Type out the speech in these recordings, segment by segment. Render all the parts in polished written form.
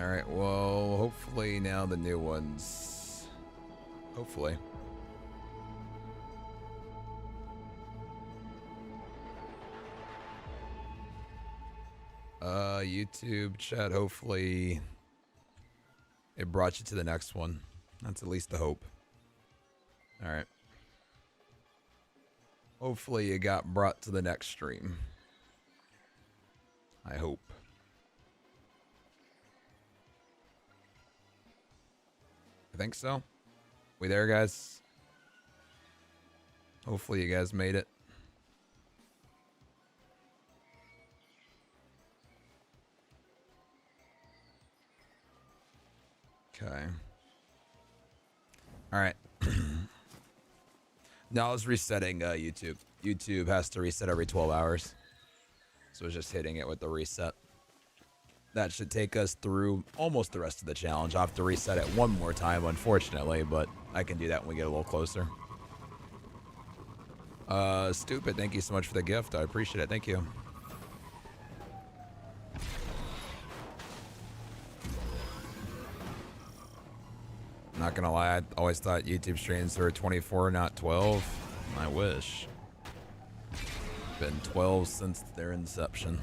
Alright, well, hopefully now the new ones. Hopefully. YouTube chat, hopefully it brought you to the next one. That's at least the hope. Alright. Hopefully you got brought to the next stream. I hope. I think so. We there, guys? Hopefully you guys made it. Okay. All right. Now I was resetting YouTube. YouTube has to reset every 12 hours. So I was just hitting it with the reset. That should take us through almost the rest of the challenge. I'll have to reset it one more time, unfortunately, but I can do that when we get a little closer. Stupid, thank you so much for the gift. I appreciate it. Thank you. Not gonna lie, I always thought YouTube streams were 24, not 12. I wish. Been 12 since their inception.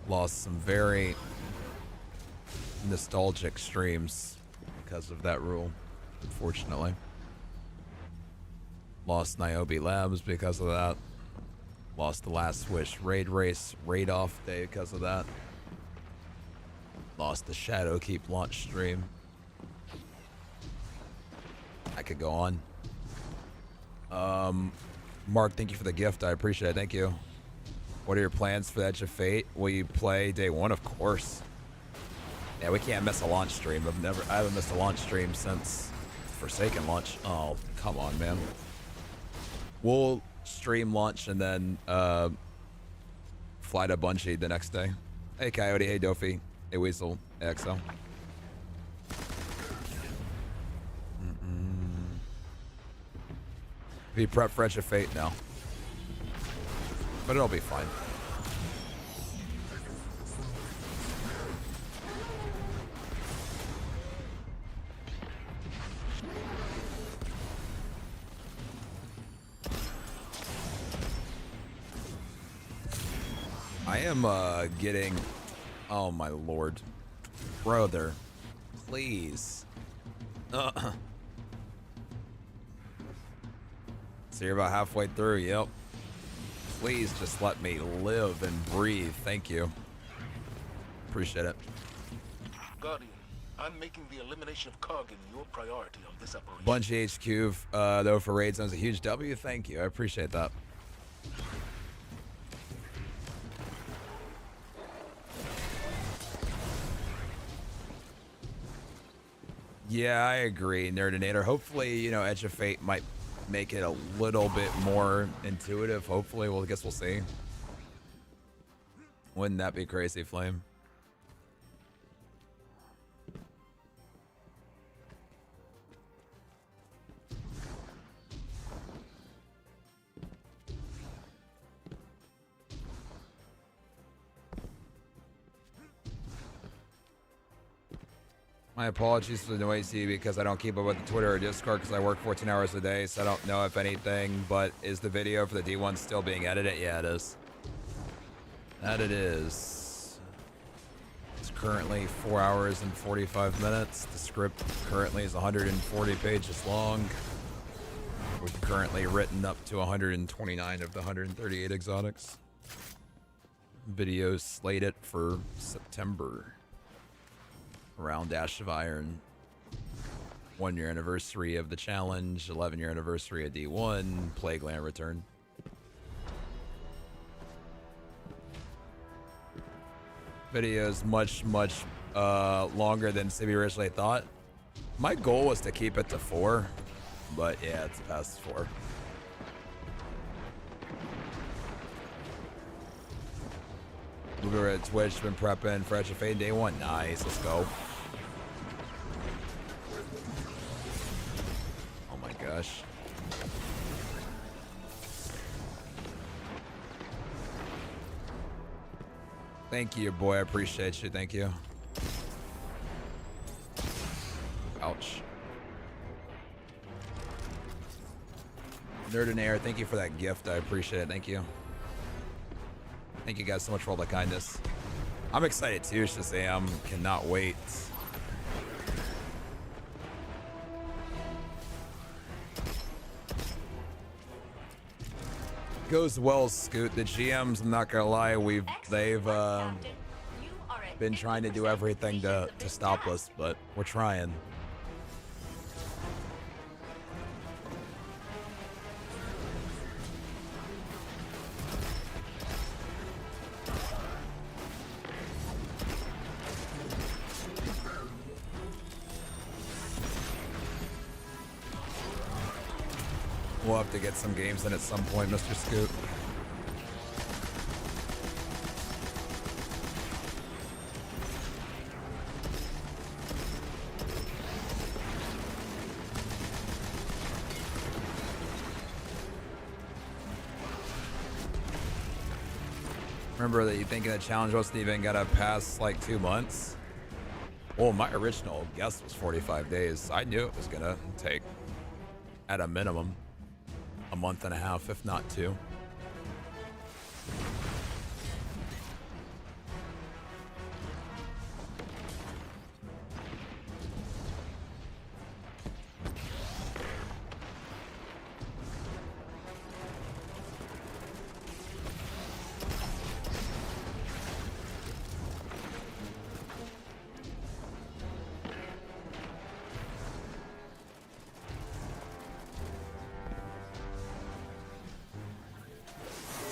Lost some very nostalgic streams because of that rule, unfortunately. Lost Niobe Labs because of that. Lost the Last Wish raid race raid off day because of that. Lost the Shadowkeep launch stream. I could go on. Mark, thank you for the gift. I appreciate it. Thank you. What are your plans for the Edge of Fate? Will you play day one? Of course. Yeah, we can't miss a launch stream. I haven't missed a launch stream since Forsaken launch. Oh, come on, man. We'll stream launch and then fly to Bungie the next day. Hey, Coyote. Hey, Dofi. Hey, Weasel. Hey, XL. Be prep for Edge of Fate now. But it'll be fine. I am getting... Oh my lord. Brother. Please. So you're about halfway through, yep. Please just let me live and breathe. Thank you. Appreciate it. Guardian, I'm making the elimination of Kargan your priority on this operation. Bungie HQ, though, for raid zones, a huge W. Thank you. I appreciate that. Yeah, I agree, Nerdinator. Hopefully, you know, Edge of Fate might make it a little bit more intuitive. Hopefully, well, I guess we'll see. Wouldn't that be crazy, Flame? My apologies for the noisy because I don't keep up with the Twitter or Discord because I work 14 hours a day, so I don't know if anything, but is the video for the D1 still being edited? Yeah, it is. That it is. It's currently 4 hours and 45 minutes. The script currently is 140 pages long. We've currently written up to 129 of the 138 exotics. Videos slated for September. Around Dash of Iron, 1 year anniversary of the challenge, 11 year anniversary of D1, Plagueland return. Videos much longer than Sibi originally thought. My goal was to keep it to 4, but yeah, it's past 4. We're at Twitch, been prepping for Edge of Fate day 1. Nice, let's go. Oh my gosh. Thank you, boy. I appreciate you. Thank you. Ouch. Nerd and Air, thank you for that gift. I appreciate it. Thank you. Thank you guys so much for all the kindness. I'm excited too, Shazam. Cannot wait. Goes well, Scoot. The GMs, I'm not gonna lie, they've been trying to do everything to stop us, but we're trying. We'll have to get some games in at some point, Mr. Scoot. Remember that you thinking the challenge wasn't even gonna pass like 2 months? Well, my original guess was 45 days. I knew it was gonna take, at a minimum, a month and a half, if not 2.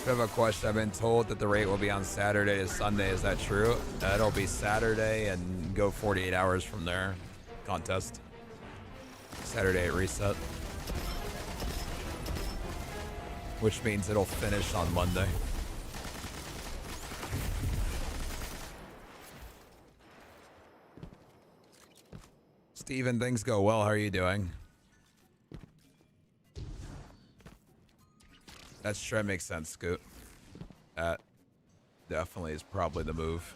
I have a question. I've been told that the rate will be on Saturday to Sunday. Is that true? It'll be Saturday and go 48 hours from there. Contest. Saturday at reset. Which means it'll finish on Monday. Steven, things go well. How are you doing? That's true. That makes sense, Scoot. That definitely is probably the move.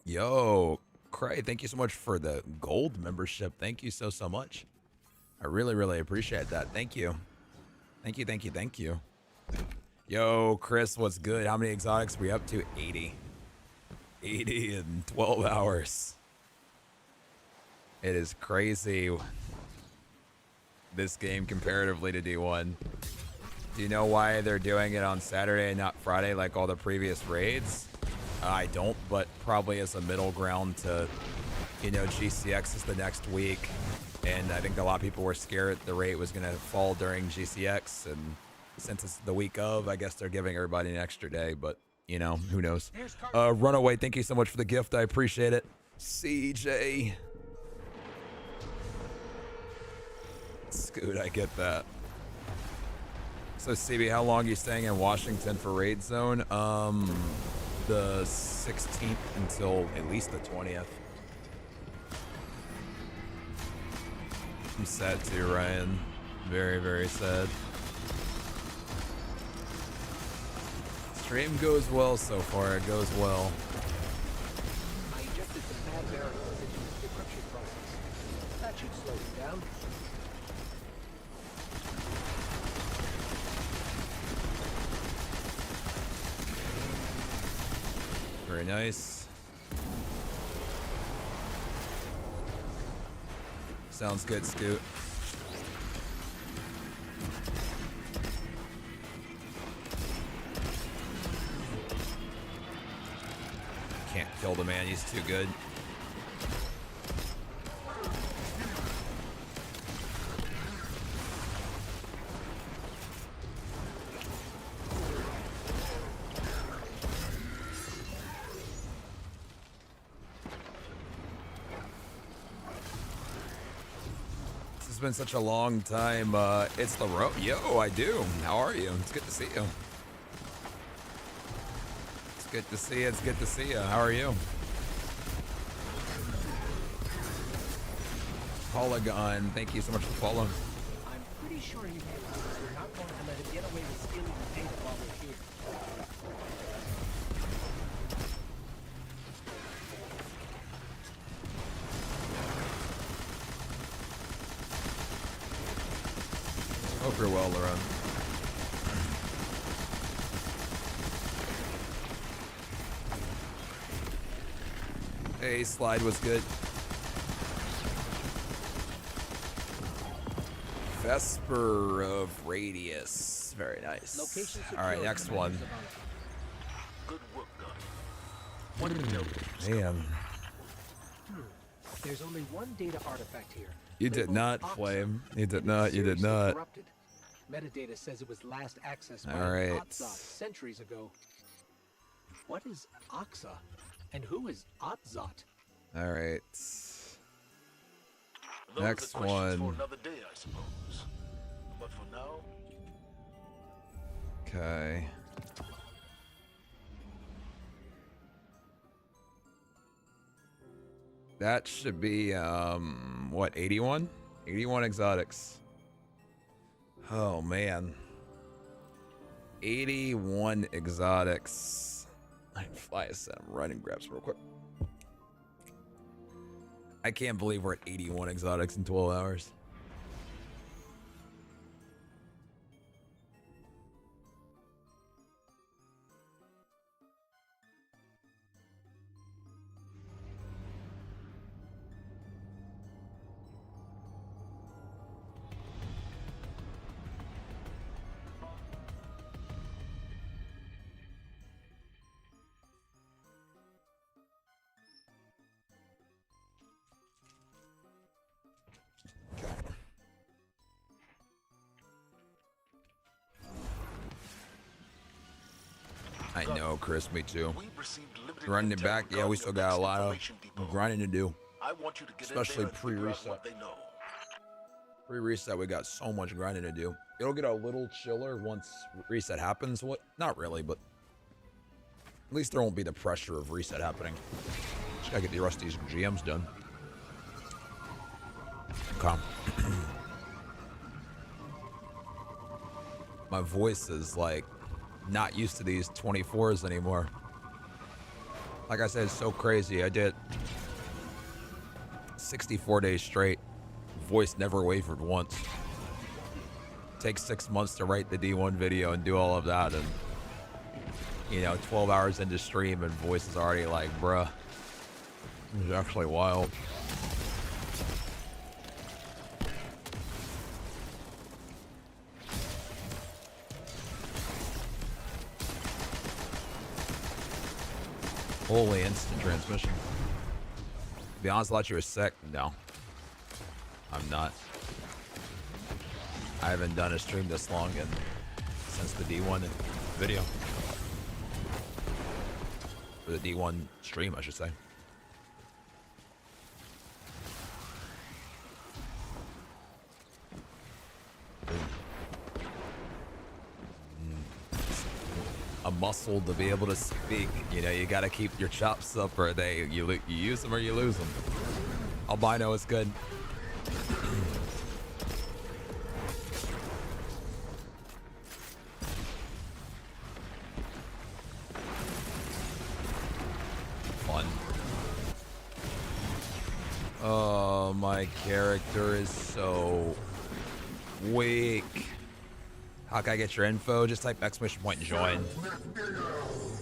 Yo, Cray, thank you so much for the gold membership. Thank you so much. I really, really appreciate that. Thank you. Thank you, thank you, thank you. Yo, Chris, what's good? How many exotics are we up to? 80. 80 in 12 hours. It is crazy. This game comparatively to D1. Do you know why they're doing it on Saturday and not Friday like all the previous raids? I don't, but probably as a middle ground to, you know, GCX is the next week. And I think a lot of people were scared the rate was going to fall during GCX. And since it's the week of, I guess they're giving everybody an extra day, but, you know, who knows? Runaway, thank you so much for the gift. I appreciate it. CJ. Scoot, I get that. So CB, how long are you staying in Washington for raid zone? The 16th until at least the 20th. I'm sad too, Ryan. Very, very sad. Stream goes well so far. It goes well. I injected some bad variables into the decryption process. That should slow it down. Very nice. Sounds good, Scoot. Can't kill the man, he's too good. It's been such a long time. It's the road. Yo, I do. How are you? It's good to see you. It's good to see you. It's good to see you. How are you? Polygon, thank you so much for following. I'm pretty sure you we're not going to let him get away with stealing the data while we're here. Hope you're well, Lauren. Hey, slide was good. Vesper of Radius. Very nice. Location All right, secure, next Commander one. Zavala. Good work, Guardian. What do you know? Man, There's only one data artifact here. you did labeled not, Oxa, Flame. You did and not. it's You did seriously not. corrupted. Metadata says it was last accessed by All right. Oxa centuries ago. What is Oxa? And who is Otzot? All right. Those Next are questions one. for another day, I suppose. But for now, Okay. That should be, what, 81? 81 exotics. Oh, man. 81 exotics. I can fly a set. I'm running grabs real quick. I can't believe we're at 81 exotics in 12 hours. I know, Chris, me too. we've received limited Running it intel back, yeah, we regarding still the got a next lot of information depot. grinding to do. I want you to get Especially in there and figure out pre-reset. what they know. Pre-reset, we got so much grinding to do. It'll get a little chiller once reset happens. What? Not really, but at least there won't be the pressure of reset happening. Just gotta get the rest of these GMs done. Okay. My voice is like not used to these 24s anymore. Like I said, it's so crazy. I did 64 days straight. Voice never wavered once. Takes 6 months to write the D1 video and do all of that, and you know, 12 hours into stream and voice is already like, bruh. It's actually wild. Holy instant transmission. To be honest, I thought you were sick. No. I'm not. I haven't done a stream this long since the D1 video. Or the D1 stream, I should say. A muscle to be able to speak. You know, you gotta keep your chops up, or you use them or you lose them. Albino is good. Fun. Oh, my character is so weak. How can I get your info? Just type exclamation point and join.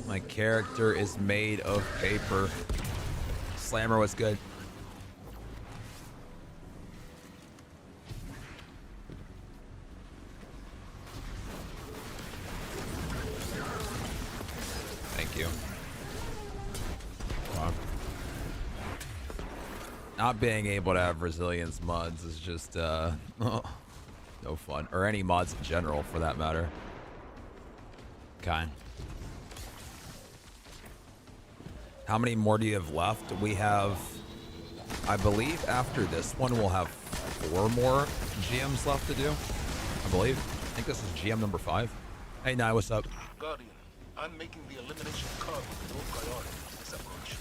My character is made of paper. Slammer was good. Thank you. Wow. Not being able to have resilience mods is just no fun. Or any mods in general, for that matter. Okay. How many more do you have left? We have, I believe after this one, we'll have 4 more GMs left to do. I believe. I think this is GM number 5. Hey, Nye, what's up? Guardian, I'm making the elimination of cargo your priority in this operation.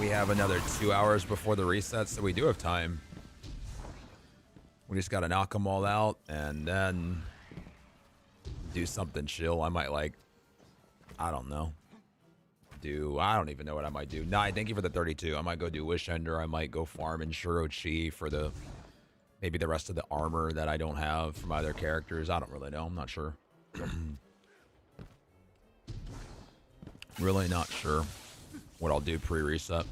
We have another 2 hours before the reset, so we do have time. We just gotta knock them all out and then do something chill. I might, like, I don't know. do. I don't even know what I might do. Nah, thank you for the 32. I might go do Wish Ender. I might go farm in Shuro-Chi for the maybe the rest of the armor that I don't have for my other characters. I don't really know. I'm not sure. Really not sure what I'll do pre-reset.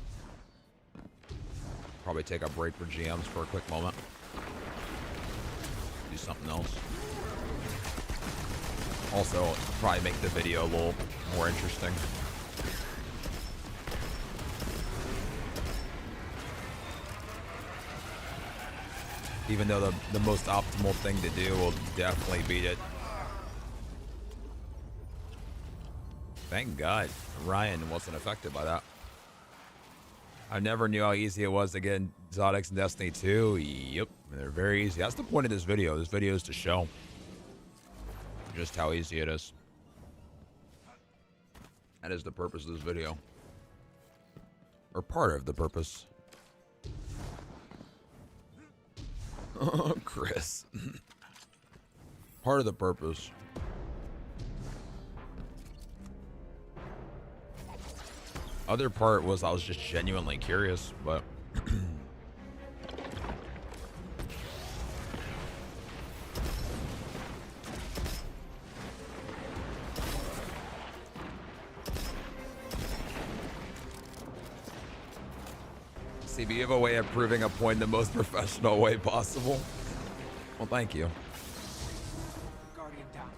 Probably take a break for GMs for a quick moment. Do something else. Also, probably make the video a little more interesting. Even though the most optimal thing to do will definitely beat it. Thank God Ryan wasn't affected by that. I never knew how easy it was to get exotics in Destiny 2. Yep, they're very easy. That's the point of this video. This video is to show just how easy it is. That is the purpose of this video. Or part of the purpose. Oh, Chris. Part of the purpose. Other part was I was just genuinely curious, but CB, you have a way of proving a point in the most professional way possible. Well, thank you. Guardian down.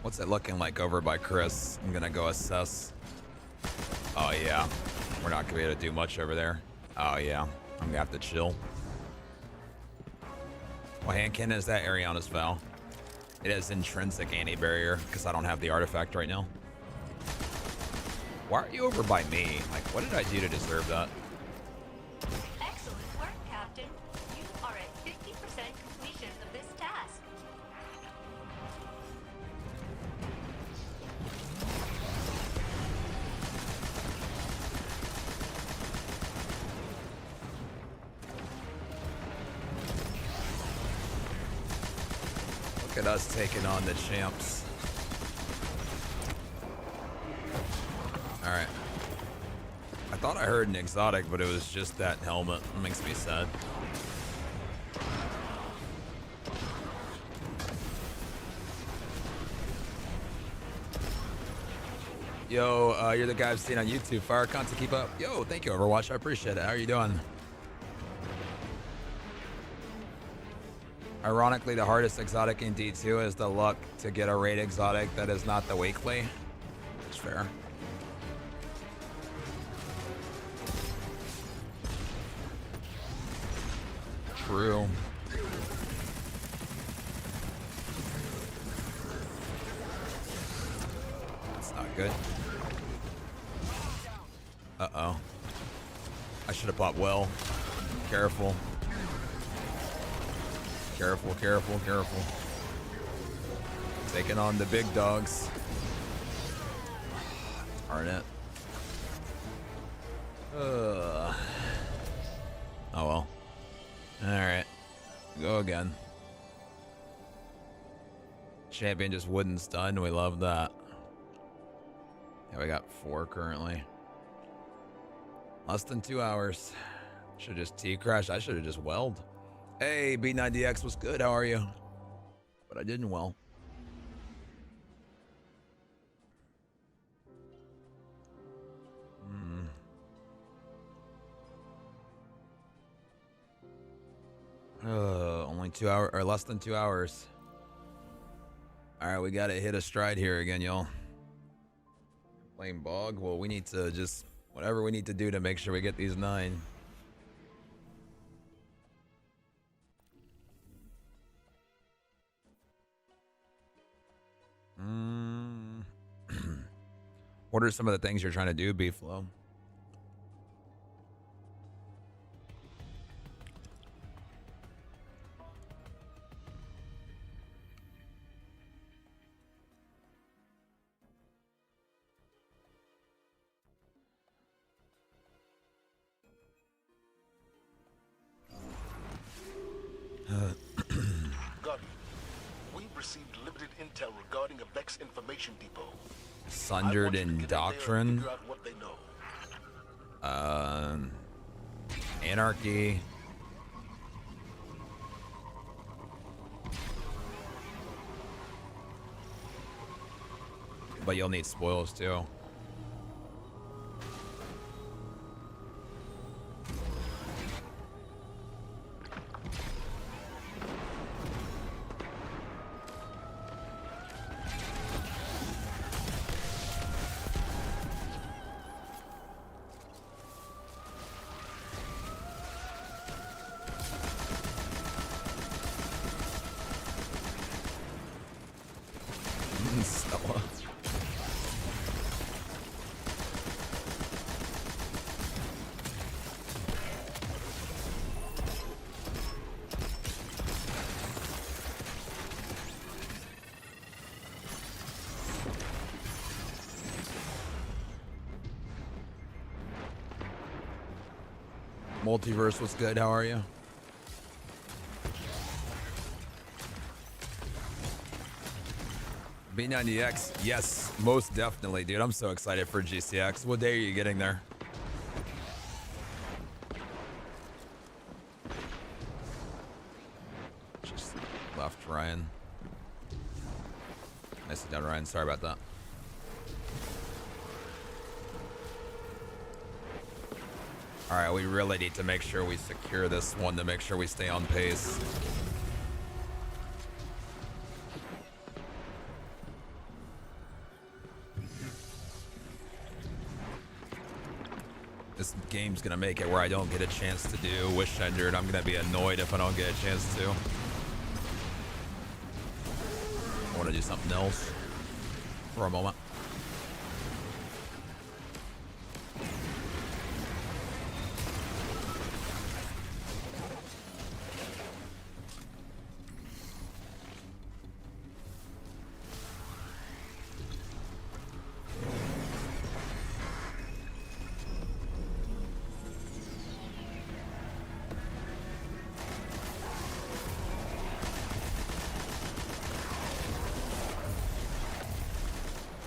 What's it looking like over by Chris? I'm gonna go assess. Oh yeah, we're not gonna be able to do much over there. Oh yeah, I'm gonna have to chill. What hand cannon is that? Ariana's Vow. It has intrinsic anti-barrier because I don't have the artifact right now. Why are you over by me? Like, what did I do to deserve that? Excellent work, Captain. You are at 50% completion of this task. Look at us taking on the champs. Alright. I thought I heard an exotic, but it was just that helmet. It makes me sad. Yo, you're the guy I've seen on YouTube. Fire content, keep up. Yo, thank you, Overwatch. I appreciate it. How are you doing? Ironically, the hardest exotic in D2 is the luck to get a raid exotic that is not the weekly. It's fair. True. That's not good. Uh-oh. I should have popped well. Careful. Careful, careful, careful. Taking on the big dogs. Darn it. Oh well. Alright. Go again. Champion just wouldn't stun. We love that. Yeah, we got 4 currently. Less than 2 hours. Should just T-crash. I should have just welled. Hey, B9DX was good. How are you? But I didn't well. Only 2 hours or less than 2 hours. All right, we got to hit a stride here again, y'all. Playing bog. Well, we need to just whatever we need to do to make sure we get these 9. What are some of the things you're trying to do, Beeflo? Guardian, we've received limited intel regarding a Vex information depot. I Sundered want you to in get in there and doctrine. figure out what they know. Anarchy. But you'll need spoils too. Stella. Multiverse was good. How are you? B90X, yes, most definitely, dude. I'm so excited for GCX. What day are you getting there? Just left Ryan. Nicely done, Ryan. Sorry about that. All right, we really need to make sure we secure this one to make sure we stay on pace. This game's gonna make it where I don't get a chance to do Wish Ender, and I'm gonna be annoyed if I don't get a chance to. I wanna do something else for a moment.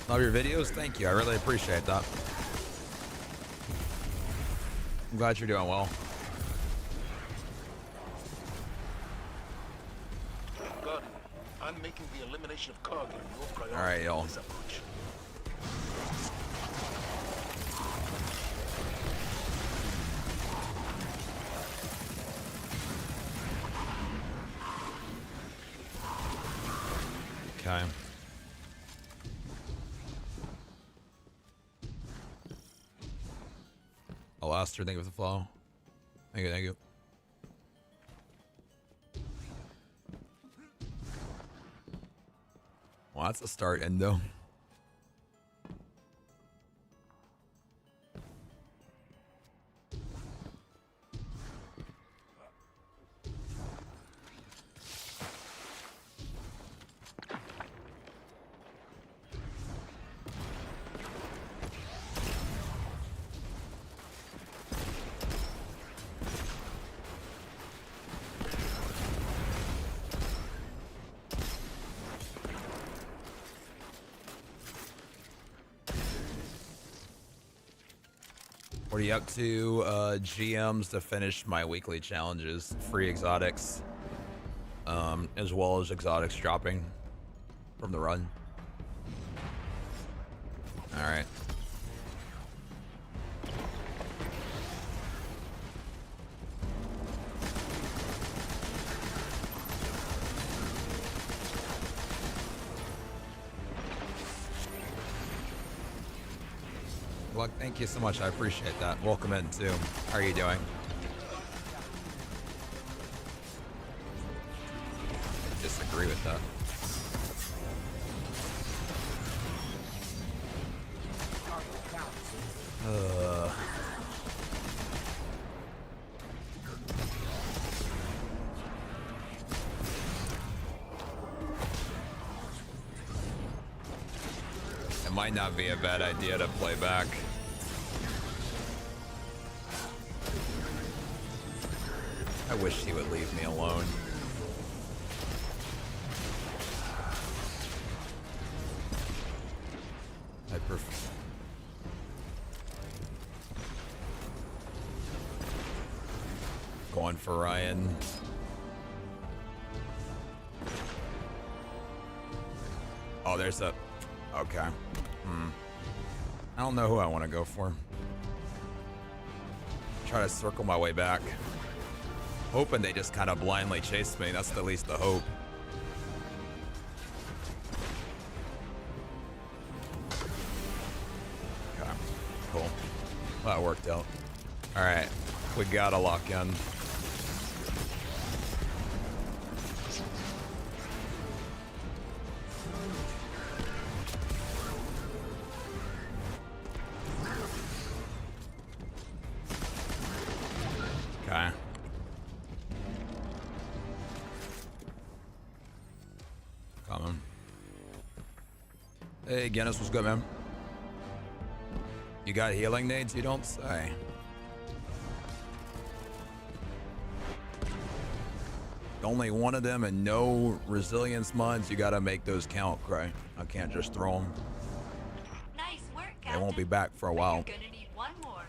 Love your videos. Thank you. I really appreciate that. I'm glad you're doing well. Guardian, I'm making the elimination of Kargan your priority. All right, y'all. in this operation. Okay. Alastair, thank you for the follow. Thank you, thank you. Well, that's a start, Endo. What are you up to? GMs to finish my weekly challenges, free exotics, as well as exotics dropping from the run. All right. Well, thank you so much. I appreciate that. Welcome in too. How are you doing? I disagree with that. It might not be a bad idea to play back. I wish he would leave me alone. for Ryan. Oh, there's a... Okay. I don't know who I want to go for. Try to circle my way back. Hoping they just kind of blindly chase me. That's at least the hope. Okay. Cool. Well, that worked out. Alright. We gotta lock in. Okay. Coming. Hey, Guinness, what's good, man? You got healing nades? You don't say. Only one of them and no resilience mods. You gotta make those count, Cray. I can't just throw them. Nice work, Captain. They won't be back for a while. You're gonna need one more.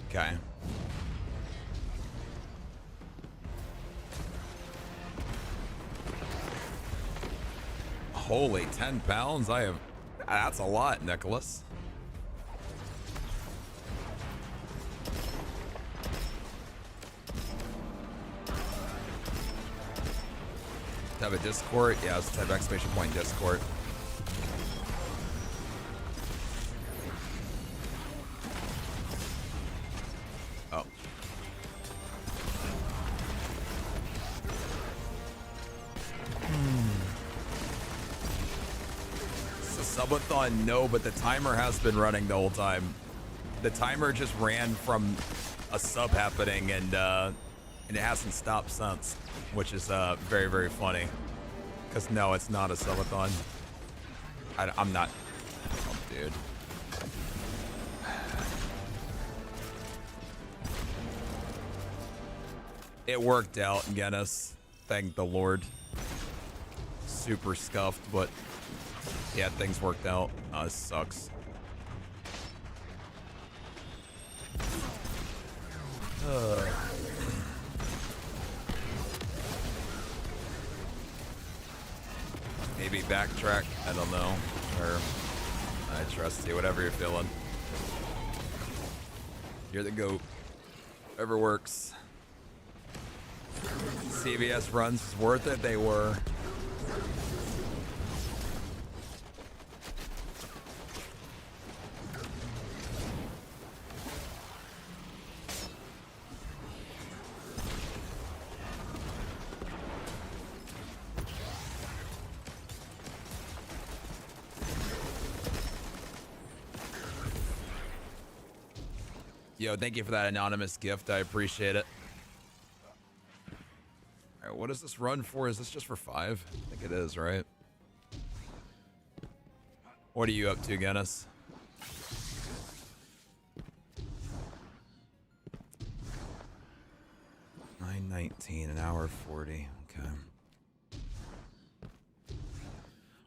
Okay. Holy, 10 pounds? That's a lot, Nicholas. Type of Discord? Yeah, it's type exclamation point Discord. Oh. Subathon, no, but the timer has been running the whole time. The timer just ran from a sub happening, and it hasn't stopped since, which is very, very funny. Because no, it's not a subathon. I'm not. Oh, dude. It worked out, Guinness. Thank the Lord. Super scuffed, but yeah, things worked out. This sucks. Maybe backtrack. I don't know. Or I trust you. Whatever you're feeling. You're the GOAT. Whatever works. CBS runs is worth it. They were. Yo, thank you for that anonymous gift. I appreciate it. All right, what does this run for? Is this just for 5? I think it is, right? What are you up to, Guinness? $9.19, an hour 40. Okay.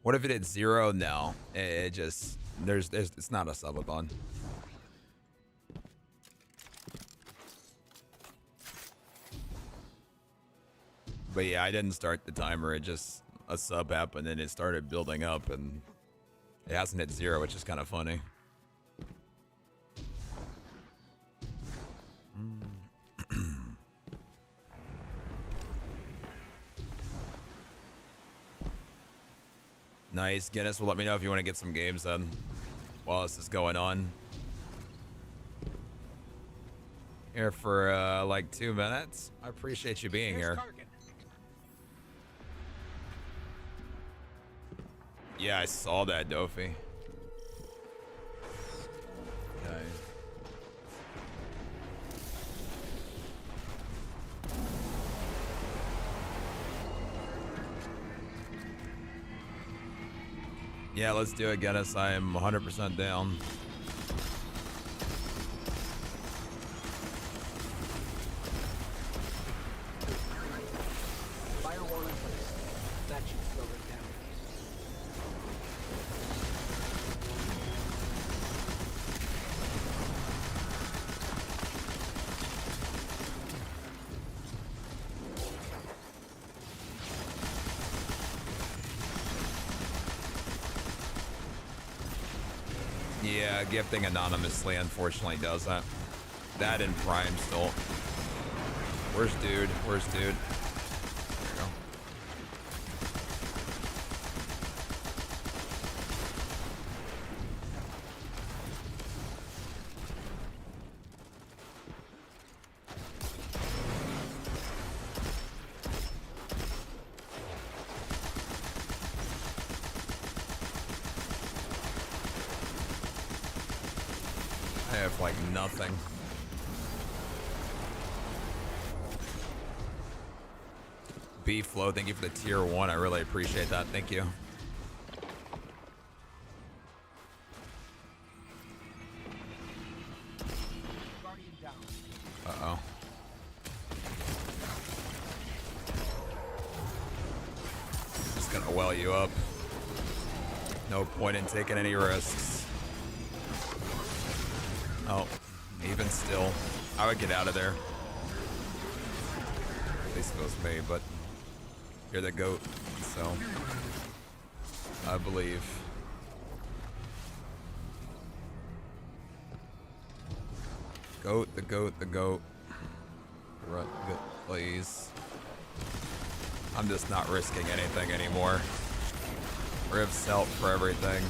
What if it hit 0 now? It just it's not a subathon. But yeah, I didn't start the timer. It just a sub happened and it started building up, and it hasn't hit 0, which is kind of funny. Nice. Guinness will let me know if you want to get some games in while this is going on. Here for like 2 minutes. I appreciate you being here. Yeah, I saw that, Dofi. Okay. Yeah, let's do it, Guinness. I am 100% down. Firewall in place. That should slow it down. Yeah, gifting anonymously unfortunately doesn't. That in Prime still. Where's dude? Where's dude? There you go. I have like nothing. B-Flow, thank you for the tier 1. I really appreciate that. Thank you. Uh-oh. Just gonna well you up. No point in taking any risks. Oh, even still, I would get out of there. At least it was me, but you're the goat, so I believe. Goat, the goat, the goat. Run, good, please. I'm just not risking anything anymore. Riv's help for everything.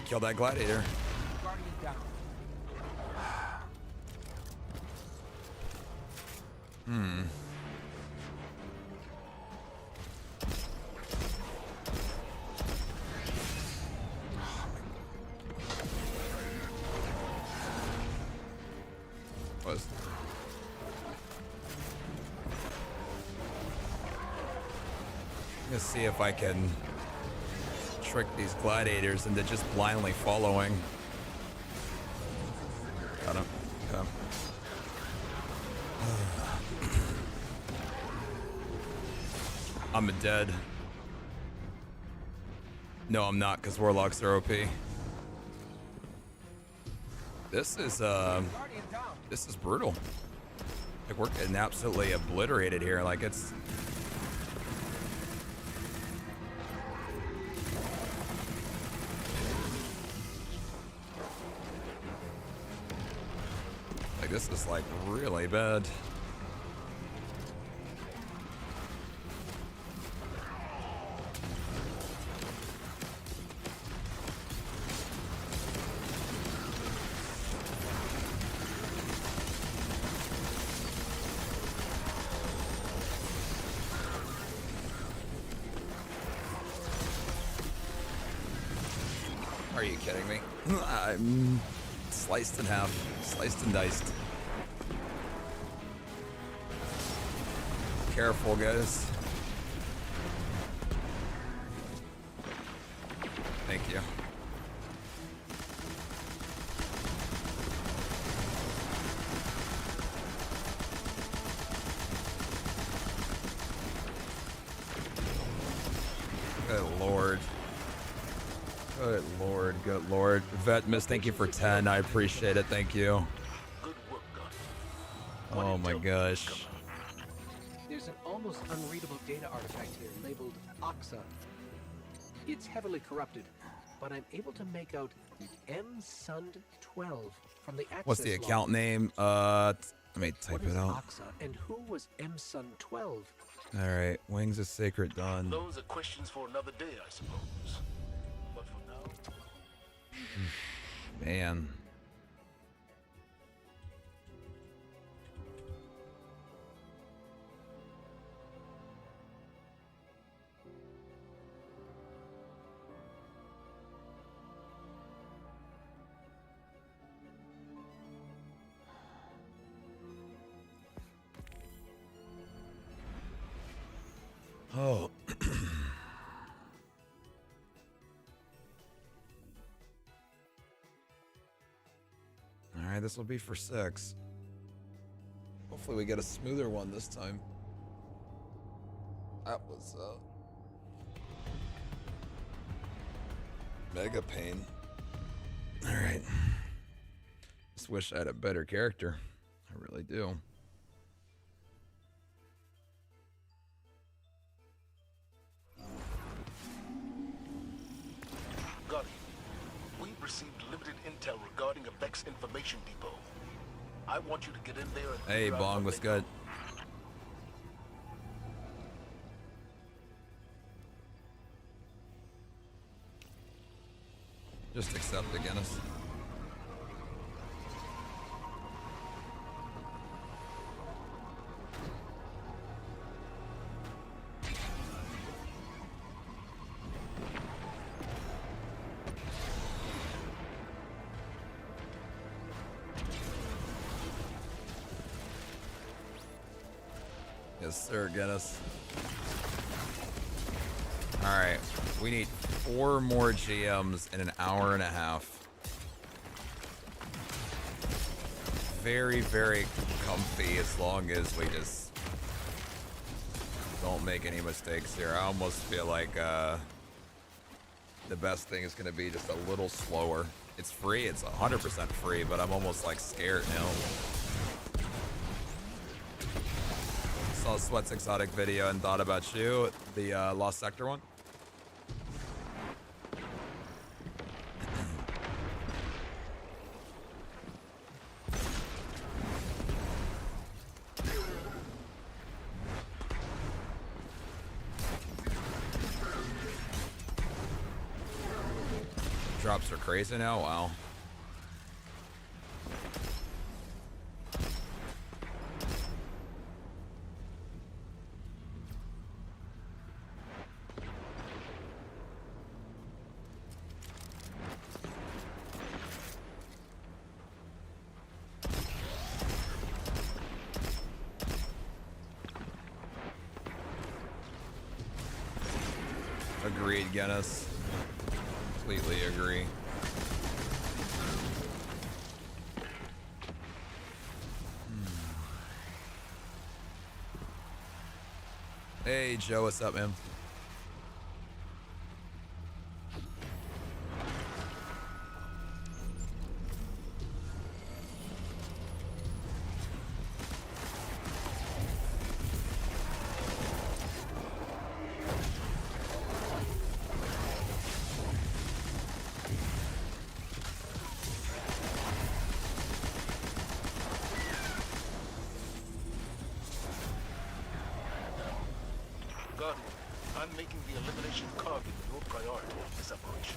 Kill that gladiator. Let's see if I can trick these gladiators into just blindly following. Got him. Got him. I'm dead. No, I'm not, because warlocks are OP. This is brutal. Like, we're getting absolutely obliterated here. Like, it's... This is like really bad. Are you kidding me? I'm sliced in half, sliced and diced. Careful, guys. Thank you. Good lord. Good lord, good lord. Vetmus, thank you for 10. I appreciate it. Thank you. Good work, God. Oh my gosh. There's an almost unreadable data artifact here labeled Oxa. It's heavily corrupted, but I'm able to make out msund12 from the access What's the log. account name? Let me type it out. Oxa, and who was msund12? All right, Wings of Sacred Dawn. Those are questions for another day, I suppose. But for now... Man. Alright, this will be for 6. Hopefully we get a smoother one this time. That was, mega pain. Alright. Just wish I had a better character. I really do. Got it. We've received limited intel regarding a Vex information depot. I want you to get in there and Hey, figure out Bong, what what's they good? know. Just accept the Guinness. Yes, sir, Guinness. Alright, we need 4 more GMs in an hour and a half. Very, very comfy as long as we just don't make any mistakes here. I almost feel like the best thing is going to be just a little slower. It's free, it's 100% free, but I'm almost like scared now. Saw Sweat's Exotic video and thought about you, the Lost Sector one. Drops are crazy now, wow. Agreed, Guinness. Completely agree. Hey, Joe, what's up, man? Guardian, I'm making the elimination of Cargill your priority in this operation.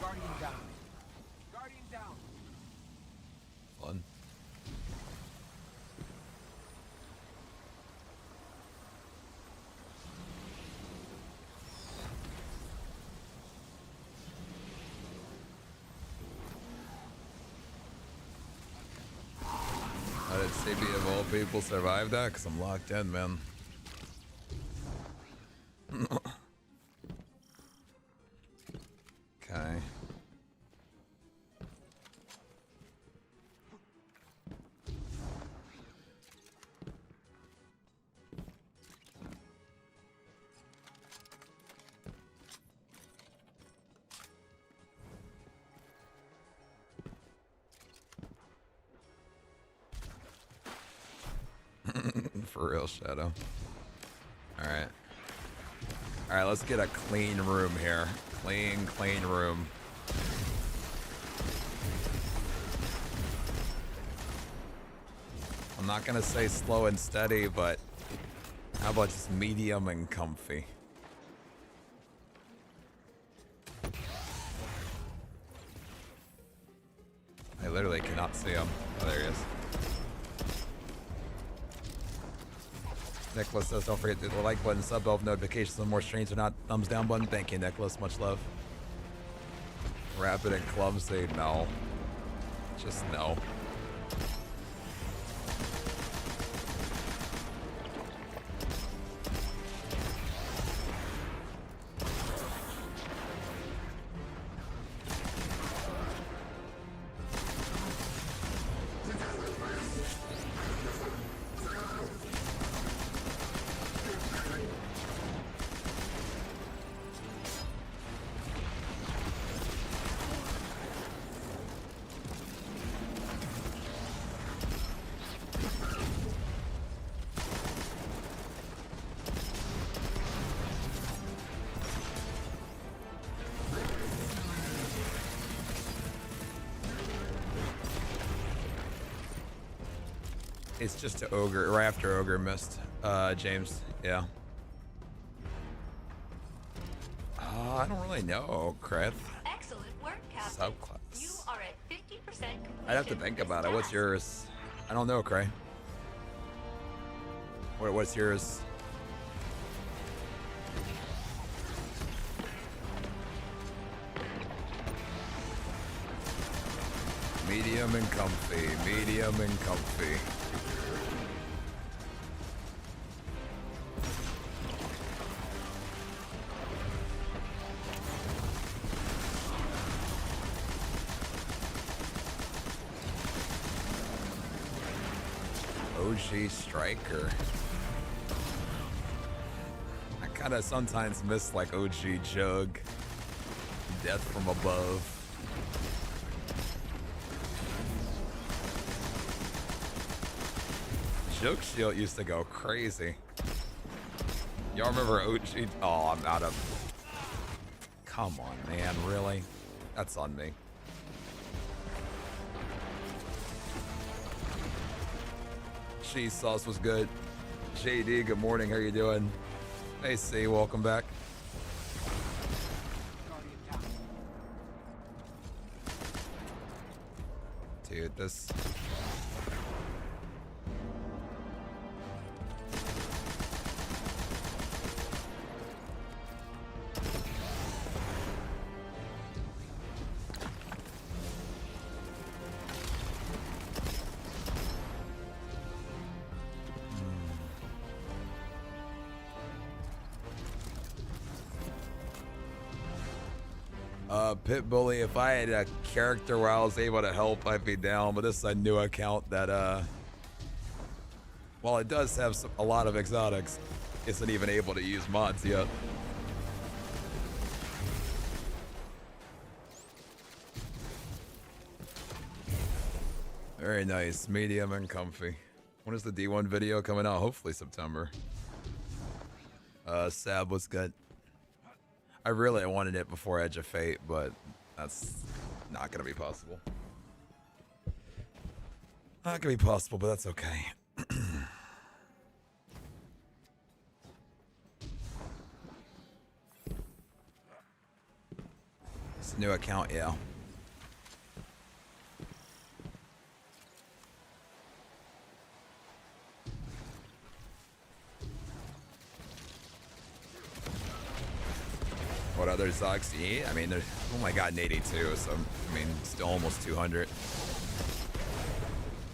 Guardian down. Guardian down. Fun. How did CB of all people survive that? Because I'm locked in, man. Okay. For real, Shadow. Alright. Alright, let's get a clean room here. Clean room. I'm not gonna say slow and steady, but how about just medium and comfy? I literally cannot see him. Oh, there he is. Nicholas says, don't forget to hit the like button, sub bell notifications so more streams are not thumbs down button. Thank you, Nicholas. Much love. Rapid and clumsy. No. Just no. It's just to Ogre, right after Ogre missed, James. Yeah. I don't really know, Krith. Excellent work, Captain. Subclass. You are at 50% completion. I'd have to think of this about it. What's task. yours? I don't know, Cray. What's yours? Medium and comfy. Medium and comfy. OG Striker. I kind of sometimes miss like OG Jug. Death from above. Jug Shield used to go crazy. Y'all remember OG? Oh, I'm out of. Come on, man. Really? That's on me. Cheese sauce was good. JD, good morning. How you doing? Hey, C, welcome back. Dude, this. Pit Bully, if I had a character where I was able to help, I'd be down, but this is a new account that, while it does have a lot of exotics, isn't even able to use mods yet. Very nice, medium and comfy. When is the D1 video coming out? Hopefully September. Sab was good. I really wanted it before Edge of Fate, but that's not gonna be possible. Not gonna be possible, but that's okay. It's a new account, yeah. What other Zogs do you eat? I mean, there's, oh my god, an 82, so, I mean, still almost 200.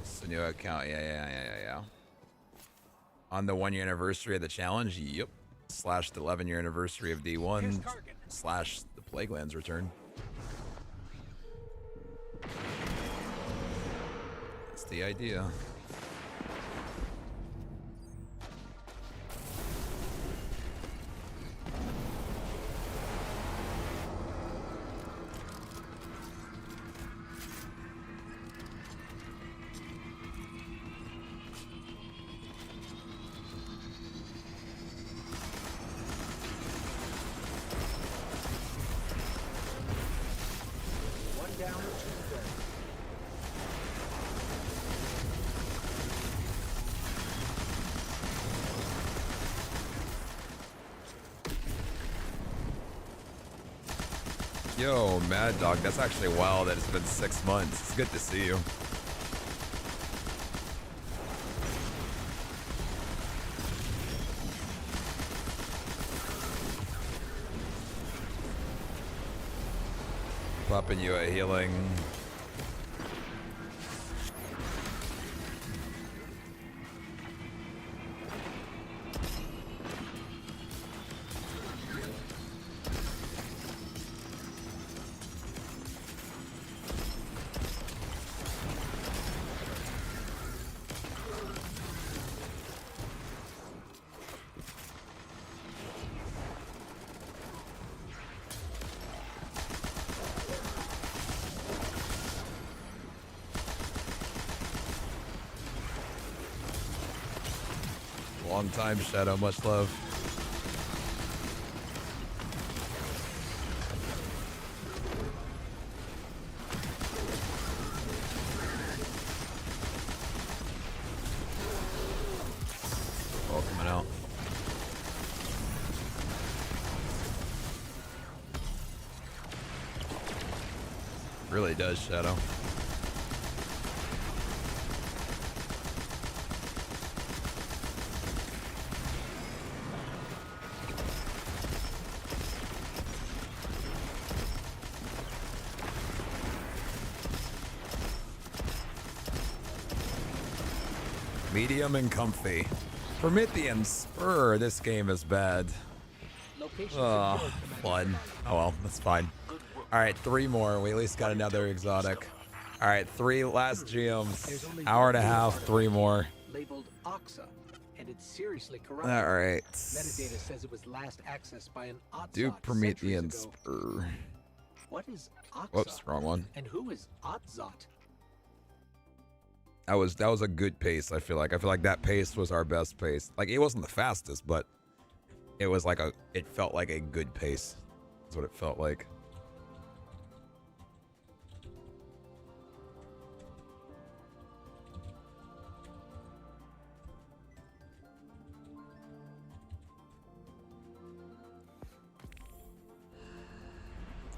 It's a new account, yeah. On the 1 year anniversary of the challenge, yep. / the 11-year anniversary of D1 / the Plaguelands return. That's the idea. Yo, Mad Dog, that's actually wild that it's been 6 months. It's good to see you. Popping you a healing. Long time, Shadow. Much love. Really does, Shadow. Medium and comfy. Promethean Spur, this game is bad. Location Oh, secured, fun. Commander. Oh well, that's fine. Alright, 3 more. We at least got another exotic. Alright, 3 last There's GMs. only Hour and a one half, artifact 3 more. labeled Oxa, and it's seriously corrupted. Alright. Metadata says it was last accessed by an Otzot Do Promethean centuries ago. Spur. What is Oxa? Whoops, wrong one. And who is Otzot? That was a good pace, I feel like. I feel like that pace was our best pace. Like, it wasn't the fastest, but it was like it felt like a good pace. That's what it felt like.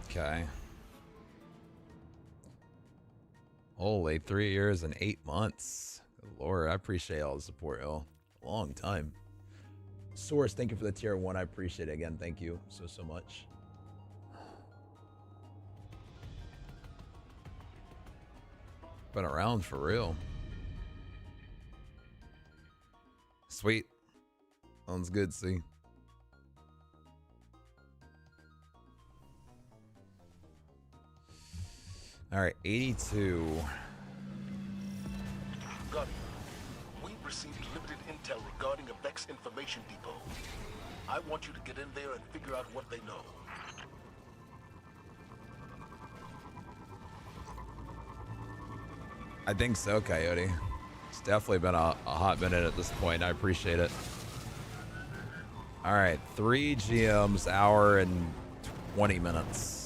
Okay. Holy, 3 years and 8 months. Good Lord, I appreciate all the support, y'all. Long time. Source, thank you for the tier 1. I appreciate it again. Thank you so much. Been around for real. Sweet. Sounds good, see. All right, 82. Guardian, we've received limited intel regarding a Vex information depot. I want you to get in there and figure out what they know. I think so, Coyote. It's definitely been a hot minute at this point. I appreciate it. All right, 3 GMs, hour and 20 minutes.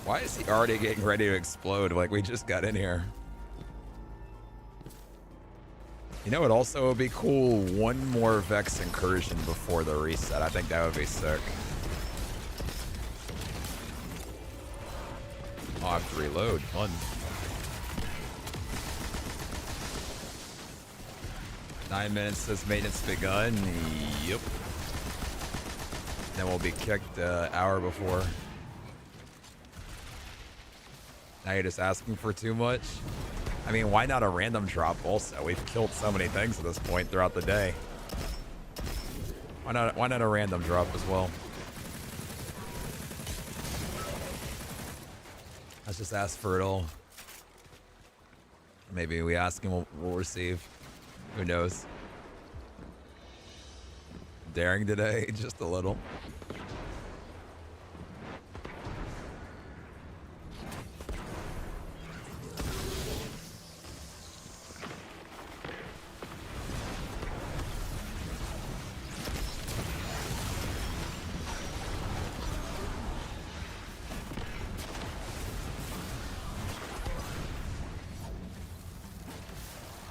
Why is he already getting ready to explode? Like, we just got in here. You know, it also would be cool. 1 more Vex incursion before the reset. I think that would be sick. Oh, I have to reload. Fun. 9 minutes since maintenance begun. Yep. Then we'll be kicked hour before. Now you're just asking for too much? I mean, why not a random drop also? We've killed so many things at this point throughout the day. Why not a random drop as well? Let's just ask for it all. Maybe we ask and we'll receive. Who knows? Daring today, just a little.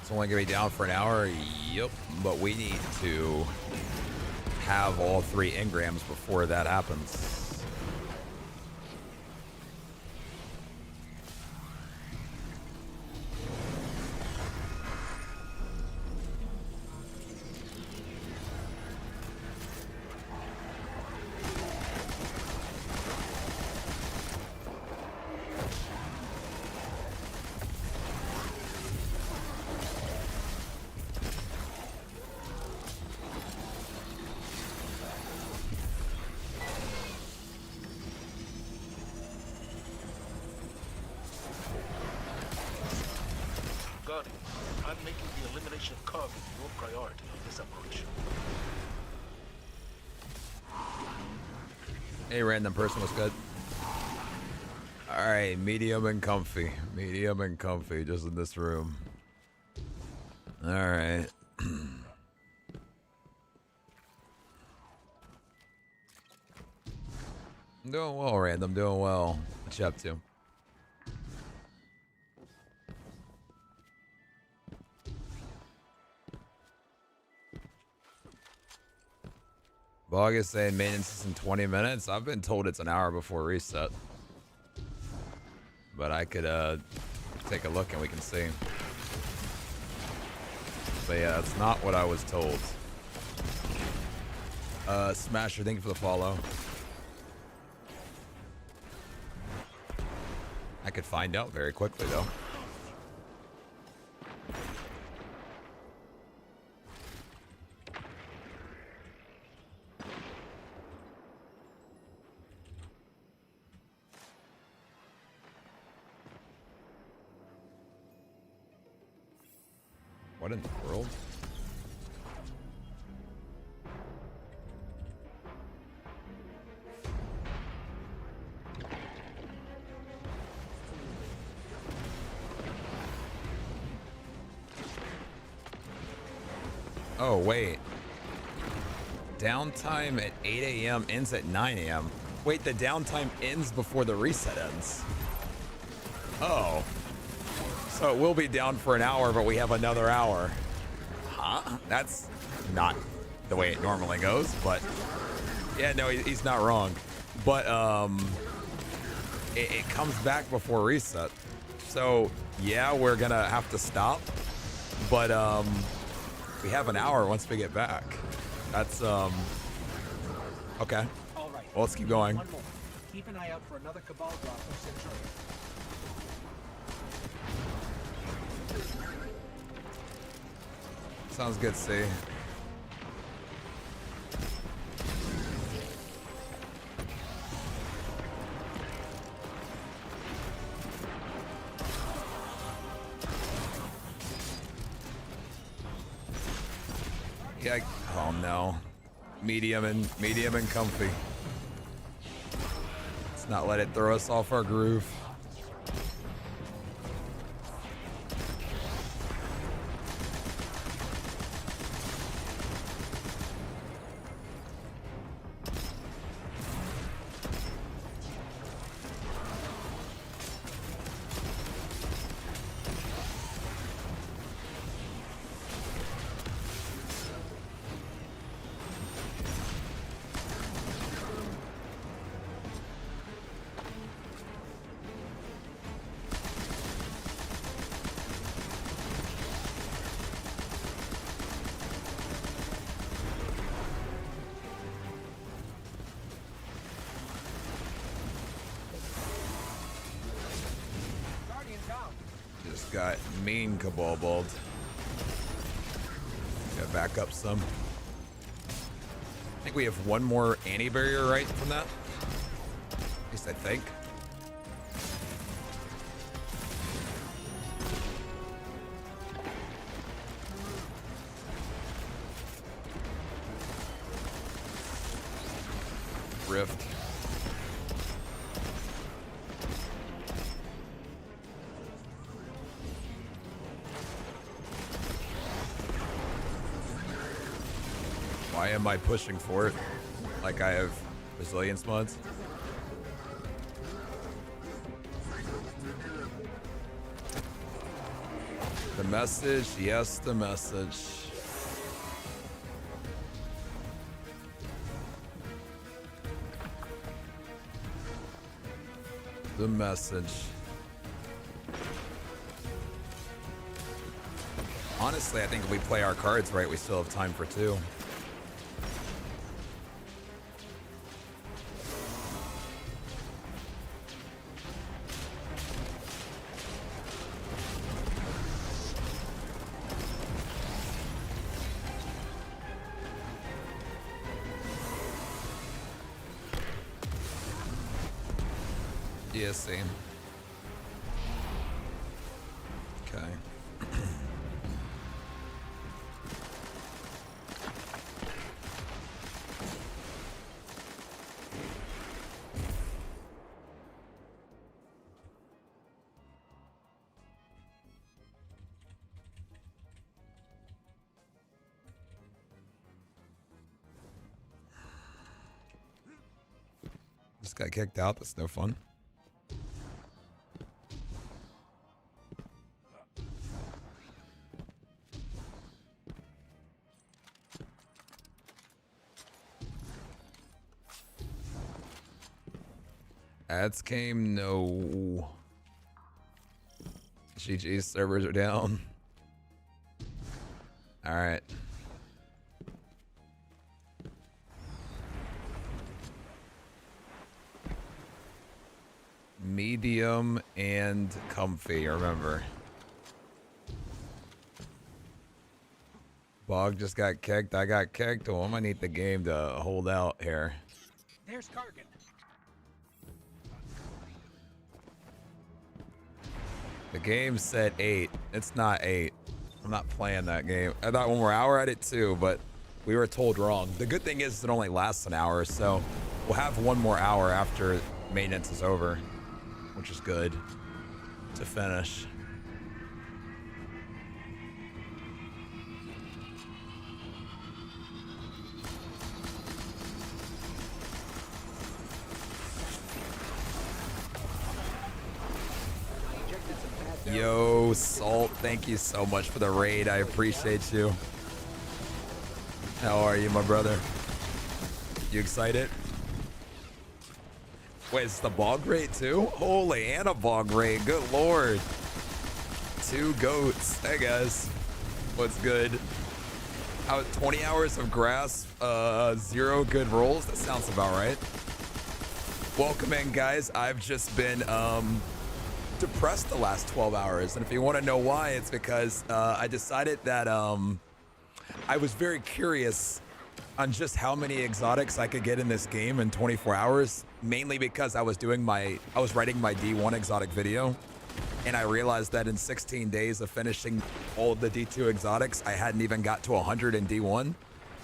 It's only gonna be down for an hour. Yep, but we need to have all 3 engrams before that happens. Guardian, I'm making the elimination of cargo your priority in this operation. Hey, random person was good. All right, medium and comfy. Medium and comfy, just in this room. All right. I'm doing well, random. Doing well. What you up to? Bog is saying maintenance is in 20 minutes. I've been told it's an hour before reset. But I could take a look and we can see. But yeah, that's not what I was told. Smasher, thank you for the follow. I could find out very quickly though. What in the world? Oh, wait. Downtime at 8 a.m. ends at 9 a.m. Wait, the downtime ends before the reset ends. Oh. So it will be down for an hour, but we have another hour. Huh? That's not the way it normally goes, but yeah, no, he's not wrong. But it comes back before reset. So yeah, we're gonna have to stop, but we have an hour once we get back. That's okay. All right. Well, let's keep going. One more. Keep an eye out for another Cabal drop or Centurion. Sounds good, C. Yeah. Oh no. Medium and comfy. Let's not let it throw us off our groove. Just got mean Cabal balled. Gotta back up some. I think we have one more anti-barrier right from that. At least I think. Rift. Why am I pushing for it? Like I have resilience mods? The message, yes, the message. The message. Honestly, I think if we play our cards right, we still have time for two. Yeah, same. Okay. Just got kicked out. That's no fun. Ads came, no. GG servers are down. All right. Medium and comfy, remember. Bog just got kicked. I got kicked. Well, I might need the game to hold out here. There's Kargan. The game said 8. It's not 8. I'm not playing that game. I thought 1 more hour at it too, but we were told wrong. The good thing is it only lasts an hour, so we'll have 1 more hour after maintenance is over, which is good to finish. Yo, Salt, thank you so much for the raid. I appreciate you. How are you, my brother? You excited? Wait, is the bog raid too? Holy, and a bog raid. Good lord. 2 goats. Hey, guys. What's good? How 20 hours of grass, 0 good rolls? That sounds about right. Welcome in, guys. I've just been, depressed the last 12 hours, and if you want to know why, it's because I decided that I was very curious on just how many exotics I could get in this game in 24 hours, mainly because I was writing my D1 exotic video, and I realized that in 16 days of finishing all of the D2 exotics, I hadn't even got to 100 in D1.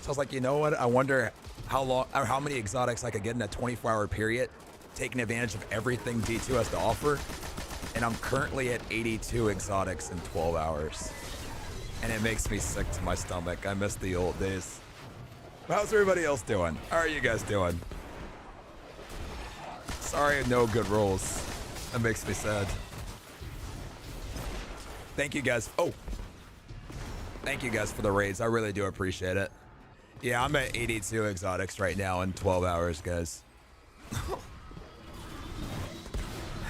So I was like, you know what, I wonder how many exotics I could get in a 24-hour period, taking advantage of everything D2 has to offer. And I'm currently at 82 exotics in 12 hours. And it makes me sick to my stomach. I miss the old days. How's everybody else doing? How are you guys doing? Sorry, no good rolls. That makes me sad. Thank you guys. Oh, thank you guys for the raids. I really do appreciate it. Yeah, I'm at 82 exotics right now in 12 hours, guys.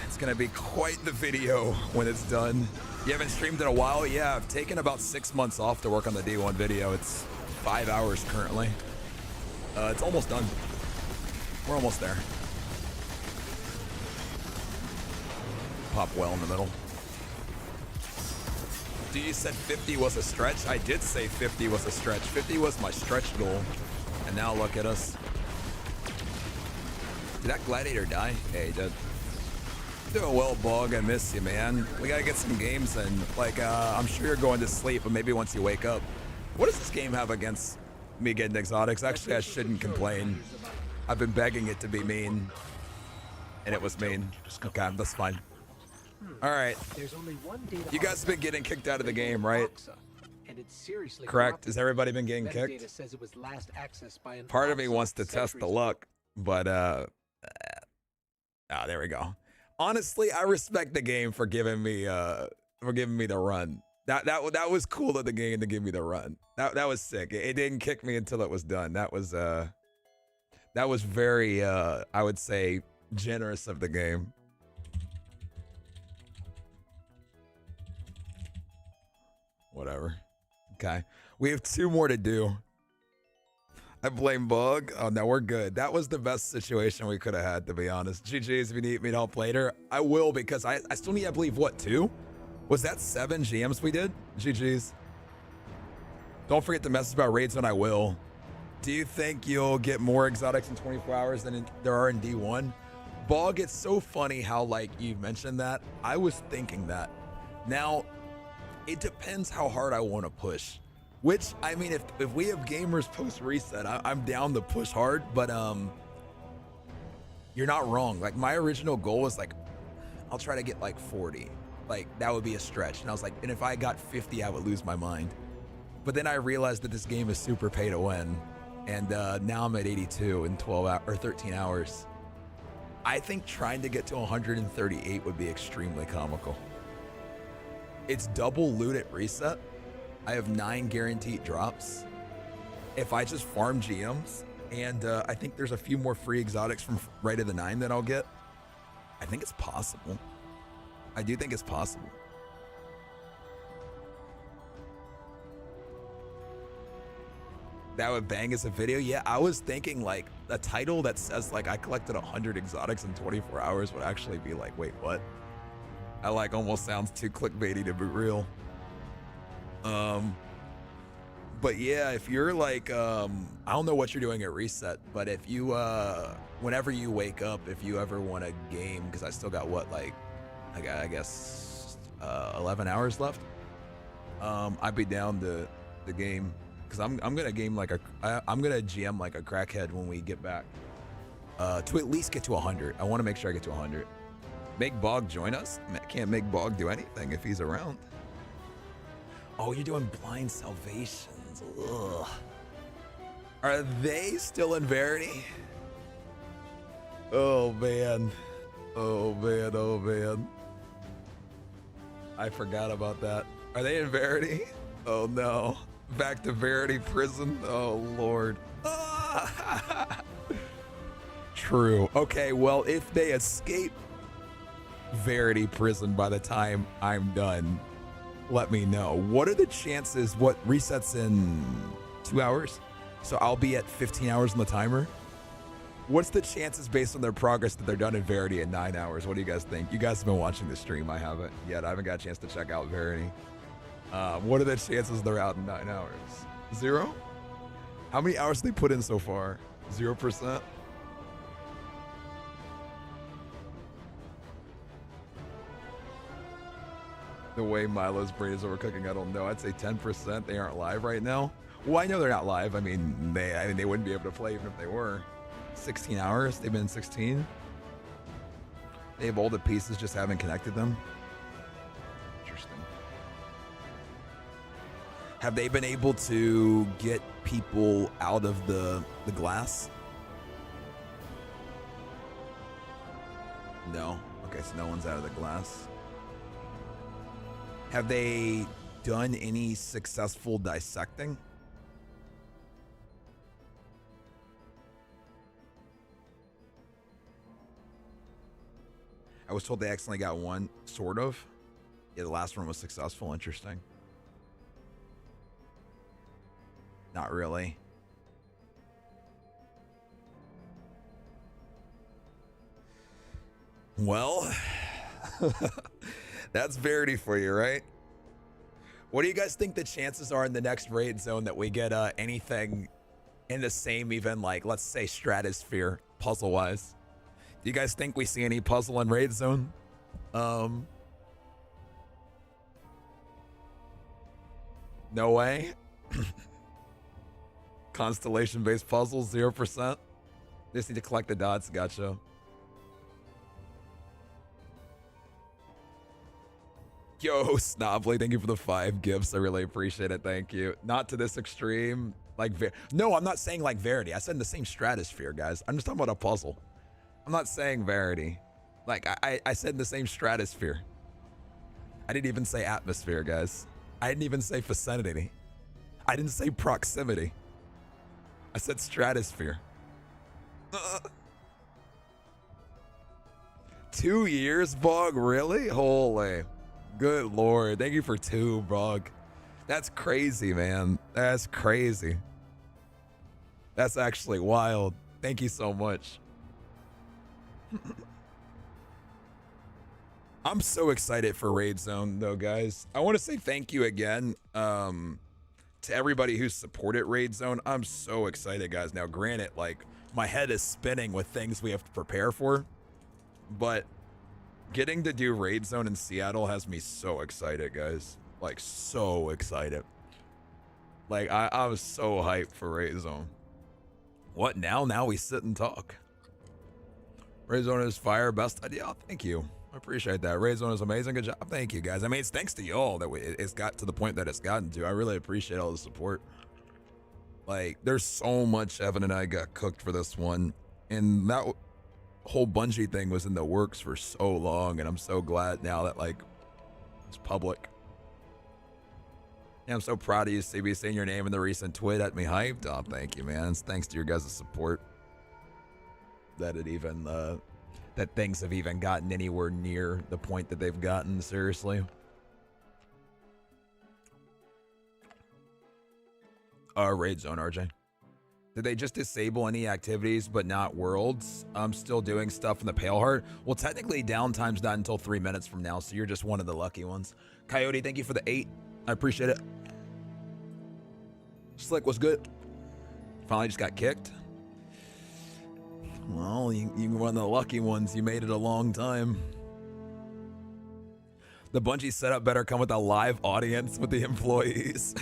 It's gonna be quite the video when it's done. You haven't streamed in a while? Yeah, I've taken about 6 months off to work on the D1 video. It's 5 hours currently. It's almost done. We're almost there. Pop well in the middle. Do you said 50 was a stretch? I did say 50 was a stretch. 50 was my stretch goal. And now look at us. Did that gladiator die? Yeah, he did. Doing well, Bog. I miss you, man. We gotta get some games in. Like, I'm sure you're going to sleep, but maybe once you wake up. What does this game have against me getting exotics? Actually, I shouldn't complain. I've been begging it to be mean, and it was mean. Okay, that's fine. All right. You guys have been getting kicked out of the game, right? Correct. Has everybody been getting kicked? Part of me wants to test the luck, but there we go. Honestly, I respect the game for giving me the run. That was cool of the game to give me the run. That was sick. It didn't kick me until it was done. That was very I would say generous of the game. Whatever. Okay. We have 2 more to do. I blame Bug. Oh, no, we're good. That was the best situation we could have had, to be honest. GG's, if you need me to help later, I will, because I still need, I believe, what, 2? Was that 7 GMs we did? GG's. Don't forget to message about raids when I will. Do you think you'll get more exotics in 24 hours than there are in D1? Bog, it's so funny how, like, you mentioned that. I was thinking that. Now, it depends how hard I want to push. Which, I mean, if we have gamers post reset, I'm down to push hard, but you're not wrong. Like, my original goal was like, I'll try to get like 40. Like, that would be a stretch. And I was like, and if I got 50, I would lose my mind. But then I realized that this game is super pay to win. And now I'm at 82 in 13 hours. I think trying to get to 138 would be extremely comical. It's double loot at reset. I have 9 guaranteed drops. If I just farm GMs, and I think there's a few more free exotics from right of the 9 that I'll get. I think it's possible. I do think it's possible. That would bang as a video. Yeah, I was thinking like a title that says like I collected 100 exotics in 24 hours would actually be like, wait, what? I like almost sounds too clickbaity to be real. But yeah, if you're like, I don't know what you're doing at reset, but if you, whenever you wake up, if you ever want a game, because I still got what, like, I guess 11 hours left. I'd be down to the game. Because I'm gonna game like I'm gonna GM like a crackhead when we get back to at least get to 100. I want to make sure I get to 100. Make Bog join us? Can't make Bog do anything if he's around. Oh, you're doing blind salvations. Ugh. Are they still in Verity? Oh man. Oh man. Oh man. I forgot about that. Are they in Verity? Oh no. Back to Verity prison. Oh Lord. True. Okay, well, if they escape Verity prison by the time I'm done, let me know. What are the chances? What resets in 2 hours? So I'll be at 15 hours on the timer. What's the chances based on their progress that they're done in Verity in 9 hours? What do you guys think? You guys have been watching the stream. I haven't yet. I haven't got a chance to check out Verity. What are the chances they're out in 9 hours? 0? How many hours have they put in so far? 0%? The way Milo's brain is overcooking, I don't know. I'd say 10%. They aren't live right now. Well, I know they're not live. I mean, they wouldn't be able to play even if they were. 16 hours. They've been in 16. They have all the pieces, just haven't connected them. Interesting. Have they been able to get people out of the glass? No. Okay, so no one's out of the glass. Have they done any successful dissecting? I was told they accidentally got one, sort of. Yeah, the last one was successful. Interesting. Not really. Well, that's Verity for you, right? What do you guys think the chances are in the next raid zone that we get anything in the same, even like, let's say Stratosphere, puzzle-wise? Do you guys think we see any puzzle in raid zone? No way. Constellation-based puzzles, 0%. Just need to collect the dots. Gotcha. Yo, Snobly, thank you for the 5 gifts. I really appreciate it. Thank you. Not to this extreme. Like, no, I'm not saying like Verity. I said in the same stratosphere, guys. I'm just talking about a puzzle. I'm not saying Verity. Like, I said in the same stratosphere. I didn't even say atmosphere, guys. I didn't even say vicinity. I didn't say proximity. I said stratosphere. 2 years, Bog? Really? Holy. Good Lord. Thank you for 2, Bog. That's crazy, man. That's crazy. That's actually wild. Thank you so much. I'm so excited for Raid Zone, though, guys. I want to say thank you again to everybody who supported Raid Zone. I'm so excited, guys. Now, granted, like, my head is spinning with things we have to prepare for, but getting to do Raid Zone in Seattle has me so excited, guys. Like, so excited. Like, I was so hyped for Raid Zone. What now? Now we sit and talk. Raid Zone is fire. Best idea. Oh, thank you. I appreciate that. Raid Zone is amazing. Good job. Thank you, guys. I mean, it's thanks to y'all that it's got to the point that it's gotten to. I really appreciate all the support. Like, there's so much Evan and I got cooked for this one. And that whole Bungie thing was in the works for so long. And I'm so glad now that, like, it's public. Yeah, I'm so proud of you, CB, seeing your name in the recent tweet at me hyped. Oh, thank you, man. It's thanks to your guys' support that it even that things have even gotten anywhere near the point that they've gotten, seriously. Raid zone, RJ. Did they just disable any activities but not worlds? I'm still doing stuff in the Pale Heart. Well, technically downtime's not until 3 minutes from now, so you're just one of the lucky ones. Coyote, thank you for the 8. I appreciate it. Slick, what's good? Finally just got kicked. Well, you're one of the lucky ones. You made it a long time. The Bungie setup better come with a live audience with the employees.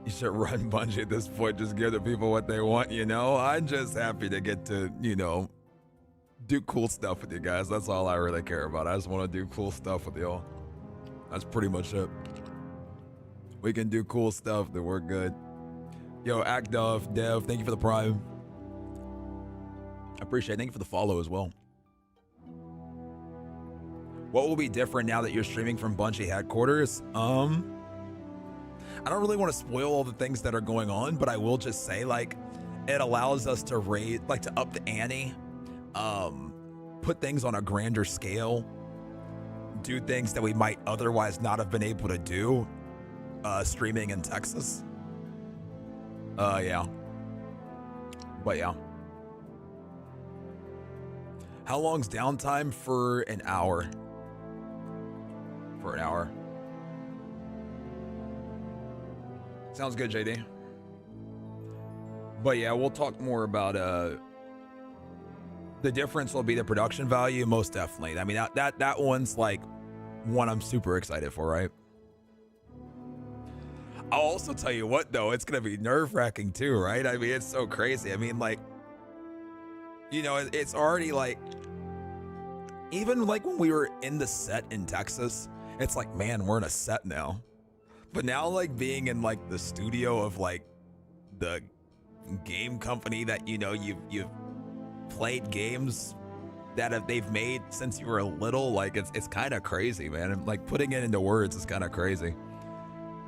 You should run Bungie at this point. Just give the people what they want, you know? I'm just happy to get to, you know, do cool stuff with you guys. That's all I really care about. I just want to do cool stuff with y'all. That's pretty much it. We can do cool stuff, then we're good. Yo, Dev, thank you for the prime. I appreciate it. Thank you for the follow as well. What will be different now that you're streaming from Bungie headquarters? I don't really want to spoil all the things that are going on, but I will just say, like, it allows us to raise, like, to up the ante, put things on a grander scale, do things that we might otherwise not have been able to do, streaming in Texas. Yeah. But yeah. How long's downtime? For an hour. For an hour. Sounds good, JD. But yeah, we'll talk more about the difference will be the production value, most definitely. I mean, that one's like one I'm super excited for, right? I'll also tell you what, though, it's gonna be nerve-wracking too, right? I mean, it's so crazy. I mean, like, you know, it's already like, even like when we were in the set in Texas, it's like, man, we're in a set now. But now, like, being in like the studio of like the game company that, you know, you've played games that they've made since you were little, like, it's kind of crazy, man. And, like, putting it into words is kind of crazy.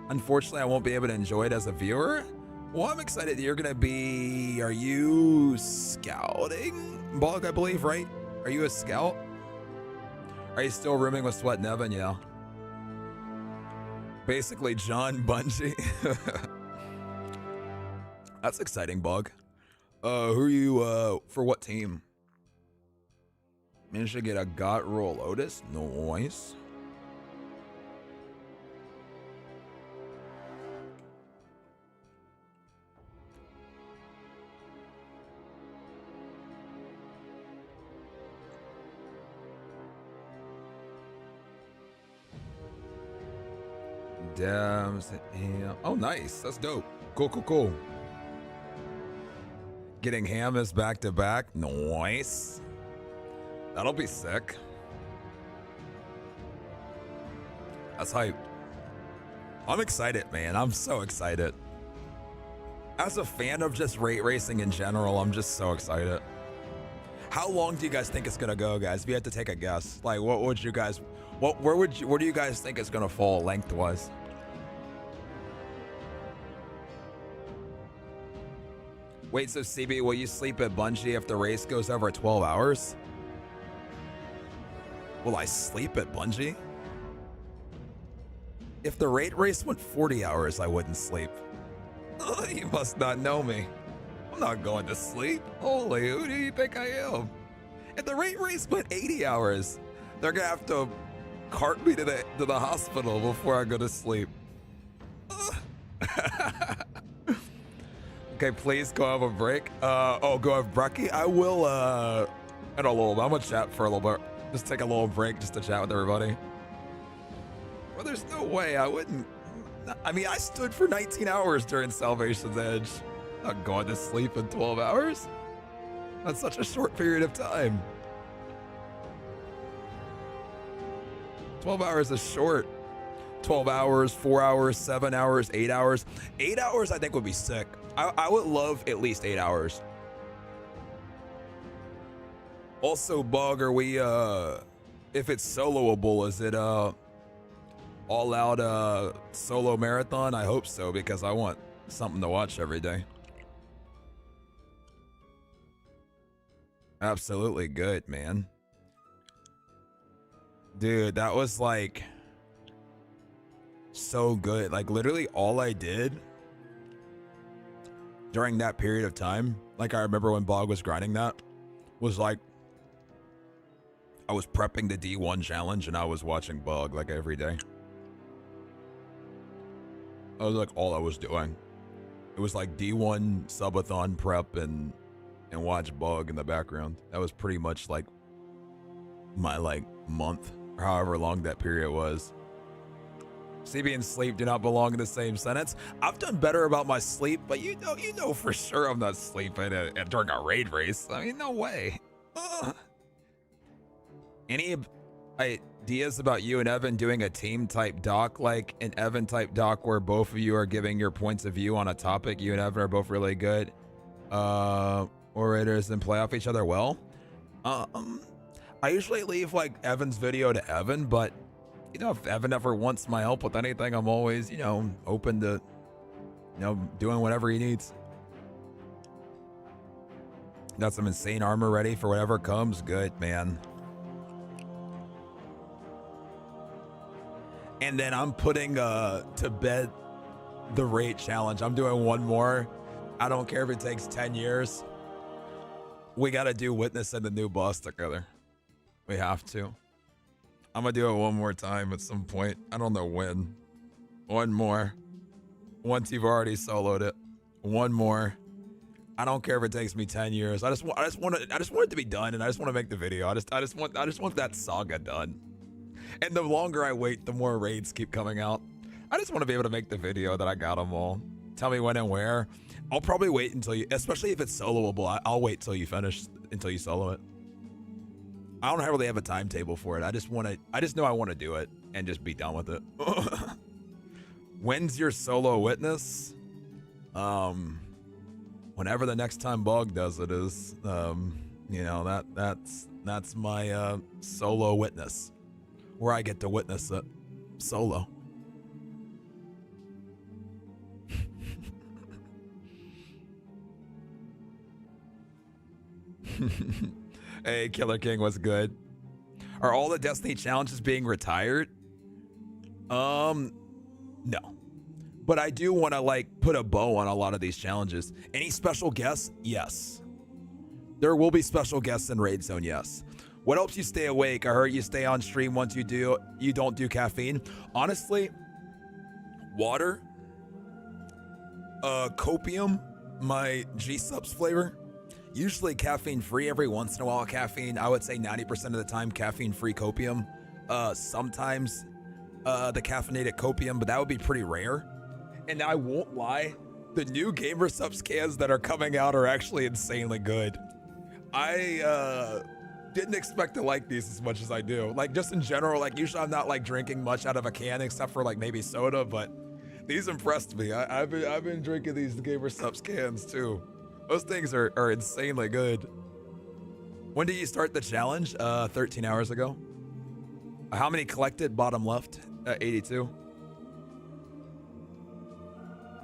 Unfortunately, I won't be able to enjoy it as a viewer. Well, I'm excited that you're gonna be. Are you scouting, Bog? I believe, right? Are you a scout? Are you still rooming with Sweat and Evan? Yeah. Basically, John Bungie. That's exciting, Bug. Who are you, for what team? Managed to get a got roll Otis. Nice. Damn. Oh, nice. That's dope. Cool. Getting ham is back to back. Nice. That'll be sick. That's hype. I'm excited, man. I'm so excited. As a fan of just rate racing in general, I'm just so excited. How long do you guys think it's gonna go, guys? If you had to take a guess, like, what would you guys, where do you guys think it's gonna fall lengthwise? Wait, so CB, will you sleep at Bungie if the race goes over 12 hours? Will I sleep at Bungie? If the rate race went 40 hours, I wouldn't sleep. You must not know me. I'm not going to sleep. Holy, who do you think I am? If the rate race went 80 hours, they're gonna have to cart me to the hospital before I go to sleep. Okay, please go have a break. Go have brekkie. I will, in a little bit. I'm gonna chat for a little bit. Just take a little break just to chat with everybody. Well, there's no way I wouldn't. I mean, I stood for 19 hours during Salvation's Edge. I'm not going to sleep in 12 hours. That's such a short period of time. 12 hours is short. 12 hours, 4 hours, 7 hours, 8 hours. 8 hours I think would be sick. I would love at least 8 hours. Also, Bug, are we, if it's soloable, is it all out solo marathon? I hope so, because I want something to watch every day. Absolutely good, man. Dude, that was like so good. Like literally all I did during that period of time, like I remember when Bog was grinding that, was like I was prepping the D1 challenge and I was watching Bog like every day. That was like all I was doing. It was like D1 subathon prep and watch Bog in the background. That was pretty much like my like month or however long that period was. CB and sleep do not belong in the same sentence. I've done better about my sleep, but you know for sure I'm not sleeping during a raid race. I mean, no way. Any ideas about you and Evan doing a team type doc, like an Evan type doc where both of you are giving your points of view on a topic? You and Evan are both really good orators and play off each other well. I usually leave like Evan's video to Evan, but you know, if Evan ever wants my help with anything, I'm always, you know, open to, you know, doing whatever he needs. Got some insane armor ready for whatever comes. Good, man. And then I'm putting to bed the raid challenge. I'm doing one more. I don't care if it takes 10 years. We got to do Witness and the new boss together. We have to. I'm going to do it one more time at some point. I don't know when. One more. Once you've already soloed it. One more. I don't care if it takes me 10 years. I just want it to be done, and I just want to make the video. I just want that saga done. And the longer I wait, the more raids keep coming out. I just want to be able to make the video that I got them all. Tell me when and where. I'll probably wait until you, especially if it's soloable, I'll wait till you finish, until you solo it. I don't really have a timetable for it. I just know I want to do it and just be done with it. When's your solo Witness? Whenever the next time Bog does it is. You know, that's my solo Witness, where I get to witness it solo. Hey, Killer King, what's good? Are all the Destiny challenges being retired? No. But I do want to like put a bow on a lot of these challenges. Any special guests? Yes. There will be special guests in Raid Zone, yes. What helps you stay awake? I heard you stay on stream once you don't do caffeine. Honestly, water, copium, my G-Subs flavor. Usually caffeine free, every once in a while caffeine. I would say 90% of the time caffeine free copium. Sometimes the caffeinated copium, but that would be pretty rare. And I won't lie, the new Gamer Subs cans that are coming out are actually insanely good. I didn't expect to like these as much as I do. Like just in general, like usually I'm not like drinking much out of a can except for like maybe soda, but these impressed me. I've been drinking these Gamer Subs cans too. Those things are insanely good. When did you start the challenge? 13 hours ago. How many collected? Bottom left. 82.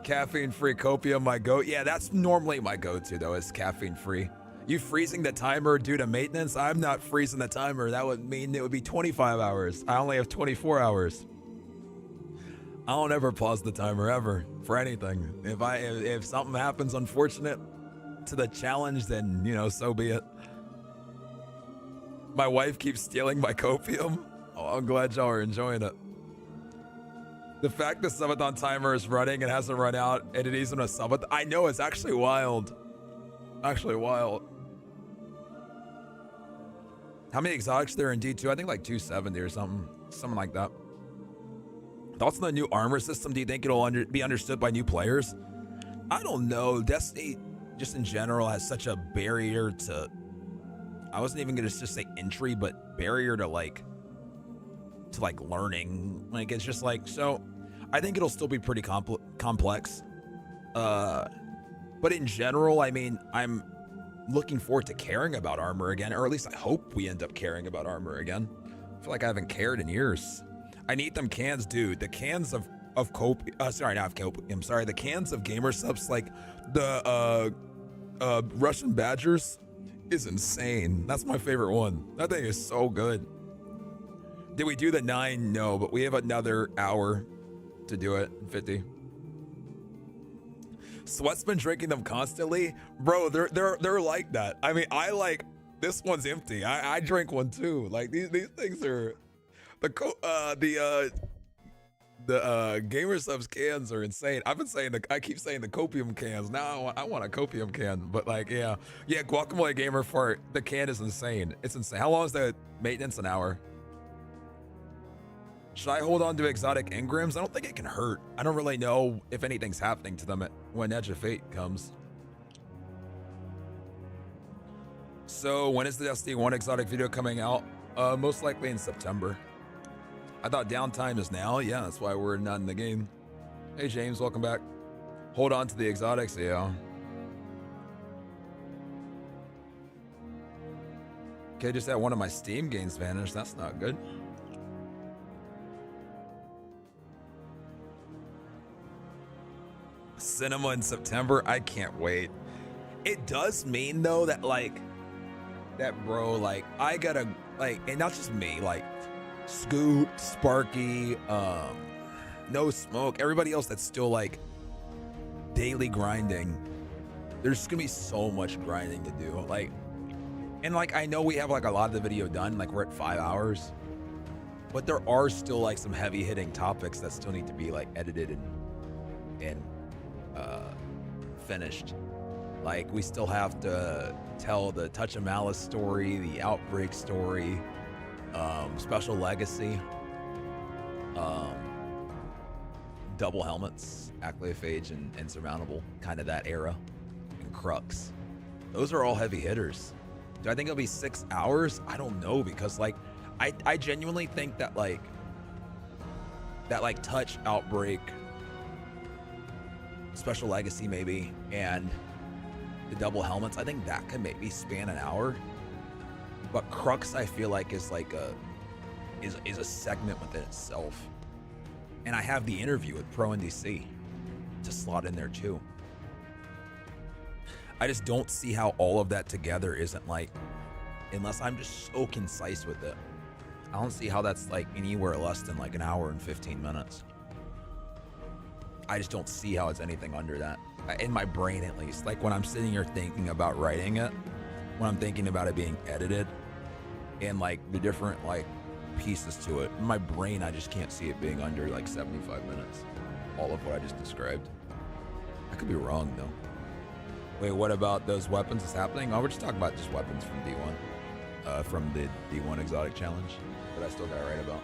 Caffeine-free copium, my go. Yeah, that's normally my go-to though, is caffeine-free. You freezing the timer due to maintenance? I'm not freezing the timer. That would mean it would be 25 hours. I only have 24 hours. I don't ever pause the timer ever for anything. If something happens unfortunate to the challenge, then you know, so be it. My wife keeps stealing my copium. Oh, I'm glad y'all are enjoying it. The fact the subathon timer is running and hasn't run out and it isn't a subathon, I know, it's actually wild. Actually wild. How many exotics there in D2? I think like 270 or something like that. Thoughts on the new armor system? Do you think it'll be understood by new players? I don't know. Destiny, just in general, has such a barrier to, I wasn't even gonna just say entry, but barrier to like learning. Like it's just like, so I think it'll still be pretty complex. But in general, I mean, I'm looking forward to caring about armor again, or at least I hope we end up caring about armor again. I feel like I haven't cared in years. I need them cans, dude. The cans of sorry, not of copium. I'm sorry, the cans of Gamer Subs, like the Russian Badgers. is insane. That's my favorite one. That thing is so good. Did we do the 9? No, but we have another hour to do it. 50. Sweat's been drinking them constantly, bro. They're like that. I mean, I like this one's empty. I drink one too. Like these things are the Gamer Subs cans are insane. I've been saying I keep saying the copium cans. Now I want a copium can. But like yeah, Guacamole Gamer Fart. The can is insane. It's insane. How long is the maintenance? An hour. Should I hold on to exotic engrams? I don't think it can hurt. I don't really know if anything's happening to them when Edge of Fate comes. So when is the Destiny 1 exotic video coming out? Most likely in September. I thought downtime is now. Yeah, that's why we're not in the game. Hey James, welcome back. Hold on to the exotics, yeah. Okay, just had one of my Steam games vanish. That's not good. Cinema in September. I can't wait. It does mean though that like that bro, like I gotta like, and not just me, like Scoot, Sparky, No Smoke, everybody else that's still like daily grinding. There's gonna be so much grinding to do. Like, and like I know we have like a lot of the video done, like we're at 5 hours, but there are still like some heavy hitting topics that still need to be like edited and finished. Like we still have to tell the Touch of Malice story, the Outbreak story, Special Legacy, Double Helmets, Acleophage and Insurmountable, kind of that era, and Crux. Those are all heavy hitters. Do I think it'll be 6 hours? I don't know, because like I genuinely think that like Touch, Outbreak, Special Legacy maybe, and the Double Helmets, I think that could maybe span an hour. But Crux, I feel like is like is a segment within itself. And I have the interview with Pro NDC to slot in there too. I just don't see how all of that together isn't like, unless I'm just so concise with it, I don't see how that's like anywhere less than like an hour and 15 minutes. I just don't see how it's anything under that. In my brain, at least. Like when I'm sitting here thinking about writing it, when I'm thinking about it being edited, and like the different like pieces to it, in my brain, I just can't see it being under like 75 minutes. All of what I just described. I could be wrong though. Wait, what about those weapons that's happening? Oh, we're just talking about just weapons from D1. From the D1 Exotic Challenge that I still got to write about.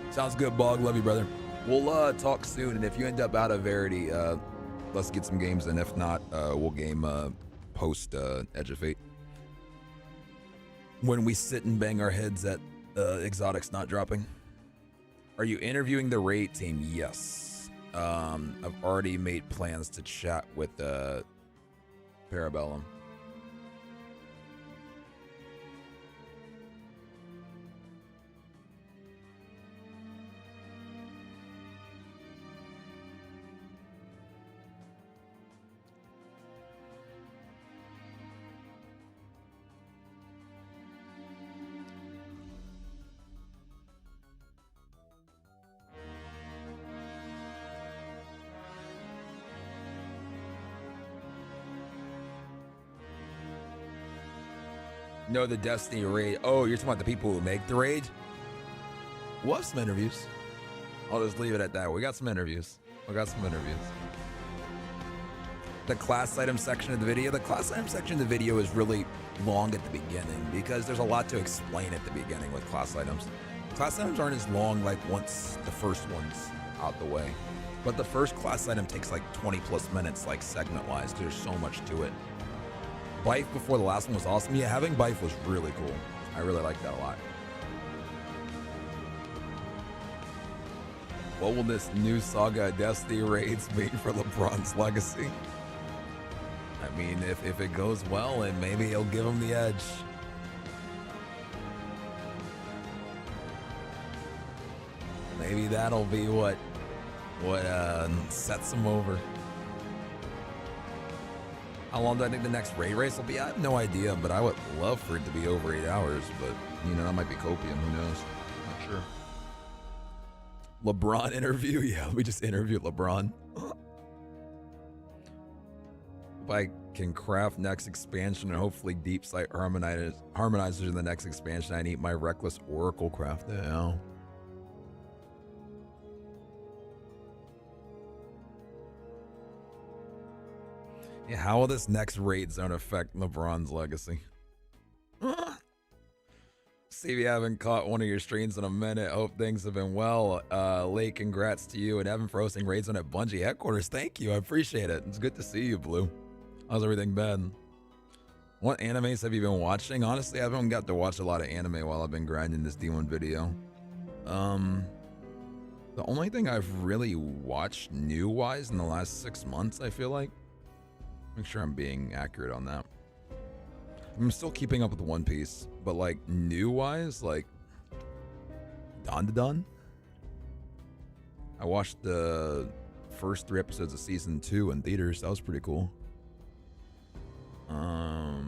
Sounds good, Bog. Love you, brother. We'll talk soon, and if you end up out of Verity, let's get some games in. If not, we'll game post Edge of Fate. When we sit and bang our heads at exotics not dropping. Are you interviewing the raid team? Yes. I've already made plans to chat with Parabellum. No, the Destiny raid. Oh, you're talking about the people who make the raid? We'll have some interviews. I'll just leave it at that. We got some interviews. The class item section of the video. The class item section of the video is really long at the beginning because there's a lot to explain at the beginning with class items. Class items aren't as long like once the first one's out the way. But the first class item takes like 20 plus minutes, like segment-wise, because there's so much to it. Bife before the last one was awesome. Yeah, having Bife was really cool. I really liked that a lot. What will this new Saga Destiny raids mean for LeBron's legacy? I mean, if it goes well, and maybe it'll give him the edge. Maybe that'll be what sets him over. How long do I think the next raid race will be? I have no idea, but I would love for it to be over 8 hours. But, you know, that might be copium. Who knows? Not sure. LeBron interview? Yeah, we just interviewed LeBron. If I can craft next expansion and hopefully deep site harmonizers in the next expansion, I need my reckless oracle craft now. Yeah, how will this next raid zone affect LeBron's legacy? Stevie, I haven't caught one of your streams in a minute. Hope things have been well. Late congrats to you and Evan for hosting raid zone at Bungie headquarters. Thank you. I appreciate it. It's good to see you, Blue. How's everything been? What animes have you been watching? Honestly, I haven't got to watch a lot of anime while I've been grinding this D1 video. The only thing I've really watched new-wise in the last 6 months, I feel like. Make sure I'm being accurate on that. I'm still keeping up with One Piece, but like new-wise, like Dandadan. I watched the first 3 episodes of season 2 in theaters. That was pretty cool. I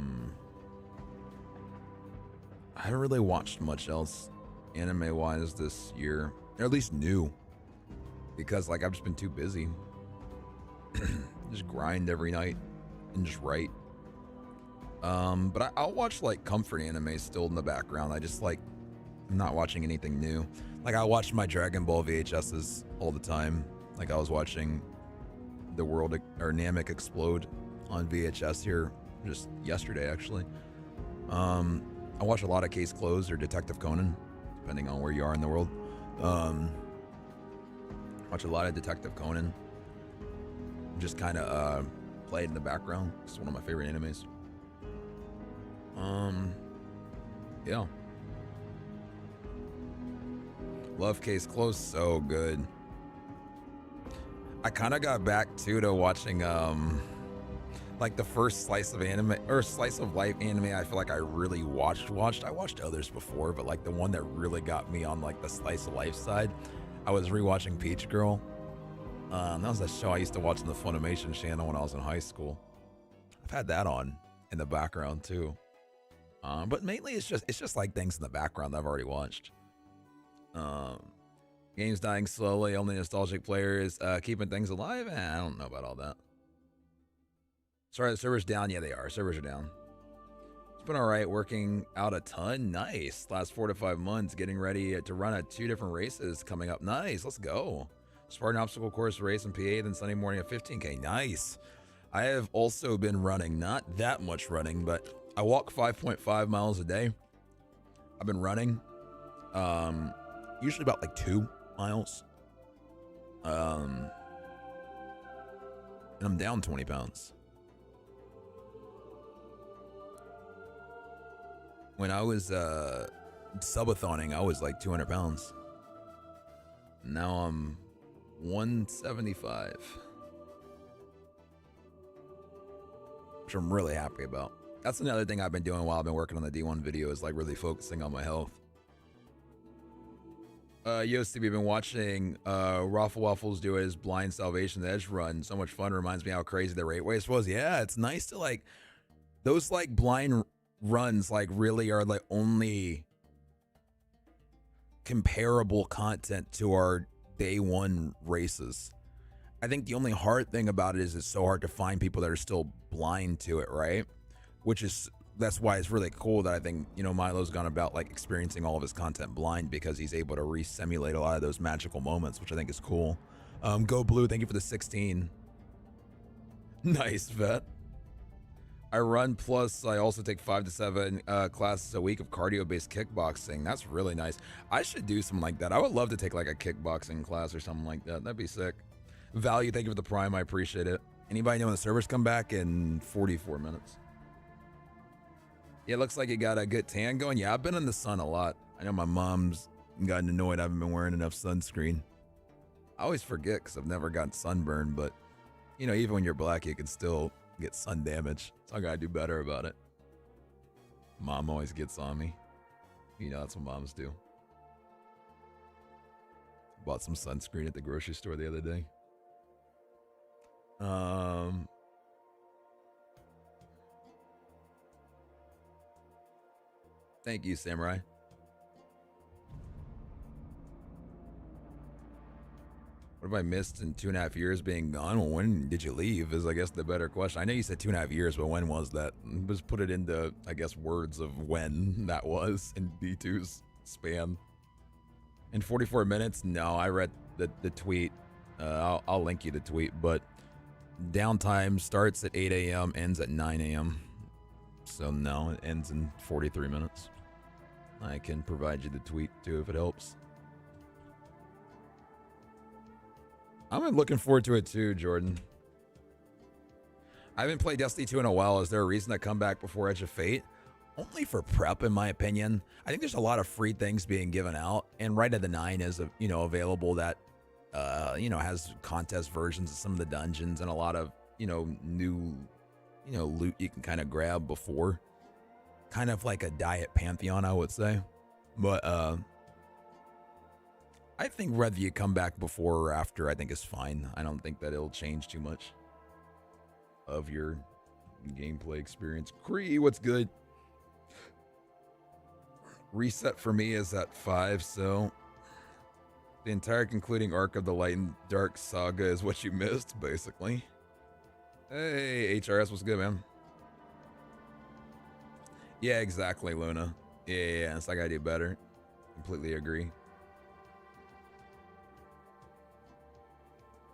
haven't really watched much else anime-wise this year, or at least new, because like I've just been too busy. Just grind every night and just write. But I'll watch like comfort anime still in the background. I just like, I'm not watching anything new. Like I watch my Dragon Ball VHSs all the time. Like I was watching the world or Namek explode on VHS here just yesterday actually. I watch a lot of Case Closed or Detective Conan, depending on where you are in the world. Watch a lot of Detective Conan. Just kind of play it in the background. It's one of my favorite animes. Yeah. Love Case Closed, so good. I kind of got back too to watching like the first slice of anime or slice of life anime I feel like I really watched. I watched others before, but like the one that really got me on like the slice of life side, I was rewatching Peach Girl. That was a show I used to watch on the Funimation channel when I was in high school. I've had that on in the background too. But mainly it's just like things in the background that I've already watched. Games dying slowly, only nostalgic players keeping things alive. I don't know about all that. Sorry, the server's down. Yeah, they are. Servers are down. It's been all right working out a ton. Nice. Last 4 to 5 months, getting ready to run at 2 different races coming up. Nice. Let's go. Spartan obstacle course race in PA, then Sunday morning at 15K. Nice. I have also been running, not that much running, but I walk 5.5 miles a day. I've been running, usually about like 2 miles. And I'm down 20 pounds. When I was subathoning, I was like 200 pounds. Now I'm 175, which I'm really happy about. That's another thing I've been doing while I've been working on the D1 video is like really focusing on my health. Yosti, we've been watching Raffle Waffles do his Blind Salvation Edge run. So much fun. Reminds me how crazy the rate waste was. Yeah, it's nice to like those like blind runs like really are like only comparable content to our day 1 races. I think the only hard thing about it is it's so hard to find people that are still blind to it, right? That's why it's really cool that I think, you know, Milo's gone about like experiencing all of his content blind because he's able to re-simulate a lot of those magical moments, which I think is cool. Go Blue, thank you for the 16. Nice, vet. I run, plus I also take 5 to 7 classes a week of cardio-based kickboxing. That's really nice. I should do something like that. I would love to take like a kickboxing class or something like that. That'd be sick. Value, thank you for the prime. I appreciate it. Anybody know when the servers come back? In 44 minutes. Yeah, it looks like you got a good tan going. Yeah, I've been in the sun a lot. I know my mom's gotten annoyed I haven't been wearing enough sunscreen. I always forget because I've never gotten sunburned, but you know, even when you're black, you can still get sun damage. So I gotta do better about it. Mom always gets on me. You know, that's what moms do. Bought some sunscreen at the grocery store the other day. Thank you, Samurai. What have I missed in 2.5 years being gone? Well, when did you leave is, I guess, the better question. I know you said 2.5 years, but when was that? Just put it into, I guess, words of when that was in D2's span. In 44 minutes? No, I read the tweet. I'll link you the tweet, but downtime starts at 8 a.m., ends at 9 a.m. So no, it ends in 43 minutes. I can provide you the tweet too if it helps. I'm looking forward to it too, Jordan. I haven't played Destiny 2 in a while. Is there a reason to come back before Edge of Fate? Only for prep, in my opinion. I think there's a lot of free things being given out, and Right at the 9 is available that has contest versions of some of the dungeons and a lot of new loot you can kind of grab before. Kind of like a diet Pantheon, I would say. But I think whether you come back before or after, I think is fine. I don't think that it'll change too much of your gameplay experience. Cree, what's good? Reset for me is at 5, so the entire concluding arc of the Light and Dark saga is what you missed, basically. Hey, HRS, what's good, man? Yeah, exactly, Luna. Yeah, it's like I do better. Completely agree.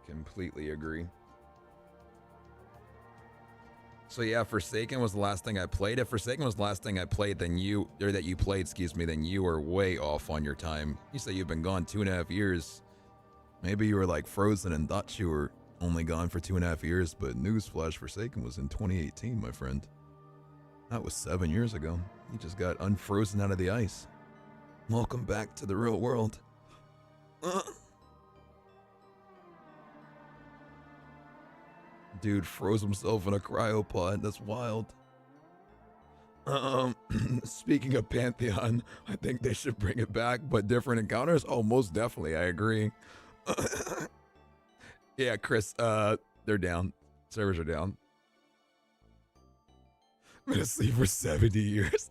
Completely agree. So yeah, Forsaken was the last thing I played. If Forsaken was the last thing I played, then you played, then you were way off on your time. You say you've been gone 2.5 years. Maybe you were like frozen and thought you were only gone for 2.5 years, but newsflash, Forsaken was in 2018, my friend. That was 7 years ago. You just got unfrozen out of the ice. Welcome back to the real world. Dude froze himself in a cryopod. That's wild. Speaking of Pantheon, I think they should bring it back, but different encounters? Oh, most definitely. I agree. Yeah, Chris, they're down. Servers are down. I'm gonna sleep for 70 years.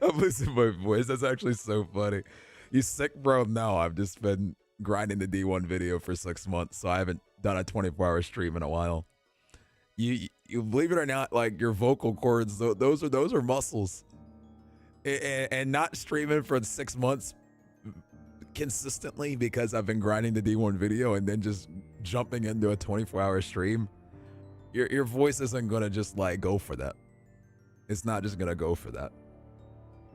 I'm losing my voice. That's actually so funny. You sick, bro? No, I've just been grinding the D1 video for 6 months, so I haven't done a 24-hour stream in a while. You believe it or not, like your vocal cords, those are muscles. And not streaming for 6 months consistently because I've been grinding the D1 video and then just jumping into a 24-hour stream. Your voice isn't gonna just like go for that. It's not just gonna go for that.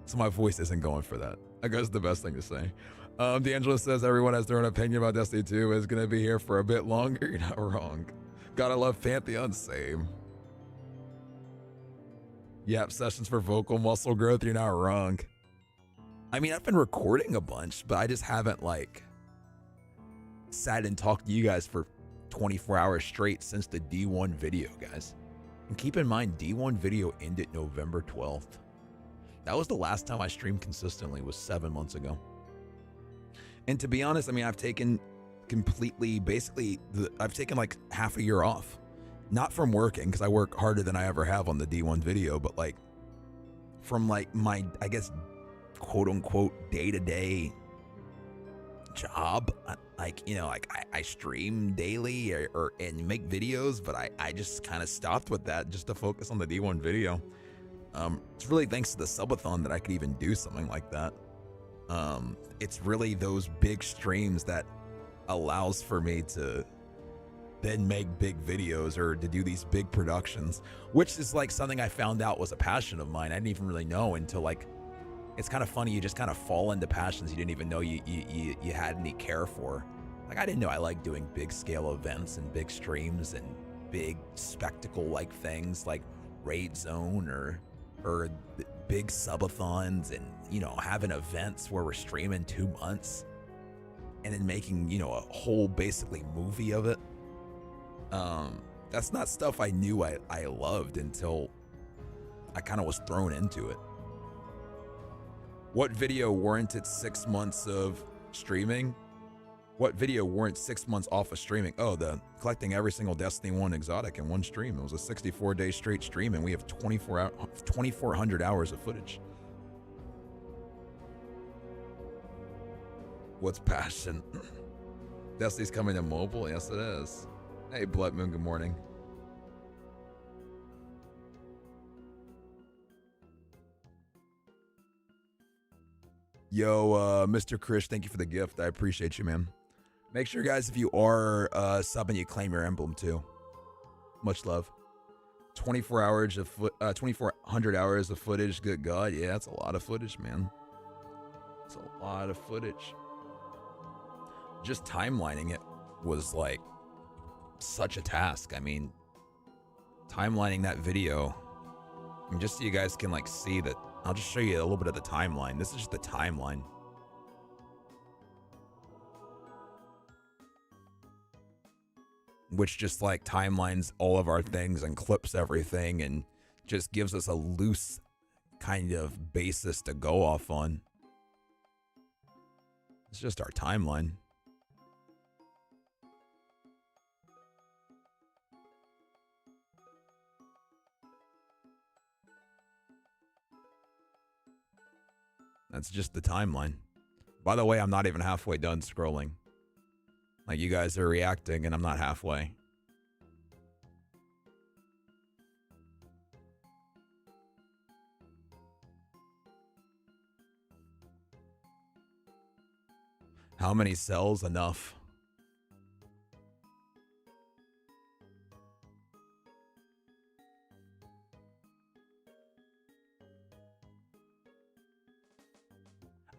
So my voice isn't going for that. I guess the best thing to say. D'Angelo says everyone has their own opinion about Destiny 2. Is gonna be here for a bit longer. You're not wrong. Gotta love Pantheon, same. Yep, sessions for vocal muscle growth. You're not wrong. I mean, I've been recording a bunch, but I just haven't like sat and talked to you guys for 24 hours straight since the D1 video, guys. And keep in mind, D1 video ended November 12th. That was the last time I streamed consistently, was 7 months ago. And to be honest, I mean, I've taken I've taken like half a year off. Not from working, because I work harder than I ever have on the D1 video, but like from like my, I guess, quote unquote, day-to-day job. Like, you know, like I stream daily and make videos, but I just kind of stopped with that just to focus on the D1 video. It's really thanks to the subathon that I could even do something like that. It's really those big streams that allows for me to then make big videos or to do these big productions, which is like something I found out was a passion of mine. I didn't even really know until like, it's kind of funny. You just kind of fall into passions you didn't even know you had any care for. Like, I didn't know I liked doing big scale events and big streams and big spectacle like things like Raid Zone or big subathons and, you know, having events where we're streaming 2 months and then making, you know, a whole basically movie of it. That's not stuff I knew I loved until I kind of was thrown into it. What video warranted 6 months of streaming? What video warrants 6 months off of streaming? Oh, the collecting every single Destiny 1 exotic in one stream. It was a 64-day straight stream, and we have 2,400 hours of footage. What's passion? Destiny's coming to mobile? Yes, it is. Hey, Blood Moon, good morning. Yo, Mr. Krish, thank you for the gift. I appreciate you, man. Make sure, guys, if you are subbing, you claim your emblem, too. Much love. 2,400 hours of footage. Good God. Yeah, that's a lot of footage, man. It's a lot of footage. Just timelining it was, like, such a task. I mean, timelining that video. I mean, just so you guys can, like, see that. I'll just show you a little bit of the timeline. This is just the timeline. Which just like timelines all of our things and clips everything and just gives us a loose kind of basis to go off on. It's just our timeline. That's just the timeline. By the way, I'm not even halfway done scrolling. Like, you guys are reacting, and I'm not halfway. How many cells? Enough.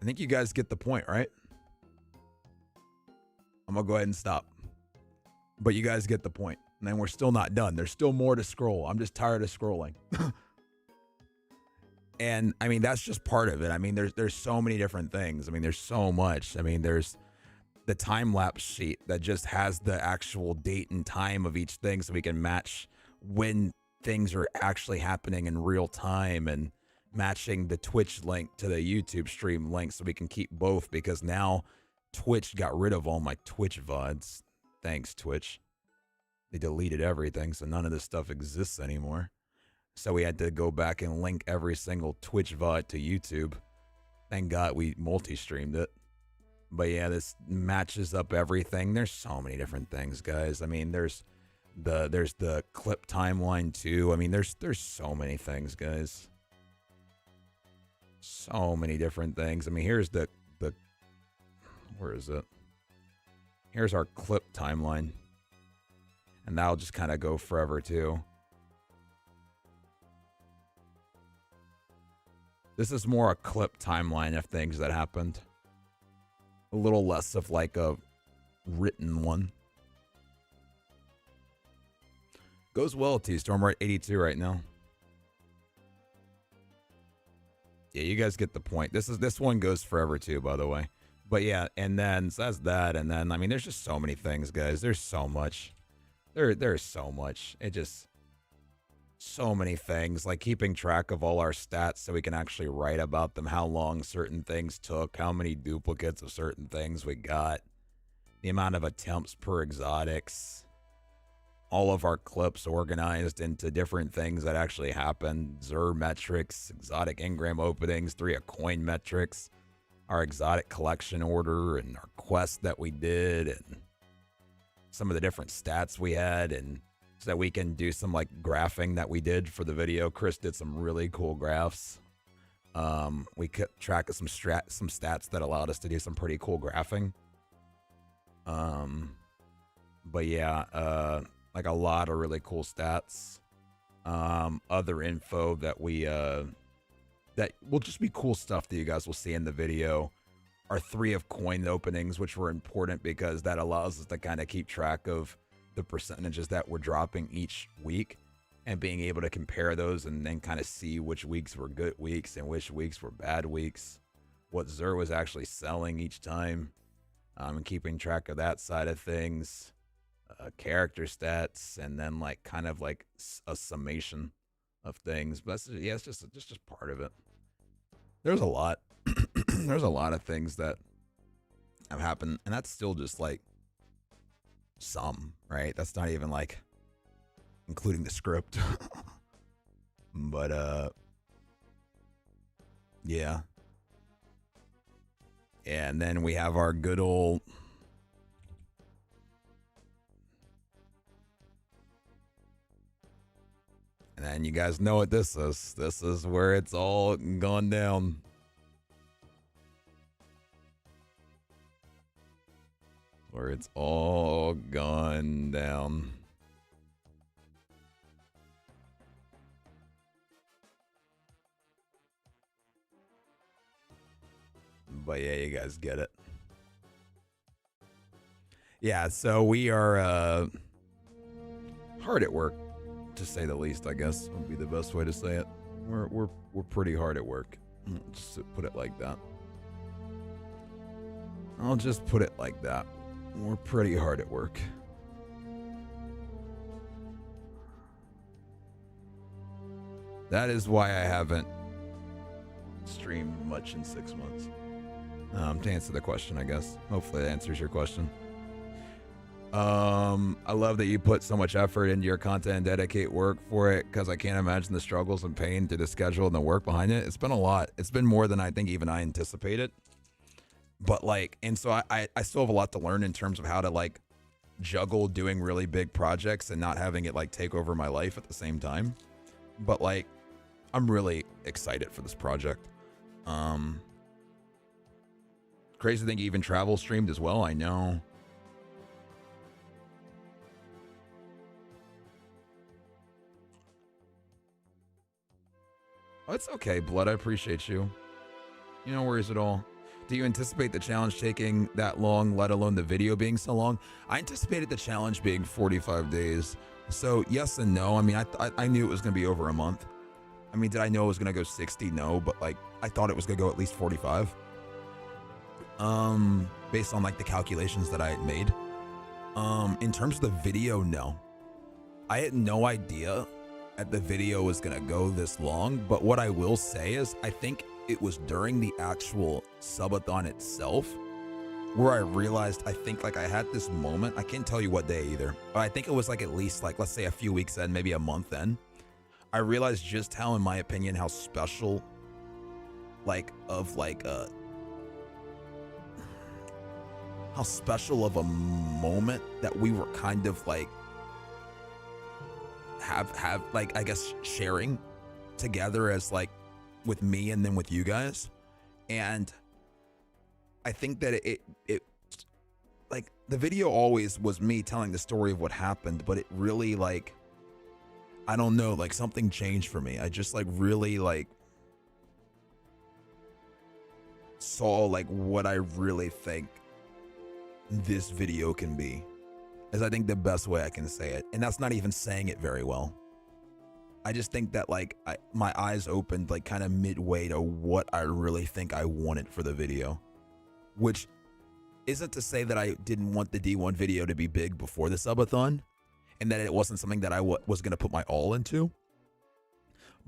I think you guys get the point, right? I'm going to go ahead and stop. But you guys get the point. And then we're still not done. There's still more to scroll. I'm just tired of scrolling. And, I mean, that's just part of it. I mean, there's so many different things. I mean, there's so much. I mean, there's the time-lapse sheet that just has the actual date and time of each thing so we can match when things are actually happening in real time and matching the Twitch link to the YouTube stream link so we can keep both, because now Twitch got rid of all my Twitch VODs. Thanks, Twitch. They deleted everything, so none of this stuff exists anymore. So we had to go back and link every single Twitch VOD to YouTube. Thank God we multi-streamed it. But yeah, this matches up everything. There's so many different things, guys. I mean, there's the clip timeline too. I mean, there's so many things, guys. So many different things. I mean, here's the where is it? Here's our clip timeline. And that'll just kind of go forever too. This is more a clip timeline of things that happened. A little less of like a written one. Goes well, T-Storm. We're at 82 right now. Yeah, you guys get the point. This one goes forever too, by the way. But yeah, and then so that's that, and then I mean, there's just so many things, guys. There's so much. There's so much. It just so many things, like keeping track of all our stats so we can actually write about them, how long certain things took, how many duplicates of certain things we got, the amount of attempts per exotics, all of our clips organized into different things that actually happened, Xur metrics, exotic engram openings, 3 a coin metrics, our exotic collection order, and our quest that we did, and some of the different stats we had, and so that we can do some like graphing that we did for the video. Chris did some really cool graphs. We kept track of some stats that allowed us to do some pretty cool graphing. But yeah, like a lot of really cool stats. Other info that we that will just be cool stuff that you guys will see in the video. Our 3 of coin openings, which were important because that allows us to kind of keep track of the percentages that we're dropping each week and being able to compare those and then kind of see which weeks were good weeks and which weeks were bad weeks, what Xur was actually selling each time, and keeping track of that side of things, character stats, and then like kind of like a summation of things. But yeah, it's just part of it. There's a lot. There's a lot of things that have happened, and that's still just like some, right? That's not even like including the script. But yeah. And then we have our good old and then you guys know what this is. This is where it's all gone down. Where it's all gone down. But yeah, you guys get it. Yeah, so we are hard at work, to say the least, I guess would be the best way to say it. We're pretty hard at work. Just to put it like that. I'll just put it like that. We're pretty hard at work. That is why I haven't streamed much in 6 months. To answer the question, I guess. Hopefully that answers your question. I love that you put so much effort into your content and dedicate work for it, because I can't imagine the struggles and pain through the schedule and the work behind it. It's been a lot. It's been more than I think even I anticipated. But like, and so I still have a lot to learn in terms of how to like juggle doing really big projects and not having it like take over my life at the same time. But like, I'm really excited for this project. Crazy thing, even travel streamed as well. I know. Oh, it's okay, Blood. I appreciate you. No worries at all. Do you anticipate the challenge taking that long, let alone the video being so long? I anticipated the challenge being 45 days. So yes and no. I mean, I knew it was going to be over a month. I mean, did I know it was going to go 60? No, but like, I thought it was going to go at least 45. Based on like the calculations that I had made. In terms of the video, no. I had no idea that the video was gonna go this long, but what I will say is I think it was during the actual subathon itself where I realized, I think like I had this moment, I can't tell you what day either, but I think it was like at least like, let's say a few weeks in, maybe a month in, I realized just how, in my opinion, how special how special of a moment that we were kind of like have like, I guess, sharing together as like with me and then with you guys. And I think that it like the video always was me telling the story of what happened, but it really like, I don't know, like something changed for me. I just like really like saw like what I really think this video can be, is I think the best way I can say it. And that's not even saying it very well. I just think that like my eyes opened like kind of midway to what I really think I wanted for the video, which isn't to say that I didn't want the D1 video to be big before the subathon and that it wasn't something that I was going to put my all into.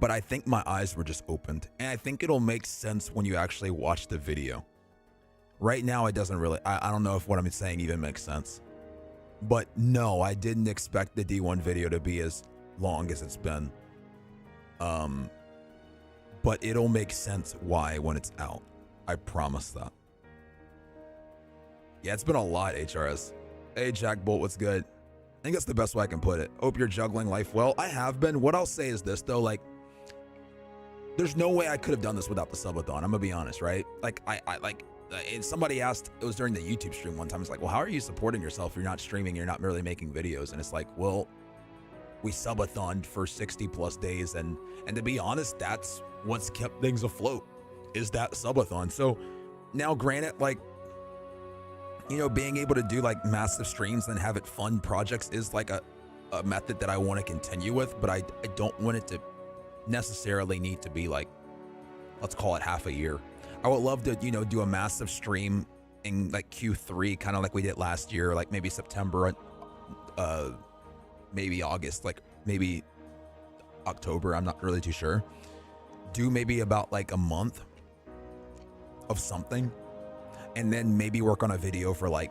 But I think my eyes were just opened, and I think it'll make sense when you actually watch the video. Right now, it doesn't really, I don't know if what I'm saying even makes sense. But no, I didn't expect the D1 video to be as long as it's been. But it'll make sense why when it's out. I promise that. Yeah, it's been a lot, HRS. Hey, Jack Bolt, what's good? I think that's the best way I can put it. Hope you're juggling life well. I have been. What I'll say is this, though, like, there's no way I could have done this without the subathon. I'm gonna be honest, right? Like, and somebody asked, it was during the YouTube stream one time, it's like, well, how are you supporting yourself if you're not streaming, you're not merely making videos? And it's like, well, we subathoned for 60 plus days, and to be honest, that's what's kept things afloat, is that subathon. So now, granted, like, you know, being able to do like massive streams and have it fund projects is like a method that I want to continue with, but I don't want it to necessarily need to be like, let's call it half a year. I would love to, you know, do a massive stream in like Q3, kind of like we did last year, like maybe September, maybe August, like maybe October. I'm not really too sure. Do maybe about like a month of something, and then maybe work on a video for like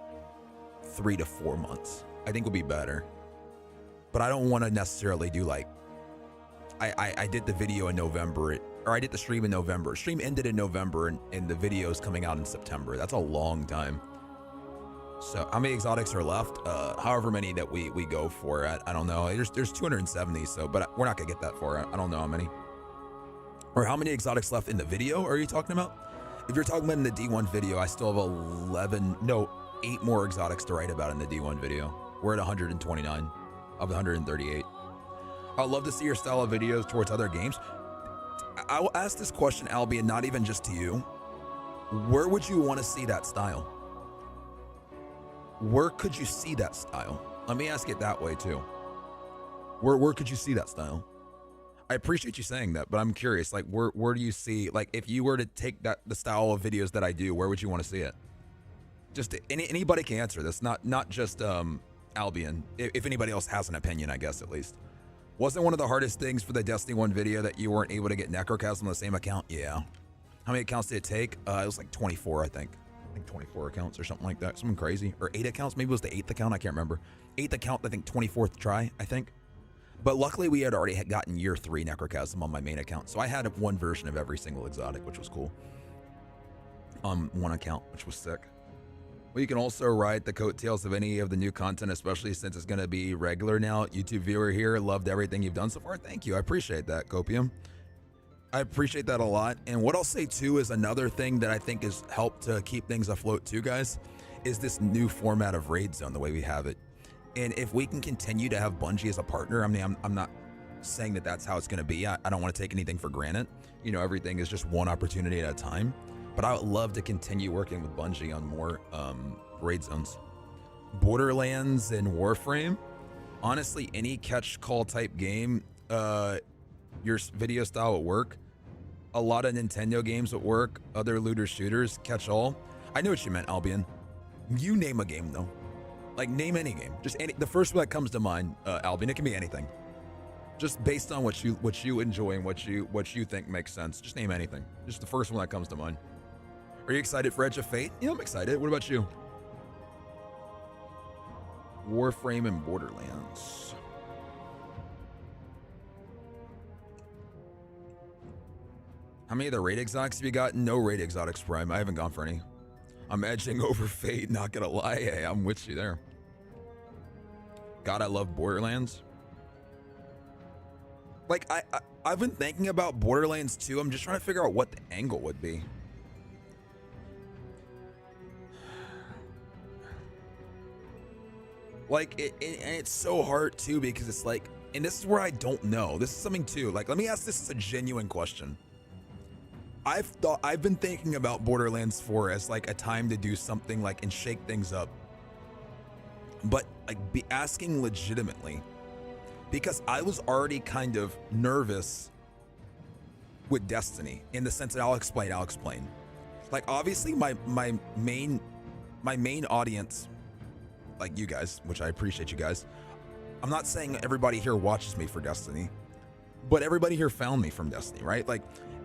3 to 4 months. I think would be better. But I don't want to necessarily do like, I did the video in November, or I did the stream in November. Stream ended in November, and the video is coming out in September. That's a long time. So how many exotics are left? However many that we go for. I don't know. There's 270. So, but we're not gonna get that far. I don't know how many. Or how many exotics left in the video are you talking about? If you're talking about in the D1 video, I still have 8 more exotics to write about in the D1 video. We're at 129 of 138. I'd love to see your style of videos towards other games. I will ask this question, Albion, not even just to you. Where would you want to see that style? Where could you see that style? Let me ask it that way too. Where could you see that style? I appreciate you saying that, but I'm curious, like where do you see, like if you were to take the style of videos that I do, where would you want to see it? Just anybody can answer this, not just Albion. If anybody else has an opinion, I guess at least. Wasn't one of the hardest things for the Destiny 1 video that you weren't able to get Necrochasm on the same account? Yeah. How many accounts did it take? It was like 24, I think. 24 accounts or something like that. Something crazy. Or 8 accounts. Maybe it was the 8th account. I can't remember. 8th account, I think 24th try, I think. But luckily we had already gotten year 3 Necrochasm on my main account. So I had one version of every single exotic, which was cool. One account, which was sick. Well, you can also ride the coattails of any of the new content, especially since it's going to be regular now. YouTube viewer here, loved everything you've done so far. Thank you. I appreciate that, Copium. I appreciate that a lot. And what I'll say too is another thing that I think has helped to keep things afloat too, guys, is this new format of Raid Zone, the way we have it. And if we can continue to have Bungie as a partner, I mean, I'm not saying that that's how it's going to be. I don't want to take anything for granted. You know, everything is just one opportunity at a time. But I would love to continue working with Bungie on more raid zones. Borderlands and Warframe. Honestly, any catch call type game, your video style would work. A lot of Nintendo games would work. Other looter shooters, catch all. I know what you meant, Albion. You name a game though. Like name any game. Just any. The first one that comes to mind, Albion. It can be anything. Just based on what you enjoy and what you think makes sense. Just name anything. Just the first one that comes to mind. Are you excited for Edge of Fate? Yeah, I'm excited. What about you? Warframe and Borderlands. How many of the raid exotics have you gotten? No raid exotics, Prime. I haven't gone for any. I'm edging over Fate, not gonna lie. Hey, I'm with you there. God, I love Borderlands. Like, I've been thinking about Borderlands 2. I'm just trying to figure out what the angle would be. Like, and it's so hard too, because it's like, and this is where I don't know. This is something too, like, let me ask this as a genuine question. I've been thinking about Borderlands 4 as like a time to do something like and shake things up. But like be asking legitimately, because I was already kind of nervous with Destiny in the sense that I'll explain. Like obviously my main audience, like you guys, which I appreciate you guys. I'm not saying everybody here watches me for Destiny, but everybody here found me from Destiny, right? Like,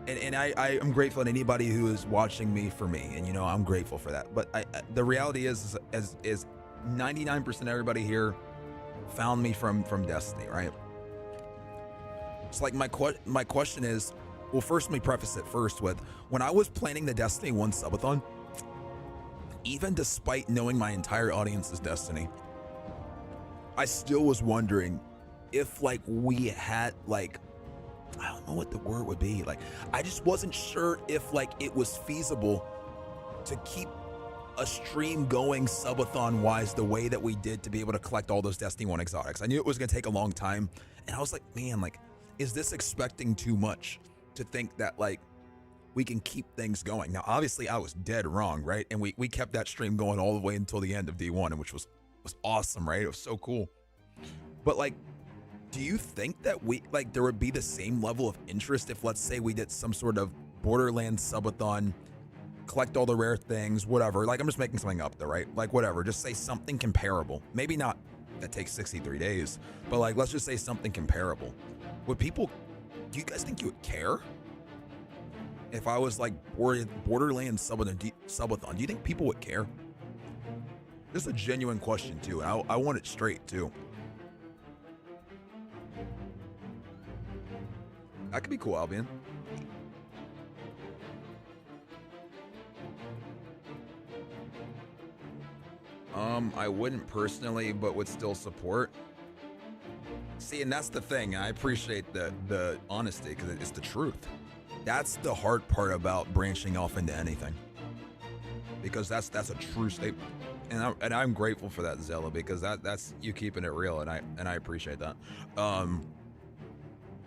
and I am grateful to anybody who is watching me for me, and you know I'm grateful for that. But the reality is 99% of everybody here found me from Destiny, right? It's like my question is, well, first let me preface it first with, when I was planning the Destiny 1 subathon, even despite knowing my entire audience is Destiny, I still was wondering if like we had like, I don't know what the word would be. Like, I just wasn't sure if like it was feasible to keep a stream going subathon wise the way that we did to be able to collect all those Destiny 1 exotics. I knew it was going to take a long time, and I was like, man, like, is this expecting too much to think that like we can keep things going? Now, obviously I was dead wrong, right? And we kept that stream going all the way until the end of D1, and which was awesome, right? It was so cool. But like, do you think that there would be the same level of interest if, let's say, we did some sort of Borderlands subathon, collect all the rare things, whatever? Like, I'm just making something up there, right? Like, whatever, just say something comparable. Maybe not that takes 63 days, but like, let's just say something comparable. Would people, do you guys think you would care if I was like Borderlands subathon, do you think people would care? This is a genuine question too. I want it straight too. That could be cool, Albion. I wouldn't personally, but would still support. See, and that's the thing. I appreciate the honesty because it's the truth. That's the hard part about branching off into anything, because that's a true statement, and I'm grateful for that, Zella, because that's you keeping it real, and I appreciate that.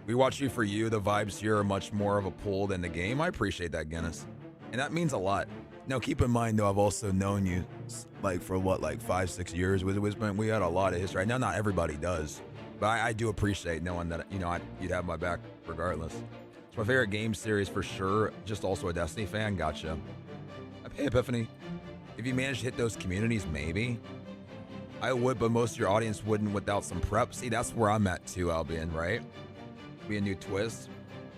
We watch you for you. The vibes here are much more of a pull than the game. I appreciate that, Guinness, and that means a lot. Now, keep in mind, though, I've also known you, like, for what, like 5-6 years with Wisdom. We had a lot of history. I know not everybody does, but I do appreciate knowing that, you know, you'd have my back regardless. It's my favorite game series for sure. Just also a Destiny fan. Gotcha. Hey, Epiphany. If you managed to hit those communities, maybe. I would, but most of your audience wouldn't without some prep. See, that's where I'm at too, Albion, right? Be a new twist.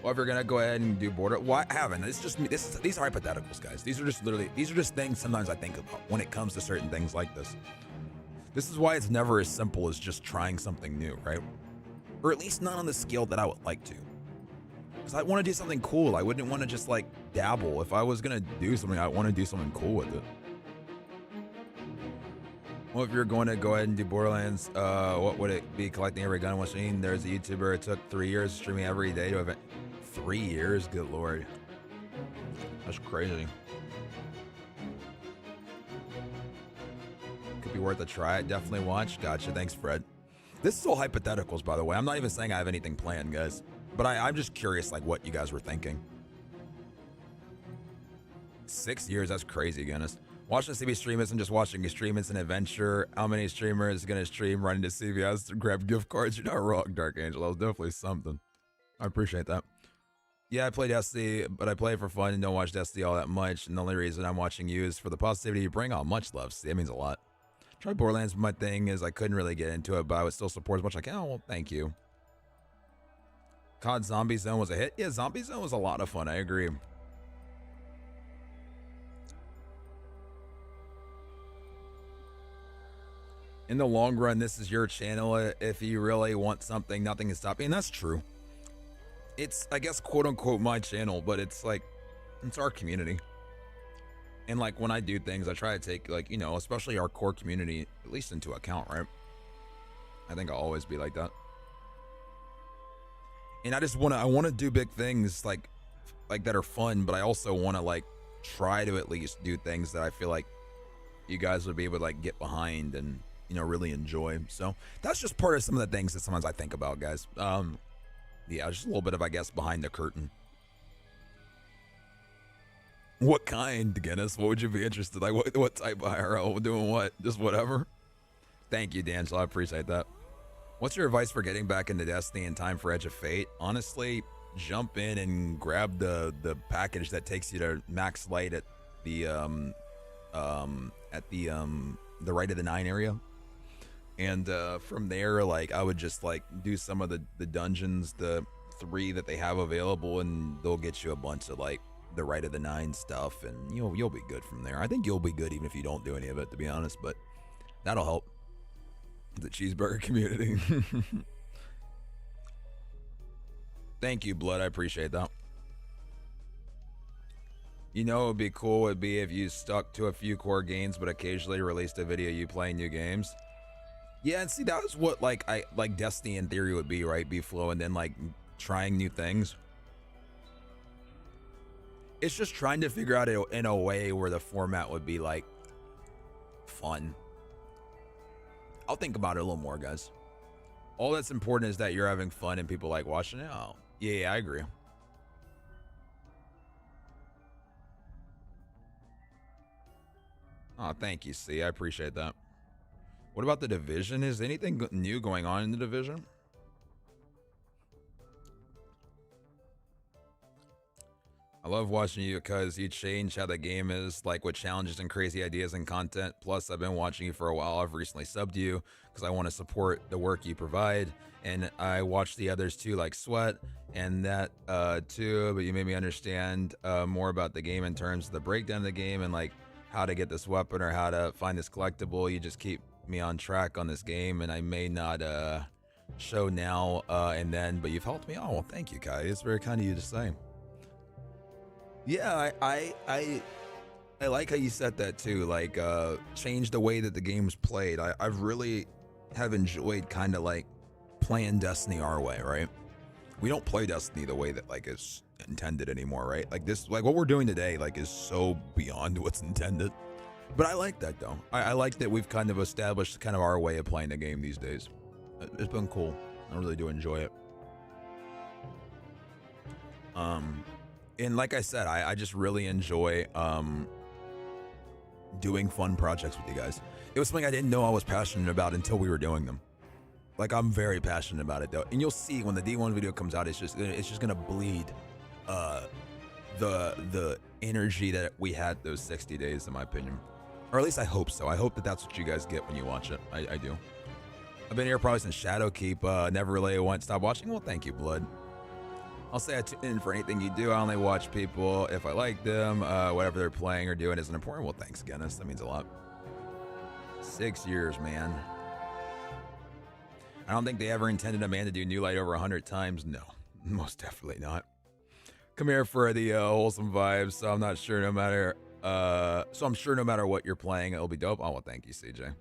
Well, if you're gonna go ahead and do border, why haven't? It's just these are hypotheticals, guys. These are just things sometimes I think about when it comes to certain things like this. This is why it's never as simple as just trying something new, right? Or at least not on the scale that I would like to. Because I want to do something cool. I wouldn't want to just like dabble. If I was gonna do something, I want to do something cool with it. Well, if you're going to go ahead and do Borderlands, what would it be? Collecting every gun machine? There's a YouTuber. It took 3 years streaming every day to event. 3 years? Good lord. That's crazy. Could be worth a try. Definitely watch. Gotcha. Thanks, Fred. This is all hypotheticals, by the way. I'm not even saying I have anything planned, guys. But I'm just curious, like, what you guys were thinking. 6 years? That's crazy, Guinness. Watching CB stream isn't just watching a stream, it's an adventure. How many streamers gonna stream running to CVS to grab gift cards? You're not wrong, Dark Angel. That was definitely something. I appreciate that. Yeah, I play Destiny, but I play it for fun and don't watch Destiny all that much. And the only reason I'm watching you is for the positivity you bring. Oh, much love. See, that means a lot. Try Borderlands, but my thing is I couldn't really get into it, but I would still support as much as I can. Oh, well, thank you. COD Zombie Zone was a hit. Yeah, Zombie Zone was a lot of fun. I agree. In the long run, this is your channel. If you really want something, nothing can stop you. And that's true. It's, I guess, quote unquote, my channel, but it's like, it's our community. And like when I do things, I try to take, like, you know, especially our core community, at least into account, right? I think I'll always be like that. And I just want to do big things like that are fun, but I also want to like try to at least do things that I feel like you guys would be able to like get behind and, you know, really enjoy. So that's just part of some of the things that sometimes I think about, guys. Yeah, just a little bit of, I guess, behind the curtain. What kind, Guinness? What would you be interested in? Like, what type of IRL? Doing what? Just whatever? Thank you, D'Angelo. I appreciate that. What's your advice for getting back into Destiny in time for Edge of Fate? Honestly, jump in and grab the package that takes you to max light at the right of the 9 area. And from there, like, I would just like do some of the dungeons, the 3 that they have available, and they'll get you a bunch of like the right of the 9 stuff, and you'll be good from there. I think you'll be good even if you don't do any of it, to be honest, but that'll help the cheeseburger community. Thank you, Blood. I appreciate that. You know, it would be cool would be if you stuck to a few core games, but occasionally released a video you playing new games. Yeah, and see, that was what like Destiny in theory would be, right? Be flow and then like trying new things. It's just trying to figure out it in a way where the format would be like fun. I'll think about it a little more, guys. All that's important is that you're having fun and people like watching it. Oh, yeah, I agree. Oh, thank you, C. I appreciate that. What about the Division? Is anything new going on in the Division? I love watching you because you change how the game is, like with challenges and crazy ideas and content. Plus, I've been watching you for a while. I've recently subbed you because I want to support the work you provide. And I watch the others too, like Sweat and that too. But you made me understand more about the game in terms of the breakdown of the game and like how to get this weapon or how to find this collectible. You just keep me on track on this game, and I may not show now and then, but you've helped me. Oh, well, thank you, Kai. It's very kind of you to say. Yeah, I like how you said that too. Like, change the way that the game's played. I've really have enjoyed kind of like playing Destiny our way, right? We don't play Destiny the way that like is intended anymore, right? Like this, like what we're doing today, like is so beyond what's intended. But I like that though. I like that we've kind of established kind of our way of playing the game these days. It's been cool. I really do enjoy it. And like I said, I just really enjoy doing fun projects with you guys. It was something I didn't know I was passionate about until we were doing them. Like I'm very passionate about it though, and you'll see when the D1 video comes out, it's just gonna bleed the energy that we had those 60 days, in my opinion, or at least I hope so. I hope that that's what you guys get when you watch it. I do. I've been here probably since Shadowkeep. Never really want to stop watching. Well, thank you, Blood. I'll say I tune in for anything you do. I only watch people if I like them. Whatever they're playing or doing isn't important. Well, thanks, Guinness. That means a lot. 6 years, man. I don't think they ever intended a man to do New Light over 100 times. No, most definitely not. Come here for the wholesome vibes. So I'm not sure no matter. So I'm sure no matter what you're playing, it'll be dope. Oh, well, thank you, CJ.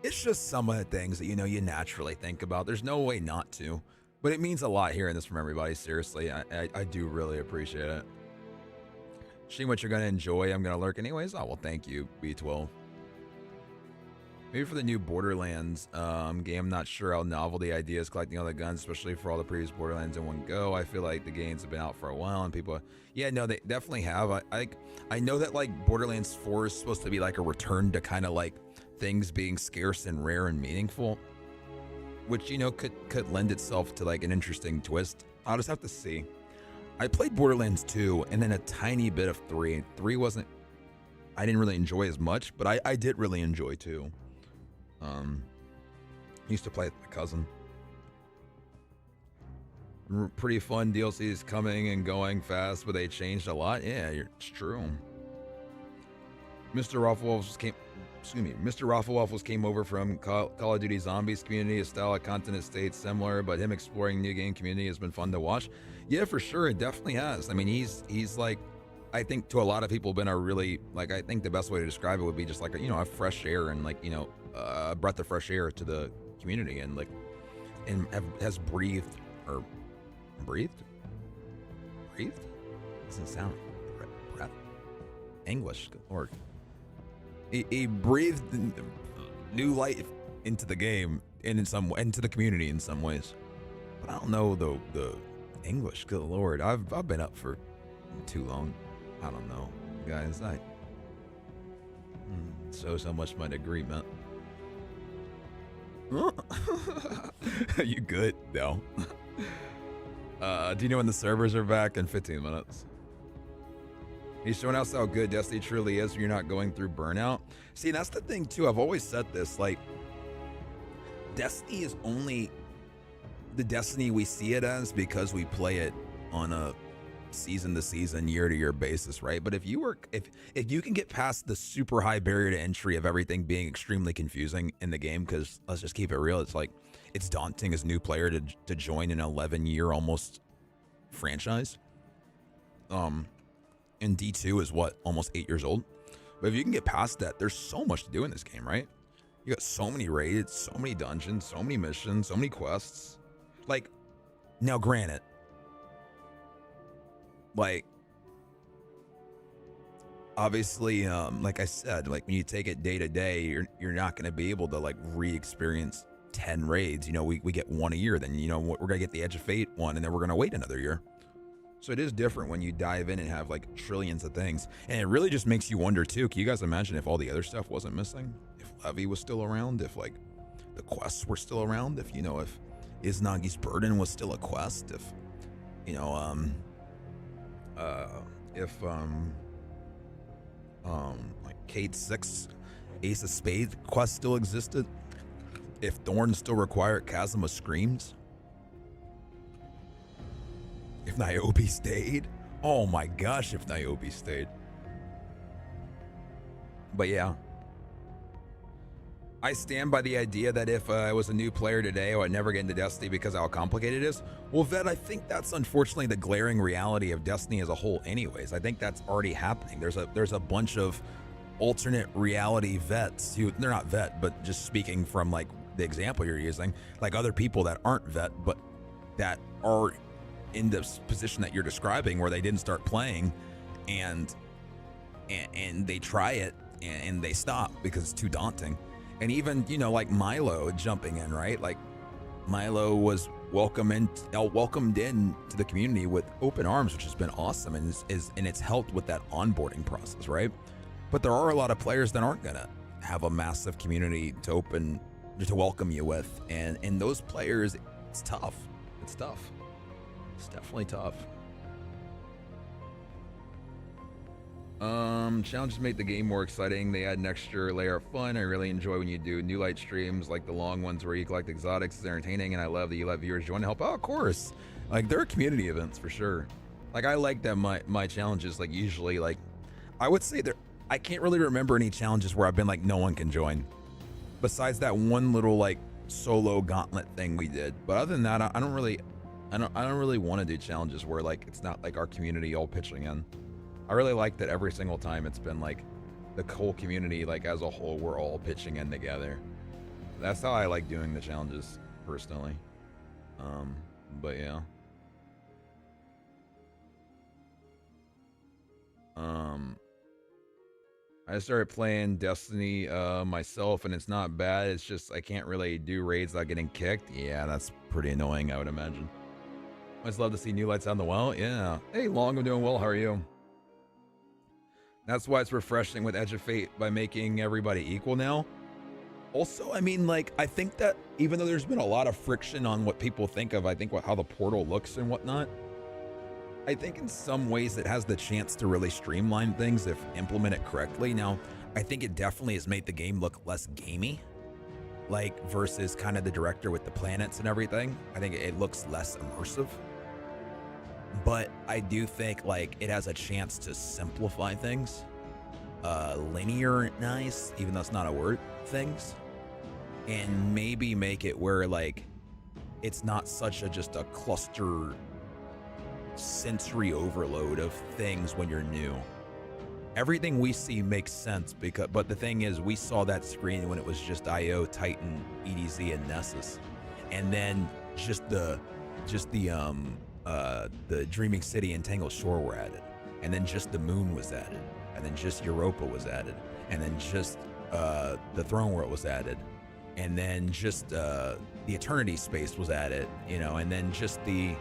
It's just some of the things that, you know, you naturally think about. There's no way not to. But it means a lot hearing this from everybody. Seriously, I do really appreciate it. Seeing what you're going to enjoy, I'm going to lurk anyways. Oh, well, thank you, B12. Maybe for the new Borderlands game, I'm not sure how novel the idea is collecting all the guns, especially for all the previous Borderlands in one go. I feel like the games have been out for a while and people... Yeah, no, they definitely have. I know that like Borderlands 4 is supposed to be like a return to kind of like things being scarce and rare and meaningful, which, you know, could lend itself to like an interesting twist. I'll just have to see. I played Borderlands 2 and then a tiny bit of 3. 3 wasn't... I didn't really enjoy as much, but I did really enjoy 2. Used to play with my cousin. Pretty fun DLCs coming and going fast, but they changed a lot. Yeah, it's true. Mr. Rafflewaffles came over from Call of Duty Zombies community. His style of content has stayed similar, but him exploring new game community has been fun to watch. Yeah, for sure, it definitely has. I mean, he's like, I think to a lot of people been a really, like, I think the best way to describe it would be just like, you know, a fresh air and like, you know, a breath of fresh air to the community, and like, and has breathed doesn't sound breath English, good lord. He breathed new life into the game and into the community in some ways, but I don't know the English, good lord. I've been up for too long. I don't know, guys. So much my degree meant. You good? No. Do you know when the servers are back? In 15 minutes. He's showing us how good Destiny truly is when you're not going through burnout. See, that's the thing too. I've always said this, like, Destiny is only the Destiny we see it as because we play it on a season to season, year to year basis, right? But if you can get past the super high barrier to entry of everything being extremely confusing in the game, because let's just keep it real, it's like, it's daunting as a new player to join an 11-year almost franchise. And D2 is what, almost 8 years old. But if you can get past that, there's so much to do in this game, right? You got so many raids, so many dungeons, so many missions, so many quests. Like, now granted, like, obviously, like I said, like when you take it day to day, you're not going to be able to like re-experience 10 raids. You know, we get one a year, then, you know, we're going to get the Edge of Fate one, and then we're going to wait another year. So it is different when you dive in and have like trillions of things. And it really just makes you wonder too, can you guys imagine if all the other stuff wasn't missing? If Levy was still around, if like the quests were still around, if, you know, if Iznagi's Burden was still a quest, if, you know, if like Cade 6 Ace of Spades quest still existed, if Thorn still required Chasm of Screams, if Niobe stayed. Oh my gosh, if Niobe stayed. But yeah, I stand by the idea that if I was a new player today, I would never get into Destiny because of how complicated it is. Well, Vet, I think that's unfortunately the glaring reality of Destiny as a whole anyways. I think that's already happening. There's a bunch of alternate reality vets who, they're not vet, but just speaking from like the example you're using, like other people that aren't vet, but that are in this position that you're describing where they didn't start playing and they try it and they stop because it's too daunting. And even, you know, like Milo jumping in, right? Like Milo was welcomed in to the community with open arms, which has been awesome, and it's helped with that onboarding process, right? But there are a lot of players that aren't gonna have a massive community to welcome you with, and those players, it's tough. It's tough. It's definitely tough. Challenges make the game more exciting. They add an extra layer of fun. I really enjoy when you do new light streams, like the long ones where you collect exotics. It's entertaining, and I love that you let viewers join to help out. Of course, like there are community events for sure. Like I like that my challenges, like usually, like I would say I can't really remember any challenges where I've been like no one can join, besides that one little like solo gauntlet thing we did. But other than that, I don't really want to do challenges where like it's not like our community all pitching in. I really like that every single time it's been like the whole community, like as a whole, we're all pitching in together. That's how I like doing the challenges personally. But yeah. I started playing Destiny myself, and it's not bad. It's just I can't really do raids without getting kicked. Yeah, that's pretty annoying, I would imagine. I just love to see new lights out in the well. Yeah. Hey, Long, I'm doing well. How are you? That's why it's refreshing with Edge of Fate by making everybody equal now. Also, I mean, like, I think that even though there's been a lot of friction on what people think of, I think how the portal looks and whatnot, I think in some ways it has the chance to really streamline things if implemented correctly. Now, I think it definitely has made the game look less gamey, like versus kind of the director with the planets and everything. I think it looks less immersive. But I do think like it has a chance to simplify things, linear nice, even though it's not a word, things, and maybe make it where like it's not such just a cluster sensory overload of things when you're new. Everything we see makes sense but the thing is, we saw that screen when it was just IO, Titan, EDZ, and Nessus, and then just the Dreaming City and Tangled Shore were added, and then just the Moon was added, and then just Europa was added, and then just the Throne World was added, and then just the Eternity Space was added, you know, and then just the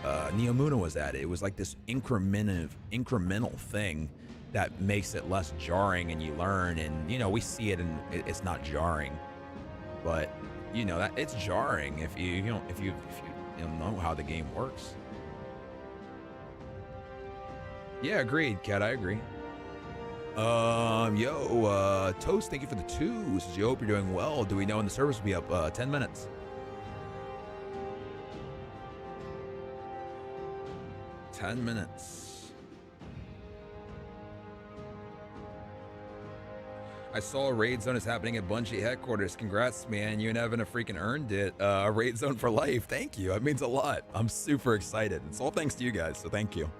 Neomuna was added. It was like this incremental thing that makes it less jarring, and you learn, and you know, we see it and it's not jarring, but you know that it's jarring if you don't know how the game works. Yeah, agreed, Kat. I agree. Toast, thank you for the 2. Says, you hope you're doing well. Do we know when the service will be up? 10 minutes. 10 minutes. I saw a raid zone is happening at Bungie headquarters. Congrats, man. You and Evan have freaking earned it. Raid zone for life. Thank you. That means a lot. I'm super excited. It's all thanks to you guys, so thank you.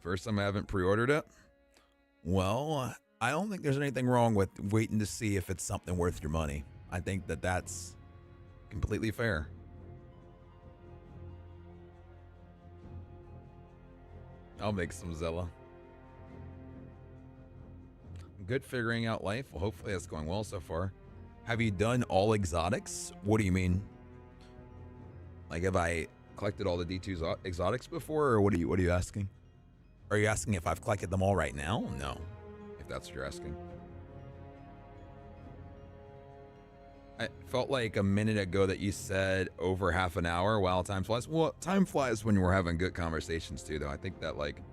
First time I haven't pre-ordered it. Well, I don't think there's anything wrong with waiting to see if it's something worth your money. I think that that's completely fair. I'll make some Zella. Good figuring out life. Well, hopefully that's going well so far. Have you done all exotics? What do you mean? Like, have I collected all the D2 exotics before, or what are you asking? Are you asking if I've collected them all right now? No, if that's what you're asking. felt like a minute ago that you said over half an hour. Wow, time flies. Well, time flies when we're having good conversations too, though. I think that like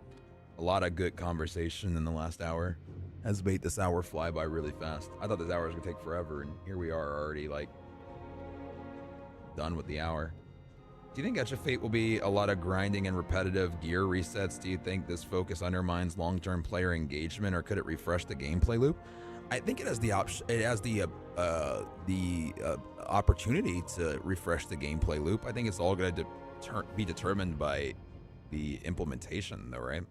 a lot of good conversation in the last hour has made this hour fly by really fast. I thought this hour was gonna take forever, and here we are already like done with the hour. Do you think Etch of Fate will be a lot of grinding and repetitive gear resets? Do you think this focus undermines long-term player engagement, or could it refresh the gameplay loop? I think it has the option. It has the opportunity to refresh the gameplay loop. I think it's all going to be determined by the implementation, though, right?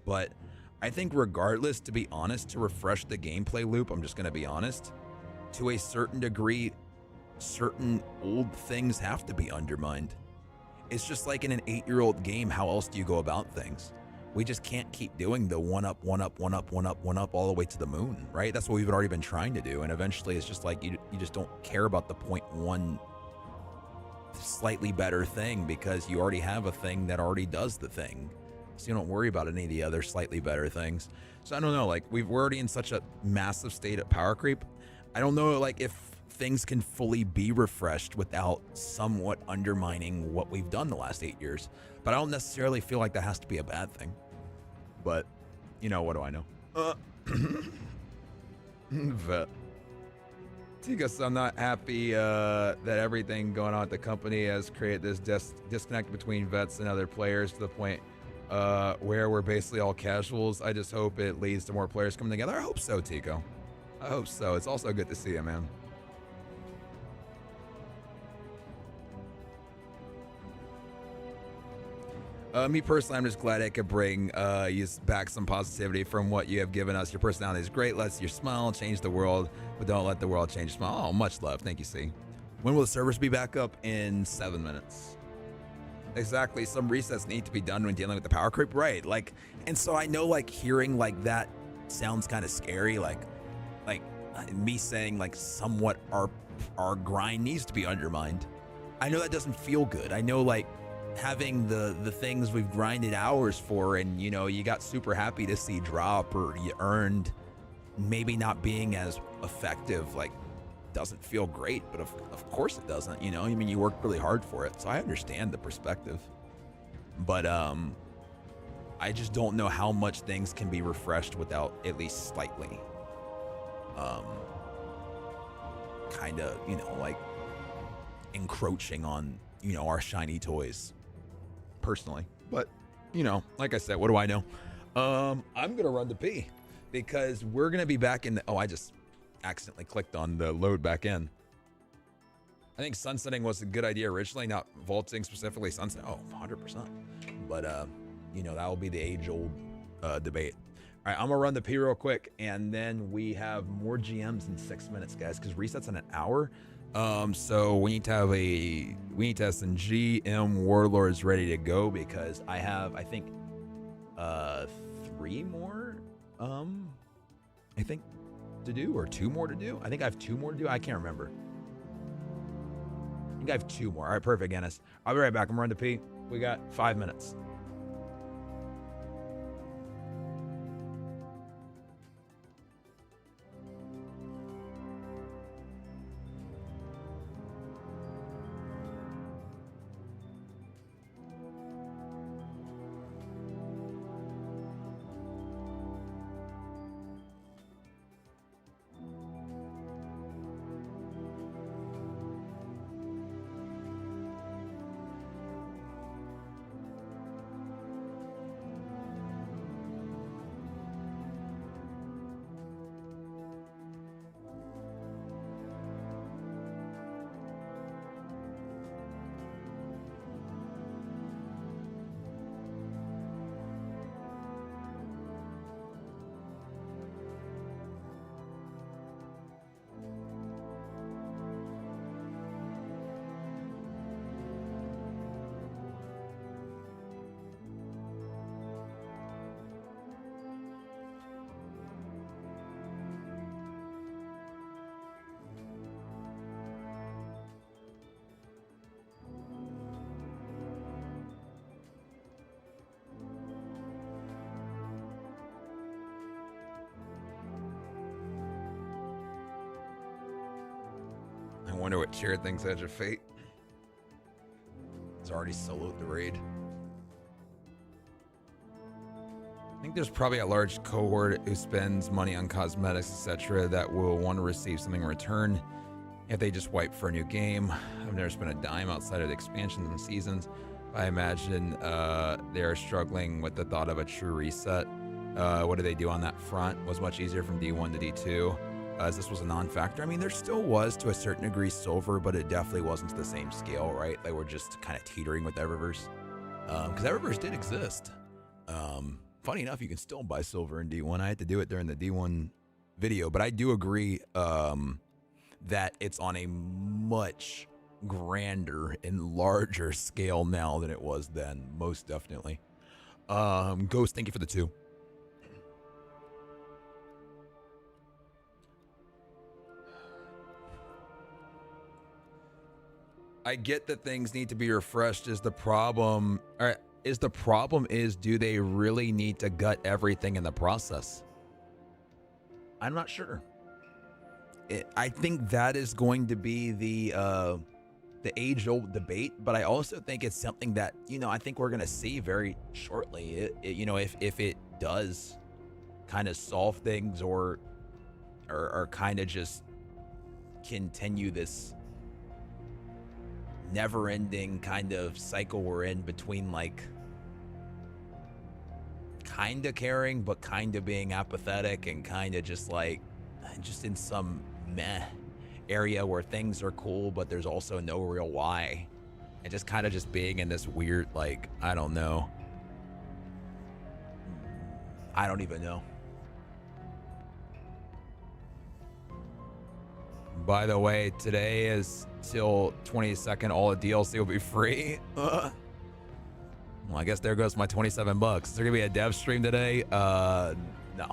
But I think, regardless, to be honest, to refresh the gameplay loop, I'm just going to be honest. To a certain degree, certain old things have to be undermined. It's just like in an 8-year-old game. How else do you go about things? We just can't keep doing the one up all the way to the moon, right? That's what we've already been trying to do. And eventually it's just like you just don't care about the 0.1 slightly better thing, because you already have a thing that already does the thing. So you don't worry about any of the other slightly better things. So I don't know, like we're already in such a massive state of power creep. I don't know like if things can fully be refreshed without somewhat undermining what we've done the last 8 years. But I don't necessarily feel like that has to be a bad thing. But, you know, what do I know? Vet. Tika, I'm not happy that everything going on at the company has created this disconnect between vets and other players to the point where we're basically all casuals. I just hope it leads to more players coming together. I hope so, Tico. I hope so. It's also good to see you, man. Me personally, I'm just glad I could bring you back some positivity from what you have given us. Your personality is great. Lets your smile change the world, but don't let the world change your smile. Oh, much love. Thank you, C. When will the servers be back up? In 7 minutes. Exactly. Some resets need to be done when dealing with the power creep. Right. Like, and so I know like hearing like that sounds kind of scary. Like me saying like somewhat our grind needs to be undermined. I know that doesn't feel good. I know like having the things we've grinded hours for, and you know, you got super happy to see drop, or you earned maybe not being as effective, like doesn't feel great. But of course it doesn't, you know. I mean, you worked really hard for it, so I understand the perspective. But I just don't know how much things can be refreshed without at least slightly kind of, you know, like encroaching on, you know, our shiny toys personally. But, you know, like I said, what do I know? I'm gonna run to pee because we're gonna be back in the, oh, I just accidentally clicked on the load back in. I think sunsetting was a good idea originally, not vaulting specifically sunset. Oh, 100%. But you know, that will be the age-old debate. All right, I'm gonna run the pee real quick, and then we have more GMs in 6 minutes, guys, because resets in an hour. So we need to have some GM warlords ready to go, because I have, I think, 3 more, I think, to do, or 2 more to do. I think I have 2 more to do. I can't remember. I think I have 2 more. All right, perfect, Ennis. I'll be right back. I'm running to pee. We got 5 minutes. wonder what Cheer thinks Edge of Fate. It's already soloed the raid. I think there's probably a large cohort who spends money on cosmetics, etc., that will want to receive something in return if they just wipe for a new game. I've never spent a dime outside of the expansions and seasons. I imagine they are struggling with the thought of a true reset. What do they do on that front? Was much easier from D1 to D2, as this was a non-factor. I mean, there still was to a certain degree silver, but it definitely wasn't to the same scale, right? They were just kind of teetering with Eververse, because Eververse did exist. Funny enough, you can still buy silver in D1. I had to do it during the D1 video, but I do agree that it's on a much grander and larger scale now than it was then, most definitely. Ghost, thank you for the 2. I get that things need to be refreshed. Is the problem, or do they really need to gut everything in the process? I'm not sure. I think that is going to be the age-old debate, but I also think it's something that, I think we're going to see very shortly. If it does kind of solve things or kind of just continue this never-ending kind of cycle we're in between, like, kind of caring but kind of being apathetic and kind of just like just in some meh area where things are cool but there's also no real why, and just kind of just being in this weird, like, I don't know, I don't even know. By the way, today is till 22nd. All the DLC will be free. Well, I guess there goes my $27. Is there gonna be a dev stream today? No,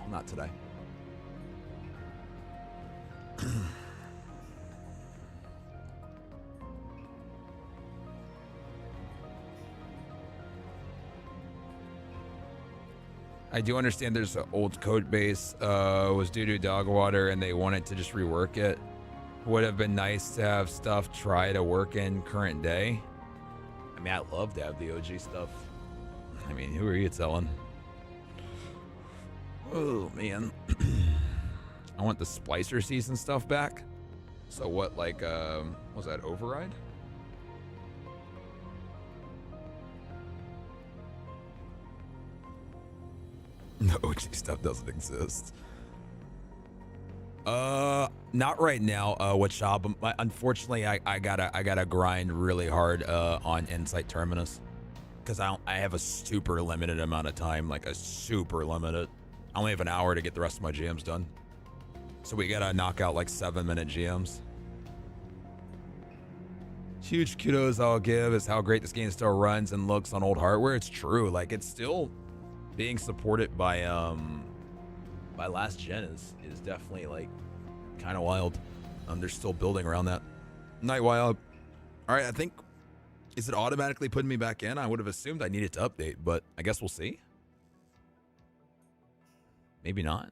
not today. I do understand there's an old code base was due to dog water and they wanted to just rework it. Would have been nice to have stuff try to work in current day. I mean, I'd love to have the OG stuff. I mean, who are you telling? Oh, man. I want the Splicer season stuff back. So what, like, was that Override? No, OG stuff doesn't exist. Not right now. What shop? Unfortunately, I gotta grind really hard on Insight Terminus because I have a super limited amount of time, like a super limited. I only have an hour to get the rest of my GMs done, so we gotta knock out like 7-minute GMs. Huge kudos I'll give is how great this game still runs and looks on old hardware. It's true, like it's still being supported by last gen is definitely like kind of wild. They're still building around that. Night Wild. All right, I think, is it automatically putting me back in? I would have assumed I needed to update, but I guess we'll see. Maybe not.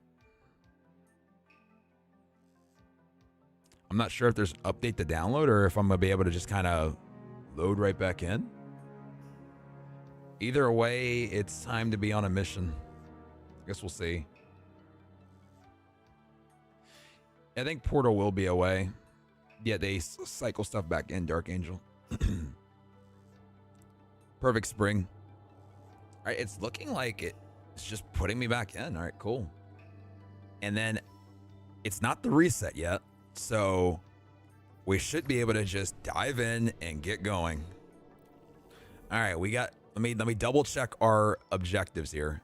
I'm not sure if there's an update to download or if I'm gonna be able to just kind of load right back in. Either way, it's time to be on a mission. I guess we'll see. I think Portal will be away. Yeah, they cycle stuff back in, Dark Angel. Perfect Spring. All right, it's looking like it's just putting me back in. All right, cool. And then it's not the reset yet, so we should be able to just dive in and get going. All right, we got, let me double check our objectives here.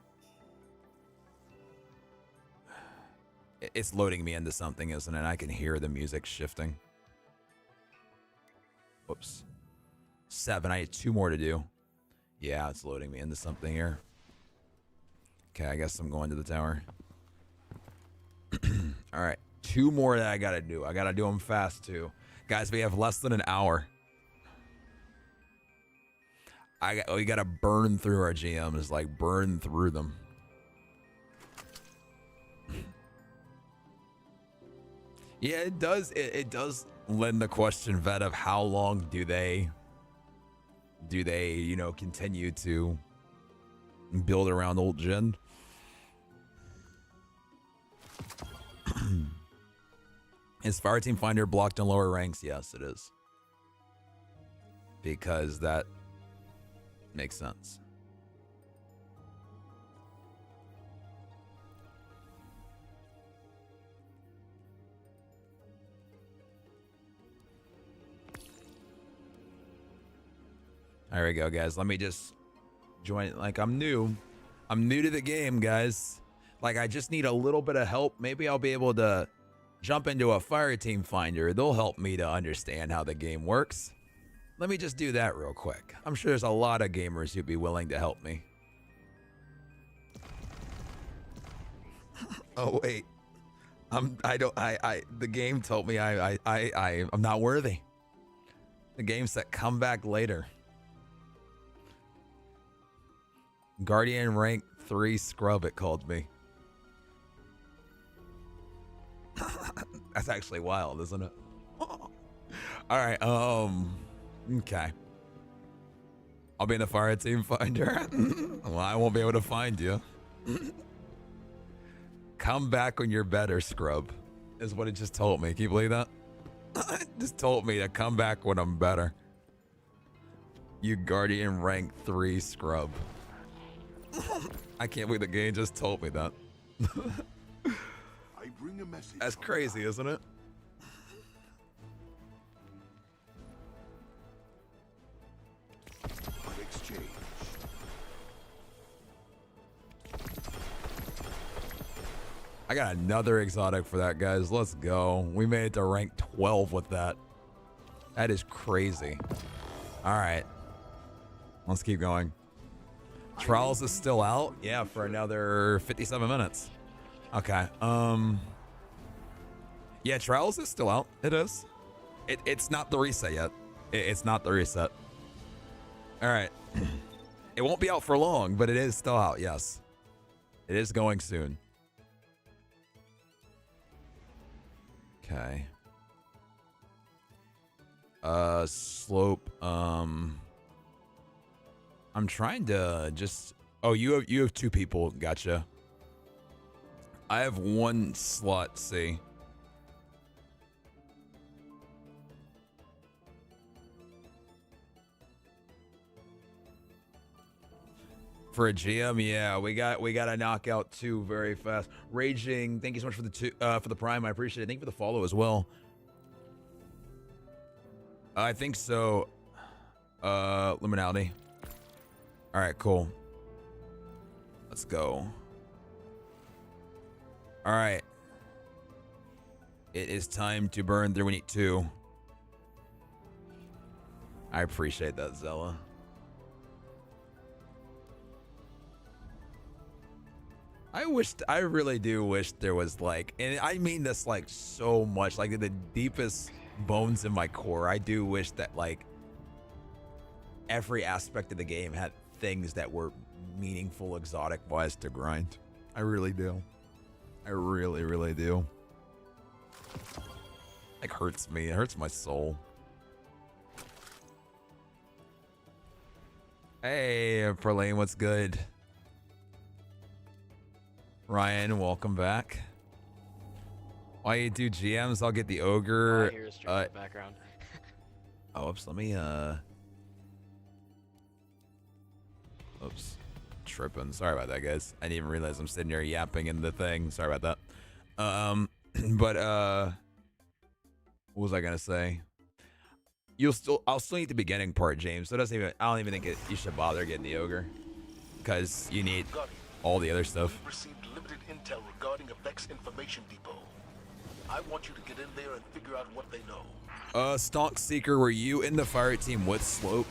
It's loading me into something, isn't it? I can hear the music shifting. Whoops. 7. I had 2 more to do. Yeah, it's loading me into something here. Okay, I guess I'm going to the tower. All right. 2 more that I got to do. I got to do them fast, too. Guys, we have less than an hour. We got to burn through our GMs. Like, burn through them. Yeah, it does. It does lend the question, Vet, of how long do they, you know, continue to build around old Jin? Is Fireteam Finder blocked in lower ranks? Yes, it is. Because that makes sense. There we go, guys. Let me just join. Like, I'm new to the game, guys. Like, I just need a little bit of help. Maybe I'll be able to jump into a Fireteam Finder. They'll help me to understand how the game works. Let me just do that real quick. I'm sure there's a lot of gamers who'd be willing to help me. Oh wait, the game told me I'm not worthy. The game said come back later. Guardian rank 3 scrub, it called me. That's actually wild, isn't it? All right, okay. I'll be in the Fireteam Finder. Well, I won't be able to find you. Come back when you're better, scrub, is what it just told me. Can you believe that? It just told me to come back when I'm better. You Guardian rank 3 scrub. I can't believe the game just told me that. I bring a message. That's crazy, isn't it? On exchange. I got another exotic for that, guys. Let's go. We made it to rank 12 with that. That is crazy. All right. Let's keep going. Trials is still out? Yeah, for another 57 minutes. Okay. Yeah, Trials is still out. It is. It's not the reset yet. It's not the reset. All right. It won't be out for long, but it is still out, yes. It is going soon. Okay. Slope. I'm trying to just. Oh, you have 2 people. Gotcha. I have 1 slot. C. For a GM, yeah, we got to knock out 2 very fast. Raging, thank you so much for the prime. I appreciate it. Thank you for the follow as well. I think so. Liminality. All right, cool. Let's go. All right. It is time to burn through. We need 2. I appreciate that, Zella. I really do wish there was like, and I mean this like so much, like in the deepest bones in my core, I do wish that like every aspect of the game had things that were meaningful exotic wise to grind. I really do. I really, really do. Like hurts me. It hurts my soul. Hey, Perlane, what's good? Ryan, welcome back. While you do GMs, I'll get the ogre. I hear a stream in the background. Oh, oops. Let me. Oops. Tripping. Sorry about that, guys. I didn't even realize I'm sitting here yapping in the thing. Sorry about that. But what was I gonna say? I'll still need the beginning part, James. So it doesn't even. I don't even think you should bother getting the ogre, because you need all the other stuff. We received limited intel regarding a Vex information depot. I want you to get in there and figure out what they know. Stonk Seeker, were you in the fire team with Slope?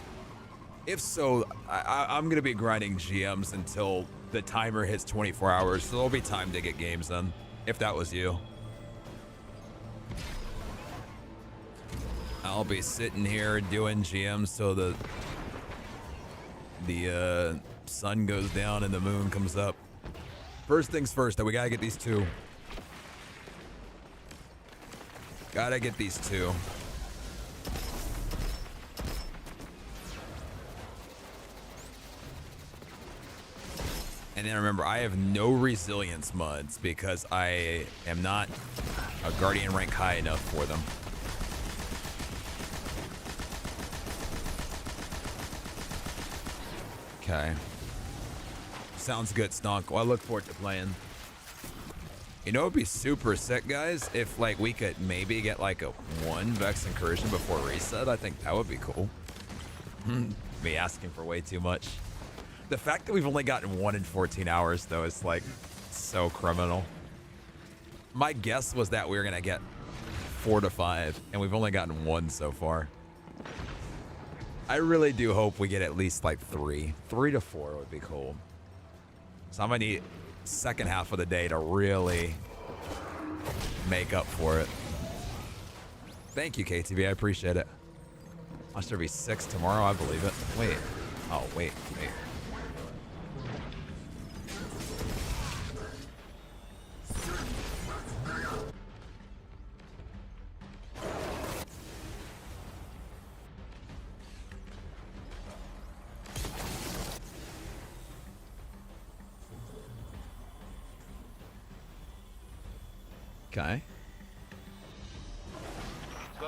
If so, I'm gonna be grinding GMs until the timer hits 24 hours, so there'll be time to get games done. If that was you, I'll be sitting here doing GMs till the sun goes down and the moon comes up. First things first, though, we gotta get these 2. Gotta get these 2. And then remember, I have no resilience mods because I am not a Guardian rank high enough for them. Okay. Sounds good, Stonk. Well, I look forward to playing. You know, it'd be super sick, guys, if like we could maybe get like a 1 Vex incursion before reset. I think that would be cool. Me asking for way too much. The fact that we've only gotten 1 in 14 hours, though, is like so criminal. My guess was that we were gonna get 4 to 5, and we've only gotten 1 so far. I really do hope we get at least like 3. 3 to 4 would be cool. So I'm gonna need second half of the day to really make up for it. Thank you, KTV. I appreciate it. Must there be 6 tomorrow? I believe it. Wait. Oh, wait. Okay.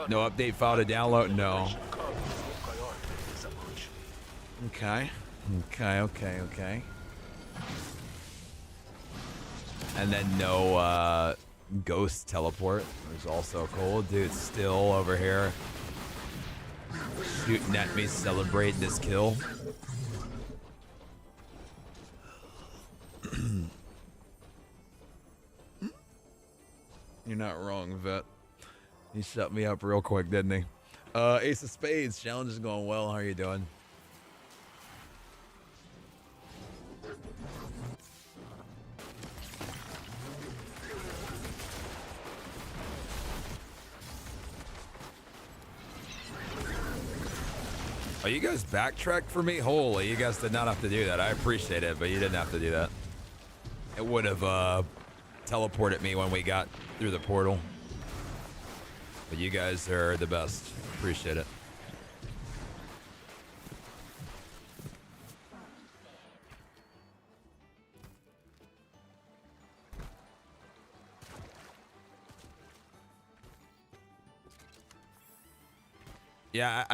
No update file to download? No. Okay. And then no ghost teleport. It was also cool. Dude, still over here shooting at me, celebrating this kill. You're not wrong, Vet. He shut me up real quick, didn't he? Ace of Spades, challenge is going well. How are you doing? Oh, you guys backtracked for me? Holy, you guys did not have to do that. I appreciate it, but you didn't have to do that. It would have teleported me when we got through the portal. But you guys are the best. Appreciate it. Yeah,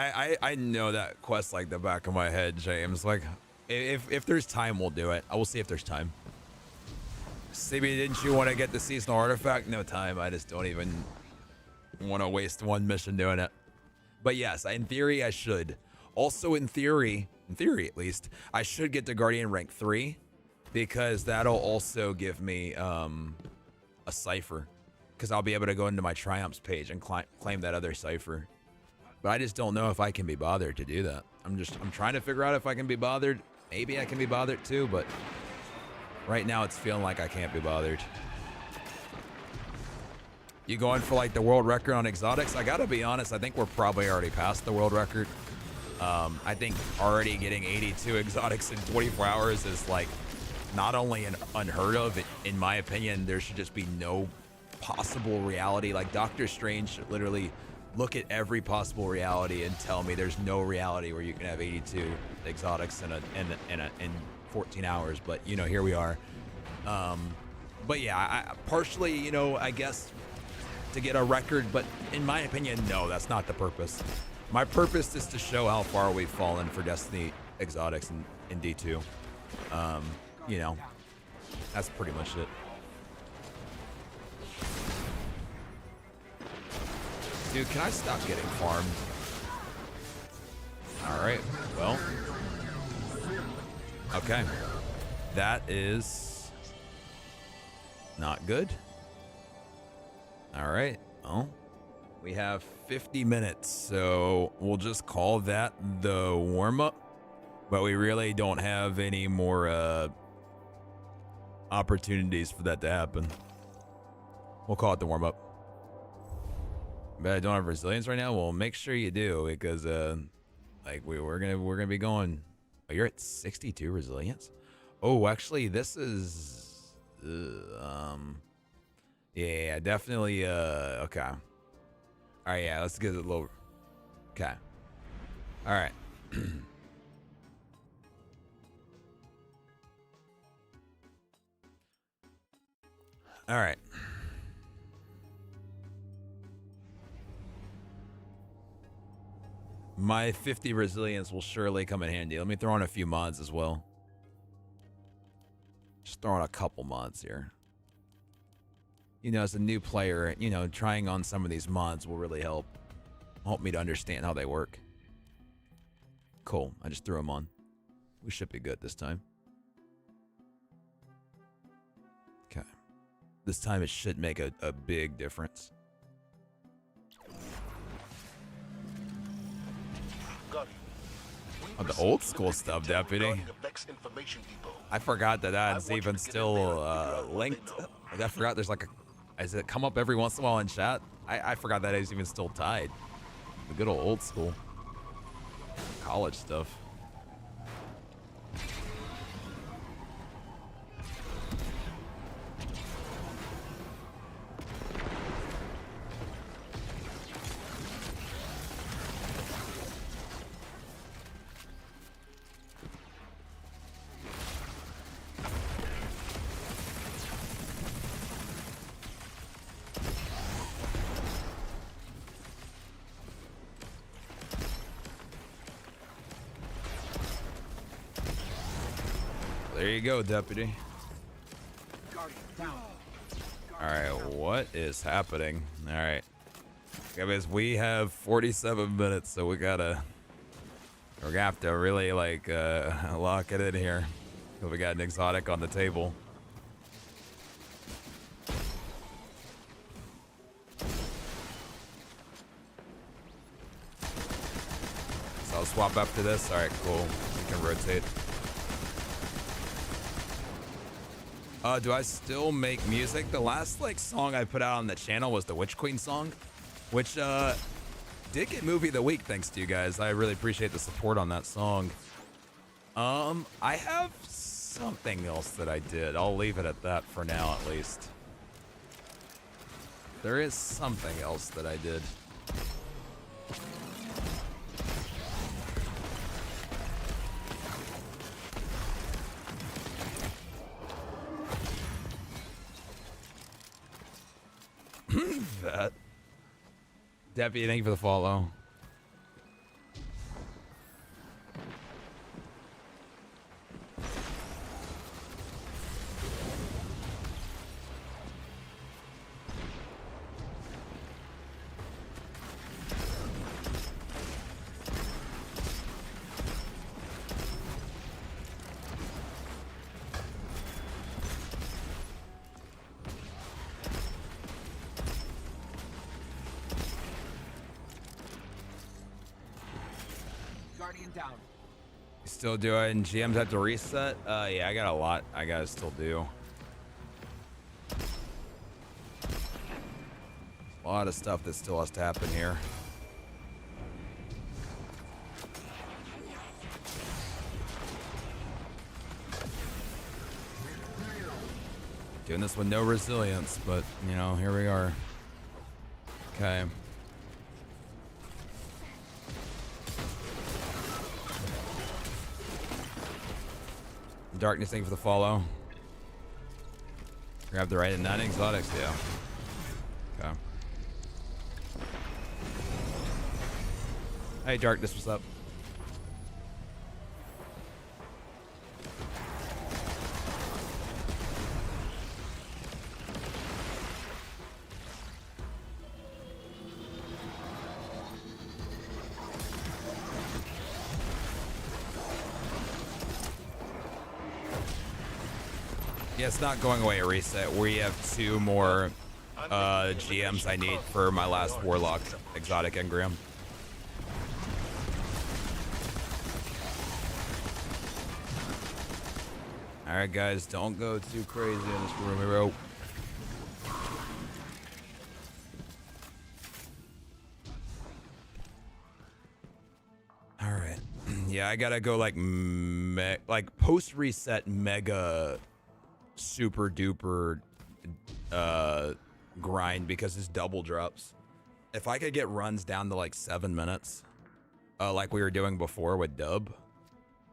I know that quest like the back of my head, James. Like, if there's time, we'll do it. I will see if there's time. CB, didn't you want to get the seasonal artifact? No time. I just don't even want to waste one mission doing it. But yes, in theory, I should. Also, in theory at least, I should get to Guardian rank 3 because that'll also give me a cipher because I'll be able to go into my triumphs page and claim that other cipher. But I just don't know if I can be bothered to do that. I'm trying to figure out if I can be bothered. Maybe I can be bothered too, but right now it's feeling like I can't be bothered. You going for like the world record on exotics? I gotta be honest, I think we're probably already past the world record. I think already getting 82 exotics in 24 hours is like not only unheard of, in my opinion, there should just be no possible reality. Like Doctor Strange should literally look at every possible reality and tell me there's no reality where you can have 82 exotics in 14 hours. But you know, here we are. But yeah, I partially, you know, I guess to get a record, but in my opinion, no, that's not the purpose. My purpose is to show how far we've fallen for Destiny exotics in D2. You know, that's pretty much it. Dude, can I stop getting farmed? All right, well. Okay. That is not good. All right, well, we have 50 minutes, so we'll just call that the warm-up, but we really don't have any more opportunities for that to happen. We'll call it the warm-up. But I don't have resilience right now. Well, make sure you do, because like we're gonna be going. Oh, you're at 62 resilience. Oh, actually, this is yeah, definitely okay. All right, yeah, let's get a little. Okay. All right. All right. My 50 resilience will surely come in handy. Let me throw in a few mods as well. Just throw in a couple mods here. You know, as a new player, you know, trying on some of these mods will really help me to understand how they work. Cool. I just threw them on. We should be good this time. Okay. This time it should make a big difference. Oh, the old school stuff, Deputy. I forgot that that's even still linked. Like, I forgot there's like a... Does it come up every once in a while in chat? I forgot that is even still tied. The good old school. College stuff. There you go, Deputy. Alright, what is happening? Alright. Guys, we have 47 minutes, so we're gonna have to really, like, lock it in here. We got an exotic on the table. So I'll swap after this. Alright, cool. We can rotate. Do I still make music? The last like song I put out on the channel was the Witch Queen song, which did get movie of the week thanks to you guys. I really appreciate the support on that song. I have something else that I did. I'll leave it at that for now, at least. There is something else that I did. That. Deputy, thank you for the follow. Down. Still doing GMs have to reset? Yeah, I got a lot I gotta still do. A lot of stuff that still has to happen here. Doing this with no resilience, but you know, here we are. Okay. Darkness, thank you for the follow. Grab the right and 9 exotics, yeah. Okay. Hey, Darkness, what's up? Yeah, it's not going away a reset. We have 2 more GMs I need for my last Warlock exotic engram. Alright guys, don't go too crazy in this room. Alright. Yeah, I gotta go like post reset mega super duper grind because it's double drops. If I could get runs down to like 7 minutes, like we were doing before with Dub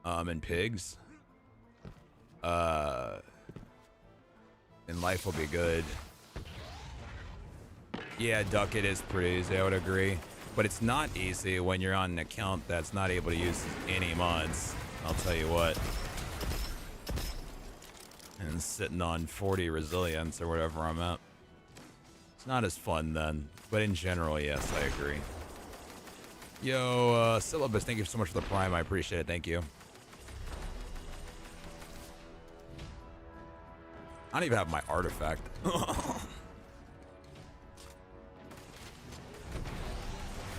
and Pigs, and life will be good. Yeah, duck it is pretty easy, I would agree. But it's not easy when you're on an account that's not able to use any mods. I'll tell you what. And sitting on 40 resilience or whatever I'm at. It's not as fun then. But in general, yes, I agree. Yo, Syllabus, thank you so much for the Prime. I appreciate it. Thank you. I don't even have my artifact.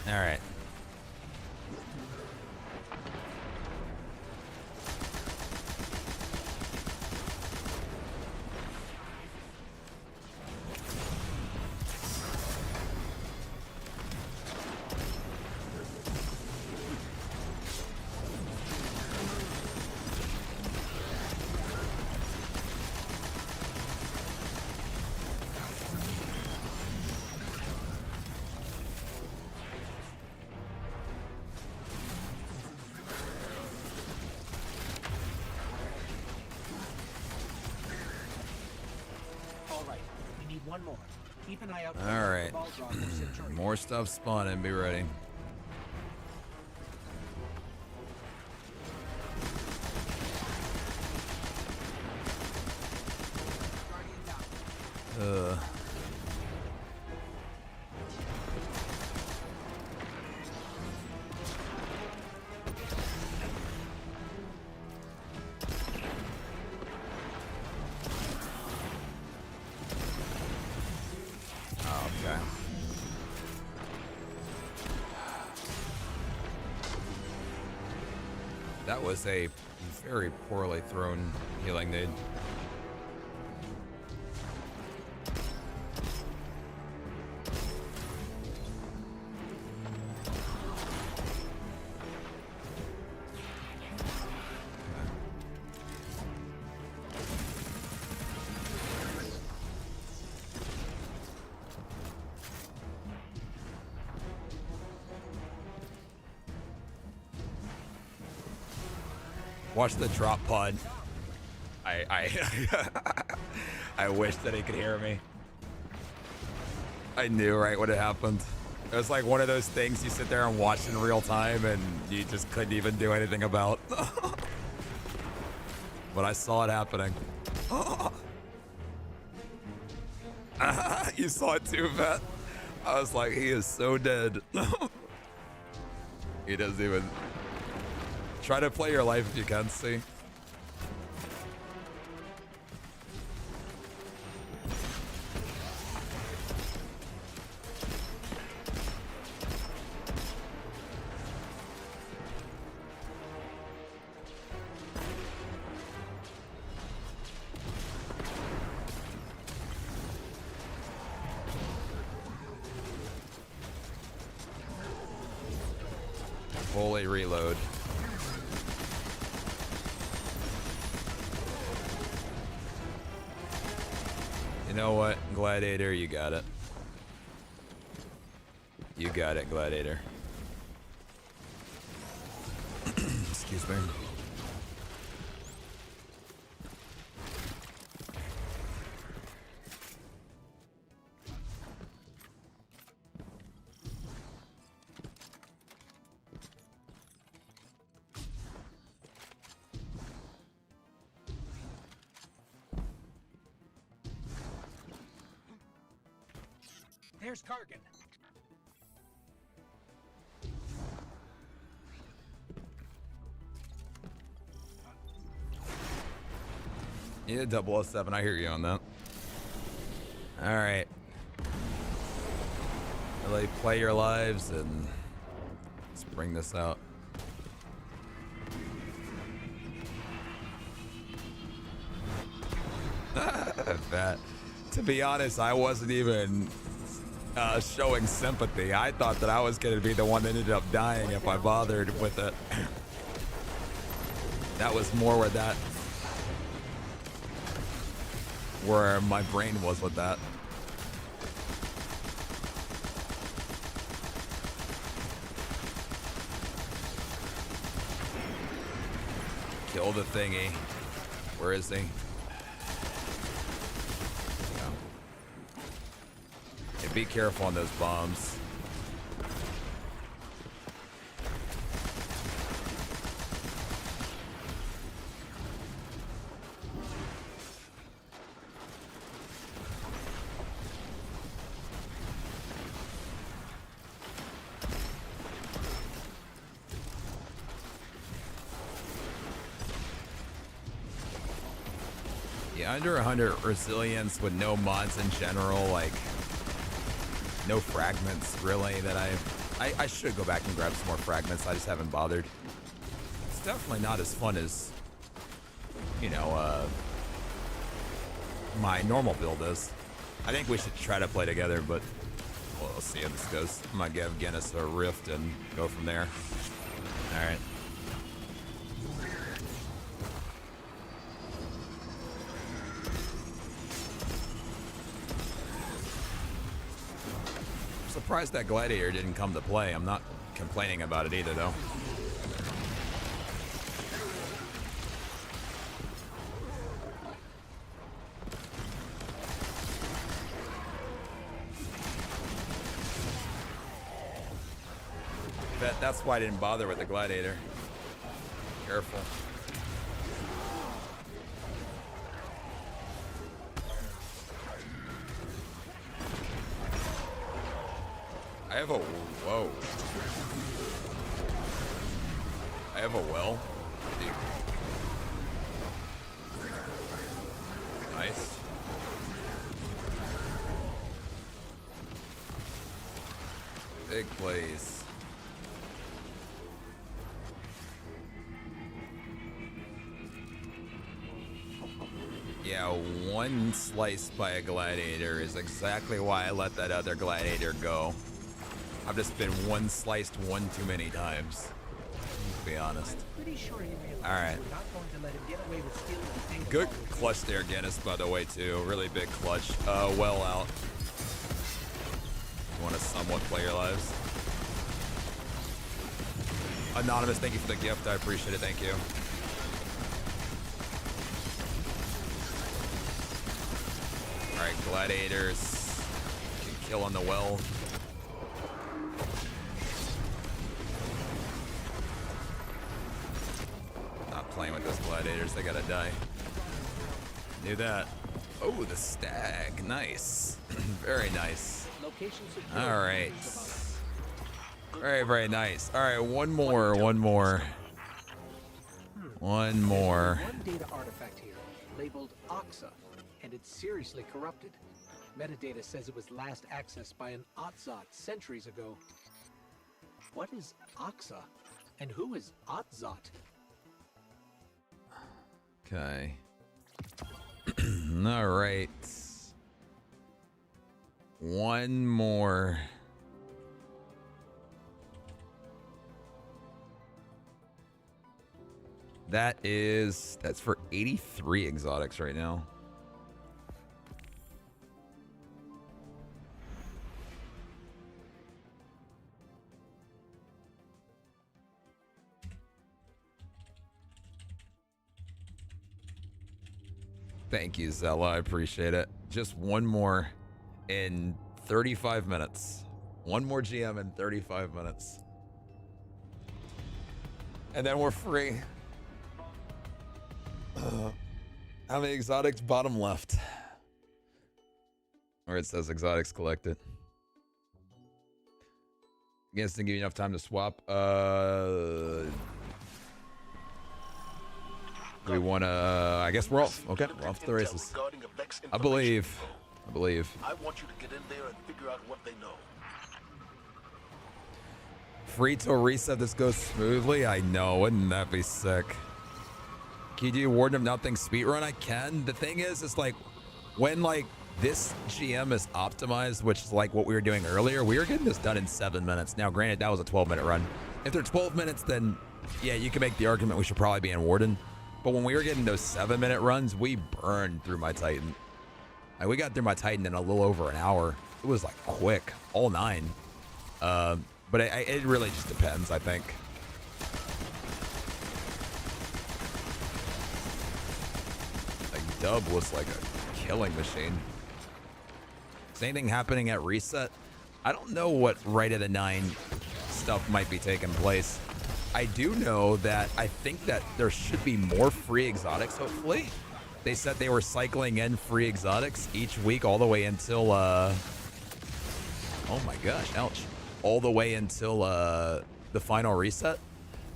All right. One more. Keep an eye out. All right. More stuff spawning. Be ready. That was a very poorly thrown healing nade. Watch the drop pod. I wish that he could hear me. I knew right what had happened. It was like one of those things you sit there and watch in real time and you just couldn't even do anything about. But I saw it happening. You saw it too, Matt. I was like, he is so dead. He doesn't even... Try to play your life if you can, see. Fully reload. You know what, Gladiator, you got it. You got it, Gladiator. Excuse me. There's Kargan. Yeah, 007, I hear you on that. All right. Really play your lives and let's bring this out. That, to be honest, I wasn't even showing sympathy. I thought that I was going to be the one that ended up dying if I bothered with it. That was more where my brain was with that. Kill the thingy. Where is he? Yeah, be careful on those bombs. Yeah, under 100 resilience with no mods in general, like no fragments really that I should go back and grab some more fragments. I just haven't bothered. It's definitely not as fun as, you know, my normal build is. I think we should try to play together, but we'll see how this goes. I might give Guinness a rift and go from there. All right. Surprised that gladiator didn't come to play. I'm not complaining about it either, though. Bet that's why I didn't bother with the gladiator. Careful. I have a whoa. I have a well. Nice. Big plays. Yeah, one slice by a gladiator is exactly why I let that other gladiator go. I've just been one sliced one too many times, to be honest. All right. Good clutch there, Guinness, by the way, too. Really big clutch. Well out. You want to somewhat play your lives. Anonymous, thank you for the gift. I appreciate it. Thank you. All right, gladiators can kill on the well. Not playing with those gladiators. They gotta die. Knew that. Oh, the stag. Nice. Very nice. All right. Very, very nice. All right, one more. One more. One data artifact here, labeled Oxa, and it's seriously corrupted. Metadata says it was last accessed by an Otzot centuries ago. What is Oxa, and who is Otzot? Okay. All right. One more. That's for 83 exotics right now. Thank you, Zella. I appreciate it. Just one more in 35 minutes. One more GM in 35 minutes. And then we're free. How many exotics? Bottom left. Where it says exotics collected. Guess didn't give you enough time to swap. We want to. I guess we're off. Okay, we're off to the races. I believe. I want you to get in there and figure out what they know. Free to reset. This goes smoothly. I know. Wouldn't that be sick? Can you do Warden of Nothing speedrun? I can. The thing is, it's like when like this GM is optimized, which is like what we were doing earlier, we were getting this done in 7 minutes. Now, granted, that was a 12-minute run. If they're 12 minutes, then yeah, you can make the argument we should probably be in Warden. But when we were getting those 7-minute runs, we burned through my Titan. Like, we got through my Titan in a little over an hour. It was like quick, all 9. But it really just depends, I think. Like, Dub was like a killing machine. Is anything happening at reset? I don't know what Right of the Nine stuff might be taking place. I do know that I think that there should be more free exotics, hopefully. They said they were cycling in free exotics each week all the way until, oh my gosh, ouch. All the way until the final reset.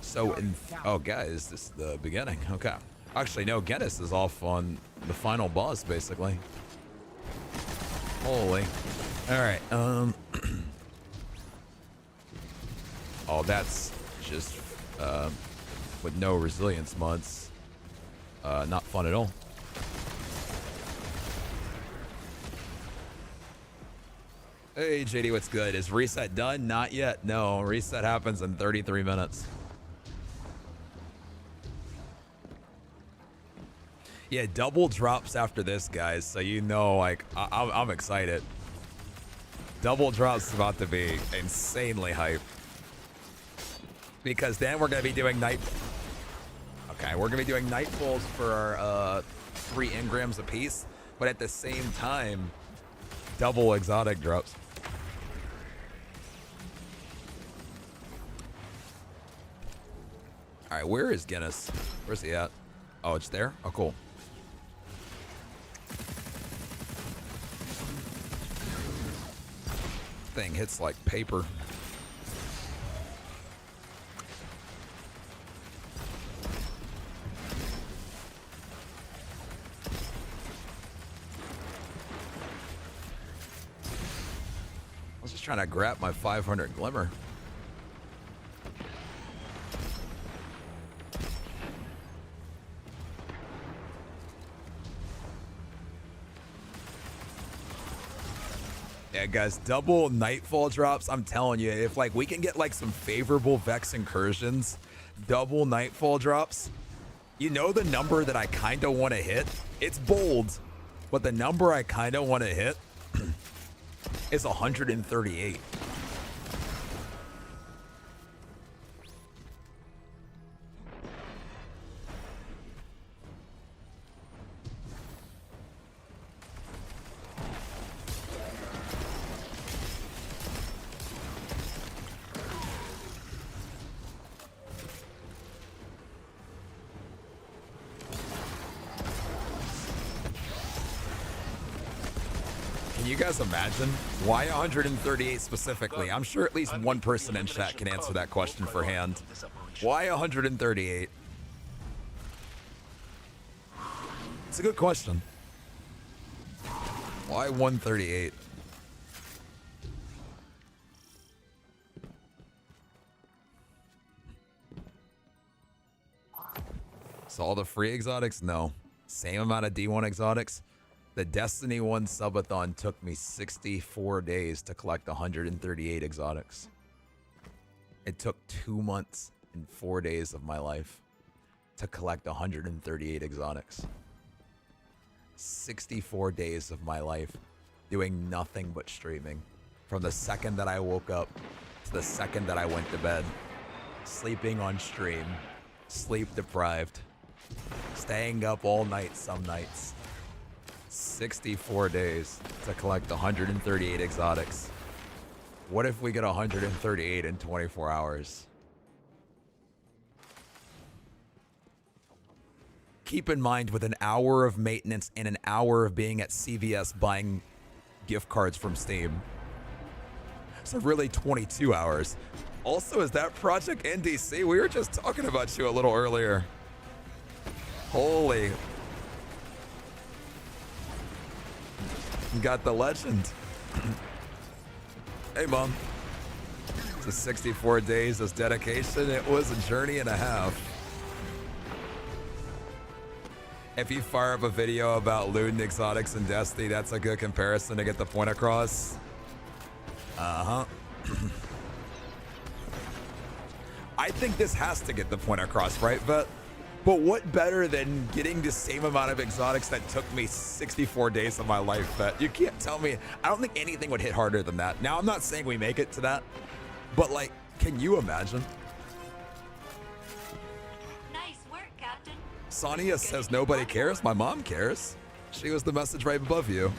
So, oh guys, this is the beginning. Okay. Actually, no, Guinness is off on the final boss, basically. Holy. All right. Oh, that's just with no resilience mods. Not fun at all. Hey, JD, what's good? Is reset done? Not yet. No, reset happens in 33 minutes. Yeah, double drops after this, guys. So you know, like, I'm excited. Double drops is about to be insanely hype. Because then we're going to be doing night... Okay, we're going to be doing nightfalls for our 3 engrams apiece. But at the same time, double exotic drops. All right, where is Guinness? Where's he at? Oh, it's there? Oh, cool. Thing hits like paper. I was just trying to grab my 500 glimmer. Yeah, guys, double nightfall drops. I'm telling you, if like we can get like some favorable Vex incursions, double nightfall drops, you know the number that I kind of want to hit? It's bold, but the number I kind of want to hit is 138. Can you guys imagine? Why 138 specifically? I'm sure at least one person in chat can answer that question for hand. Why 138? It's a good question. Why 138? So all the free exotics? No. Same amount of D1 exotics. The Destiny 1 subathon took me 64 days to collect 138 exotics. It took 2 months and 4 days of my life to collect 138 exotics. 64 days of my life doing nothing but streaming. From the second that I woke up to the second that I went to bed. Sleeping on stream. Sleep deprived. Staying up all night some nights. 64 days to collect 138 exotics. What if we get 138 in 24 hours? Keep in mind, with an hour of maintenance and an hour of being at CVS buying gift cards from Steam. So really 22 hours. Also, is that Project NDC? We were just talking about you a little earlier. Holy. You got the legend. Hey, Mom. It's 64 days of dedication. It was a journey and a half. If you fire up a video about looting exotics in Destiny, that's a good comparison to get the point across. Uh-huh. I think this has to get the point across, right, Vet? But what better than getting the same amount of exotics that took me 64 days of my life, Vet? You can't tell me. I don't think anything would hit harder than that. Now, I'm not saying we make it to that, but, like, can you imagine? Nice work, Captain. Sonia says nobody cares. My mom cares. She was the message right above you.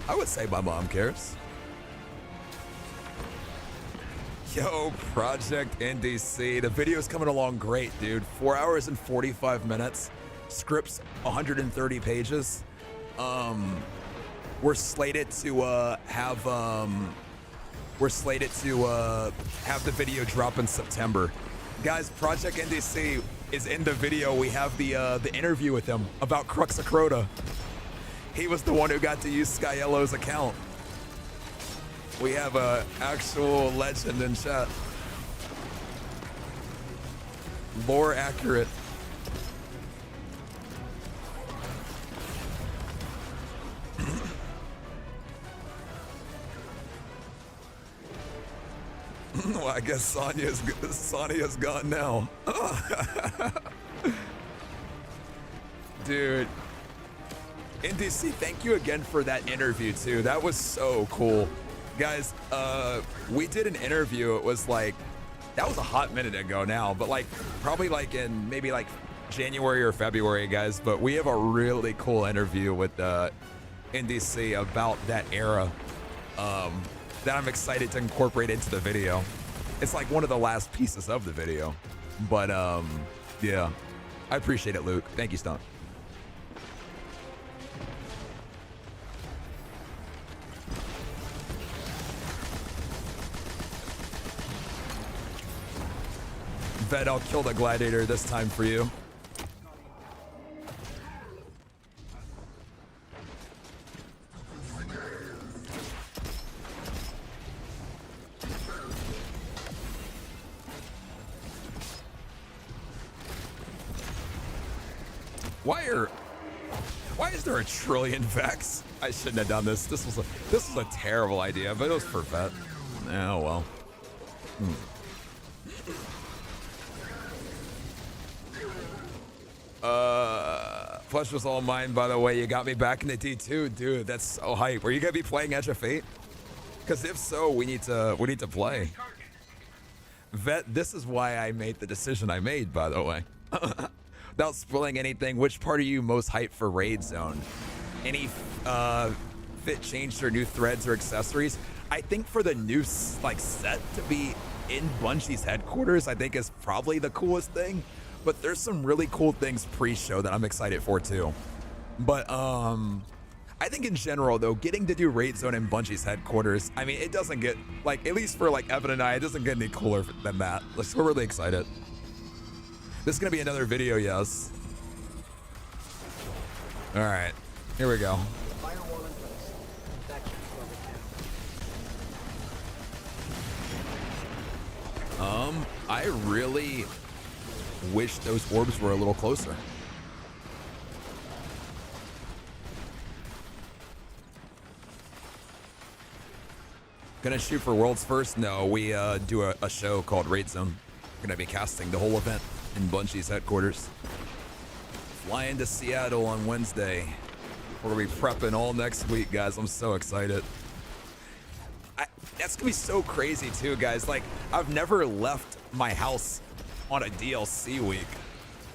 I would say my mom cares. Yo, Project NDC. The video's coming along great, dude. 4 hours and 45 minutes. Scripts 130 pages. We're slated to have the video drop in September. Guys, Project NDC is in the video. We have the interview with him about Cruxacrota. He was the one who got to use Skyello's account. We have a actual legend in chat. Lore accurate. Well, I guess Sonya's gone now. Dude. NDC, thank you again for that interview too. That was so cool. Guys, we did an interview. It was like, that was a hot minute ago now, but like probably like in maybe like January or February, guys. But we have a really cool interview with NDC about that era that I'm excited to incorporate into the video. It's like one of the last pieces of the video. But yeah, I appreciate it, Luke. Thank you, Stone. Vet, I'll kill the gladiator this time for you. Why is there a trillion Vex? I shouldn't have done this. This was a terrible idea, but it was for Vet. Oh well. Flesh was all mine, by the way. You got me back in the D2, dude. That's so hype. Are you gonna be playing Edge of Fate? Because if so, we need to play. Vet, this is why I made the decision I made, by the way. Without spoiling anything, which part are you most hyped for Raid Zone? Any fit changed or new threads or accessories? I think for the new like set to be in Bungie's headquarters, I think is probably the coolest thing. But there's some really cool things pre-show that I'm excited for too. But I think in general though, getting to do Raid Zone in Bungie's headquarters, I mean, it doesn't get, like, at least for like Evan and I, it doesn't get any cooler than that. Like, we're really excited. This is gonna be another video, yes. All right, here we go. Firewall in place. That should slow it down. I really wish those orbs were a little closer. Gonna shoot for Worlds first? No, we do a show called Raid Zone. We're gonna be casting the whole event in Bungie's headquarters. Flying to Seattle on Wednesday. We're gonna be prepping all next week, guys. I'm so excited. That's gonna be so crazy too, guys. Like, I've never left my house on a DLC week,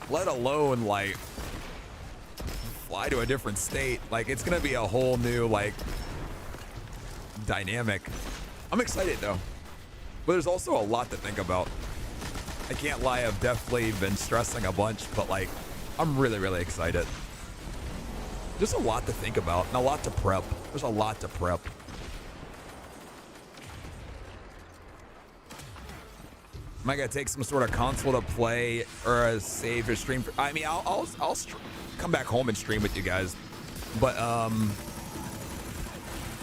let alone like fly to a different state. Like, it's gonna be a whole new like dynamic. I'm excited though, but there's also a lot to think about. I can't lie, I've definitely been stressing a bunch, but like, I'm really excited. There's a lot to think about and a lot to prep. There's a lot to prep. Am I gonna take some sort of console to play or a save or stream? I mean, I'll come back home and stream with you guys, but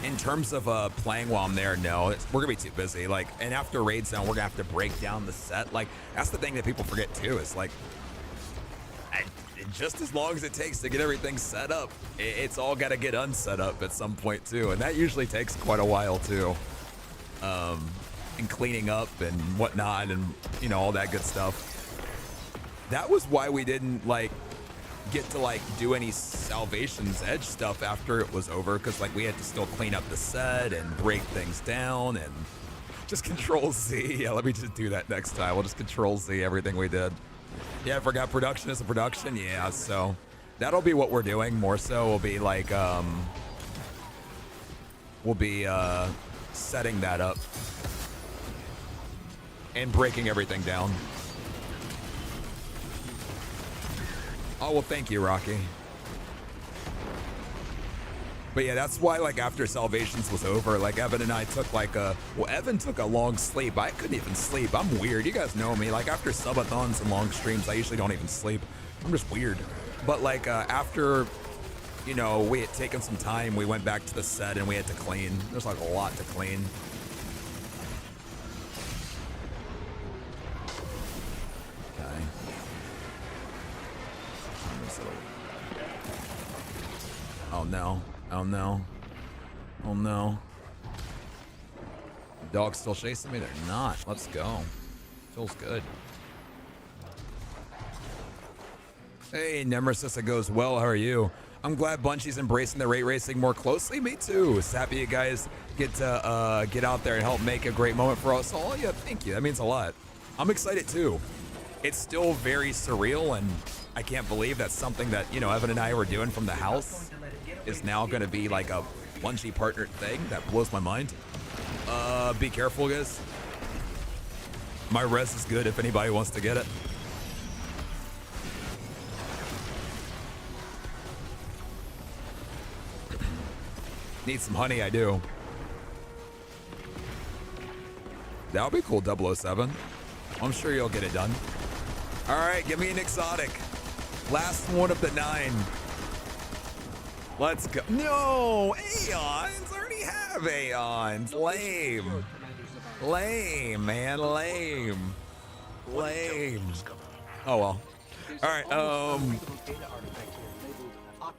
in terms of playing while I'm there, no, we're gonna be too busy. Like, and after Raid Zone, we're gonna have to break down the set. Like, that's the thing that people forget too. Is like, just as long as it takes to get everything set up, it's all got to get unset up at some point too, and that usually takes quite a while too. And cleaning up and whatnot, and you know, all that good stuff. That was why we didn't like get to like do any Salvation's Edge stuff after it was over, because like we had to still clean up the set and break things down and just Control Z. Yeah, let me just do that next time. We'll just Control Z everything we did. Yeah, I forgot production is a production. Yeah, so that'll be what we're doing. More so will be like will be setting that up and breaking everything down. Oh, well, thank you, Rocky. But yeah, that's why, like, after Salvations was over, like, Evan and I took, like, well, Evan took a long sleep. I couldn't even sleep. I'm weird. You guys know me. Like, after subathons and long streams, I usually don't even sleep. I'm just weird. But, like, after, you know, we had taken some time, we went back to the set and we had to clean. There's, like, a lot to clean. Okay. Oh, no. Oh no. Oh no. Dog's still chasing me? They're not. Let's go. Feels good. Hey, Nemesis, it goes well. How are you? I'm glad Bungie's embracing the ray racing more closely. Me too. It's happy you guys get to get out there and help make a great moment for us all. Yeah, thank you. That means a lot. I'm excited too. It's still very surreal, and I can't believe that's something that, you know, Evan and I were doing from the house is now going to be like a Bungie partnered thing. That blows my mind. Be careful, guys. My res is good if anybody wants to get it. Need some honey, I do. That would be cool, 007. I'm sure you'll get it done. All right, give me an exotic. Last one of the 9. Let's go. No, Aeons. I already have Aeons. Lame. Lame, man. Lame. Lame. Oh, well. All right.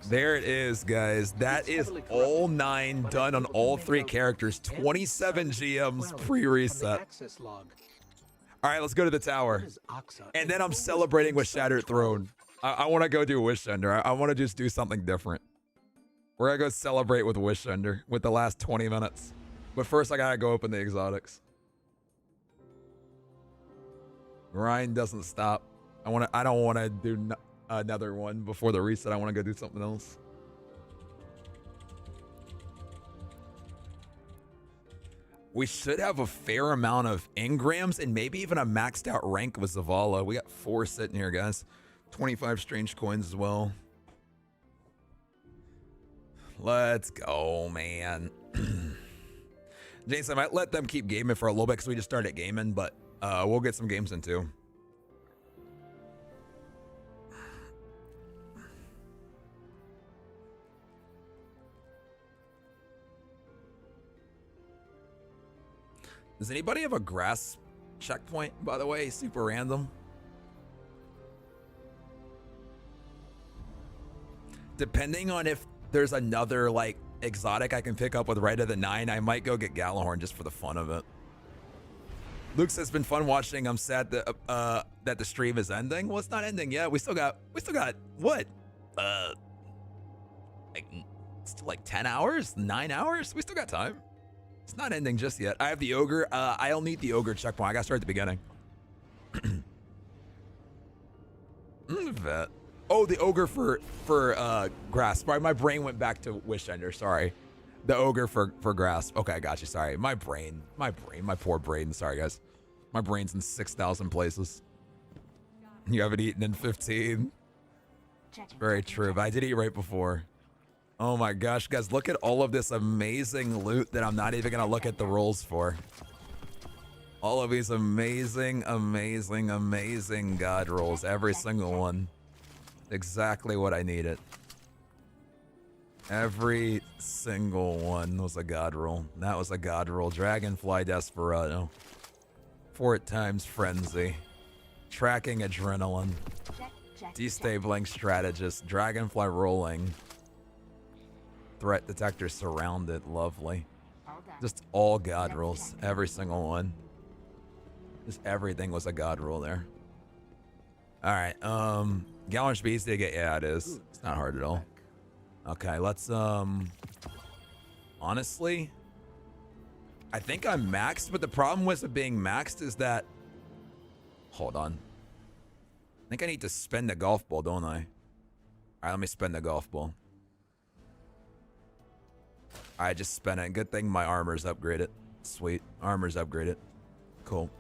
There it is, guys. That is all 9 done on all 3 characters. 27 GMs pre-reset. All right, let's go to the tower. And then I'm celebrating with Shattered Throne. I want to go do Wish Ender. I want to just do something different. We're going to go celebrate with Wish Ender with the last 20 minutes. But first, I got to go open the exotics. Grind doesn't stop. I don't want to do another one before the reset. I want to go do something else. We should have a fair amount of engrams and maybe even a maxed out rank with Zavala. We got 4 sitting here, guys. 25 strange coins as well. Let's go, man. Jason, I might let them keep gaming for a little bit because we just started gaming, but we'll get some games in too. Does anybody have a grass checkpoint, by the way? Super random. Depending on if there's another, like, exotic I can pick up with Right of the 9, I might go get Galahorn just for the fun of it. Luke says, it's been fun watching. I'm sad that that the stream is ending. Well, it's not ending yet. We still got what? Like 10 hours? 9 hours? We still got time. It's not ending just yet. I have the ogre. I'll need the ogre checkpoint. I gotta start at the beginning. Vet. Oh, the ogre for grasp. Sorry, my brain went back to Wish Ender. Sorry, the ogre for grasp. Okay, I got you. Sorry, my poor brain. Sorry, guys. My brain's in 6,000 places. You haven't eaten in 15. It's very true, but I did eat right before. Oh my gosh, guys, look at all of this amazing loot that I'm not even gonna look at the rolls for. All of these amazing, amazing, amazing god rolls, every single one. Exactly what I needed. Every single one was a god roll. That was a god roll. Dragonfly Desperado. 4 times Frenzy. Tracking Adrenaline. Destabling Strategist. Dragonfly Rolling. Threat Detector Surrounded. Lovely. Just all god rolls. Every single one. Just everything was a god roll there. Alright, Gallon should be easy to get. Yeah, it is. It's not hard at all. Okay, let's, honestly, I think I'm maxed, but the problem with it being maxed is that, hold on. I think I need to spend the golf ball, don't I? Alright, let me spend the golf ball. I just spent it. Good thing my armor's upgraded. Sweet. Armor's upgraded. Cool.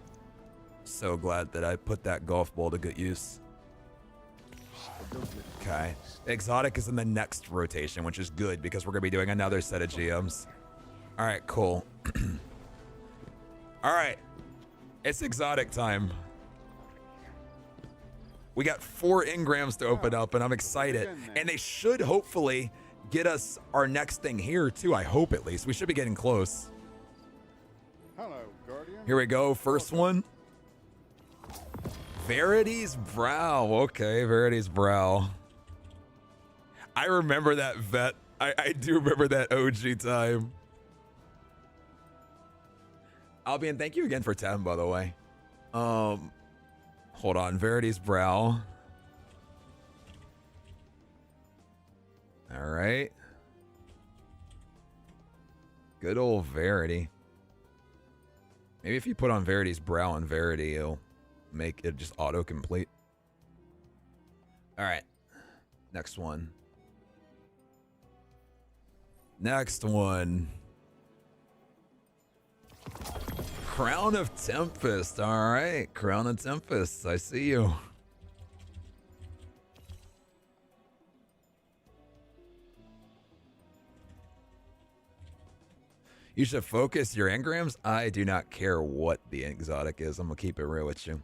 So glad that I put that golf ball to good use. Okay. Exotic is in the next rotation, which is good because we're going to be doing another set of GMs. All right, cool. All right. It's exotic time. We got 4 engrams to open up, and I'm excited. And they should hopefully get us our next thing here, too. I hope, at least. We should be getting close. Hello, Guardian. Here we go. First one. Verity's Brow. Okay, Verity's Brow. I remember that vet. I do remember that OG time. Albion, thank you again for 10, by the way. Hold on. Verity's Brow. All right. Good old Verity. Maybe if you put on Verity's Brow and Verity, it'll make it just auto-complete. All right. Next one. Next one. Crown of Tempest. All right. Crown of Tempest. I see you. You should focus your engrams. I do not care what the exotic is. I'm going to keep it real with you.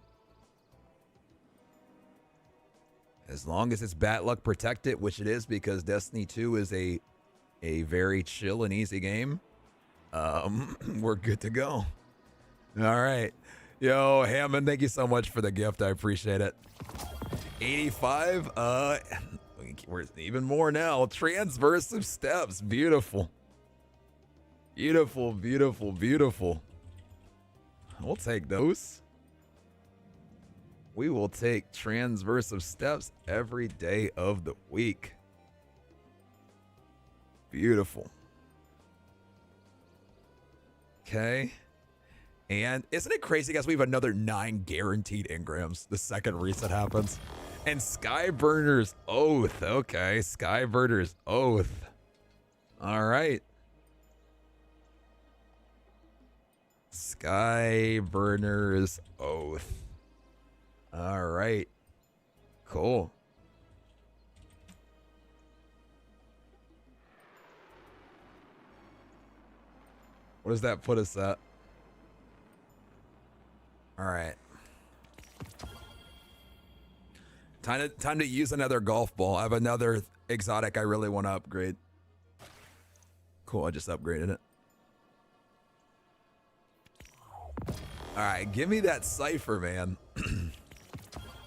As long as it's bad luck protected, which it is because Destiny 2 is a very chill and easy game, we're good to go. All right. Yo, Hammond, thank you so much for the gift. I appreciate it. 85. We're even more now. Transversive steps. Beautiful. Beautiful, beautiful, beautiful. We'll take those. We will take transversive steps every day of the week. Beautiful. Okay. And isn't it crazy, guys? We have another 9 guaranteed engrams the second reset happens. And Skyburner's Oath. Okay. Skyburner's Oath. All right. Skyburner's Oath. All right. Cool. What does that put us at? All right. Time to use another golf ball. I have another exotic I really want to upgrade. Cool, I just upgraded it. All right, give me that cipher, man.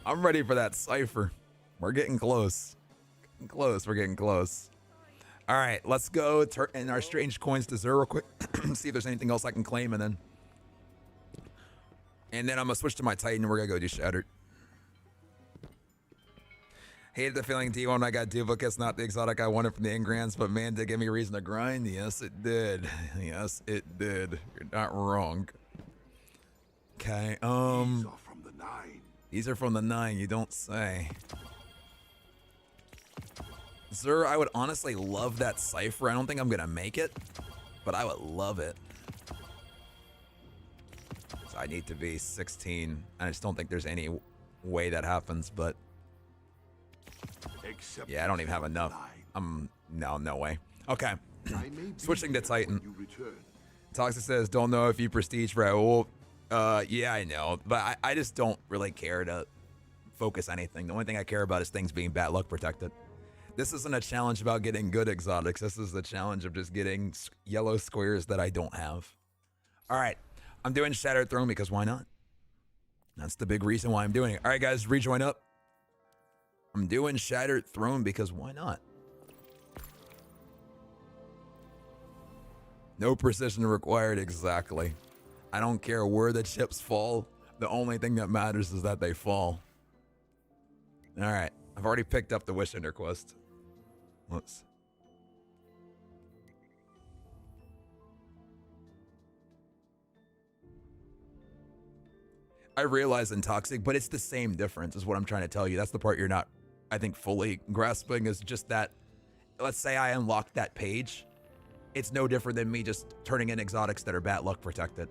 I'm ready for that cipher. We're getting close. We're getting close. All right, let's go turn our strange coins to 0 real quick. See if there's anything else I can claim, and then I'm gonna switch to my Titan, and we're gonna go do Shattered. Hated the feeling D1 when I got duplicates, not the exotic I wanted from the engrams, but man, did give me a reason to grind. Yes, it did. Yes, it did. You're not wrong. Okay, These are from the 9. These are from the 9, you don't say. Sir, I would honestly love that cipher. I don't think I'm gonna make it, but I would love it. So I need to be 16. I just don't think there's any way that happens, but Except yeah, I don't even have enough. No way. Okay, switching to Titan. Toxic says, don't know if you prestige Raul. Yeah, I know, but I just don't really care to focus anything. The only thing I care about is things being bad luck protected. This isn't a challenge about getting good exotics. This is the challenge of just getting yellow squares that I don't have. All right, I'm doing Shattered Throne because why not? That's the big reason why I'm doing it. All right, guys, rejoin up. I'm doing Shattered Throne because why not? No precision required, exactly. I don't care where the chips fall. The only thing that matters is that they fall. All right, I've already picked up the Wish Ender quest. Let's. I realize in Toxic, but it's the same difference is what I'm trying to tell you. That's the part you're not, I think, fully grasping is just that, let's say I unlocked that page. it's no different than me just turning in exotics that are bad luck protected.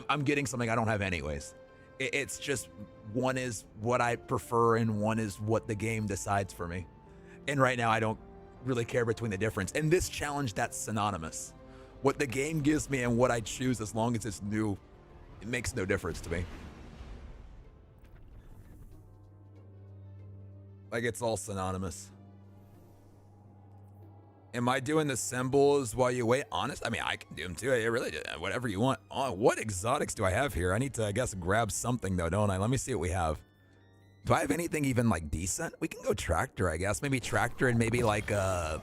I'm getting something I don't have anyways. It's just one is what I prefer and one is what the game decides for me. And right now I don't really care between the difference. In this challenge, that's synonymous. What the game gives me and what I choose, as long as it's new, it makes no difference to me. Like, it's all synonymous. Am I doing the symbols while you wait? Honest, I mean, I can do them too. It really, whatever you want. Oh, what exotics do I have here? I need to, I guess, grab something though, don't I? Let me see what we have. Do I have anything even like decent? We can go tractor, I guess. Maybe tractor and maybe like what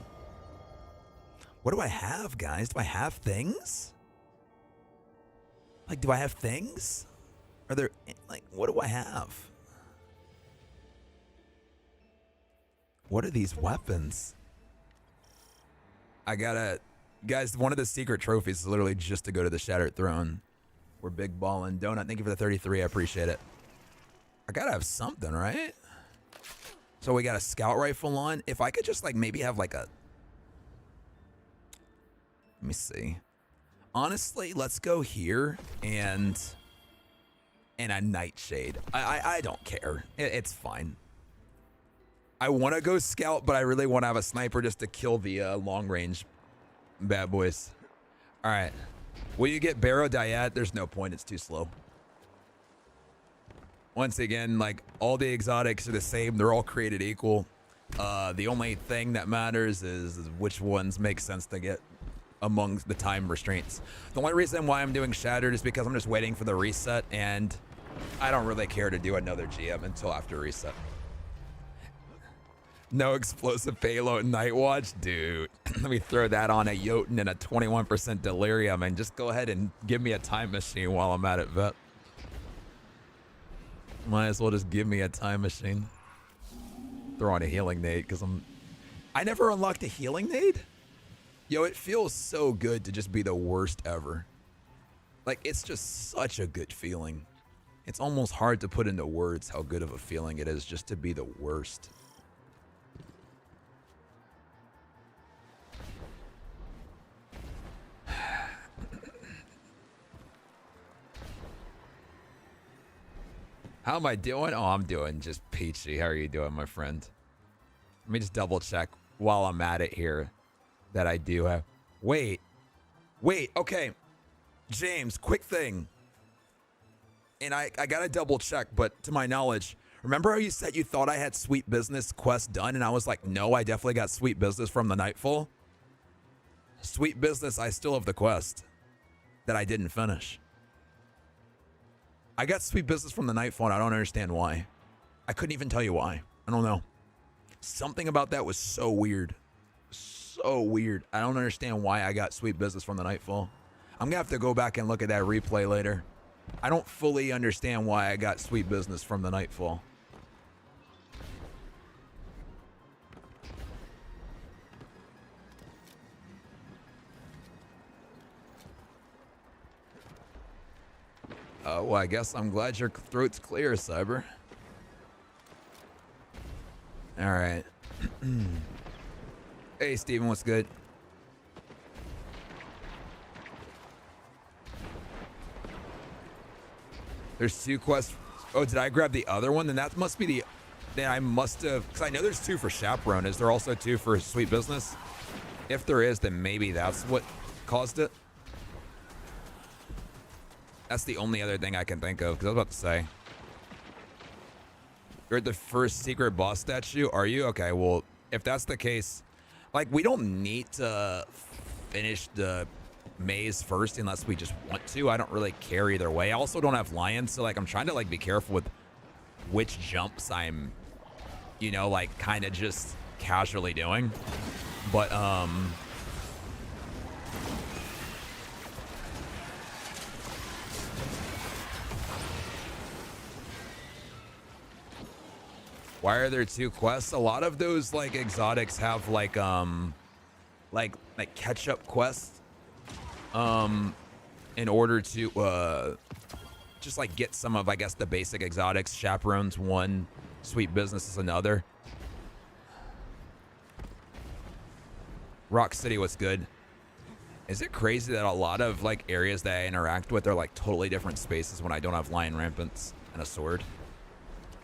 do I have, guys? Do I have things? Like, do I have things? Are there, like, what do I have? What are these weapons? I gotta, guys, one of the secret trophies is literally just to go to the Shattered Throne. We're big ballin'. Donut, thank you for the 33. I appreciate it. I gotta have something, right? So we got a scout rifle on. If I could just like maybe have like a, let me see. Honestly, let's go here and a nightshade. I don't care. It's fine. I want to go scout, but I really want to have a sniper just to kill the long range bad boys. All right. Will you get Barrow Dyad? There's no point. It's too slow. Once again, like, all the exotics are the same. They're all created equal. The only thing that matters is which ones make sense to get among the time restraints. The only reason why I'm doing Shattered is because I'm just waiting for the reset, and I don't really care to do another GM until after reset. No explosive payload Night Watch? Dude, let me throw that on a Jotun and a 21% Delirium, and just go ahead and give me a time machine while I'm at it, vet. Might as well just give me a time machine. Throw on a healing nade, because I never unlocked a healing nade? Yo, it feels so good to just be the worst ever. Like, it's just such a good feeling. It's almost hard to put into words how good of a feeling it is just to be the worst. How am I doing? Oh, I'm doing just peachy. How are you doing, my friend? Let me just double check while I'm at it here that I do have. Wait, okay. James, quick thing. And I gotta double check, but to my knowledge, remember how you said you thought I had Sweet Business quest done? And I was like, no, I definitely got Sweet Business from the Nightfall. Sweet Business, I still have the quest that I didn't finish. I got Sweet Business from the Nightfall, and I don't understand why. I couldn't even tell you why. I don't know. Something about that was so weird. So weird. I don't understand why I got Sweet Business from the Nightfall. I'm gonna have to go back and look at that replay later. I don't fully understand why I got Sweet Business from the Nightfall. Well, I guess I'm glad your throat's clear, Cyber. All right. Hey, Steven, what's good? There's 2 quests. Oh, did I grab the other one? Then that must be the... Then I must have... Because I know there's 2 for Chaperone. Is there also 2 for Sweet Business? If there is, then maybe that's what caused it. That's the only other thing I can think of, because I was about to say. You're at the first secret boss statue? Are you? Okay, well, if that's the case, like, we don't need to finish the maze first unless we just want to. I don't really care either way. I also don't have lions, so, like, I'm trying to, like, be careful with which jumps I'm, you know, like, kind of just casually doing. But, why are there 2 quests? A lot of those, like, exotics have, like catch-up quests, in order to, just, like, get some of, I guess, the basic exotics. Chaperone's one, Sweet Business is another. Rock City was good. Is it crazy that a lot of like areas that I interact with are like totally different spaces when I don't have lion rampants and a sword?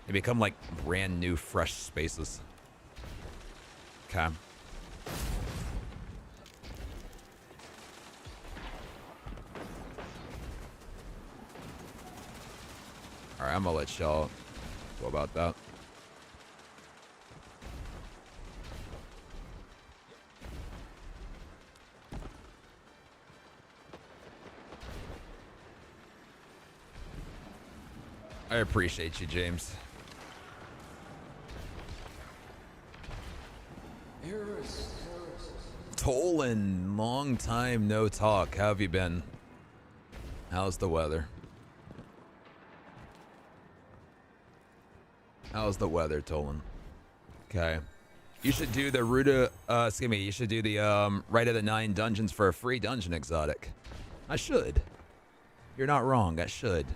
They become like brand new, fresh spaces. Okay. All right, I'm gonna let y'all go about that. I appreciate you, James. Tolan, long time no talk. How have you been? How's the weather? How's the weather, Tolan? Okay. You should do the you should do the Rite of the 9 dungeons for a free dungeon exotic. I should. You're not wrong, I should.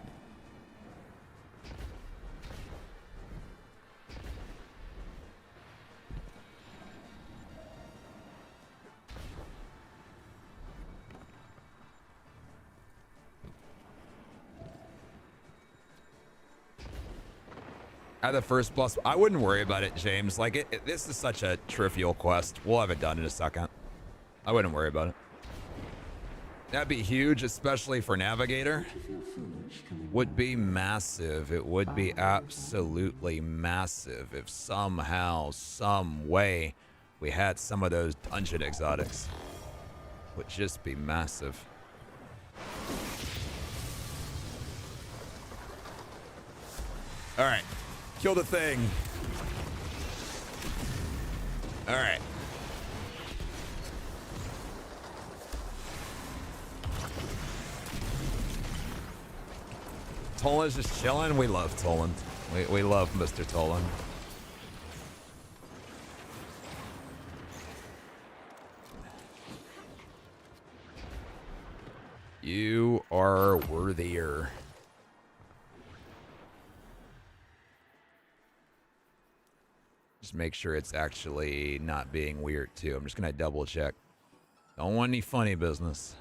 At the first plus, I wouldn't worry about it, James. Like, this is such a trivial quest. We'll have it done in a second. I wouldn't worry about it. That'd be huge, especially for Navigator. Would be massive. It would be absolutely massive if somehow, some way, we had some of those dungeon exotics. Would just be massive. All right. Kill the thing. All right. Tolan's just chilling. We love Tolan. We love Mr. Tolan. You are worthier. Just make sure it's actually not being weird too. I'm just gonna double check. Don't want any funny business.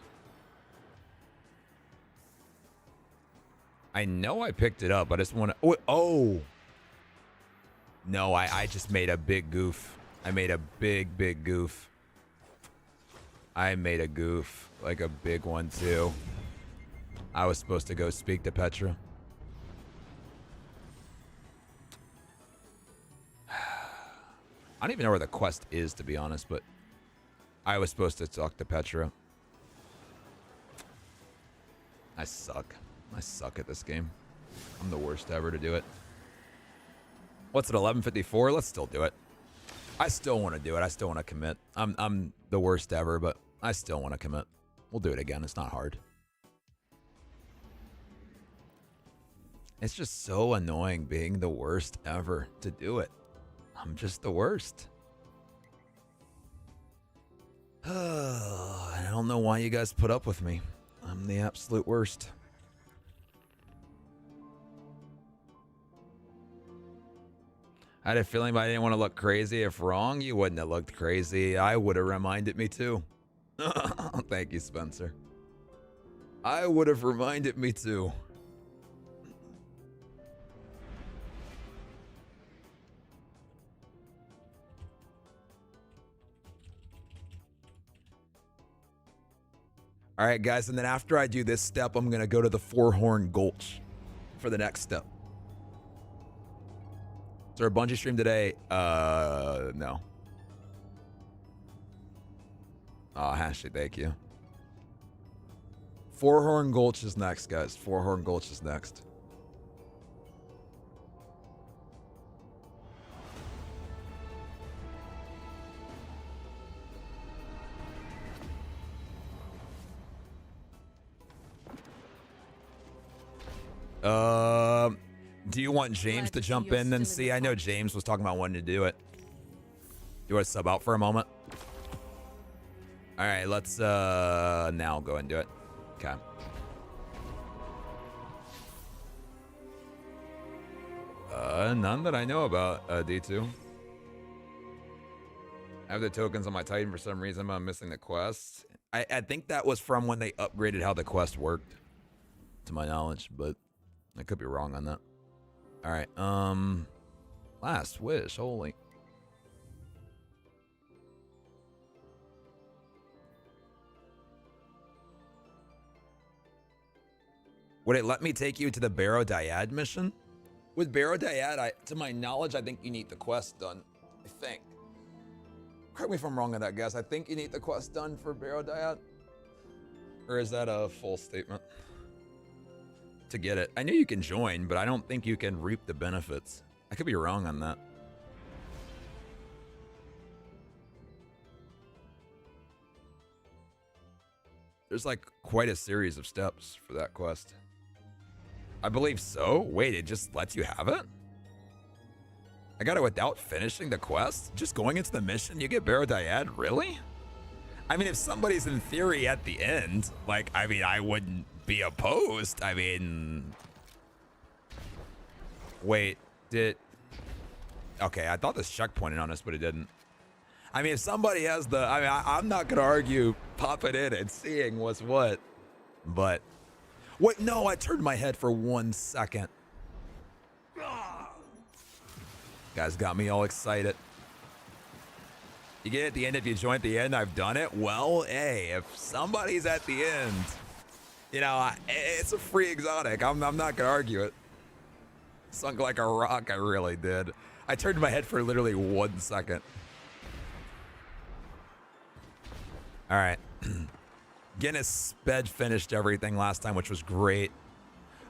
I know I picked it up. I just want to. Oh. No, I just made a big goof. I made a big goof. I made a goof, like a big one too. I was supposed to go speak to Petra. I don't even know where the quest is, to be honest, but I was supposed to talk to Petra. I suck. I suck at this game. I'm the worst ever to do it. What's it, 11:54? Let's still do it. I still want to do it. I still want to commit. I'm the worst ever, but I still want to commit. We'll do it again. It's not hard. It's just so annoying being the worst ever to do it. I'm just the worst. I don't know why you guys put up with me. I'm the absolute worst. I had a feeling, but I didn't want to look crazy. If wrong, you wouldn't have looked crazy. I would have reminded me too. Thank you, Spencer. I would have reminded me too. All right, guys, and then after I do this step, I'm going to go to the Four-Horn Gulch for the next step. Is there a Bungie stream today? No. Oh, Ashley, thank you. Four-Horn Gulch is next, guys. Four-Horn Gulch is next. Do you want James to jump in and see? I know James was talking about wanting to do it. You want to sub out for a moment? All right, let's now go and do it. Okay. None that I know about, D2. I have the tokens on my Titan for some reason, but I'm missing the quest. I think that was from when they upgraded how the quest worked, to my knowledge, but I could be wrong on that. All right, last wish, holy. Would it let me take you to the Barrow Dyad mission? With Barrow Dyad, to my knowledge, I think you need the quest done. I think. Correct me if I'm wrong on that, guys. I think you need the quest done for Barrow Dyad. Or is that a full statement? To get it. I know you can join, but I don't think you can reap the benefits. I could be wrong on that. There's like quite a series of steps for that quest. I believe so. Wait, it just lets you have it? I got it without finishing the quest? Just going into the mission, you get Barrow Dyad? Really? I mean, if somebody's in theory at the end, like, I mean, I wouldn't be opposed. I mean... Wait, did... Okay, I thought this checkpointed on us, but it didn't. I mean, if somebody has the... I mean, I'm not going to argue popping in and seeing what's what, but... Wait, no, I turned my head for 1 second. Guys got me all excited. You get it at the end if you join at the end. I've done it. Well, hey, if somebody's at the end, you know, it's a free exotic. I'm not going to argue it. Sunk like a rock, I really did. I turned my head for literally 1 second. All right. Guinness sped finished everything last time, which was great.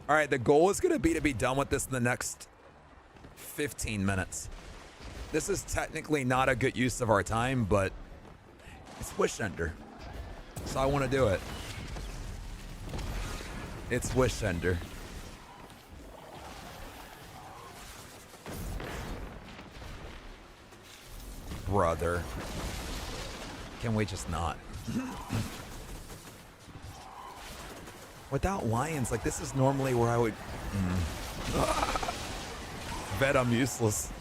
All right, the goal is going to be done with this in the next 15 minutes. This is technically not a good use of our time, but it's Wish Ender, so I want to do it. It's Wish Ender. Brother. Can we just not? Without lions, like, this is normally where I would... Bet I'm useless.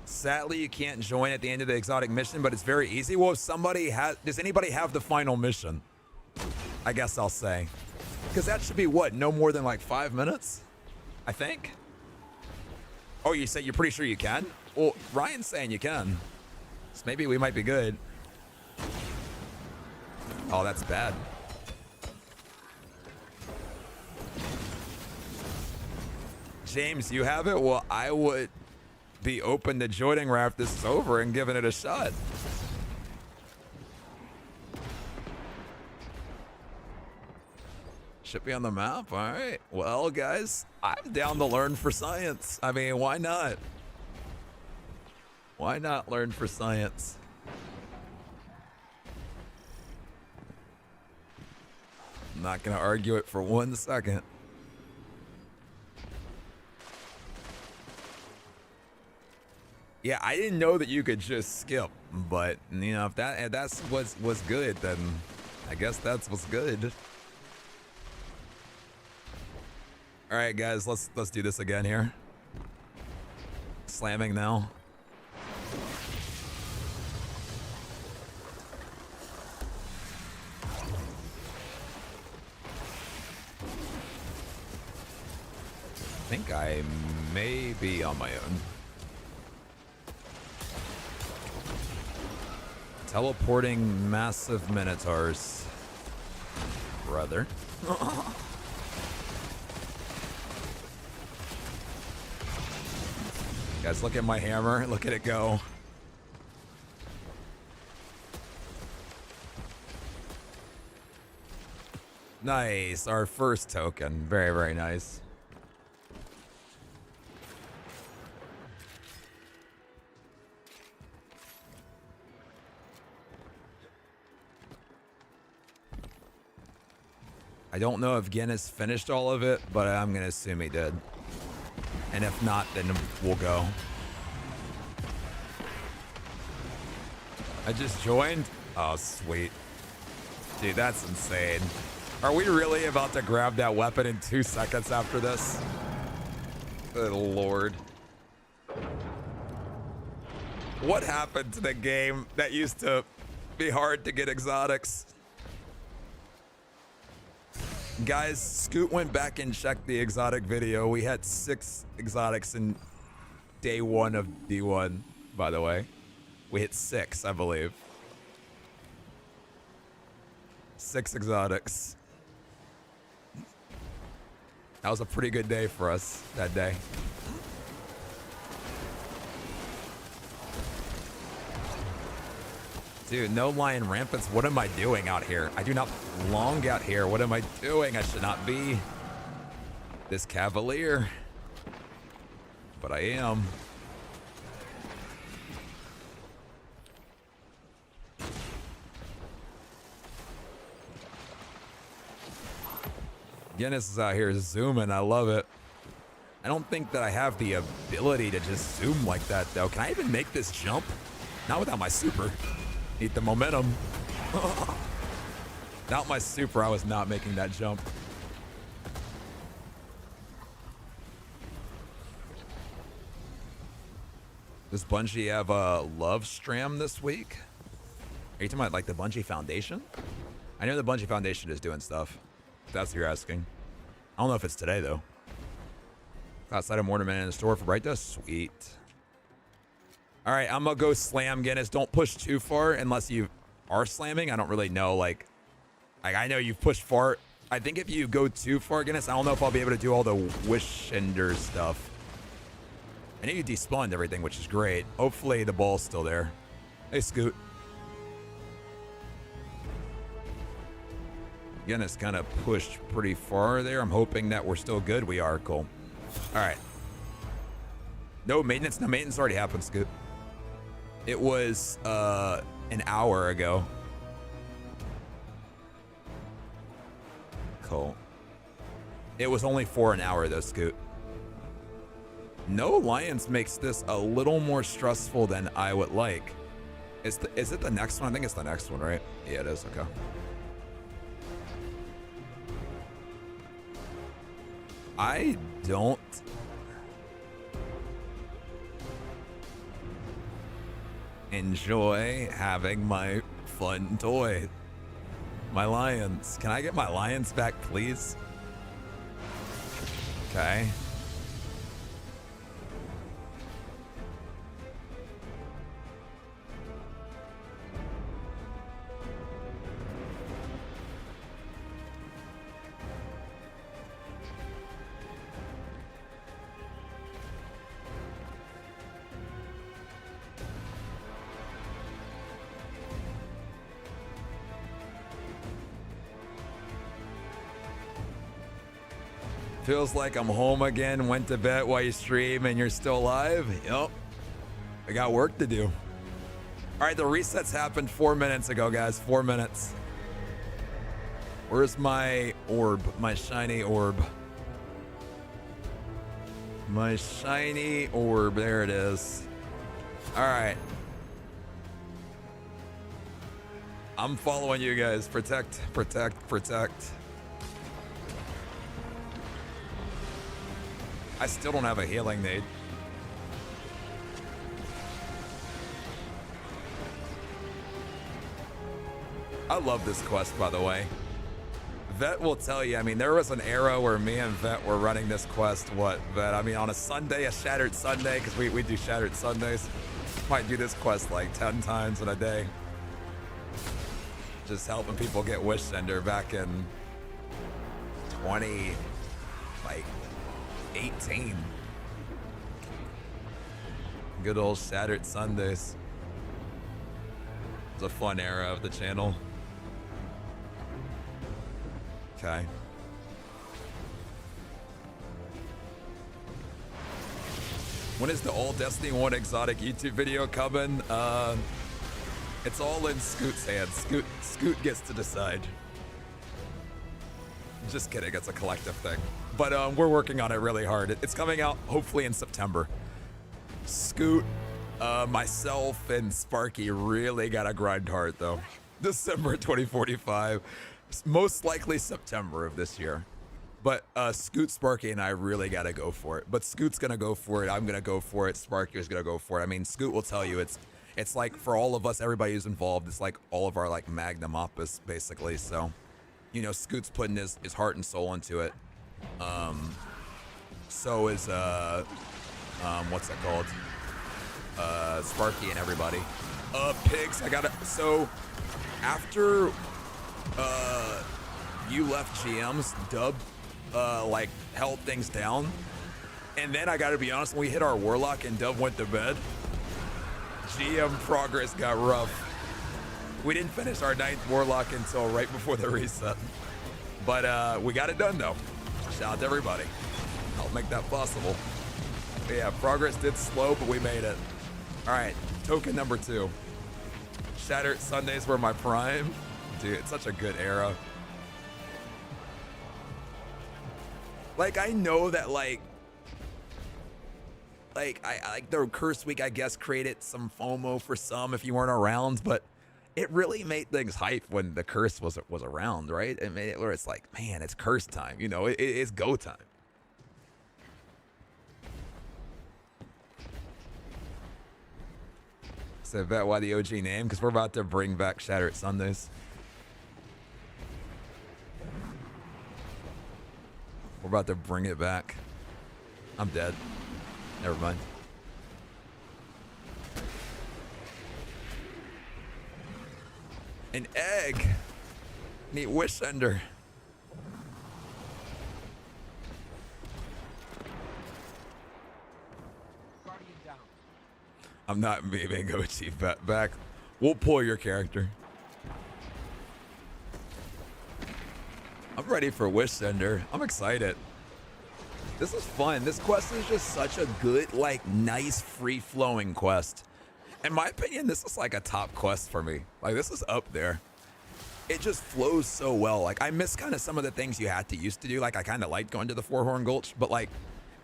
Sadly, you can't join at the end of the exotic mission, but it's very easy. Well, if somebody has... Does anybody have the final mission? I guess I'll say. Because that should be, what, no more than like 5 minutes? I think? Oh, you say you're pretty sure you can? Well, Ryan's saying you can. So maybe we might be good. Oh, that's bad. James, you have it? Well, I would be open to joining right after this is over and giving it a shot. Should be on the map. All right. Well, guys, I'm down to learn for science. I mean, why not? Why not learn for science? I'm not going to argue it for 1 second. Yeah, I didn't know that you could just skip, but you know, if that's what's good, then I guess that's what's good. All right, guys, let's do this again here. Slamming now. I think I may be on my own. Teleporting massive minotaurs. Brother. Guys, look at my hammer. Look at it go. Nice. Our first token. Very, very nice. I don't know if Guinness finished all of it, but I'm going to assume he did. And if not, then we'll go. I just joined? Oh, sweet. Dude, that's insane. Are we really about to grab that weapon in 2 seconds after this? Good lord. What happened to the game that used to be hard to get exotics? Guys, Scoot went back and checked the exotic video. We had 6 exotics in day 1 of D1, by the way. We hit 6, I believe. 6 exotics. That was a pretty good day for us that day. Dude, no lion rampants. What am I doing out here? I do not belong out here. What am I doing? I should not be this cavalier. But I am. Guinness is out here zooming. I love it. I don't think that I have the ability to just zoom like that, though. Can I even make this jump? Not without my super. Need the momentum. Without my super, I was not making that jump. Does Bungie have a love stram this week? Are you talking about like the Bungie Foundation? I know the Bungie Foundation is doing stuff. If that's what you're asking. I don't know if it's today though. Outside of Mortarman in the store for Bright Dust? Sweet. All right, I'm gonna go slam Guinness. Don't push too far unless you are slamming. I don't really know. Like I know you've pushed far. I think if you go too far, Guinness, I don't know if I'll be able to do all the wish ender stuff. I know you despawned everything, which is great. Hopefully the ball's still there. Hey, Scoot. Guinness kind of pushed pretty far there. I'm hoping that we're still good. We are. Cool. All right. No maintenance. No maintenance already happened, Scoot. It was an hour ago. Cool. It was only for an hour though, Scoot. No lions makes this a little more stressful than I would like. Is it the next one? I think it's the next one, right? Yeah, it is. Okay. I don't enjoy having my fun toy. My lions. Can I get my lions back, please? Okay. Feels like I'm home again. Went to bed while you stream and you're still alive. Yep. I got work to do. All right, the resets happened 4 minutes ago, guys. 4 minutes. Where's my orb? My shiny orb. My shiny orb. There it is. All right. I'm following you guys. Protect, protect, protect. I still don't have a healing nade. I love this quest, by the way. Vet will tell you, I mean, there was an era where me and Vet were running this quest. What, Vet? I mean, on a Sunday, a Shattered Sunday, because we do Shattered Sundays. Might do this quest like 10 times in a day. Just helping people get Wish Sender back in 18. Good old Shattered Sundays. It's a fun era of the channel. Okay. When is the all Destiny 1 exotic YouTube video coming? It's all in Scoot's hands. Scoot gets to decide. Just kidding, it's a collective thing. But we're working on it really hard. It's coming out hopefully in September. Scoot, myself, and Sparky really gotta grind hard though. December 2045. Most likely September of this year. But Scoot, Sparky, and I really gotta go for it. But Scoot's gonna go for it. I'm gonna go for it. Sparky is gonna go for it. I mean, Scoot will tell you it's like for all of us, everybody who's involved, it's like all of our like magnum opus basically. So, you know, Scoot's putting his heart and soul into it. So is what's that called? Sparky and everybody. Pigs, I gotta. So after you left GM's, Dub like held things down, and then I gotta be honest, when we hit our Warlock and Dub went to bed, GM progress got rough. We didn't finish our 9th Warlock until right before the reset, but we got it done though. Shout out to everybody, help make that possible. But yeah, progress did slow, but we made it. All right, token number 2. Shattered Sundays were my prime. Dude, it's such a good era. Like, I know that, like I like the curse week, I guess, created some FOMO for some if you weren't around, but it really made things hype when the curse was around, right? It made it where it's like, man, it's curse time, you know, it's go time. So bet why the OG name? Because we're about to bring back Shattered Sundays. We're about to bring it back. I'm dead. Never mind. An egg. Neat wish ender. Guardian down. I'm not being OG back. We'll pull your character. I'm ready for Wish Sender. I'm excited. This is fun. This quest is just such a good, like, nice, free-flowing quest. In my opinion, this is like a top quest for me. Like, this is up there. It just flows so well. Like, I miss kind of some of the things you had to used to do. Like, I kind of liked going to the Four-Horn Gulch, but like,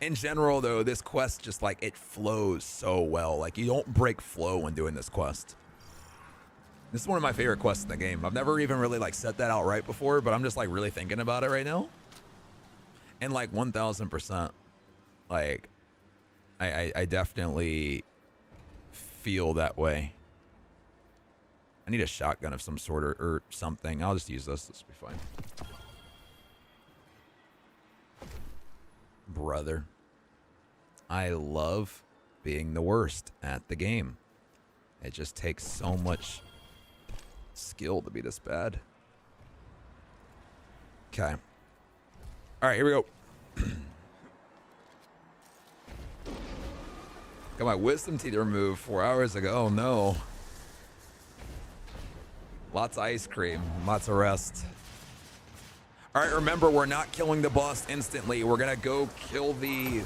in general, though, this quest just like, it flows so well. Like, you don't break flow when doing this quest. This is one of my favorite quests in the game. I've never even really like set that out right before, but I'm just like really thinking about it right now. And like 1000%, like I definitely feel that way. I need a shotgun of some sort or something. I'll just use this. This will be fine. Brother, I love being the worst at the game. It just takes so much skill to be this bad. Okay. All right, here we go. Got my wisdom teeth removed 4 hours ago. Oh no. Lots of ice cream, lots of rest. All right, remember, we're not killing the boss instantly. We're gonna go kill the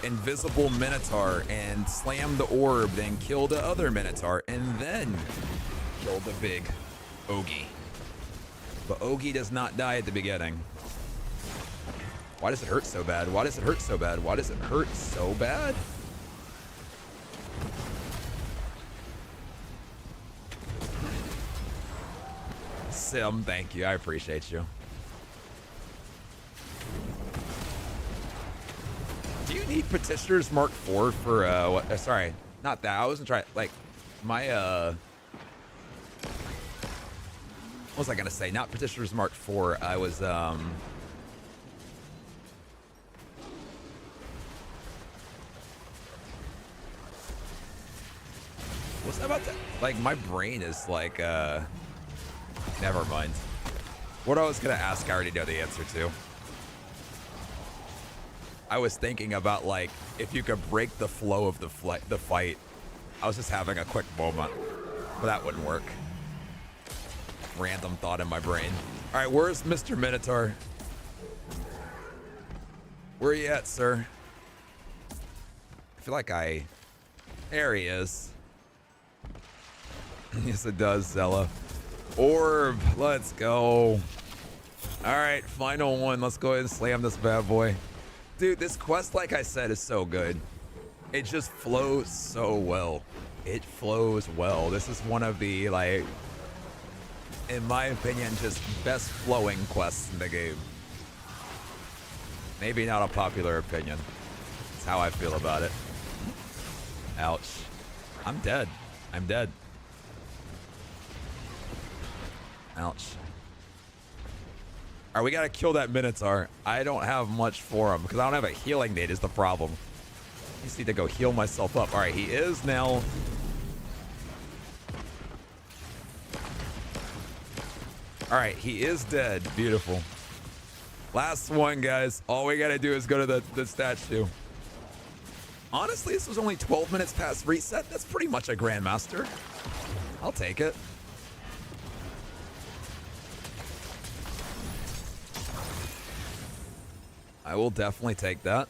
invisible Minotaur and slam the orb, then kill the other Minotaur, and then kill the big Ogie. But Ogie does not die at the beginning. Why does it hurt so bad? Why does it hurt so bad? Why does it hurt so bad? Sim, thank you. I appreciate you. Do you need Petitioners Mark IV for, what? Sorry, not that. I wasn't trying, like, my, what was I gonna say? Not Petitioners Mark IV. I was, what's that about that? Like, my brain is like, never mind. What I was gonna ask, I already know the answer to. I was thinking about, like, if you could break the flow of the fight. I was just having a quick moment, but that wouldn't work. Random thought in my brain. All right, where's Mr. Minotaur? Where are you at, sir? I feel like there he is. Yes, it does, Zella. Orb, let's go. All right, final one. Let's go ahead and slam this bad boy. Dude, this quest, like I said, is so good. It just flows so well. It flows well. This is one of the, like, in my opinion, just best flowing quests in the game. Maybe not a popular opinion. That's how I feel about it. Ouch. I'm dead. I'm dead. Ouch. All right, we got to kill that Minotaur. I don't have much for him because I don't have a healing nade is the problem. I just need to go heal myself up. All right, he is now. All right, he is dead. Beautiful. Last one, guys. All we got to do is go to the statue. Honestly, this was only 12 minutes past reset. That's pretty much a Grandmaster. I'll take it. I will definitely take that.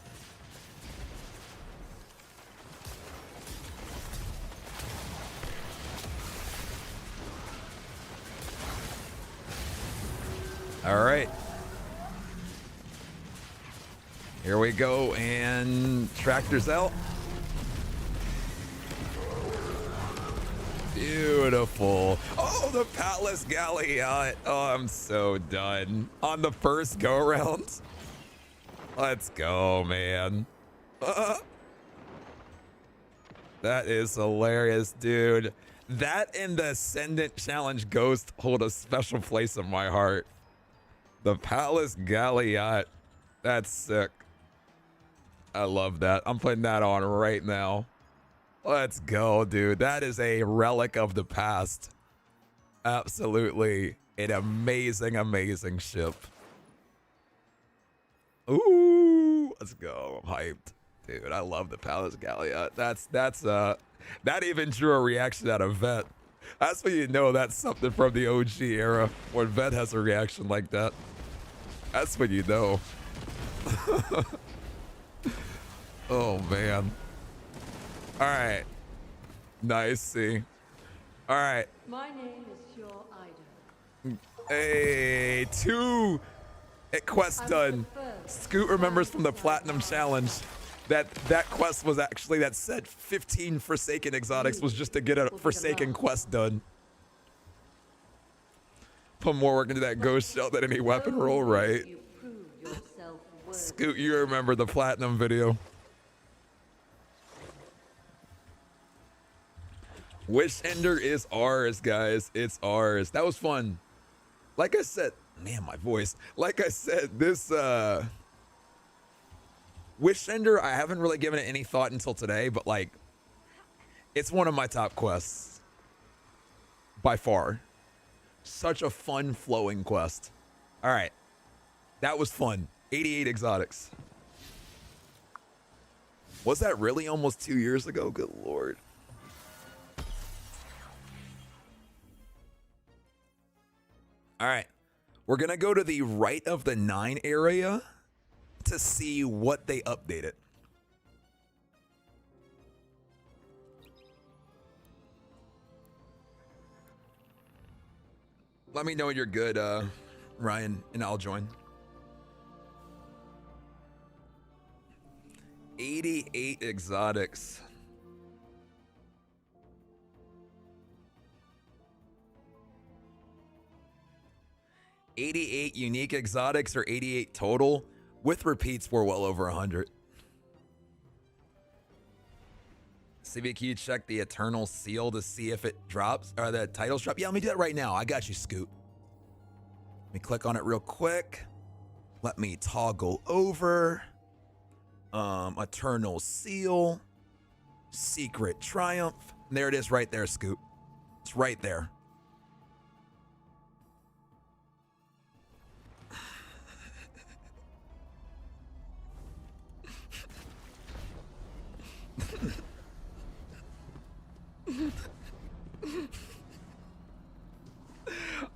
All right. Here we go, and tractor's out. Beautiful. Oh, the Palace Galliot. Oh, I'm so done. On the first go-around. Let's go, man. That is hilarious, dude. That and the Ascendant Challenge Ghost hold a special place in my heart. The Palace Galliot. That's sick. I love that. I'm putting that on right now. Let's go, dude. That is a relic of the past. Absolutely an amazing, amazing ship. Ooh, let's go. I'm hyped. Dude, I love the Palace Galliot. That even drew a reaction out of Vet. That's when you know that's something from the OG era. When Vet has a reaction like that. That's when you know. Oh, man. All right. Nice, see. All right. My name is your idol. Hey, 2 quests done. Scoot remembers from the Platinum Challenge that quest was actually, that said 15 Forsaken Exotics was just to get a Forsaken quest done. Put more work into that ghost shell than any weapon roll, right? Scoot, you remember the Platinum video. Wish Ender is ours, guys. It's ours. That was fun. Like I said, man, my voice. Like I said, this Wish Ender, I haven't really given it any thought until today, but like, it's one of my top quests. By far. Such a fun flowing quest. All right. That was fun. 88 exotics. Was that really almost 2 years ago? Good Lord. All right, we're gonna go to the right of the 9 area to see what they updated. Let me know when you're good, Ryan, and I'll join. 88 exotics. $88 unique exotics or 88 total. With repeats, we're well over 100. CBQ, check the Eternal Seal to see if it drops, or the titles drop. Yeah, let me do that right now. I got you, Scoot. Let me click on it real quick. Let me toggle over. Eternal Seal. Secret Triumph. And there it is right there, Scoot. It's right there.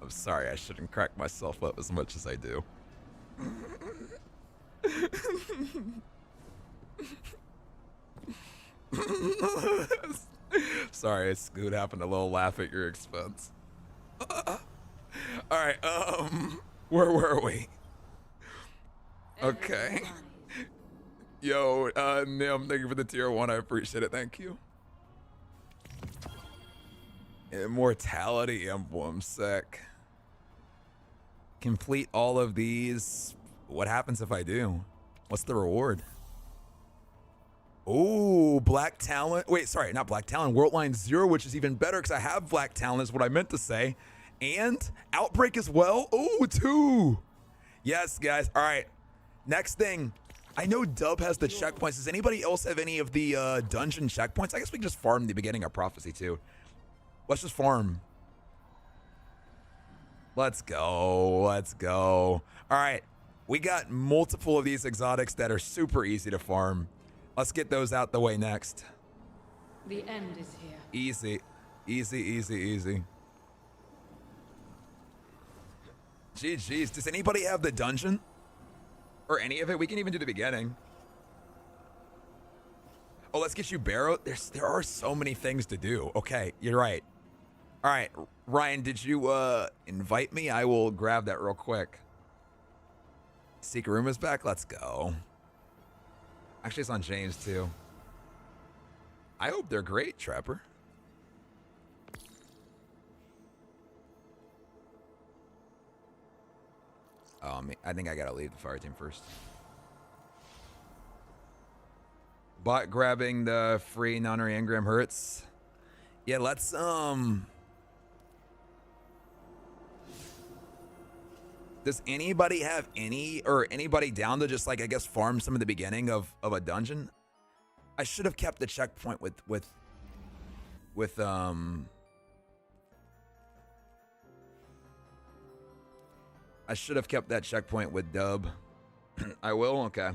I'm sorry, I shouldn't crack myself up as much as I do. Sorry, Scoot, happened a little laugh at your expense. Alright, where were we? Okay. Yo, Nim, thank you for the tier 1. I appreciate it. Thank you. Immortality emblem, sick. Complete all of these. What happens if I do? What's the reward? Oh, Black Talon. Wait, sorry, not Black Talon. World Line 0, which is even better because I have Black Talon is what I meant to say. And Outbreak as well. Oh, 2. Yes, guys. All right. Next thing. I know Dub has the checkpoints. Does anybody else have any of the dungeon checkpoints? I guess we can just farm the beginning of Prophecy too. Let's just farm. Let's go. Let's go. All right. We got multiple of these exotics that are super easy to farm. Let's get those out the way next. The end is here. Easy. Easy, easy, easy. GG's. Does anybody have the dungeon? Or any of it? We can even do the beginning. Oh, let's get you Barrow. There are so many things to do. Okay, you're right. All right, Ryan, did you invite me? I will grab that real quick. Secret Room is back. Let's go. Actually, it's on James too. I hope they're great, Trapper. I think I gotta leave the fire team first. Bot grabbing the free non-re engram hurts. Yeah, let's does anybody have anybody down to just like I guess farm some of the beginning of a dungeon? I should have kept the checkpoint with I should have kept that checkpoint with Dub. I will? Okay.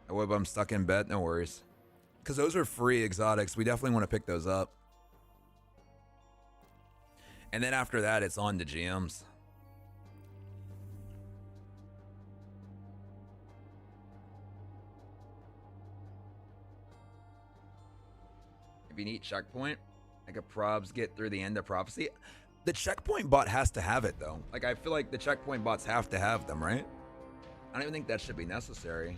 I would, but I'm stuck in bed. No worries. Because those are free exotics. We definitely want to pick those up. And then after that, it's on to GMs. If you need checkpoint, like a probs get through the end of Prophecy. The checkpoint bot has to have it though. Like I feel like the checkpoint bots have to have them, right? I don't even think that should be necessary.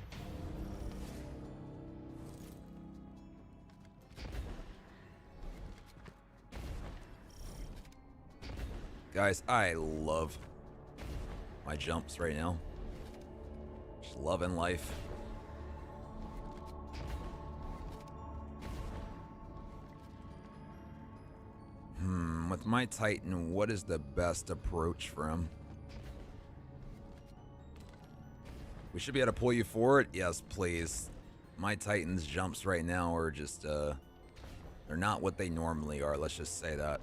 Guys, I love my jumps right now. Just loving life. With my Titan, what is the best approach for him? We should be able to pull you forward. Yes, please. My Titan's jumps right now are just, they're not what they normally are. Let's just say that.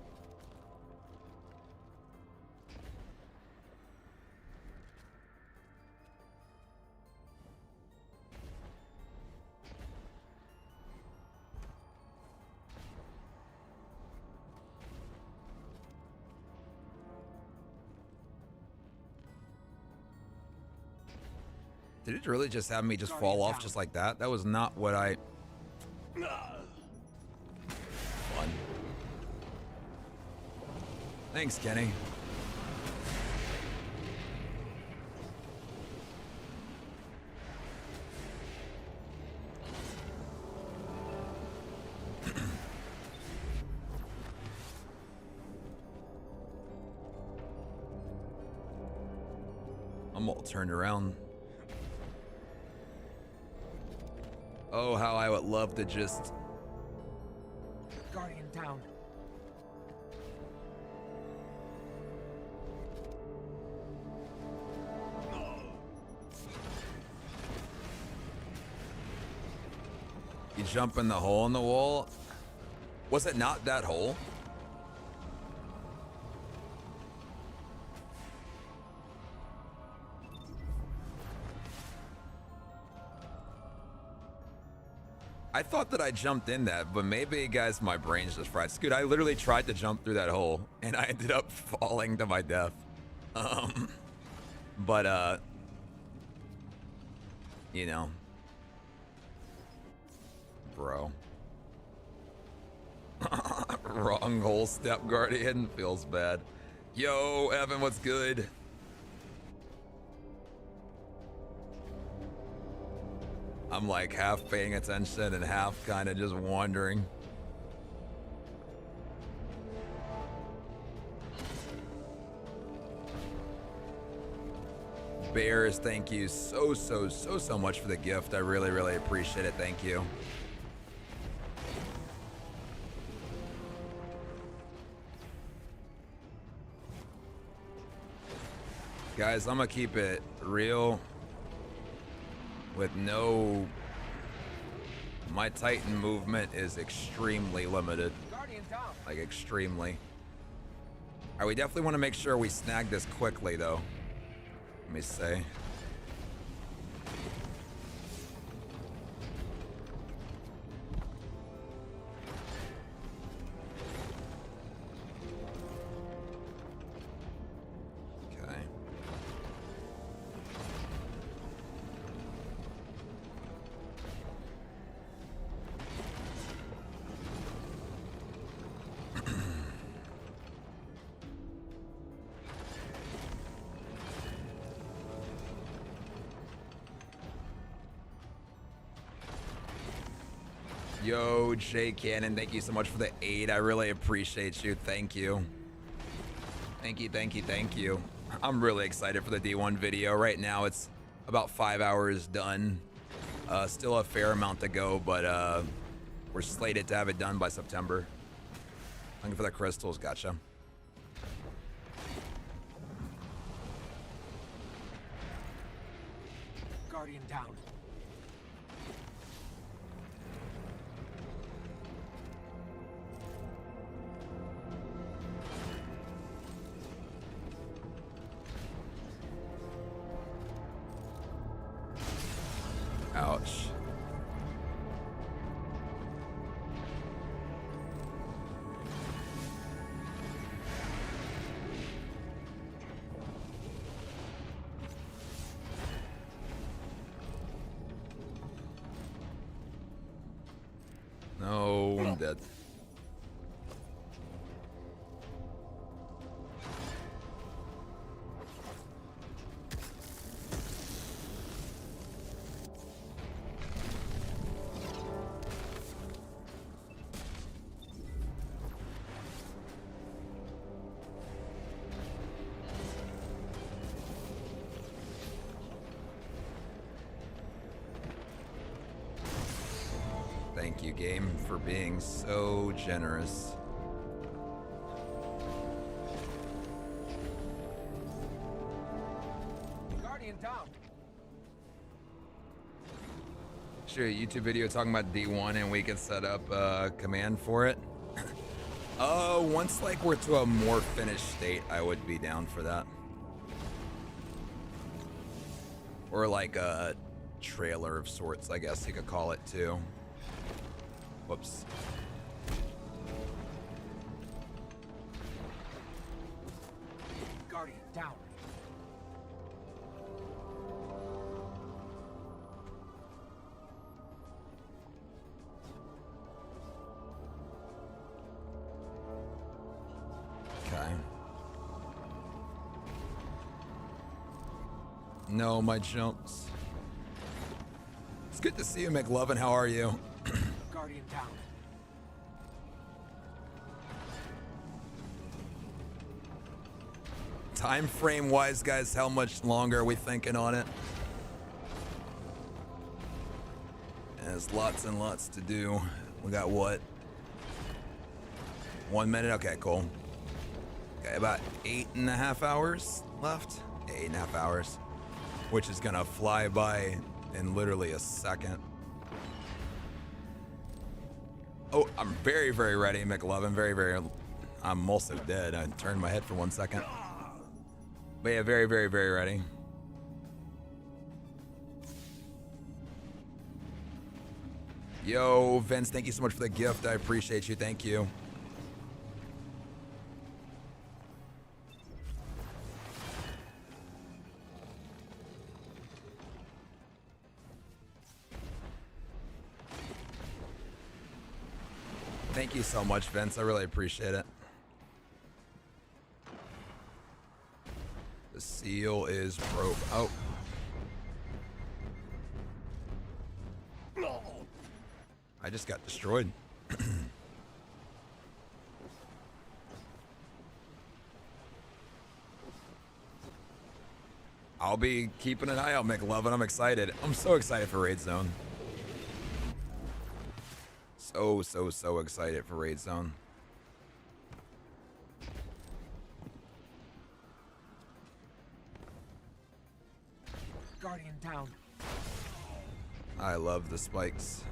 Did it really just have me just fall off just like that? That was not what I... Fun. Thanks, Kenny. I'm all turned around. Oh, how I would love to just... Guardian down. You jump in the hole in the wall? Was it not that hole? I thought that I jumped in that, but maybe, guys, my brain's just fried. Scoot, I literally tried to jump through that hole, and I ended up falling to my death. You know. Bro. Wrong hole step, Guardian. Feels bad. Yo, Evan, what's good? I'm like half paying attention and half kind of just wandering. Bears, thank you so much for the gift. I really appreciate it. Thank you. Guys, I'm gonna keep it real with no... My Titan movement is extremely limited. Like, extremely. Alright, we definitely want to make sure we snag this quickly, though. Let me see. Okay. Yo, Jay Cannon, thank you so much for the 8. I really appreciate you. Thank you. Thank you. I'm really excited for the D1 video. Right now, it's about 5 hours done. Still a fair amount to go, but we're slated to have it done by September. Looking for the crystals. Gotcha. Guardian down. Ouch. No, I'm dead. Thank you, game, for being so generous. Guardian down. Sure, a YouTube video talking about D1 and we can set up a command for it. Once like we're to a more finished state, I would be down for that. Or like a trailer of sorts, I guess you could call it too. Whoops. Guardian down. Okay. No, my jumps. It's good to see you, McLovin. How are you? Guardian down. Time frame wise, guys, how much longer are we thinking on it? There's lots and lots to do. We got what? 1 minute? Okay, cool. Okay, about 8.5 hours left. 8.5 hours, which is gonna fly by in literally a second. Oh, I'm very ready, McLovin. Very. I'm also dead. I turned my head for 1 second. But yeah, very ready. Yo, Vince, thank you so much for the gift. I appreciate you. Thank you. Thank you so much, Vince. I really appreciate it. The seal is broke. Oh. I just got destroyed. I'll be keeping an eye out, McLovin. I'm excited. I'm so excited for Raid Zone. So excited for Raid Zone. Guardian down. I love the spikes.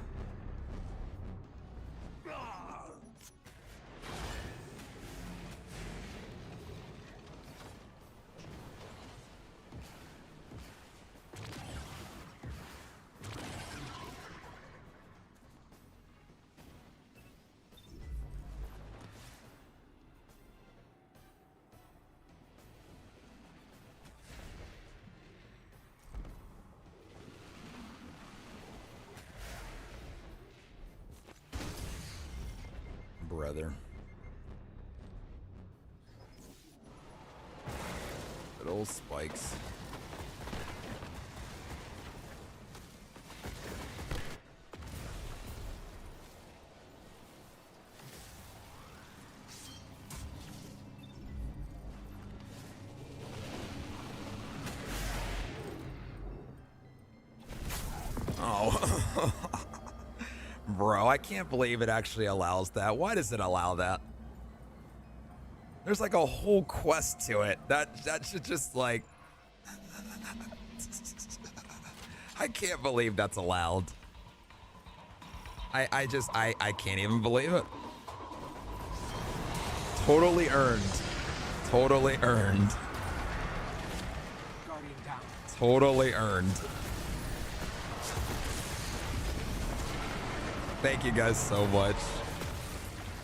Brother. Good old spikes. Oh. Bro, I can't believe it actually allows that. Why does it allow that? There's like a whole quest to it. That should just like... I can't believe that's allowed. I can't even believe it. Totally earned. Totally earned. Guardian down. Totally earned. Thank you guys so much.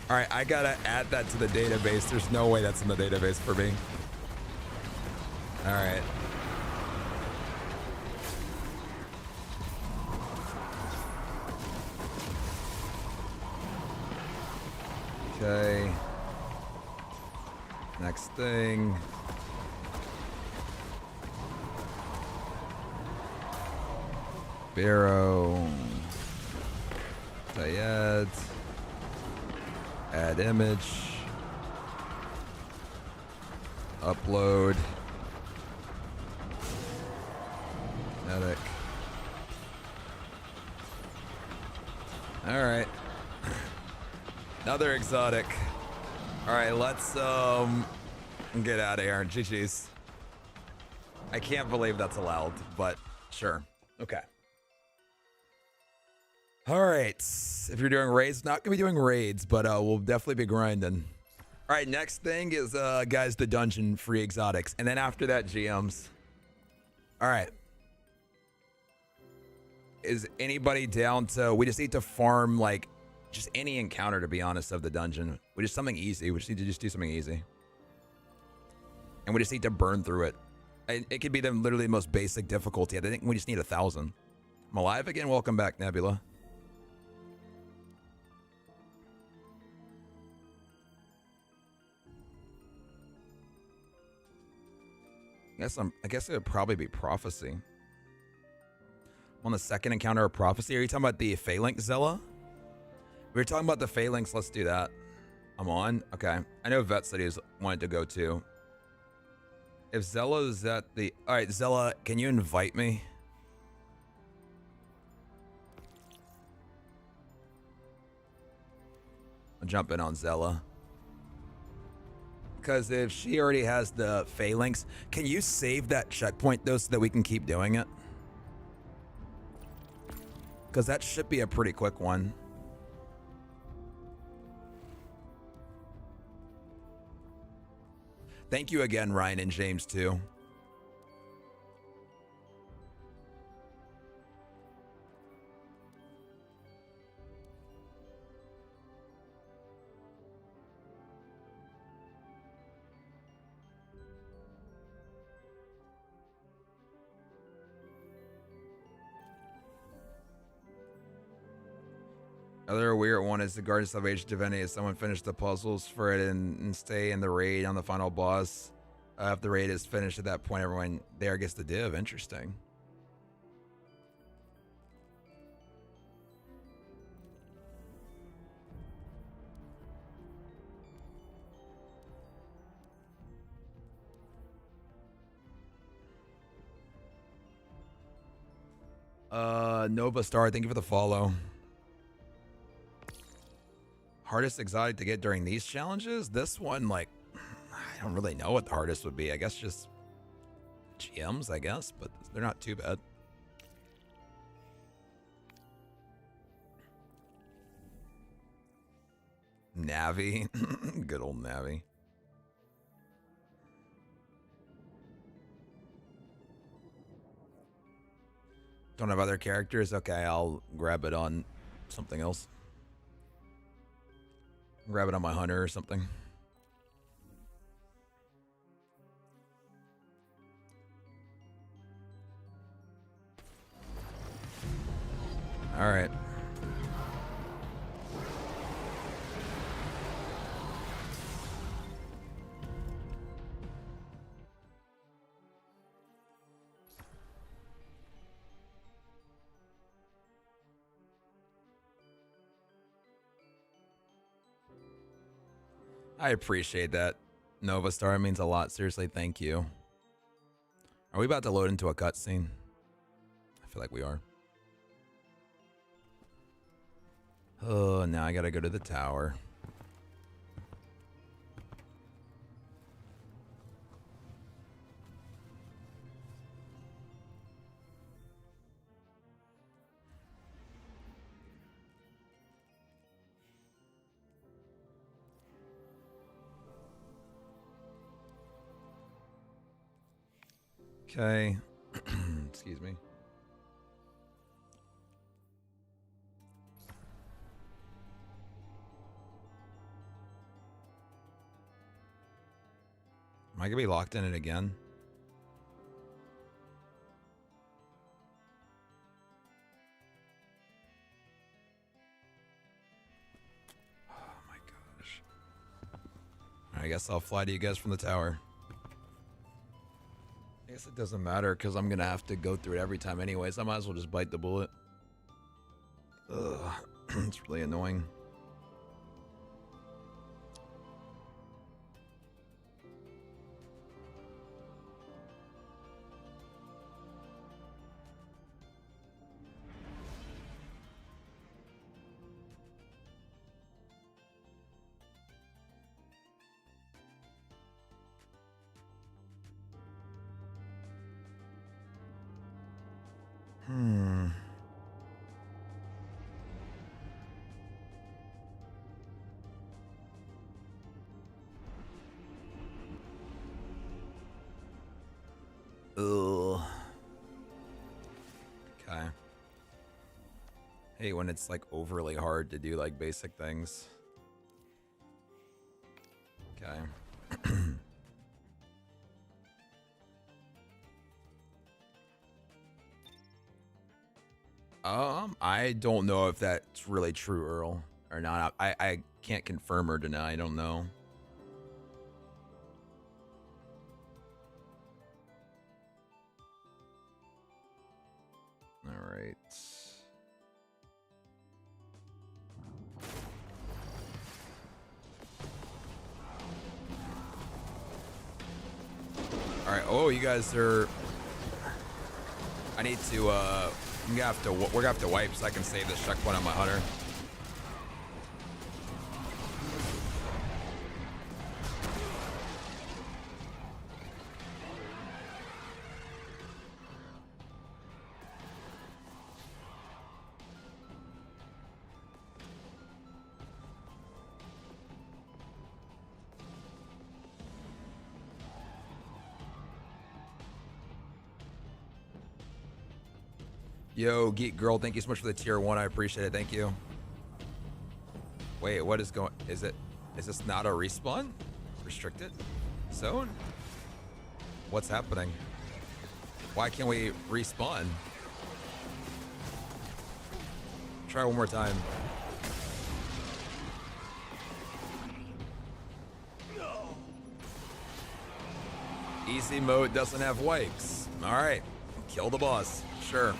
All right, I gotta add that to the database. There's no way that's in the database for me. All right. Okay. Next thing. Barrow. Add image, upload, edit. All right, another exotic. All right, let's get out of here. GG's. I can't believe that's allowed, but sure. Okay. All right, if you're doing raids, not gonna be doing raids, but we'll definitely be grinding. All right, next thing is guys, the dungeon free exotics, and then after that, GMs. All right, is anybody down to? We just need to farm like just any encounter, to be honest, of the dungeon. We just something easy. We just need to just do something easy, and we just need to burn through it. It could be the literally most basic difficulty. I think we just need 1,000. I'm alive again. Welcome back, Nebula. I guess it would probably be prophecy. On the second encounter of prophecy, are you talking about the Phalanx Zella? We were talking about the Phalanx. Let's do that. I'm on. Okay. I know Vet said he wanted to go too. If Zella is at the... All right, Zella, can you invite me? I'll jump in on Zella. Because if she already has the Phalanx, can you save that checkpoint though so that we can keep doing it? Because that should be a pretty quick one. Thank you again, Ryan and James, too. Other weird one is the Garden of Salvation Divinity. If someone finished the puzzles for it and stay in the raid on the final boss, if the raid is finished at that point, everyone there gets the div. Interesting. Nova Star, thank you for the follow. Hardest exotic to get during these challenges? This one, like, I don't really know what the hardest would be. I guess just GMs, I guess, but they're not too bad. Navi. Good old Navi. Don't have other characters? Okay, I'll grab it on something else. Grab it on my hunter or something. All right. I appreciate that, Nova Star. It means a lot. Seriously, thank you. Are we about to load into a cutscene? I feel like we are. Oh, now I gotta go to the tower. Okay. Excuse me. Am I gonna be locked in it again? Oh my gosh. I guess I'll fly to you guys from the tower. I guess it doesn't matter because I'm gonna have to go through it every time anyways. I might as well just bite the bullet. Ugh. It's really annoying. Ugh. Okay. Hey, when it's like overly hard to do like basic things. Okay. I don't know if that's really true, Earl, or not. I can't confirm or deny. I don't know. All right. All right. Oh, you guys are. I need to. We're gonna have to wipe so I can save this checkpoint on my hunter. Yo, Geek Girl, thank you so much for the tier 1. I appreciate it. Thank you. Wait, what is going... Is this not a respawn? Restricted zone? What's happening? Why can't we respawn? Try one more time. Easy mode doesn't have wipes. All right. Kill the boss. Sure.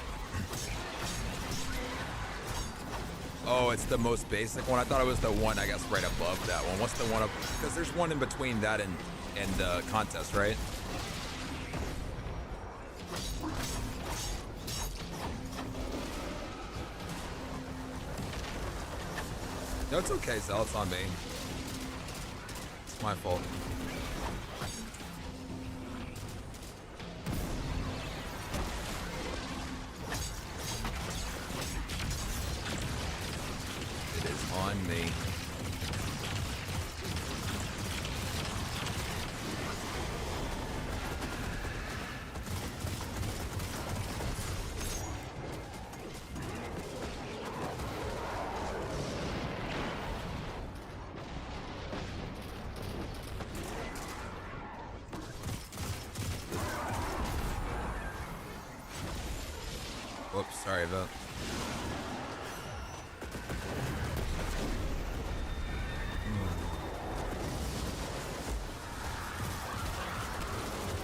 Oh, it's the most basic one. I thought it was the one, I guess, right above that one. What's the one up? Because there's one in between that and contest, right? No, it's okay, Zell. It's on me. It's my fault. It is on me. Whoops, sorry about that.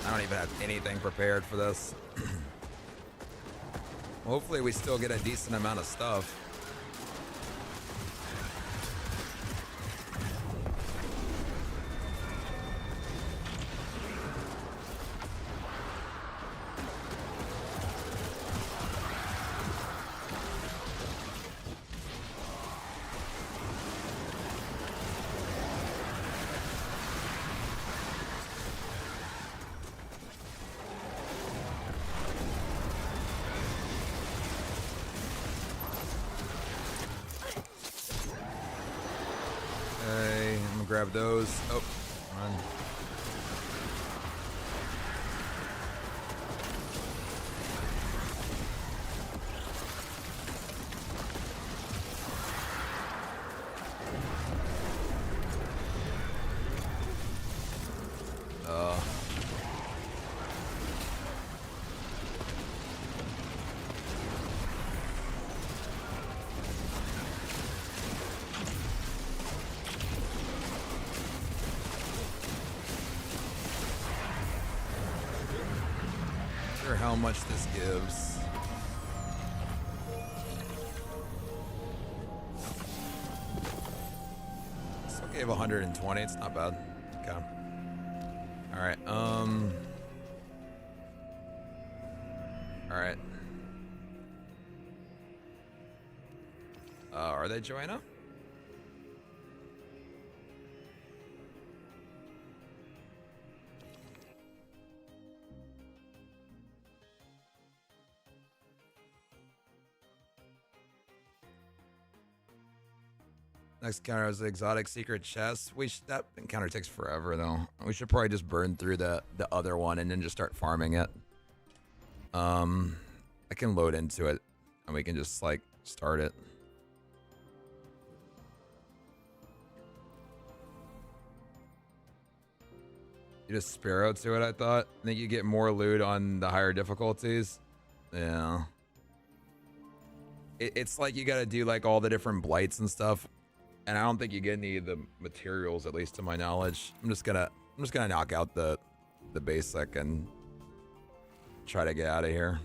I don't even have anything prepared for this. Hopefully we still get a decent amount of stuff. Grab those. Oh, run. How much this gives. Still gave 120. It's not bad. Okay. All right. All right. Are they Joanna? Next encounter is the exotic secret chest. That encounter takes forever though. We should probably just burn through the other one and then just start farming it. I can load into it and we can just like start it. You just sparrow to it, I thought. I think you get more loot on the higher difficulties. Yeah. It's like you gotta do like all the different blights and stuff. And I don't think you get any of the materials, at least to my knowledge. I'm just gonna knock out the basic and try to get out of here.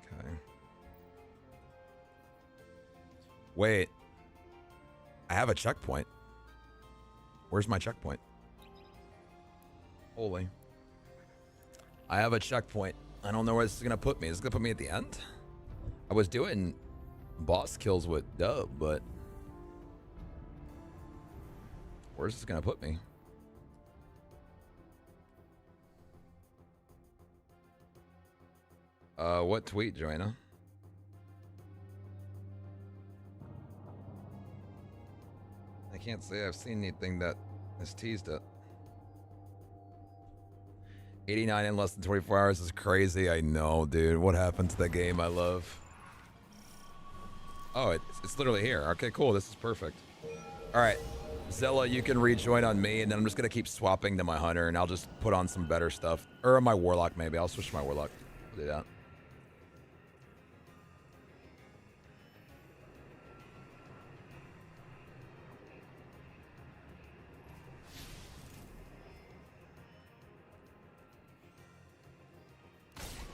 Okay. Wait. I have a checkpoint. Where's my checkpoint? Holy. I have a checkpoint. I don't know where this is going to put me. Is it going to put me at the end? I was doing boss kills with Dub, but where's this going to put me? What tweet, Joanna? I can't say I've seen anything that has teased it. 89 in less than 24 hours is crazy. I know, dude. What happened to the game I love? Oh, it's literally here. Okay, cool. This is perfect. All right. Zella, you can rejoin on me, and then I'm just going to keep swapping to my hunter, and I'll just put on some better stuff. Or my warlock, maybe. I'll switch to my warlock. I'll do that.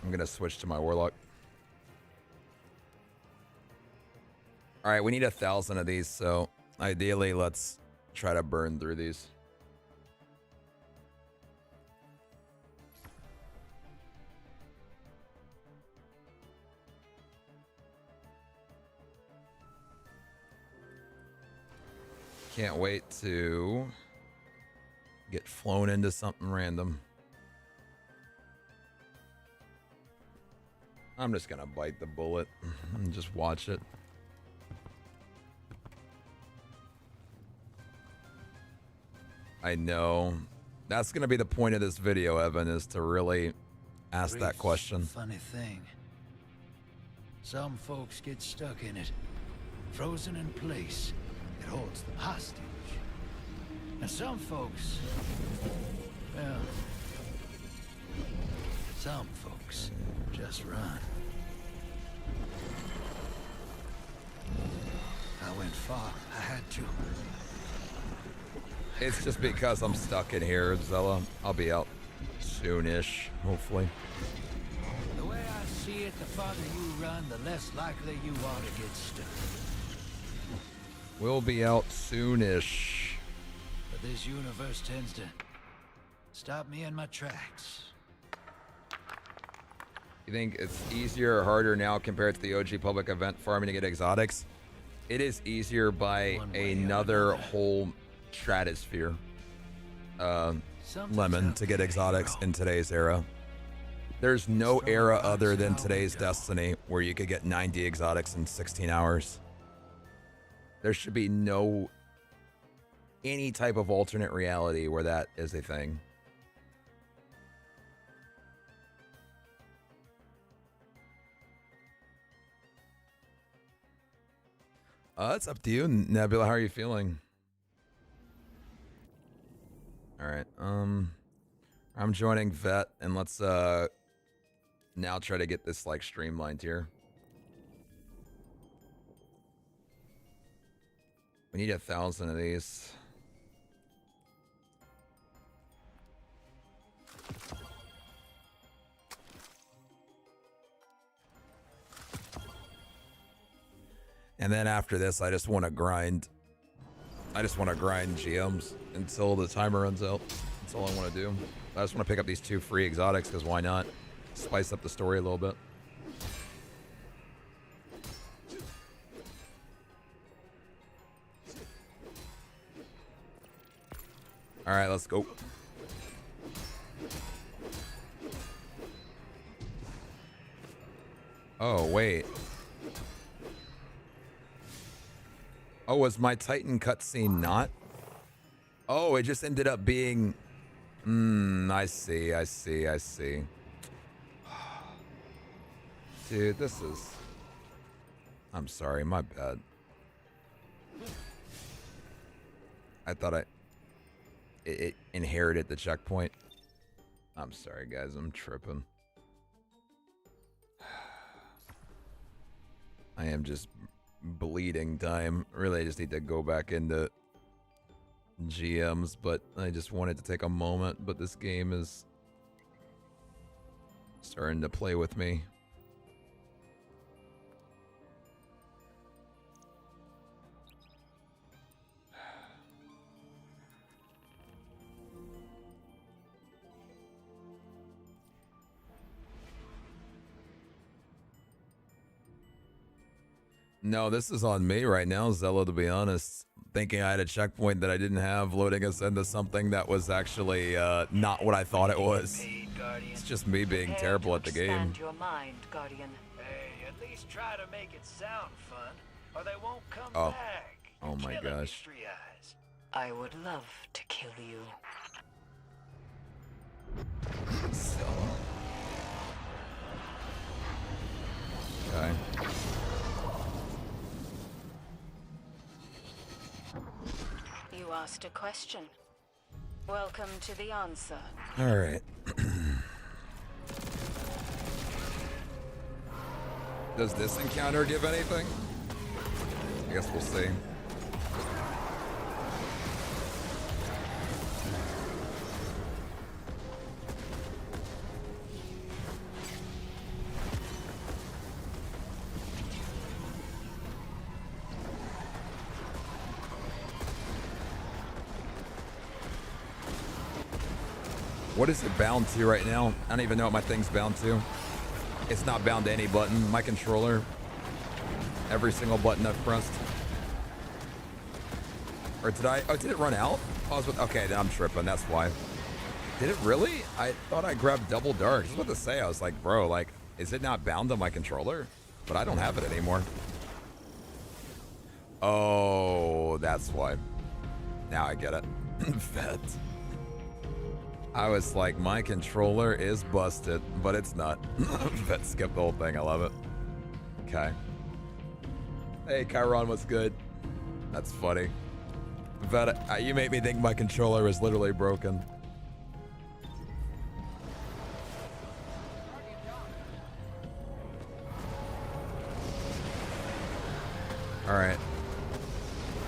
I'm going to switch to my warlock. All right, we need 1,000 of these, so ideally let's try to burn through these. can't wait to get flown into something random. I'm just gonna bite the bullet and just watch it. I know. That's gonna be the point of this video, Evan, is to really ask that question. Funny thing. Some folks get stuck in it, frozen in place. It holds them hostage. And some folks, well, some folks just run. I went far. I had to. It's just because I'm stuck in here, Zella. I'll be out soonish, hopefully. The way I see it, the farther you run, the less likely you are to get stuck. We'll be out soonish. But this universe tends to stop me in my tracks. You think it's easier or harder now compared to the OG public event farming to get exotics? It is easier by another whole stratosphere. Lemon to get exotics in today's era. There's no era other than today's Destiny where you could get 90 exotics in 16 hours. There should be no any type of alternate reality where that is a thing. It's up to you, Nebula. How are you feeling? All right. I'm joining Vet, and let's now try to get this like streamlined here. We need 1,000 of these. And then after this, I just want to grind. I just want to grind GMs until the timer runs out. That's all I want to do. I just want to pick up these 2 free exotics because why not? Spice up the story a little bit. All right, let's go. Oh, wait. Oh, was my Titan cutscene not? Oh, it just ended up being... I see. Dude, this is... I'm sorry, my bad. I thought it inherited the checkpoint. I'm sorry, guys, I'm tripping. I am just... bleeding time. Really, I just need to go back into GMs, but I just wanted to take a moment, but this game is starting to play with me. No, this is on me right now, Zella, to be honest. Thinking I had a checkpoint that I didn't have, loading us into something that was actually not what I thought it was. It's just me being terrible at the game. Your mind, Guardian. Hey, at least try to make it sound fun, or they won't come back. Oh my gosh. I would love to kill you. Okay. You asked a question. Welcome to the answer. All right. Does this encounter give anything? I guess we'll see. What is it bound to right now? I don't even know what my thing's bound to. It's not bound to any button. My controller, every single button I've pressed. Or did I? Oh, did it run out? Oh, okay, then I'm tripping. That's why. Did it really? I thought I grabbed double dark. I was about to say, I was like, bro, like, is it not bound to my controller? But I don't have it anymore. Oh, that's why. Now I get it. Vet. I was like, my controller is busted, but it's not. Vet skipped the whole thing. I love it. Okay. Hey, Chiron, what's good? That's funny. Vet, you made me think my controller was literally broken. All right.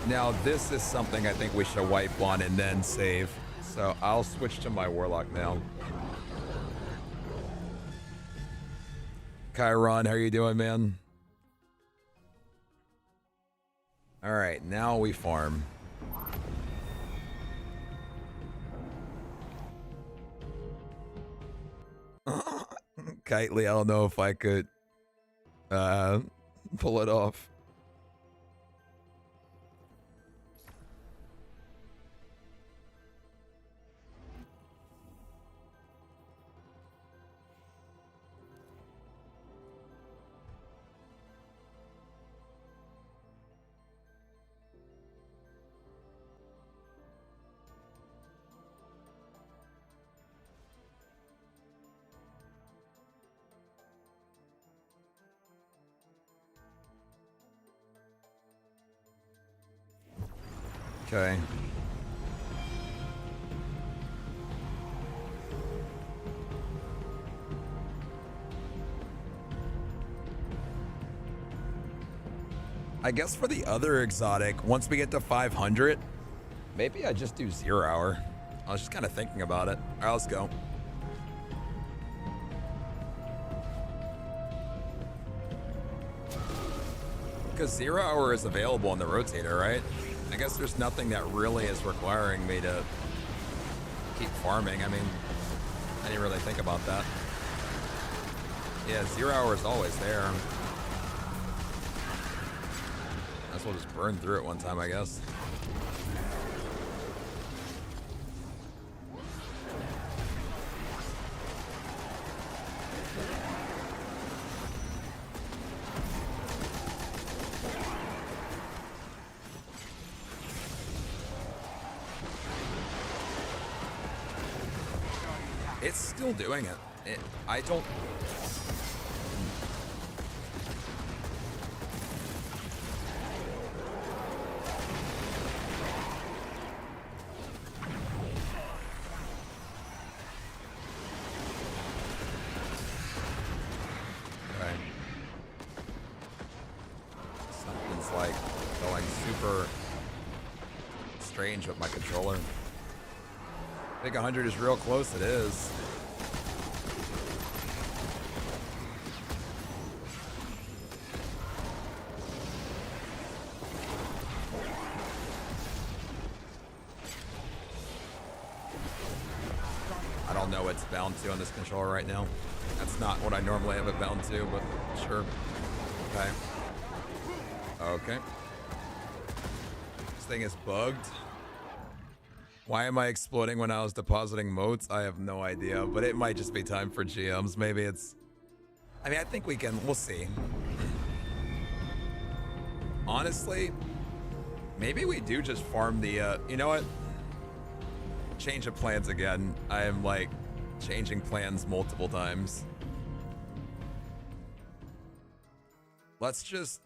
Now this is something I think we should wipe on and then save. So I'll switch to my Warlock now. Chiron, how are you doing, man? All right, now we farm. Kitely, I don't know if I could pull it off. Okay. I guess for the other exotic, once we get to 500, maybe I just do 0 hour. I was just kind of thinking about it. All right, let's go. Because 0 hour is available on the rotator, right? I guess there's nothing that really is requiring me to keep farming. I mean, I didn't really think about that. Yeah, 0 hour is always there. Might as well just burn through it one time, I guess. It's still doing it. I don't... Okay. Something's like going super strange with my controller. I think 100 is real close. It is. I don't know what it's bound to on this controller right now. That's not what I normally have it bound to, but sure. Okay. Okay. This thing is bugged. Why am I exploding when I was depositing motes? I have no idea, but it might just be time for GMs. Maybe it's... I mean, I think we can... We'll see. Honestly, maybe we do just farm the... you know what? Change of plans again. I am, like, changing plans multiple times. Let's just...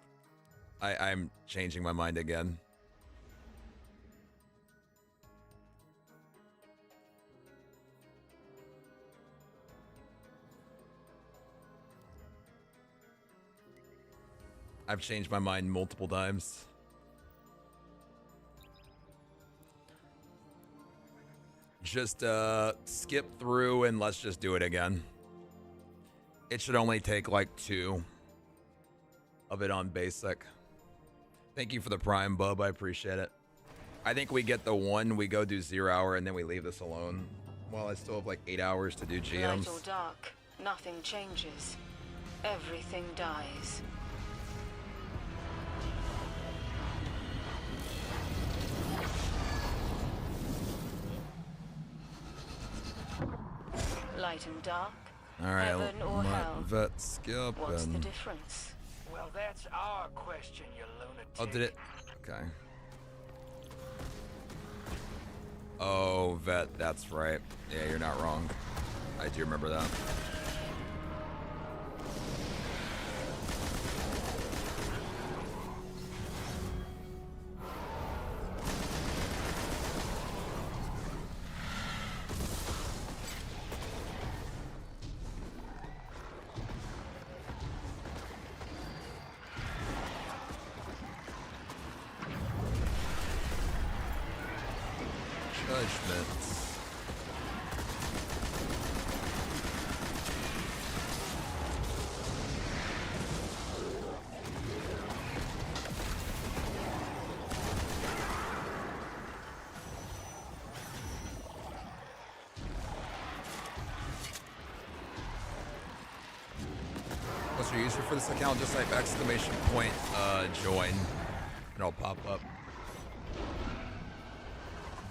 I'm changing my mind again. I've changed my mind multiple times. Just skip through and let's just do it again. It should only take like 2 of it on basic. Thank you for the prime, bub. I appreciate it. I think we get the 1, we go do 0 hour, and then we leave this alone. Well, I still have like 8 hours to do GMs. Light or dark, nothing changes. Everything dies. light and dark, All right, heaven or hell. vet skip What's the and... difference? Well, that's our question, you lunatic. Oh, did it? Okay. Oh, vet, that's right. Yeah, you're not wrong. I do remember that. Judgments. What's your user for this account? Just type exclamation point join and it'll pop up.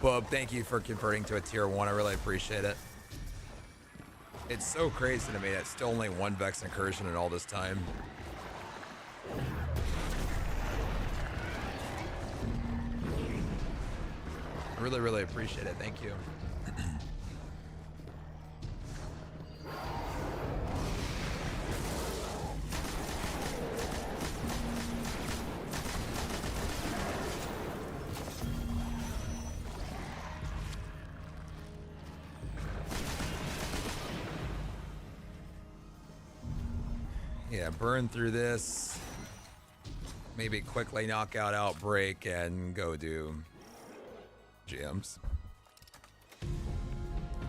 Bub, thank you for converting to a tier 1. I really appreciate it. It's so crazy to me that still only one Vex incursion in all this time. I really, really appreciate it. Thank you. Yeah, burn through this. Maybe quickly knock out Outbreak and go do GMs.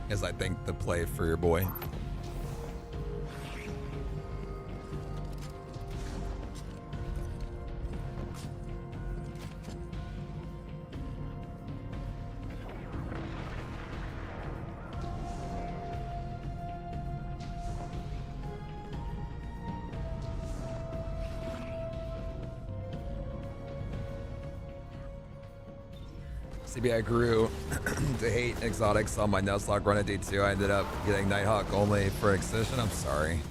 Is I think the play for your boy. CBI grew to hate exotics on my Nuzlocke run at D2. I ended up getting Nighthawk only for Excision. I'm sorry.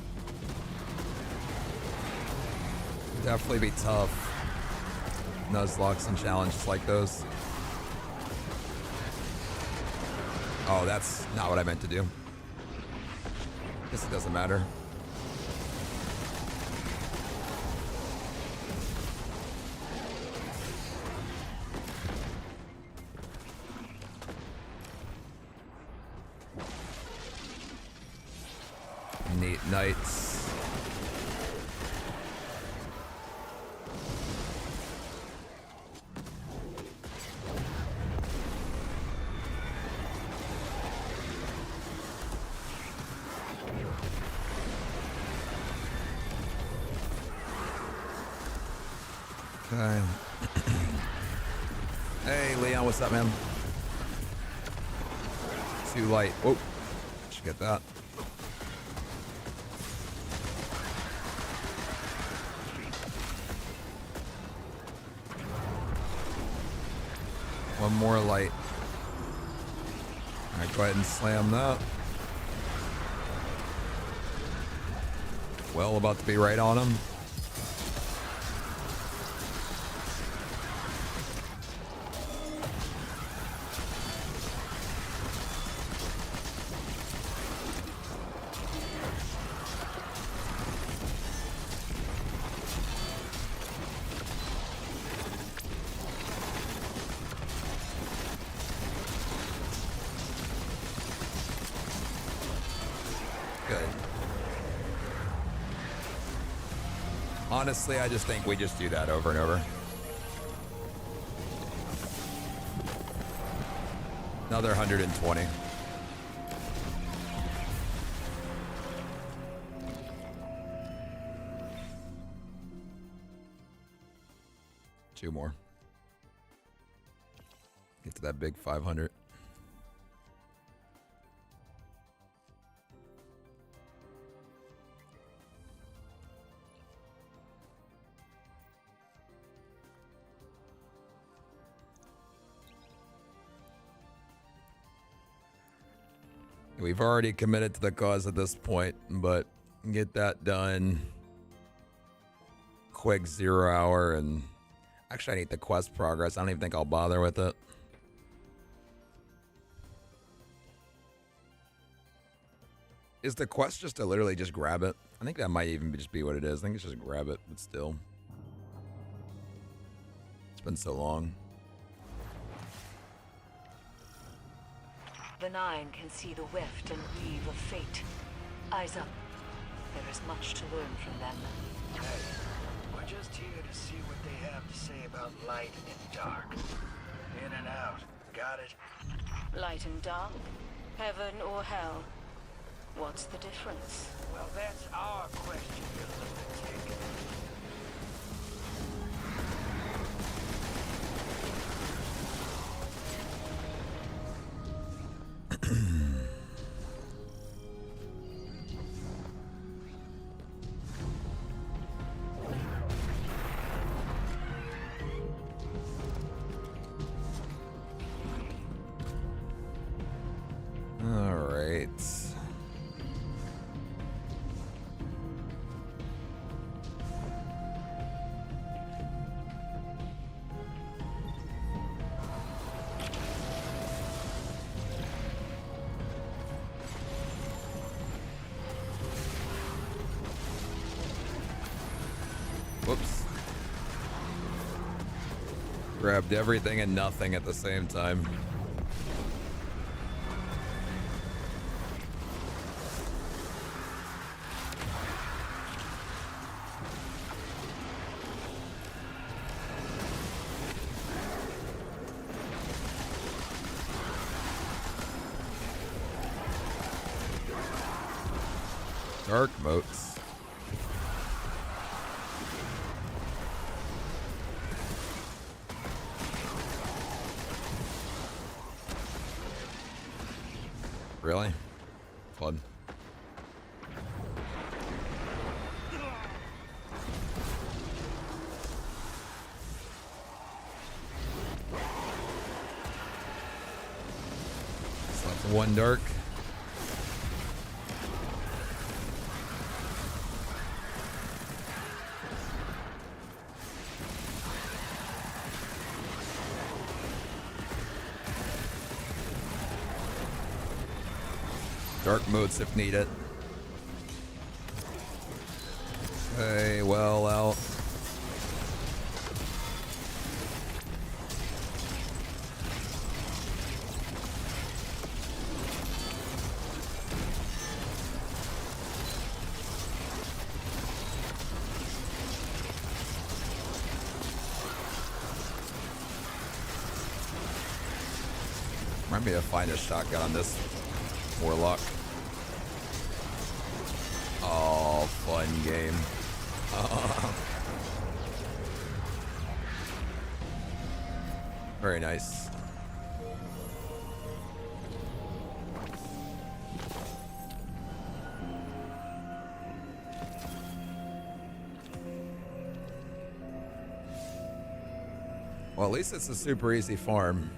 Definitely be tough. Nuzlocks and challenges like those. Oh, that's not what I meant to do. Guess it doesn't matter. Neat nights. Okay. Hey, Leon, what's up, man? Too light. Oh, should get that. One more light. All right, go ahead and slam that. Well, about to be right on him. Honestly, I just think we just do that over and over. Another 120. Two more. Get to that big 500. We've already committed to the cause at this point, but get that done. Quick 0 hour, and actually I need the quest progress. I don't even think I'll bother with it. Is the quest just to literally just grab it? I think that might even just be what it is. I think it's just grab it, but still. It's been so long. The Nine can see the weft and weave of fate. Eyes up. There is much to learn from them. Hey, we're just here to see what they have to say about light and dark. In and out. Got it? Light and dark? Heaven or hell? What's the difference? Well, that's our question, you lunatic. All right. Whoops. Grabbed everything and nothing at the same time. Dark moats. Really? Fun. So that's one dark. Dark modes if needed. Okay, well out. Remind me to find a shotgun on this warlock. Oh, fun game. Very nice. Well, at least it's a super easy farm.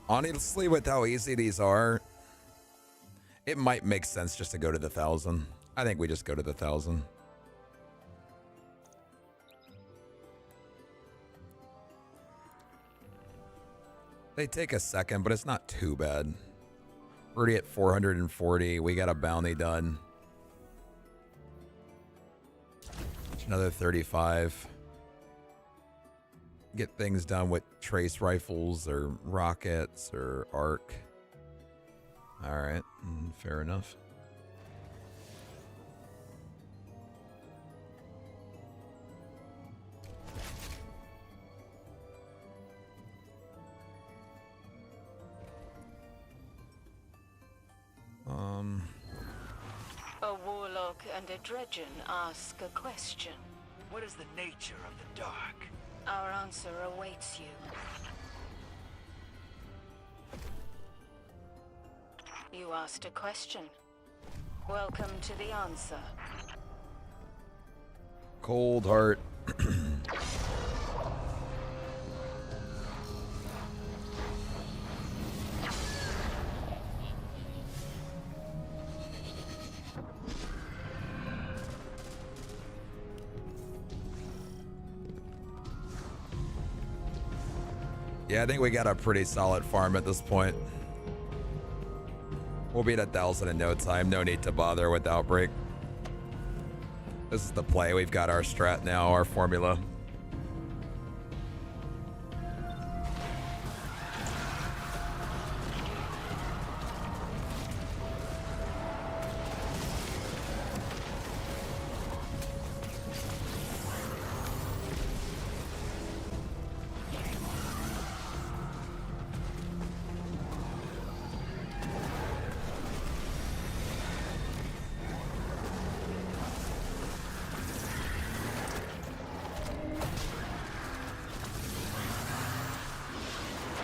Honestly, with how easy these are, it might make sense just to go to the 1,000. I think we just go to the 1,000. They take a second, but it's not too bad. We're already at 440. We got a bounty done. Another 35. Get things done with trace rifles or rockets or arc. All right, fair enough. A warlock and a dredgen ask a question. What is the nature of the dark? Our answer awaits you. You asked a question. Welcome to the answer. Cold heart. Yeah, I think we got a pretty solid farm at this point. We'll be at 1,000 in no time. No need to bother with Outbreak. This is the play. We've got our strat now, our formula.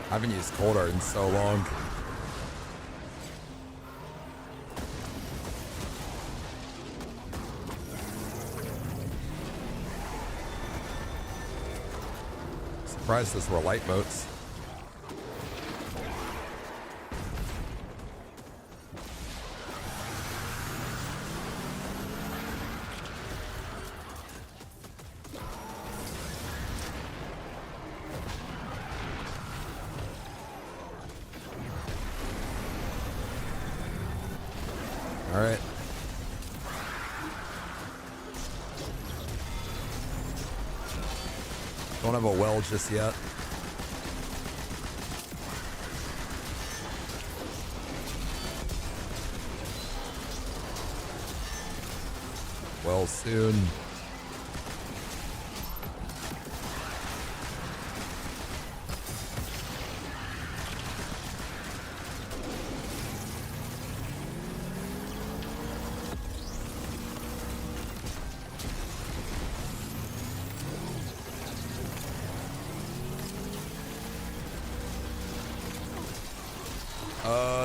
I haven't used Cold Art in so long. Surprised those were light boats. All right. Don't have a well just yet. Well, soon.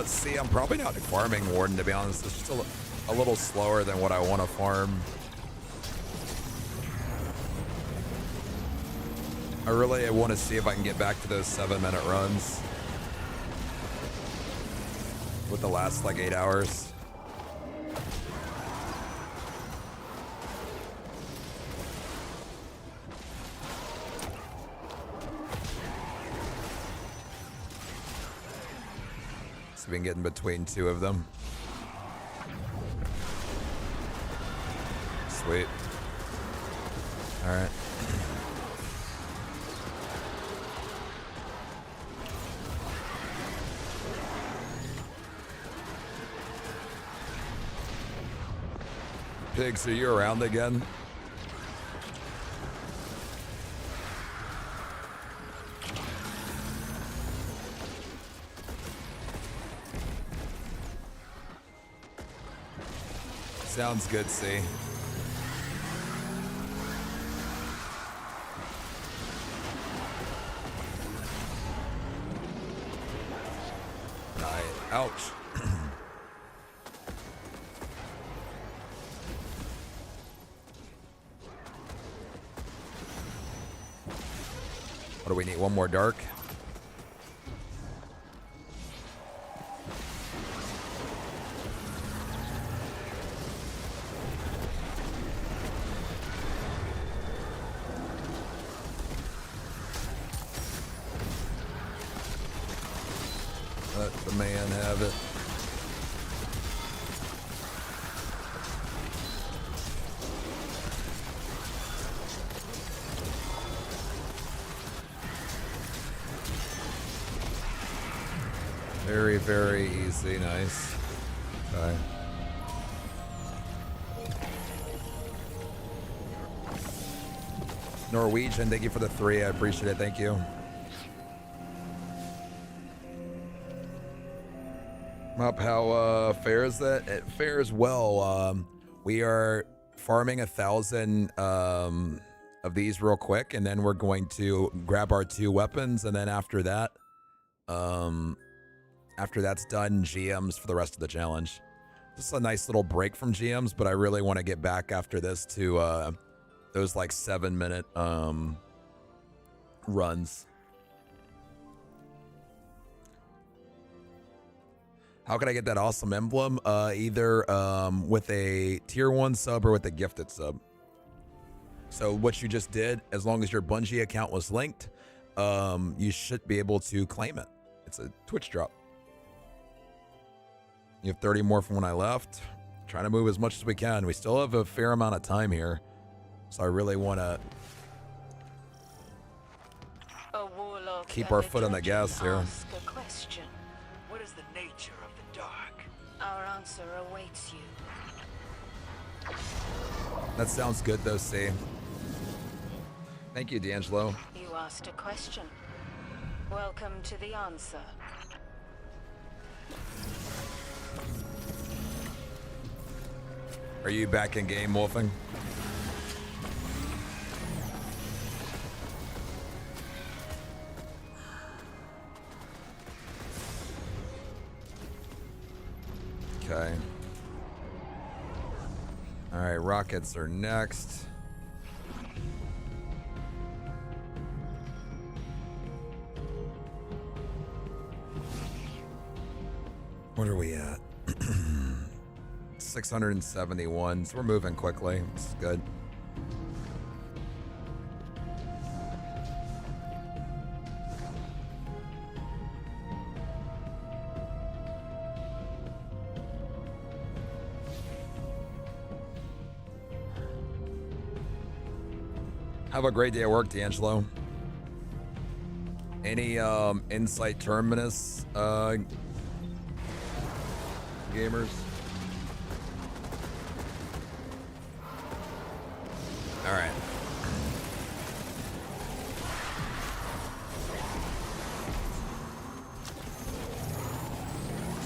See, I'm probably not farming Warden, to be honest. It's just a little slower than what I want to farm. I really want to see if I can get back to those 7-minute runs with the last like 8 hours. So we can get in between two of them. Sweet. All right. Pigs, are you around again? Sounds good, C. Ouch. What do we need? One more dark? Let the man have it. Very, very easy. Nice. Okay. Norwegian, thank you for the 3. I appreciate it. Thank you. Up, how fares that? It fares well. We are farming 1,000 of these real quick, and then we're going to grab our 2 weapons, and then after that, after that's done, GMs for the rest of the challenge. This is a nice little break from GMs, but I really want to get back after this to those like 7-minute runs. How can I get that awesome emblem? Either with a tier 1 sub or with a gifted sub. So what you just did, as long as your Bungie account was linked, you should be able to claim it. It's a Twitch drop. You have 30 more from when I left. Trying to move as much as we can. We still have a fair amount of time here. So I really want to keep our foot on the gas here. Ask a question. What is the nature of the dark? Our answer awaits you. That sounds good though, C. Thank you, D'Angelo. You asked a question. Welcome to the answer. Are you back in game, Wolfing? Okay. All right, rockets are next. What are we at? 671, so we're moving quickly. It's good. Have a great day at work, D'Angelo. Any Insight Terminus gamers? All right.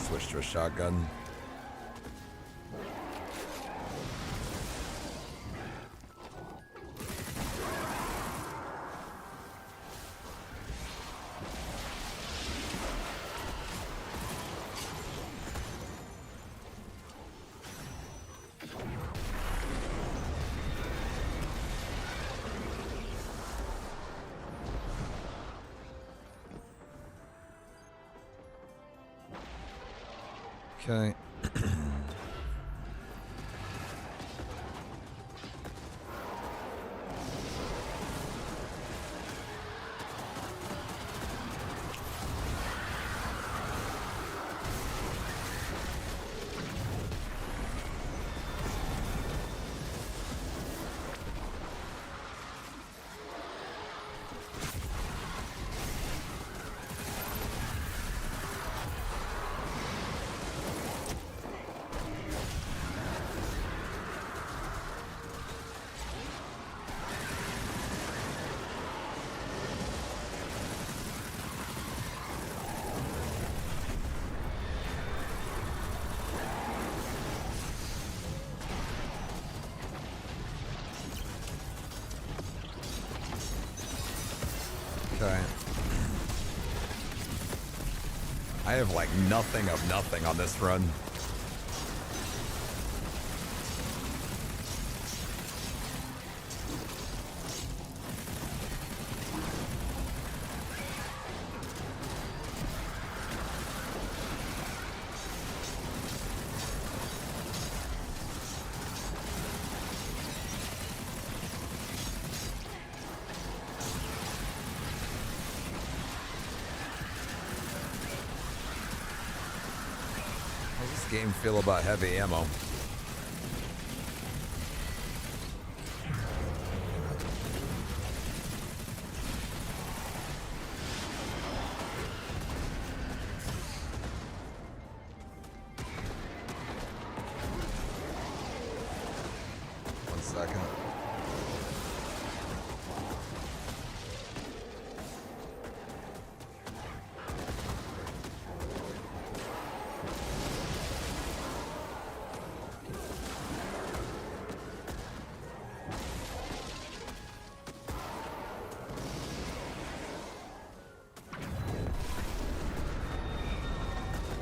Switch to a shotgun. Okay. Okay. I have like nothing of nothing on this run. How's this game feel about heavy ammo? One second.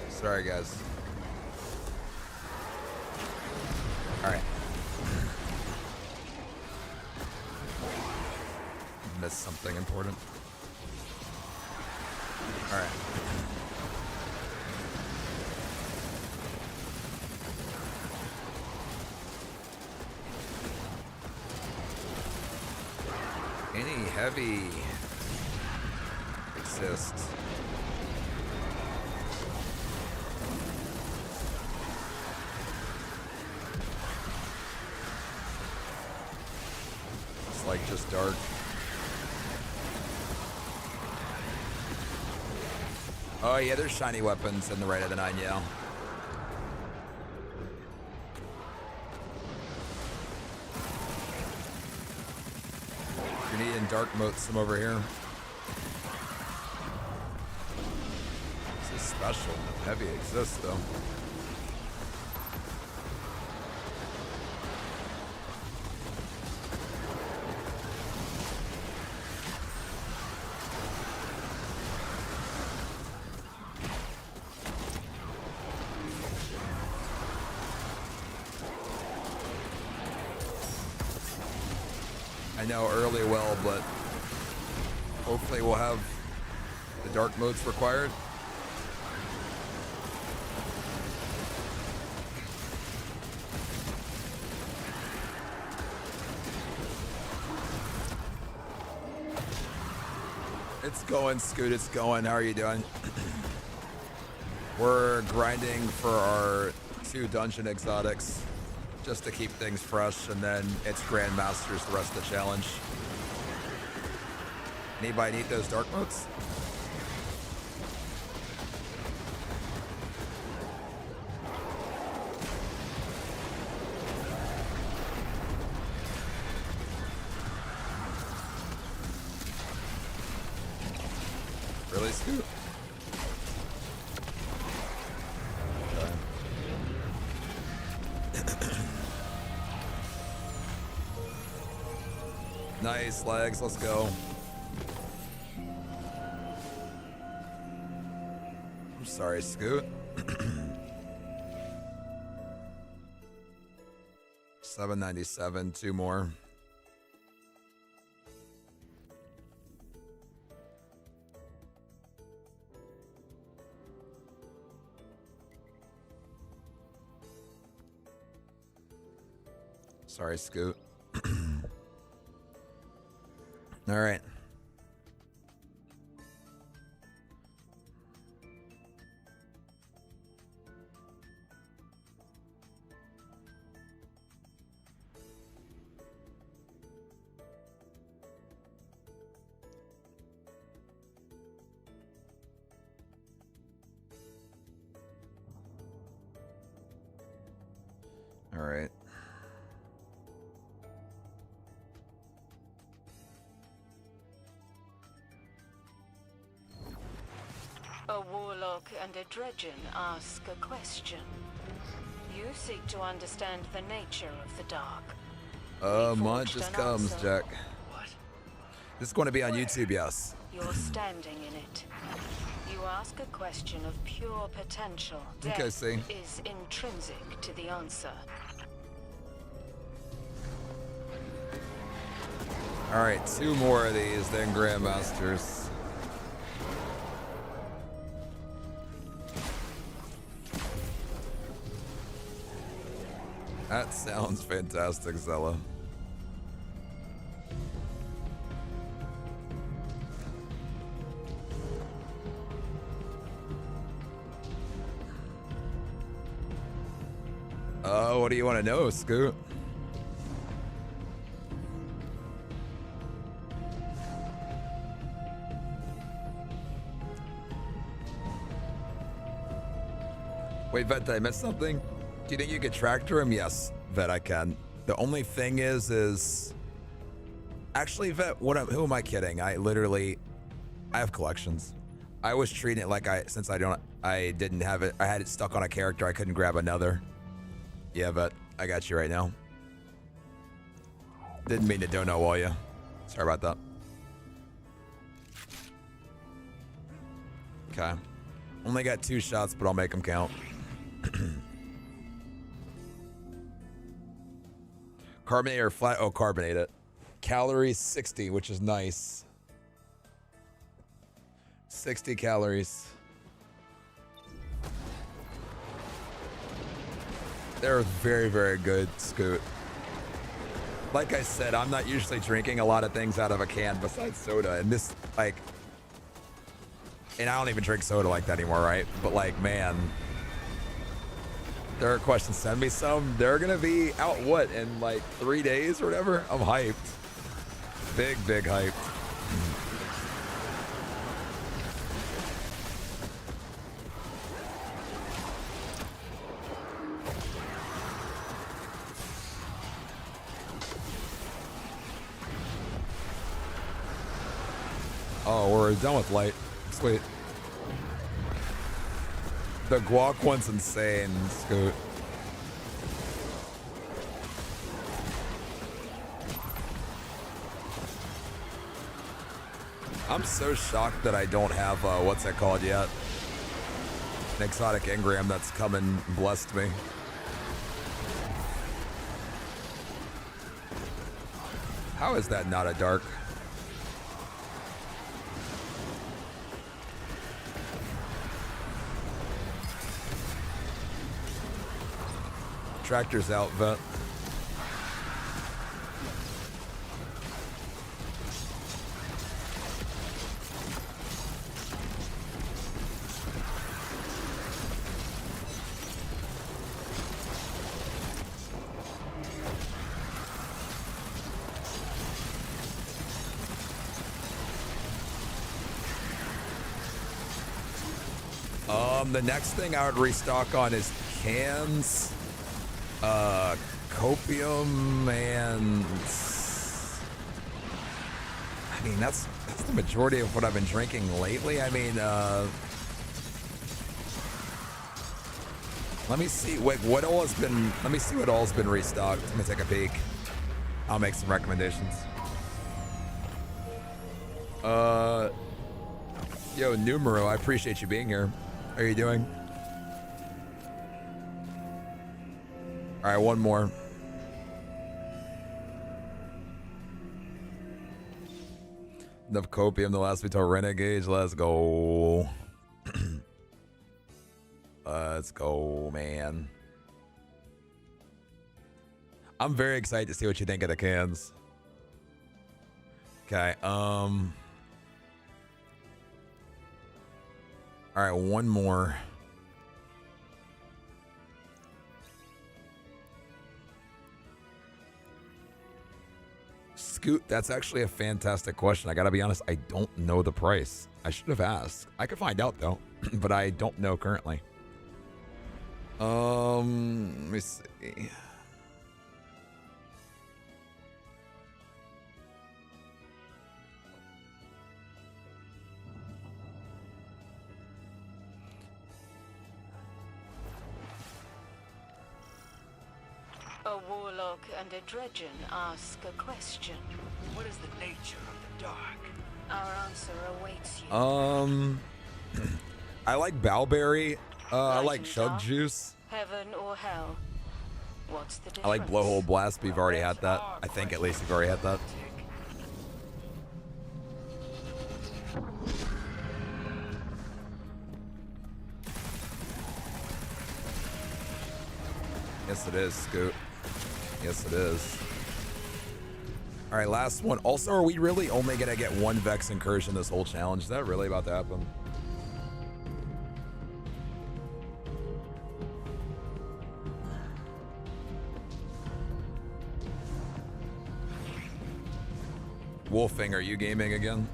Sorry, guys. All right. missed something important. All right. Any heavy exists? It's like just dark. Oh yeah, there's shiny weapons in the right of the 9, yeah. If you're needing dark motes, some over here. This is special. Heavy exists though. I know early will, but hopefully we'll have the dark modes required. It's going, Scoot, it's going. How are you doing? We're grinding for our 2 dungeon exotics just to keep things fresh, and then it's Grandmasters the rest of the challenge. Anybody need those dark motes? Really, Scoot? Nice legs, let's go. I'm sorry, Scoot. 797, 2 more. Sorry, Scoot. All right. All right. A warlock and a dredgen ask a question. You seek to understand the nature of the dark. Mine just comes, Jack. What? This is going to be on YouTube, yes. You're standing in it. You ask a question of pure potential. Okay, Death see. is intrinsic to the answer. All right, 2 more of these, then Grandmasters. That sounds fantastic, Zella. What do you want to know, Scoot? Wait, Vet, did I miss something? Do you think you could tractor him? Yes, Vet, I can. The only thing is actually, Vet, who am I kidding? I have collections. I was treating it like since I didn't have it, I had it stuck on a character, I couldn't grab another. Yeah, Vet, I got you right now. Didn't mean to dono wall you. Sorry about that. Okay. Only got 2 shots, but I'll make them count. Carbonate or flat? Oh, carbonate it. calories 60, which is nice. 60 calories. They're very, very good, Scoot. Like I said, I'm not usually drinking a lot of things out of a can besides soda. And this, like, and I don't even drink soda like that anymore, right? But like, man, there are questions. Send me some. They're going to be out, what, in like 3 days or whatever? I'm hyped. Big, big hyped. Oh, we're done with light. Sweet. The guac one's insane, Scoot. I'm so shocked that I don't have, what's that called yet? An exotic engram that's come and blessed me. How is that not a dark? Tractor's out, vet. The next thing I would restock on is cans, copium, and I mean that's the majority of what I've been drinking lately. I mean, let me see. Wait, what all has been? Let me see what all's been restocked. Let me take a peek. I'll make some recommendations. Yo, Numero, I appreciate you being here. How are you doing? All right, one more. Enough copium to last me till Renegade. Let's go. Let's go, man. I'm very excited to see what you think of the cans. Okay, all right, one more. Scoot, that's actually a fantastic question. I gotta be honest, I don't know the price. I should have asked. I could find out though, but I don't know currently. Let me see. A warlock and a dredgen ask a question. What is the nature of the dark? Our answer awaits you. I like Bowberry. I like and Chug dark, Juice. Heaven or hell? What's the difference? I like Blowhole Blast. We've already had that. I think at least we've already had that. Yes, it is, Scoot. Yes, it is. All right, last one. Also, are we really only going to get one Vex Incursion this whole challenge? Is that really about to happen? Wolfing, are you gaming again?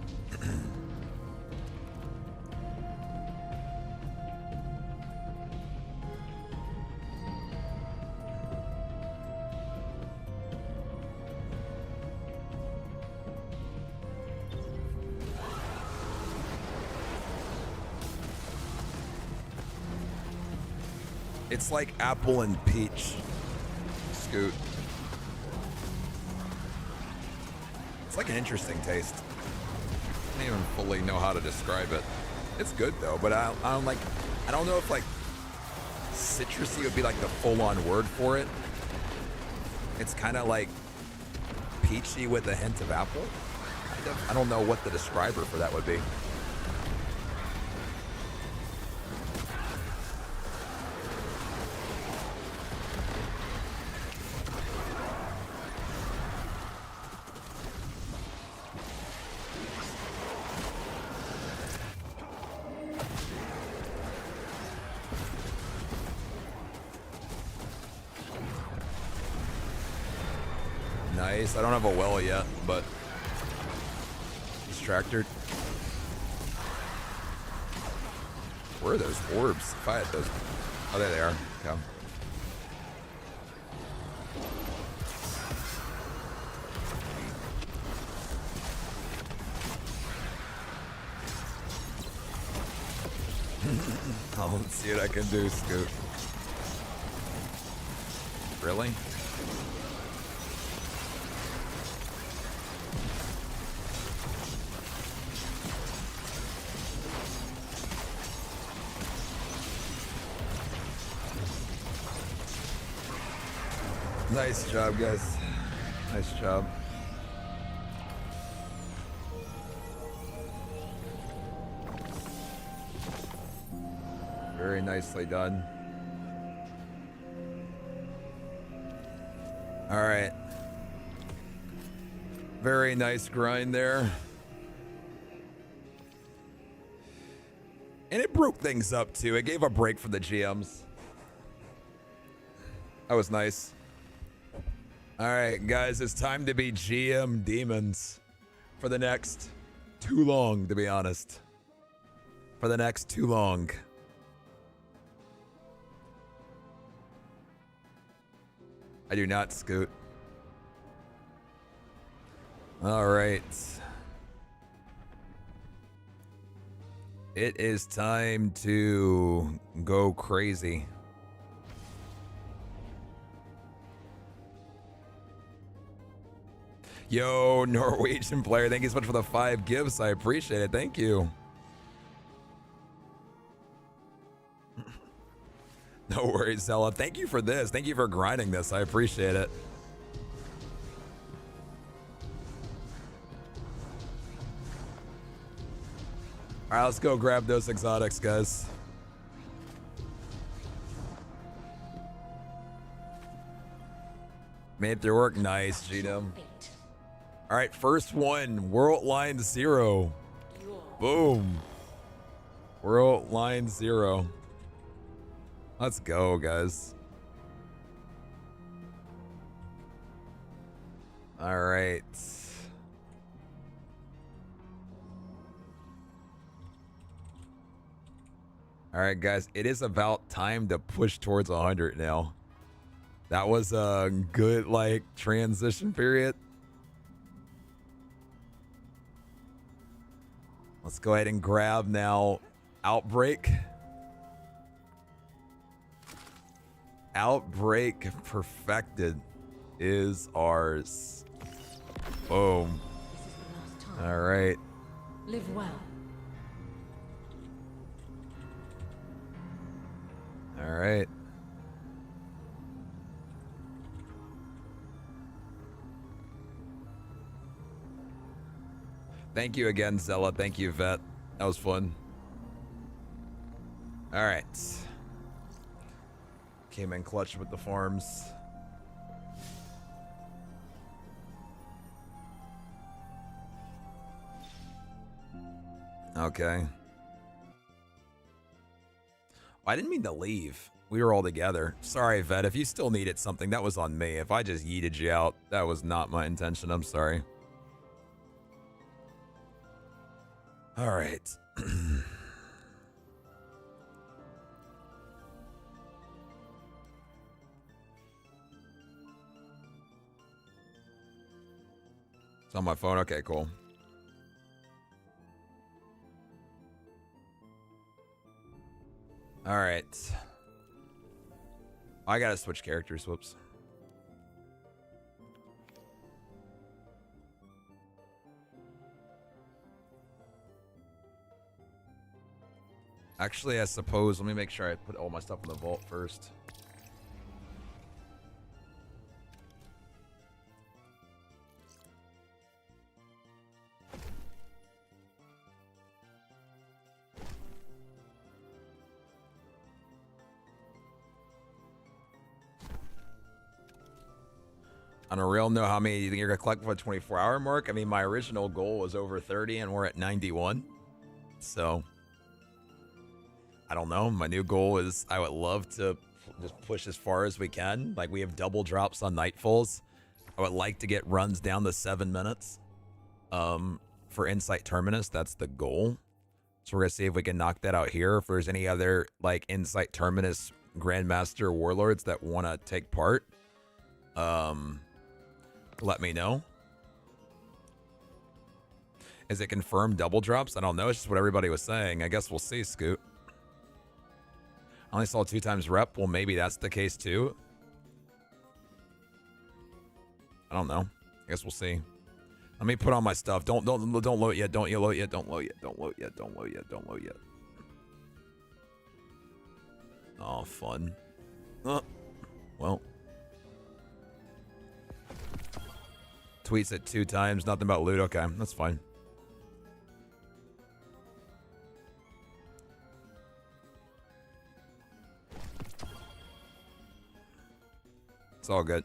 It's like apple and peach, Scoot. It's like an interesting taste. I don't even fully know how to describe it. It's good though, but I don't know if like citrusy would be like the full-on word for it. It's kind of like peachy with a hint of apple. I don't know what the describer for that would be. Nice. I don't have a well yet, but distracted. Where are those orbs? If I had those. Oh, there they are. Okay. Oh, let's see what I can do, Scoot. Really? Nice job, guys. Nice job. Very nicely done. All right. Very nice grind there. And it broke things up too. It gave a break for the GMs. That was nice. All right, guys, it's time to be GM demons for the next too long, to be honest. For the next too long. I do not, Scoot. All right. It is time to go crazy. Yo, Norwegian player, thank you so much for the 5 gifts. I appreciate it. Thank you. No worries, Zella. Thank you for this. Thank you for grinding this. I appreciate it. All right, let's go grab those exotics, guys. Made it through work. Nice, Genome. All right, first one, World Line 0. Boom. World Line 0. Let's go, guys. All right. All right, guys, it is about time to push towards 100 now. That was a good, like, transition period. Let's go ahead and grab now Outbreak. Outbreak perfected is ours. Boom. All right. Live well. All right. Thank you again, Zella. Thank you, Vet. That was fun. All right. Came in clutch with the farms. Okay. I didn't mean to leave. We were all together. Sorry, Vet. If you still needed something, that was on me. If I just yeeted you out, that was not my intention. I'm sorry. All right. It's on my phone. Okay, cool. All right. I gotta switch characters. Whoops. Actually, I suppose, let me make sure I put all my stuff in the vault first. On a real note, how many do you think you're gonna collect for the 24-hour mark? I mean, my original goal was over 30, and we're at 91. So, I don't know. My new goal is I would love to just push as far as we can. Like, we have double drops on Nightfalls. I would like to get runs down to 7 minutes. For Insight Terminus, that's the goal. So we're gonna see if we can knock that out here. If there's any other like Insight Terminus Grandmaster Warlords that want to take part, let me know. Is it confirmed double drops? I don't know. It's just what everybody was saying. I guess we'll see, Scoot. I only saw 2 times rep. Well, maybe that's the case too. I don't know. I guess we'll see. Let me put on my stuff. Don't load yet. Don't load yet. Don't load yet. Don't load yet. Don't load yet. Don't load yet. Oh, fun. Well. Tweets it 2 times. Nothing about loot. Okay, that's fine. It's all good.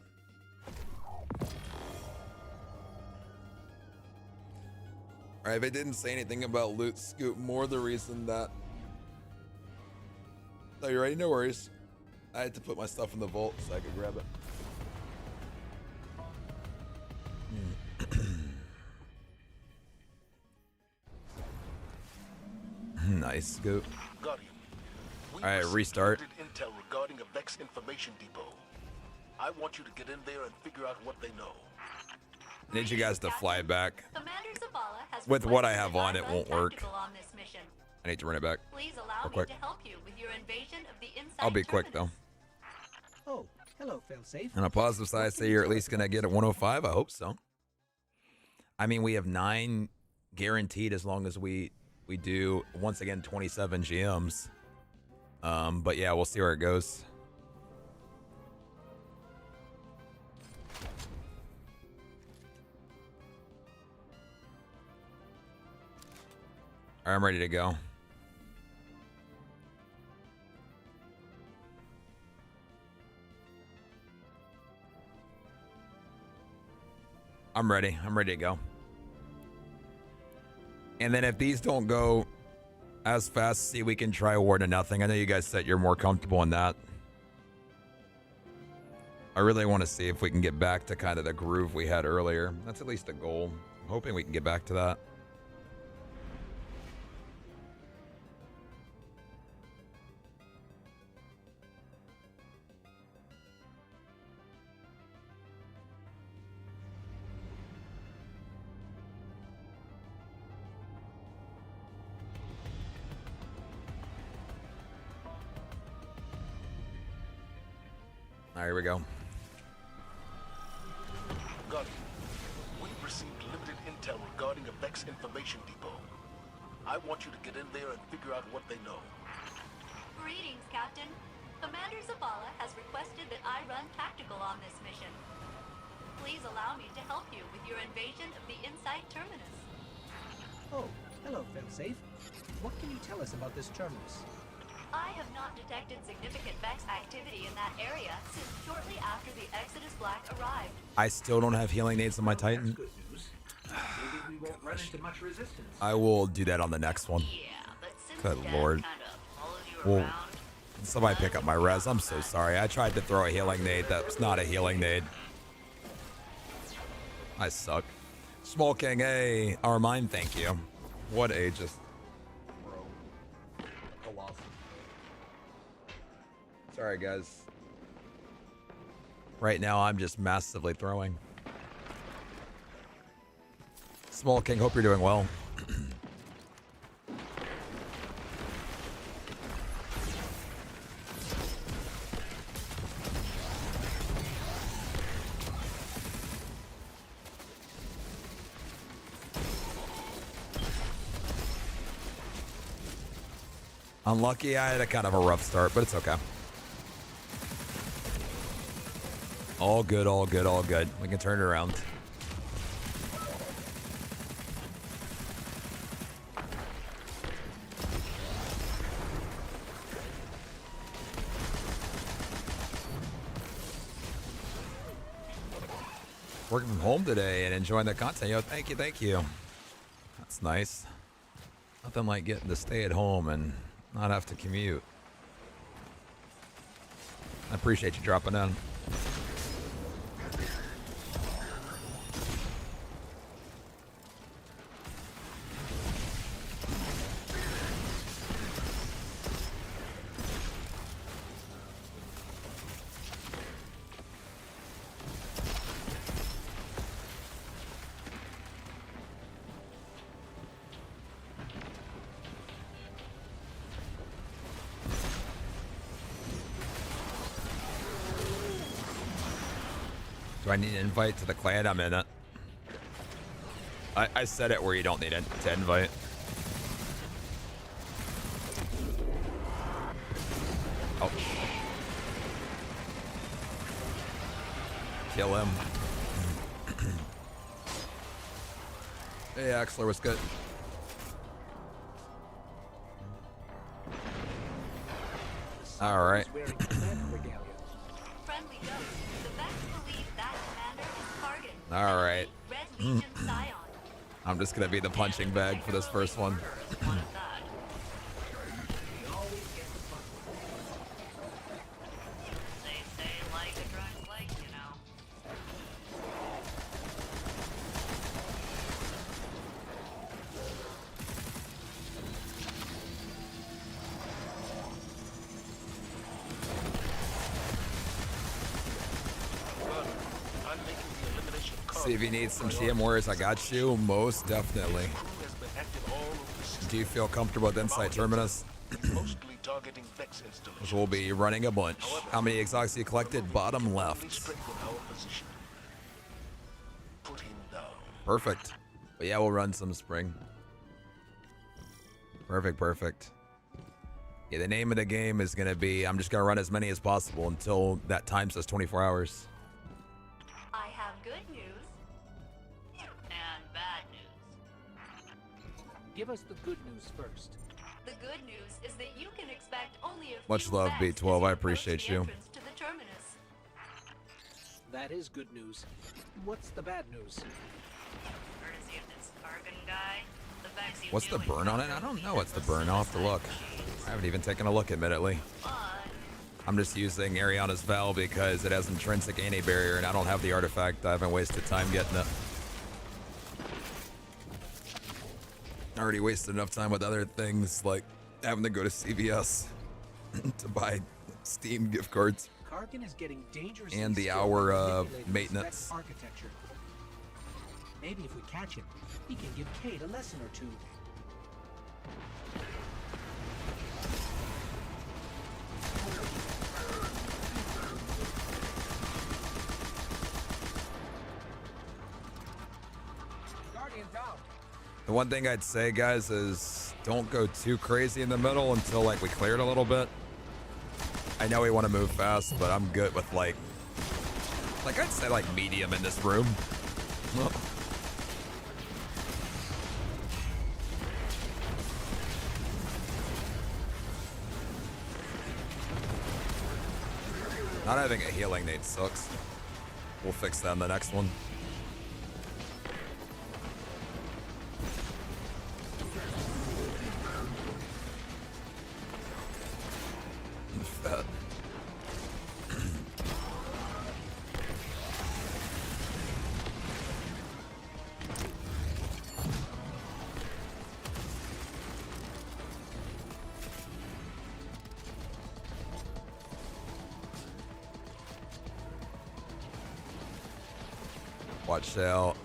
All right, if I didn't say anything about loot, Scoot, more the reason that... No, you ready? No worries. I had to put my stuff in the vault so I could grab it. Nice, Scoot. Guardian, all right, restart. Intel regarding a Vex information depot. I want you to get in there and figure out what they know. Need you guys to fly back. Commander Zavala has With what I requested have on, that it I won't run work. tactical on this mission. I need to run it back. Please allow real me quick. to help you with your invasion of the Insight I'll be quick, Terminus. though. Oh, hello, failsafe. On a positive side, say you're at least going to get at 105. I hope so. I mean, we have 9 guaranteed as long as we do, once again, 27 GMs. But yeah, we'll see where it goes. All right, I'm ready to go. I'm ready. I'm ready to go. And then if these don't go as fast, see, we can try a war to nothing. I know you guys said you're more comfortable in that. I really want to see if we can get back to kind of the groove we had earlier. That's at least a goal. I'm hoping we can get back to that. All right, here we go. Guardian, we've received limited intel regarding a Vex information depot. I want you to get in there and figure out what they know. Greetings, Captain. Commander Zavala has requested that I run tactical on this mission. Please allow me to help you with your invasion of the Insight Terminus. Oh, hello, failsafe. What can you tell us about this terminus? I have not detected significant Vex activity in that area since shortly after the Exodus Black arrived. I still don't have healing nades on my Titan. Good news. Maybe we won't run into much resistance. I will do that on the next one. Yeah, but since Good Dad lord. kind of follows you Well, around, somebody pick up my res. I'm so sorry. I tried to throw a healing nade. That was not a healing nade. I suck. Small King, hey, our mine, thank you. What a just... Bro. Colossal. Sorry, guys. Right now, I'm just massively throwing. Small King, hope you're doing well. Unlucky, I had a kind of a rough start, but it's okay. All good, all good, all good. We can turn it around. working from home today and enjoying the content. Yo, thank you, thank you. That's nice. Nothing like getting to stay at home and not have to commute. I appreciate you dropping in. Do I need an invite to the clan? I'm in it. I said it where you don't need it to invite. Oh. Kill him. Hey, Axler, what's good? All right. Friendly ghost. The Vex believe that commander is Kargan. All right. Red Legion Scion. I'm just gonna be the punching bag for this first one. They say like a drunk lake, you know. I'm making the elimination call. See if you need some GM warriors, I got you. Most definitely. Has been active all over the system. Do you feel comfortable with Insight Terminus? Mostly targeting Vex installations. Which we'll be running a bunch. How many exotics you collected? Bottom left. Strengthen our position. Put him down. Perfect. But yeah, we'll run some spring. Perfect, perfect. Yeah, the name of the game is going to be, I'm just going to run as many as possible until that time says 24 hours. I have good news and bad news. Give us the good news first. The good news is that you can expect only a Much few love, Vex B12. as I you appreciate approach the you. entrance to the terminus. That is good news. What's the bad news? Courtesy of this Kargan guy, the Vex you What's the knew burn on it? I don't know what's the burn. I'll have to look. I haven't even taken a look, admittedly. I'm just using Ariana's Val because it has intrinsic anti-barrier and I don't have the artifact. I haven't wasted time getting it. I already wasted enough time with other things like having to go to CVS to buy Steam gift cards. Kargan is getting dangerously And the skilled hour at of manipulating this maintenance. Vex architecture. Maybe if we catch him, he can give Kate a lesson or two. Guardian down. The one thing I'd say, guys, is don't go too crazy in the middle until like we cleared a little bit. I know we want to move fast, but I'm good with like I'd say like medium in this room. Not having a healing nade sucks. We'll fix that in the next one. Fat. Watch out.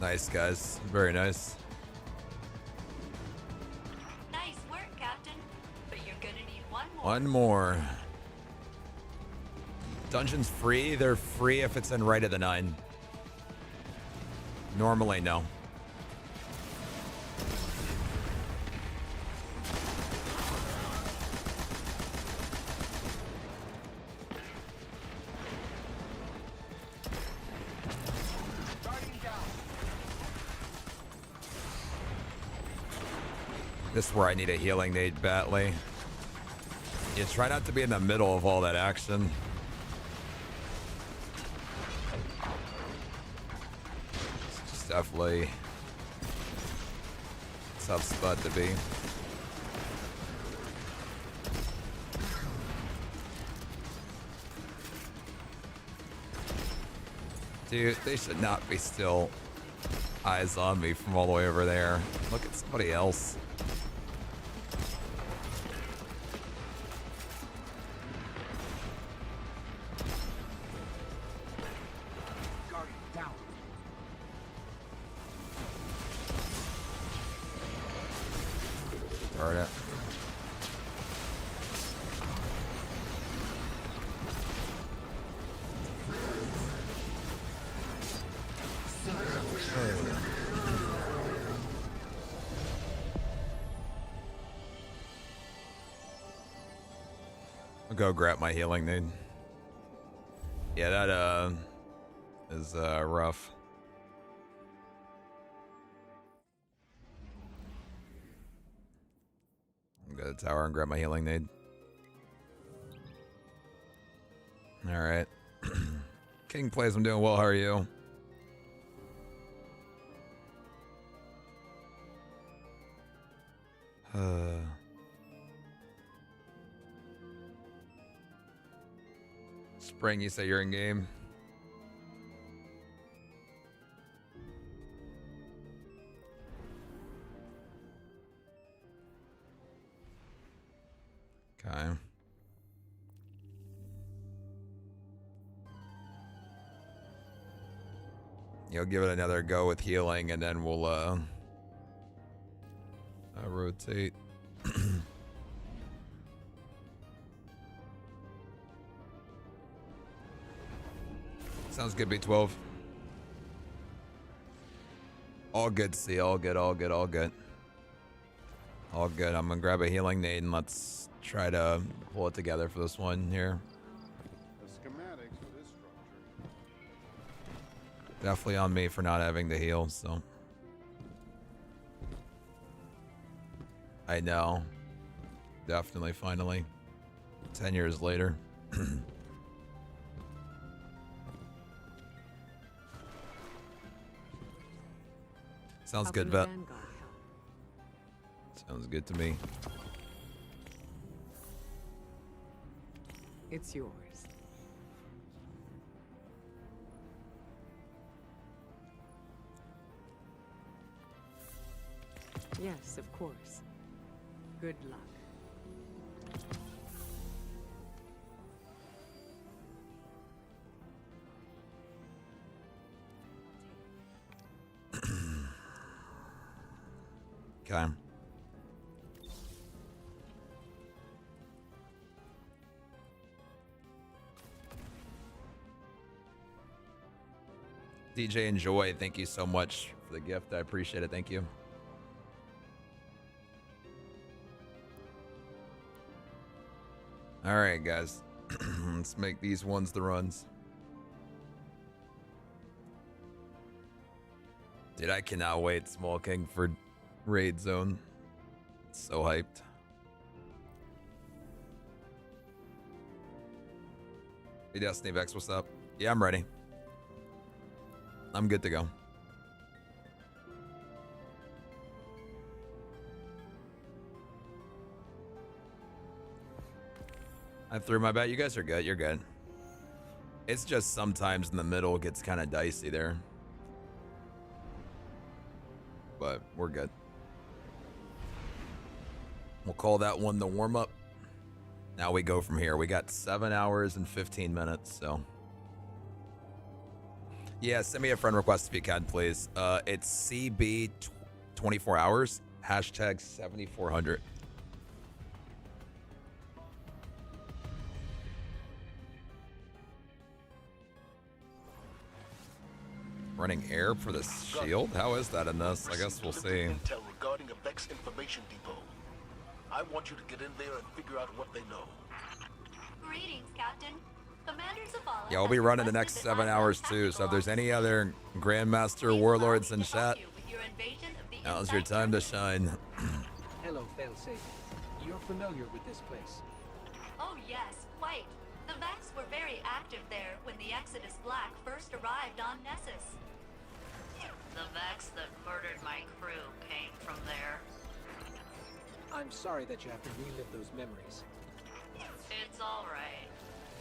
Nice, guys. Very nice. Nice work, Captain. But you're gonna need one more. One more. Dungeons free? They're free if it's in Right of the Nine. Normally, no. This is where I need a healing nade badly. You try not to be in the middle of all that action. It's just definitely a tough spot to be. Dude, they should not be still eyes on me from all the way over there. Look at somebody else. Guardian down. Darn it. I'll go grab my healing nade. Yeah, that is rough. I'll go to the tower and grab my healing nade. Alright. King plays, I'm doing well, how are you? Spring, you say you're in game? Okay. You'll give it another go with healing, and then we'll rotate. Sounds good, B12. All good, C. All good, all good, all good. All good. I'm gonna grab a healing nade and let's try to pull it together for this one here. The schematics for this structure. Definitely on me for not having to heal, so. I know. Definitely, finally. 10 years later. Sounds good, vet. Sounds good to me. It's yours. Yes, of course. Good luck. Okay. DJ Enjoy, thank you so much for the gift. I appreciate it. Thank you. All right, guys. Let's make these ones the runs. Dude, I cannot wait, Small King, for Raid Zone. So hyped. Hey, Destiny Vex, what's up? Yeah, I'm ready. I'm good to go. I threw my bet. You guys are good. You're good. It's just sometimes in the middle it gets kind of dicey there. But we're good. We'll call that one the warm-up. Now we go from here. We got 7 hours and 15 minutes, so. Yeah, send me a friend request if you can, please. It's CB24 hours, hashtag 7400. Running air for the shield? How is that in this? I guess we'll see. Intel regarding a Vex information depot. I want you to get in there and figure out what they know. Greetings, Captain. Commanders of Allah. Yeah, we'll be running the next 7 hours too, so if there's any other Grandmaster Warlords in chat, now's your time to shine. Hello, Failsafe. You're familiar with this place. Oh yes, quite. The Vex were very active there when the Exodus Black first arrived on Nessus. The Vex that murdered my crew came from there. I'm sorry that you have to relive those memories. It's all right.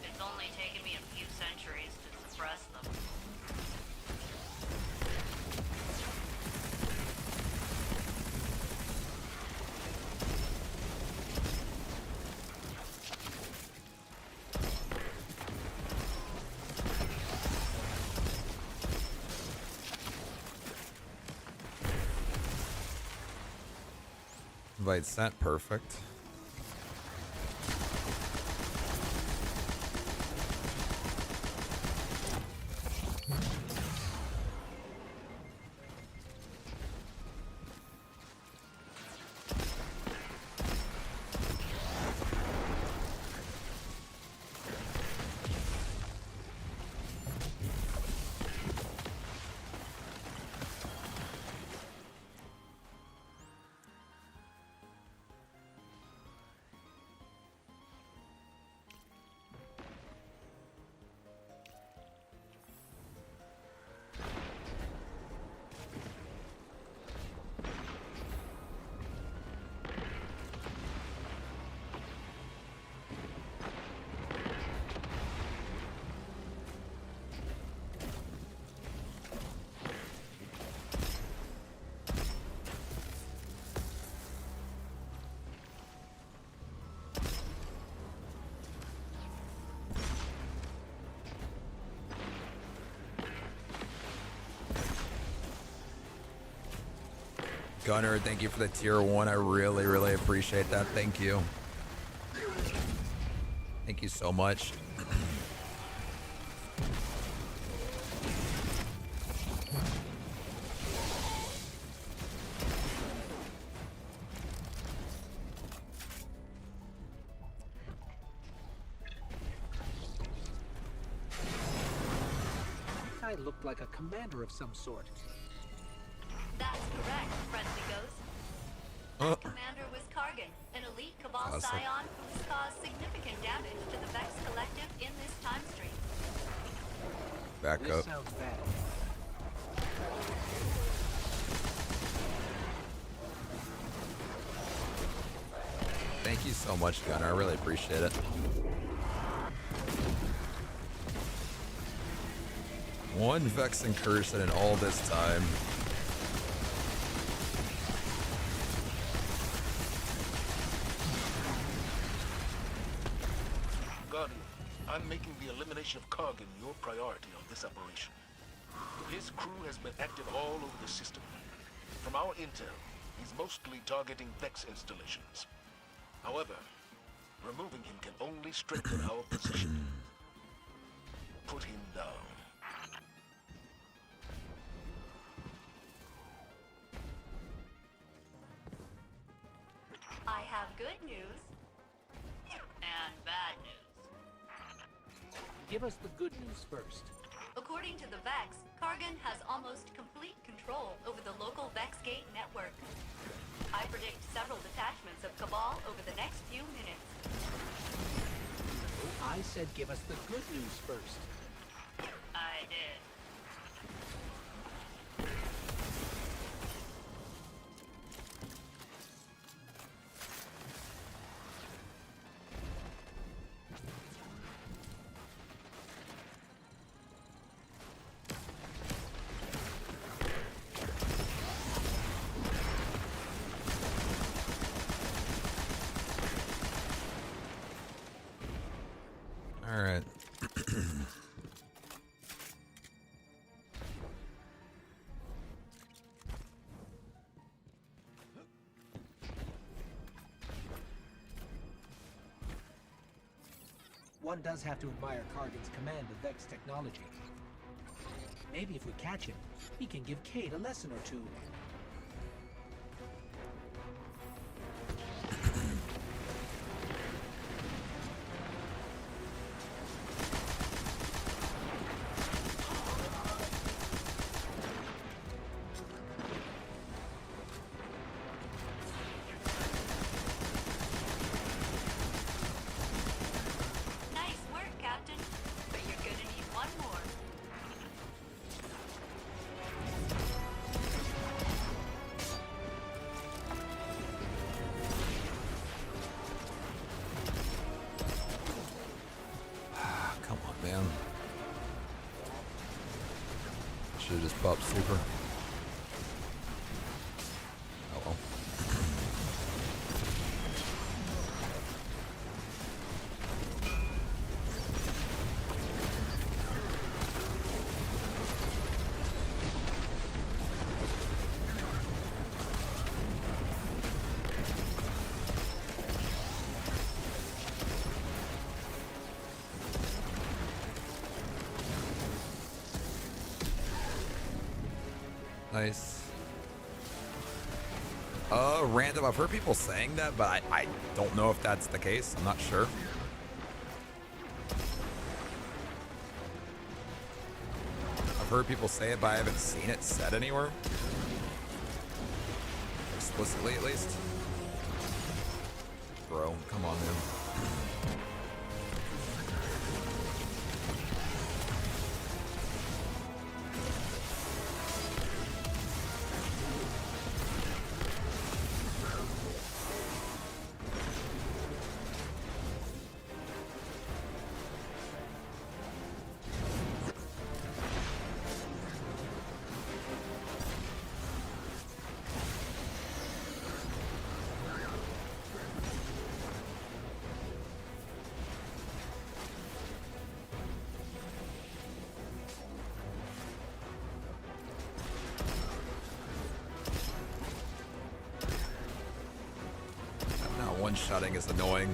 It's only taken me a few centuries to suppress them. Invite sent, perfect. Gunner, thank you for the tier 1. I really, really appreciate that. Thank you. Thank you so much. That guy looked like a commander of some sort. That's correct, friendly ghost. That commander was Kargan, an elite Cabal Awesome. scion who's caused significant damage to the Vex Collective in this time stream. Back This up. sounds bad. Thank you so much, Gunner. I really appreciate it. One Vex incursion in all this time. Guardian, I'm making the elimination of Kargan your priority on this operation. His crew has been active all over the system. From our intel, he's mostly targeting Vex installations. However, removing him can only strengthen our position. Put him down. I have good news and bad news. Give us the good news first. According to the Vex, Kargan has almost complete control over the local Vexgate network. I predict several detachments of Cabal over the next few minutes. I said give us the good news first. I did. All right. One does have to admire Kargan's command of Vex technology. Maybe if we catch him, he can give Cade a lesson or two. should have just popped super. Oh well. Nice. Random. I've heard people saying that, but I don't know if that's the case. I'm not sure. I've heard people say it, but I haven't seen it said anywhere. Explicitly, at least. Bro, come on, man. One-shotting is annoying.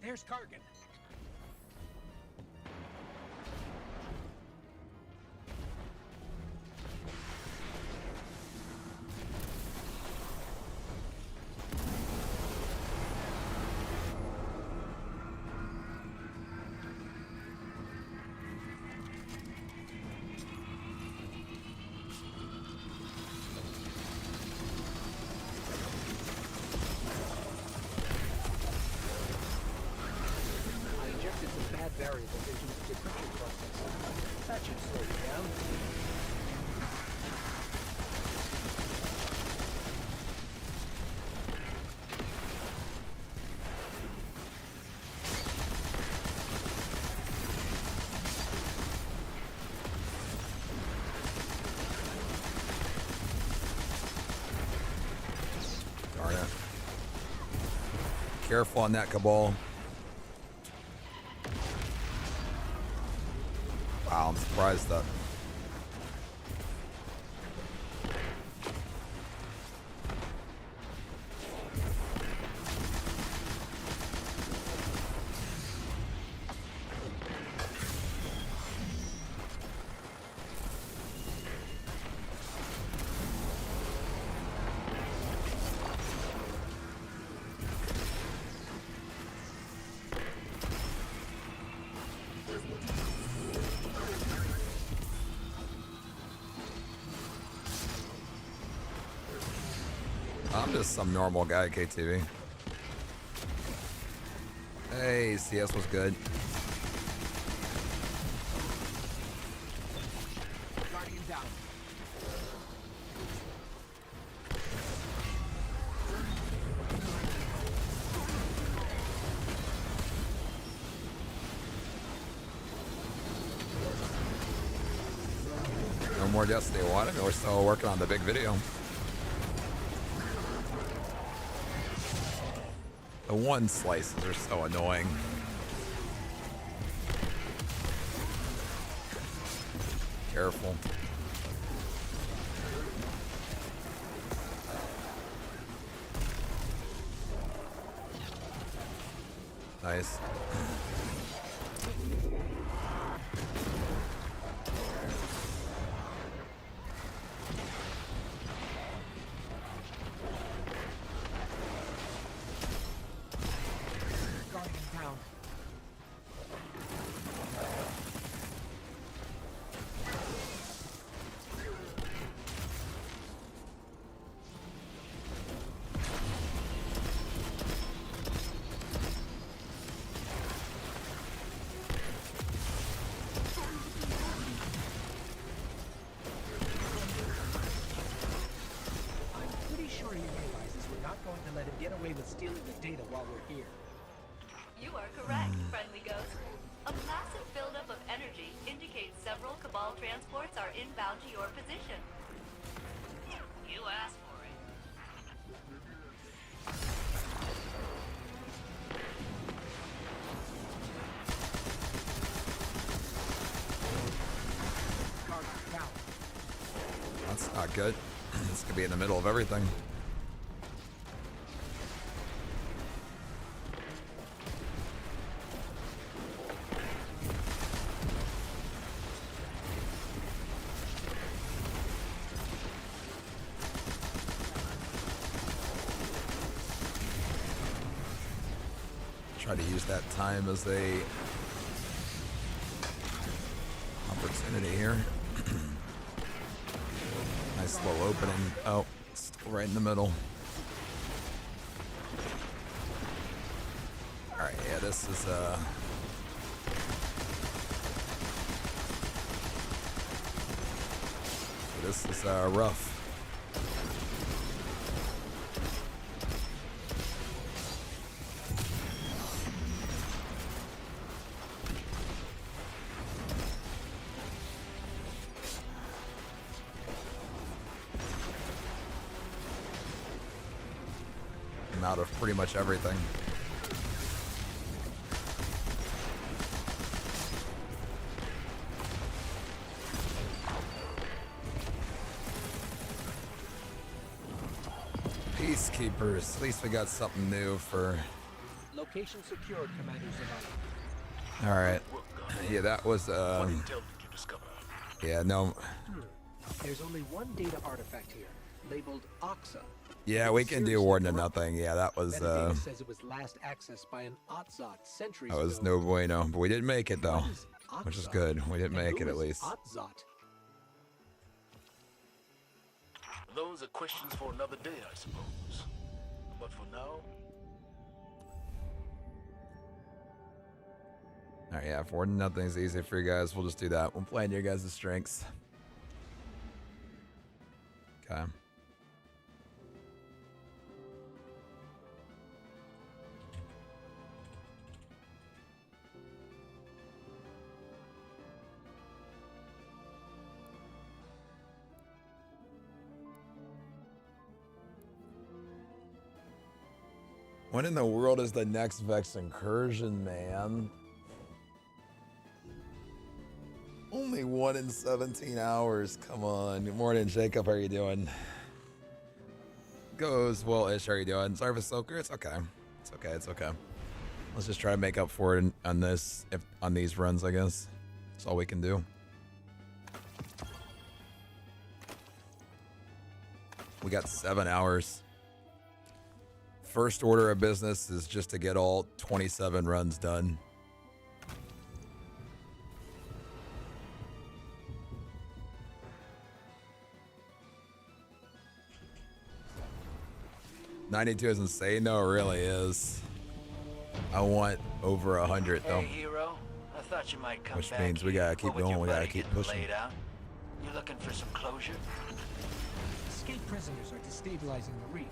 There's Kargan. Variables into the decryption process. That should slow you down. Darn it. Careful on that Cabal. Wow, I'm surprised that. I'm just some normal guy, KTV. Hey, CS was good. Guardian down. No more Destiny 1. I mean, we're still working on the big video. The one slices are so annoying. Careful. Nice. Guardian down. I'm pretty sure he realizes we're not going to let him get away with stealing the data while we're here. You are correct, friendly ghost. A massive buildup of energy indicates several Cabal transports are inbound to your position. You asked for it. Guardian down. That's not good. This could be in the middle of everything. Try to use that time as a opportunity here. Nice slow opening. Oh, still right in the middle. All right, yeah, this is rough. I'm out of pretty much everything. Peacekeepers. At least we got something new for. Location secured, Commander Zavala. All right. Yeah, that was. What intel did you discover? Yeah, no. There's only one data artifact here, labeled Oxa. Yeah, we can do Warden of Nothing. Yeah, that was. Metadata says it was last accessed by an Otzot centuries That was ago. no bueno, but we didn't make it though, What is which is Oxa? good. We didn't And make who it at is least. Otzot? Those are questions for another day, I suppose. But for now, All right, yeah, if Warden of Nothing's easy for you guys, we'll just do that. We'll play into your guys' strengths. Okay. When in the world is the next Vex incursion, man? Only 1 in 17 hours. Come on. Good morning, Jacob. How are you doing? Goes well-ish. How are you doing? Sorry for Soaker. It's okay. It's okay. It's okay. Let's just try to make up for it on this, on these runs, I guess. That's all we can do. We got 7 hours. First order of business is just to get all 27 runs done. 92 is insane. No, it really is. I want over 100 though. Hey, hero. I thought you might come Which back means we here. gotta keep What with going, your we gotta buddy keep getting pushing. laid out? You looking for some closure? Escaped prisoners are destabilizing the reef.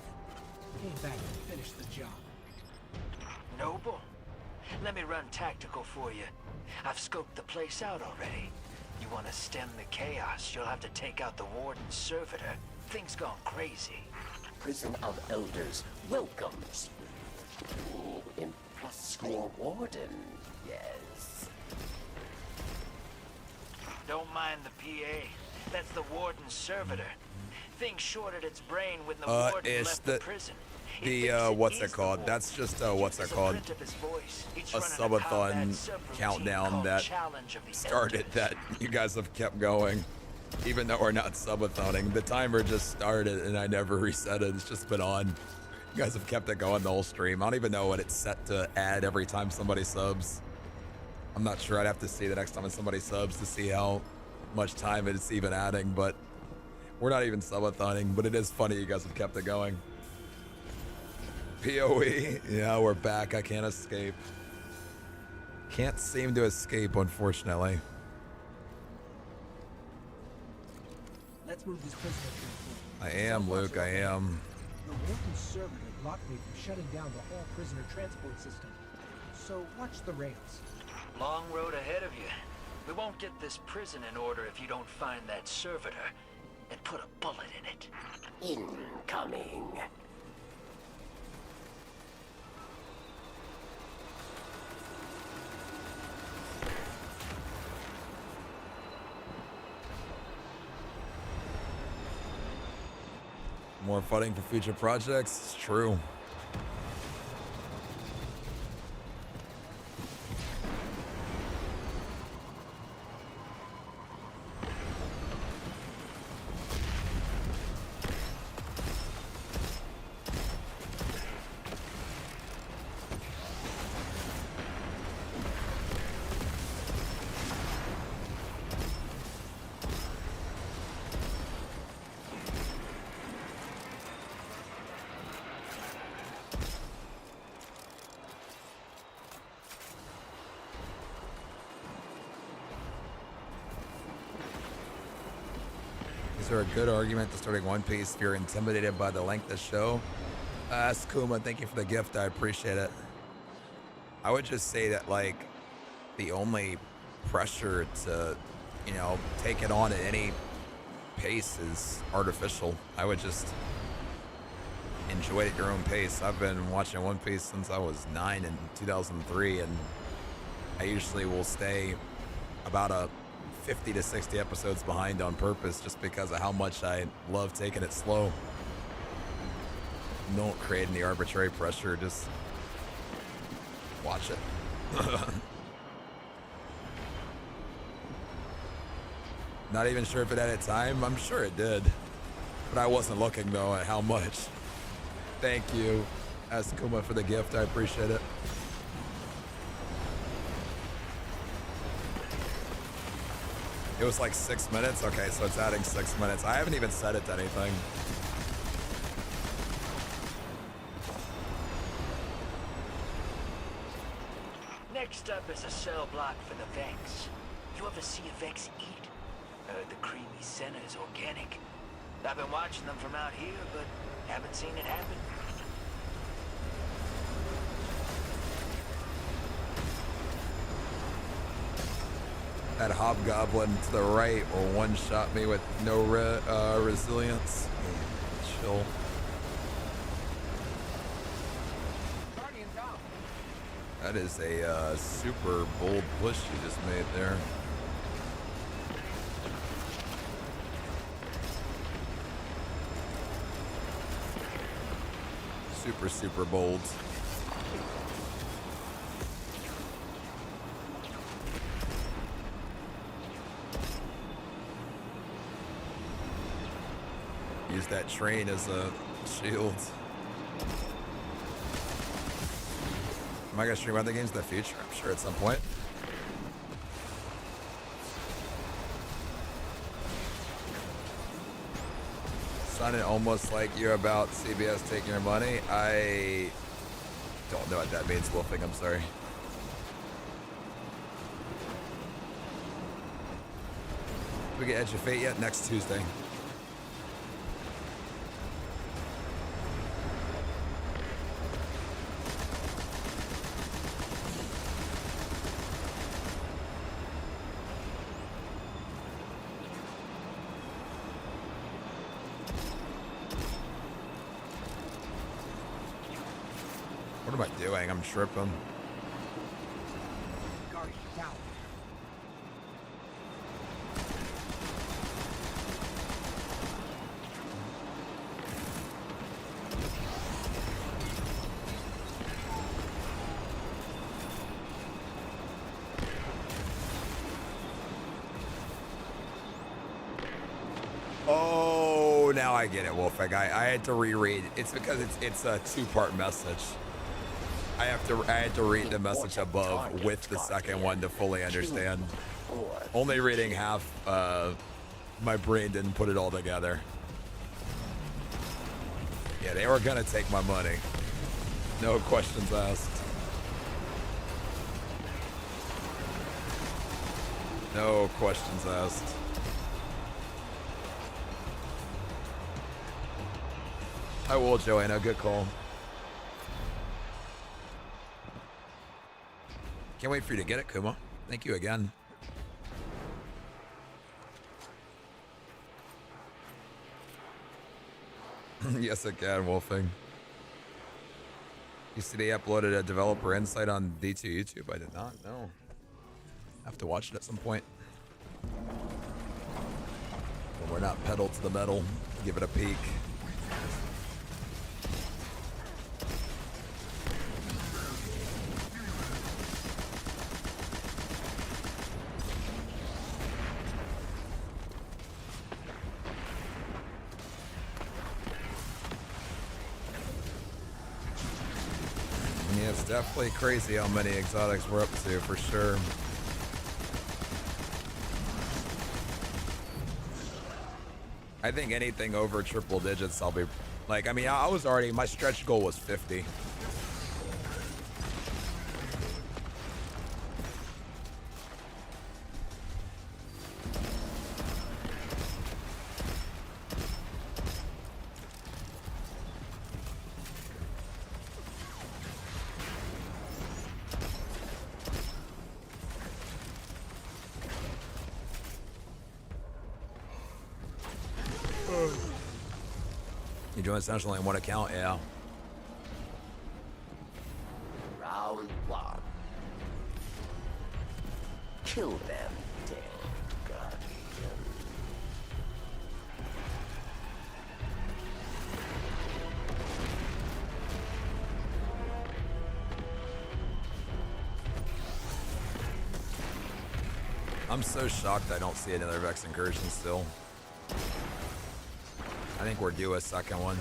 Came back to finish the job. Noble. Let me run tactical for you. I've scoped the place out already. You want to stem the chaos, you'll have to take out the warden's servitor. Things gone crazy. Prison of Elders welcomes Impossible Warden, yes. Don't mind the PA. That's the warden's servitor. Thing shorted its brain when the warden it's left the prison. what's it called? That's just what's it called? A subathon countdown that started that you guys have kept going. Even though we're not subatoning, the timer just started and I never reset it. It's just been on. You guys have kept it going the whole stream. I don't even know what it's set to add every time somebody subs. I'm not sure. I'd have to see the next time somebody subs to see how much time it's even adding, but we're not even subatoning, but it is funny you guys have kept it going. PoE, yeah, we're back. I can't escape. Can't seem to escape, unfortunately. Let's move this prisoner to I am, Luke, I am. The warden's servitor blocked me from shutting down the whole prisoner transport system. So watch the rails. Long road ahead of you. We won't get this prison in order if you don't find that servitor and put a bullet in it. Incoming. More funding for future projects? It's true. Is there a good argument to starting One Piece if you're intimidated by the length of the show? Ask Kuma, thank you for the gift. I appreciate it. I would just say that, like, the only pressure to, you know, take it on at any pace is artificial. I would just enjoy it at your own pace. I've been watching One Piece since I was 9 in 2003, and I usually will stay about a 50 to 60 episodes behind on purpose just because of how much I love taking it slow. Don't create any arbitrary pressure, just watch it. Not even sure if it added time. I'm sure it did, but I wasn't looking though at how much. Thank you, Asakuma, for the gift. I appreciate it. It was like 6 minutes. Okay, so it's adding 6 minutes. I haven't even set it to anything. Next up is a cell block for the Vex. You ever see a Vex eat? The creamy center is organic. I've been watching them from out here, but haven't seen it happen. That hobgoblin to the right will one-shot me with no resilience. Chill. That is a super bold push you just made there. Super, super bold. Use that train as a shield. Am I gonna stream other games in the future? I'm sure at some point. sounded almost like you about CBS taking your money. I don't know what that means, Wolfing. I'm sorry. Did we get Edge of Fate yet? Next Tuesday. What am I doing? I'm tripping. Guardian down. Oh, now I get it, Wolfeg. I had to reread. It's because it's a two-part message. I had to read the message above with the second one to fully understand. Only reading half, my brain didn't put it all together. Yeah, they were gonna take my money. No questions asked. No questions asked. I will, Joanna. Good call. Can't wait for you to get it, Kuma. Thank you again. Yes, it can, Wolfing. You see they uploaded a developer insight on D2 YouTube? I did not, no. I have to watch it at some point. When we're not pedal to the metal, give it a peek. Yeah, it's definitely crazy how many exotics we're up to, for sure. I think anything over triple digits, I'll be like, I mean, I was already, my stretch goal was 50. You doing essentially on one account? Yeah. Round one. Kill them, dead Guardian. I'm so shocked I don't see another Vex incursion still. I think we're due a second one.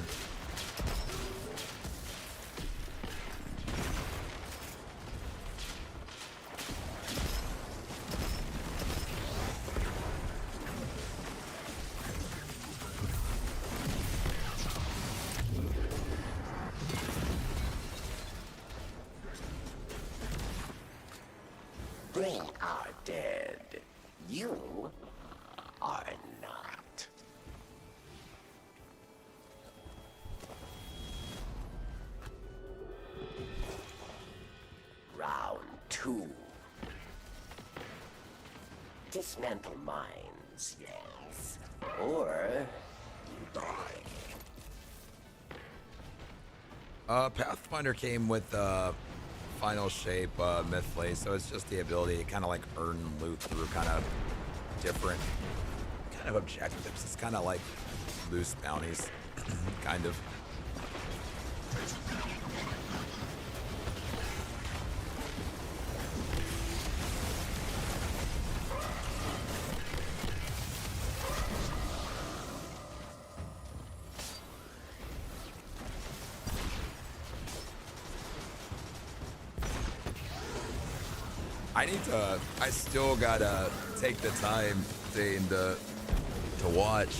They are dead. You are not. Round two. Dismantle mines, yes. Or you die. Pathfinder came with final shape mythly, so it's just the ability to kind of like earn loot through kind of different kind of objectives. It's kind of like loose bounties, kind of. I still gotta take the time, Dane, to watch.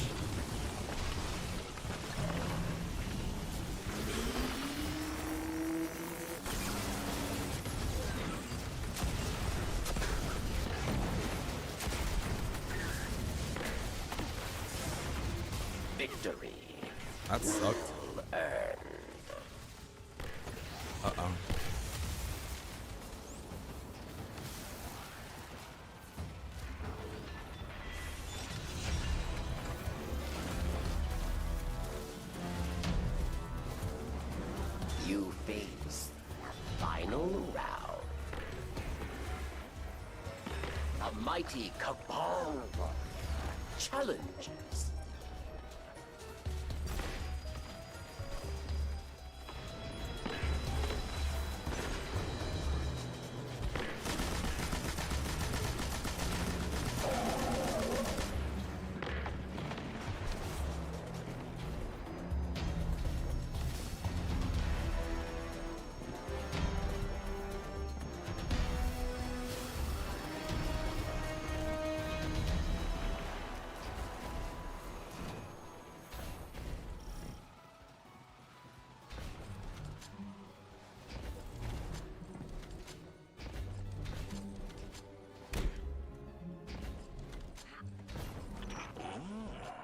victory. That sucked. Earned. Uh-oh. You face the final round. A mighty cabal challenges.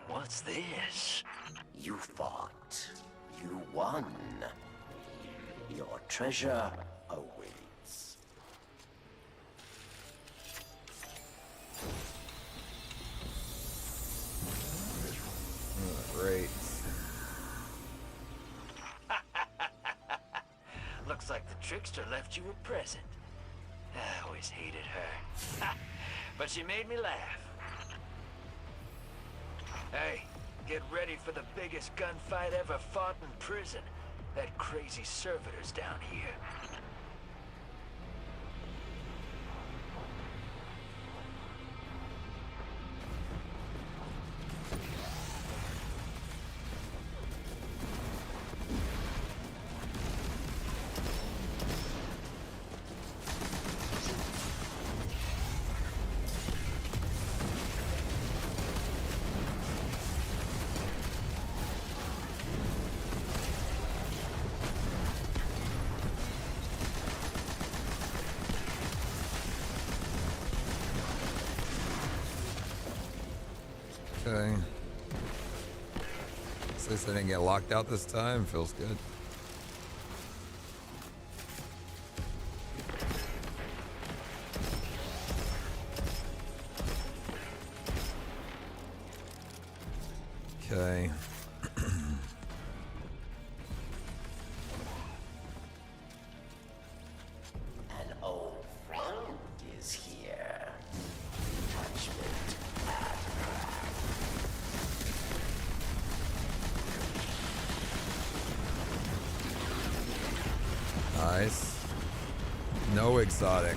What's this? You fought. You won. Your treasure awaits. Great. Looks like the trickster left you a present. I always hated her. But she made me laugh. Hey, get ready for the biggest gunfight ever fought in prison. That crazy servitor's down here. Okay. At least I didn't get locked out this time. Feels good. Okay. An old friend is here. Attachment at Nice. No exotic.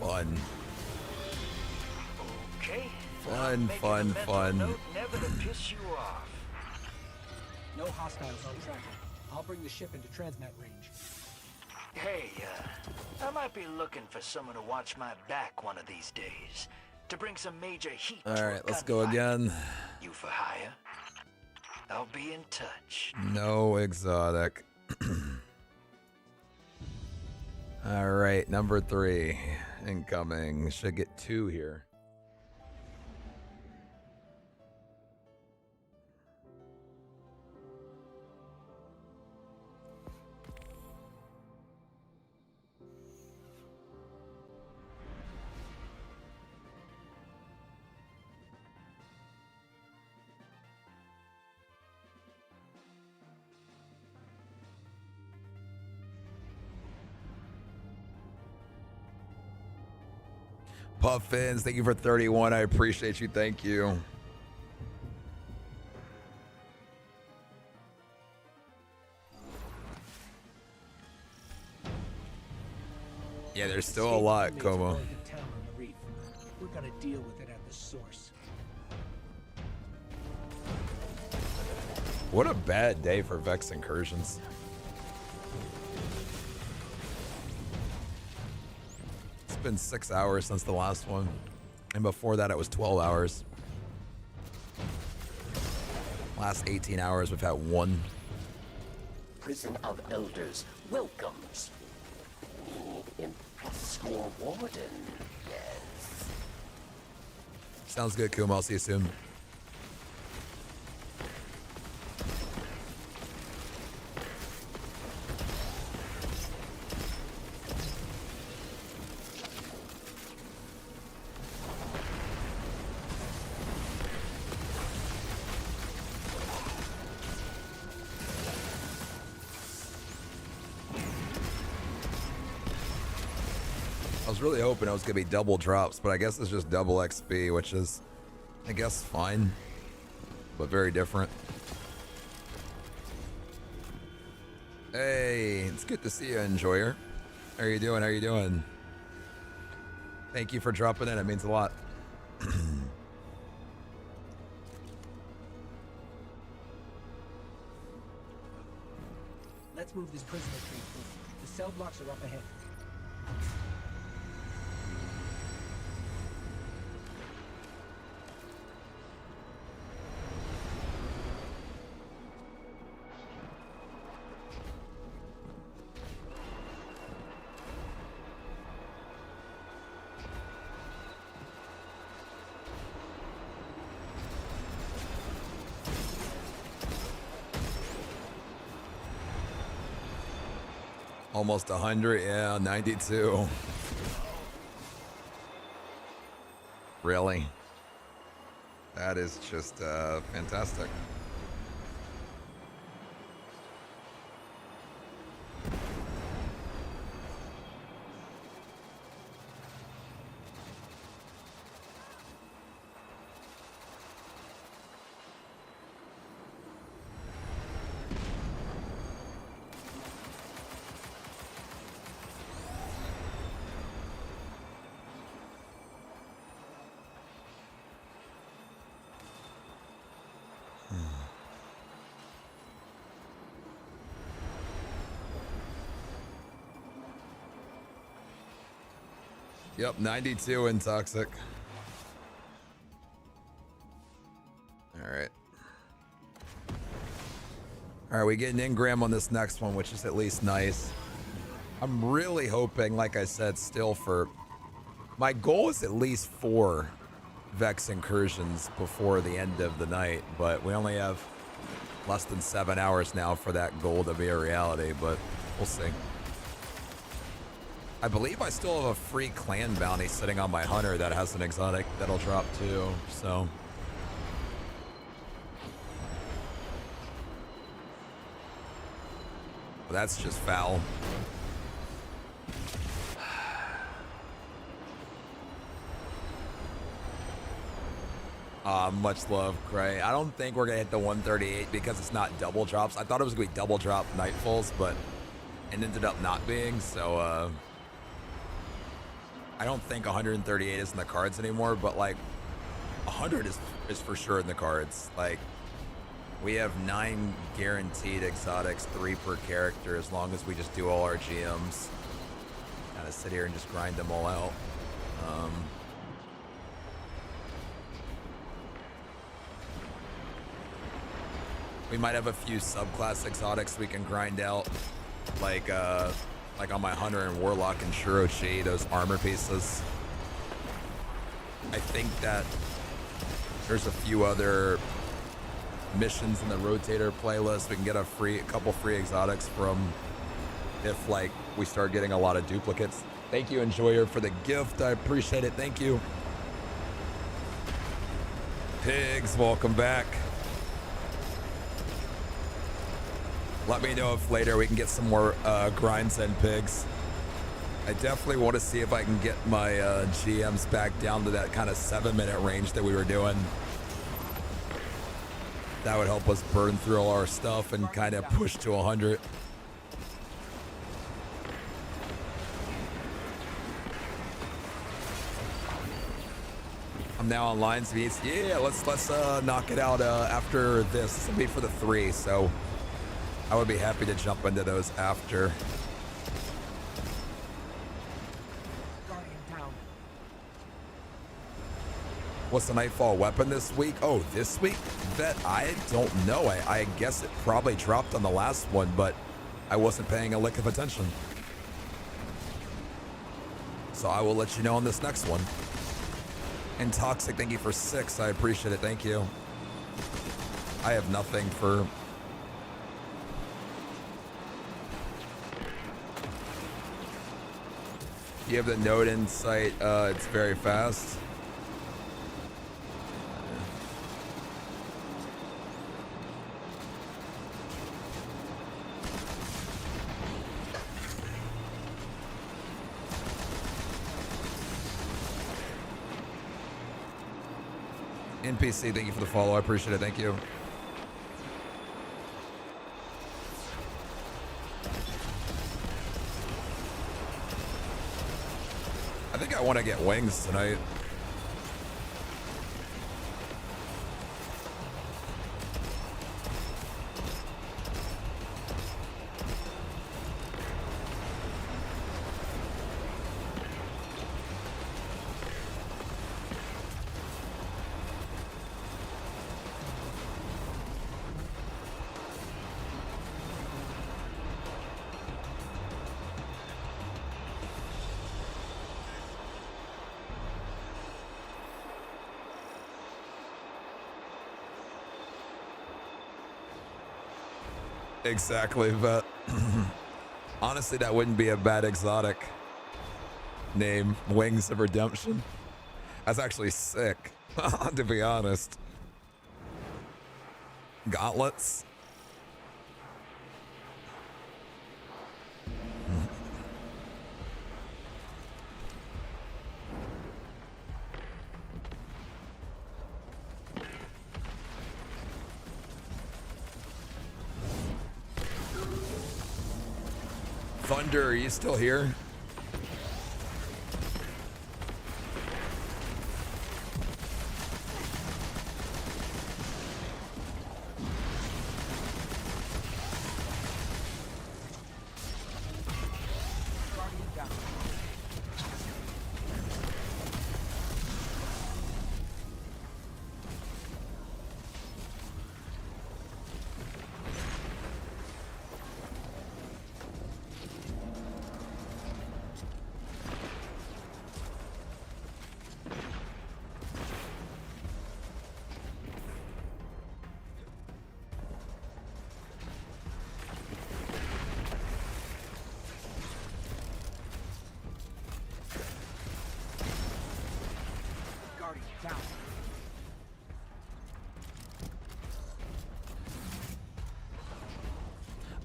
Fun. Okay. Fun, Make fun, a mental fun. note never to piss you off. No hostiles on track. I'll bring the ship into transmat range. Hey, I might be looking for someone to watch my back one of these days. To bring some major heat to a Alright, let's go gunfight. again. You for hire? I'll be in touch. No exotic. Alright, number 3. Incoming. Should get 2 here. Puffins, thank you for 31. I appreciate you. Thank you. Yeah, there's still a lot, Como. Town on the reef. We're gonna deal with it at the source. What a bad day for Vex incursions. It's been 6 hours since the last one. And before that, it was 12 hours. Last 18 hours, we've had 1. Prison of Elders welcomes me. Impress your warden. Yes. Sounds good, Kuma. I'll see you soon. was really hoping it was gonna be double drops, but I guess it's just double XP, which is, I guess, fine, but very different. Hey, it's good to see you, Enjoyer. How are you doing? How are you doing? Thank you for dropping in. It means a lot. Let's move this prisoner train. The cell blocks are up ahead. Almost 100, yeah, 92. Really? That is just fantastic. Yep, 92 in Toxic. Alright. Alright, we get an engram on this next one, which is at least nice. I'm really hoping, like I said, still for... My goal is at least 4 Vex incursions before the end of the night, but we only have less than 7 hours now for that goal to be a reality, but we'll see. I believe I still have a free clan bounty sitting on my hunter that has an exotic that'll drop too, so. Well, that's just foul. Much love, Cray. I don't think we're gonna hit the 138 because it's not double drops. I thought it was gonna be double drop Nightfalls, but it ended up not being, so I don't think 138 is in the cards anymore, but like 100 is for sure in the cards. Like we have 9 guaranteed exotics, 3 per character, as long as we just do all our GMs. Kind of sit here and just grind them all out. We might have a few subclass exotics we can grind out, like on my Hunter and Warlock and Shirochi, those armor pieces. I think that there's a few other missions in the Rotator playlist. We can get a couple free exotics from if like we start getting a lot of duplicates. Thank you, Enjoyer, for the gift. I appreciate it. Thank you. Pigs, welcome back. Let me know if later we can get some more grinds in, Pigs. I definitely want to see if I can get my GMs back down to that kind of 7-minute range that we were doing. That would help us burn through all our stuff and kind of push to 100. I'm now on line speeds. Yeah, let's knock it out after this. This will be for the 3, so I would be happy to jump into those after. What's the Nightfall weapon this week? Oh, this week? That I don't know. I guess it probably dropped on the last one, but I wasn't paying a lick of attention. So I will let you know on this next one. And Toxic, thank you for 6. I appreciate it. Thank you. I have nothing for... You have the node insight, it's very fast. NPC, thank you for the follow. I appreciate it. Thank you. I think I want to get wings tonight. Exactly, but honestly, that wouldn't be a bad exotic name. Wings of Redemption. That's actually sick, to be honest. Gauntlets. Thunder, are you still here?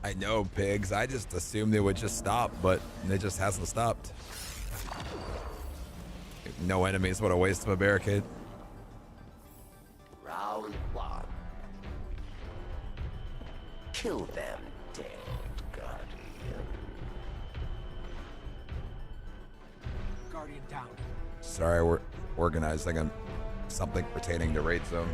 I know, pigs. I just assumed they would just stop, but it just hasn't stopped. No enemies. What a waste of a barricade. Round one. Kill them dead, Guardian. Guardian down. Sorry, we're organizing something pertaining to Raid Zone.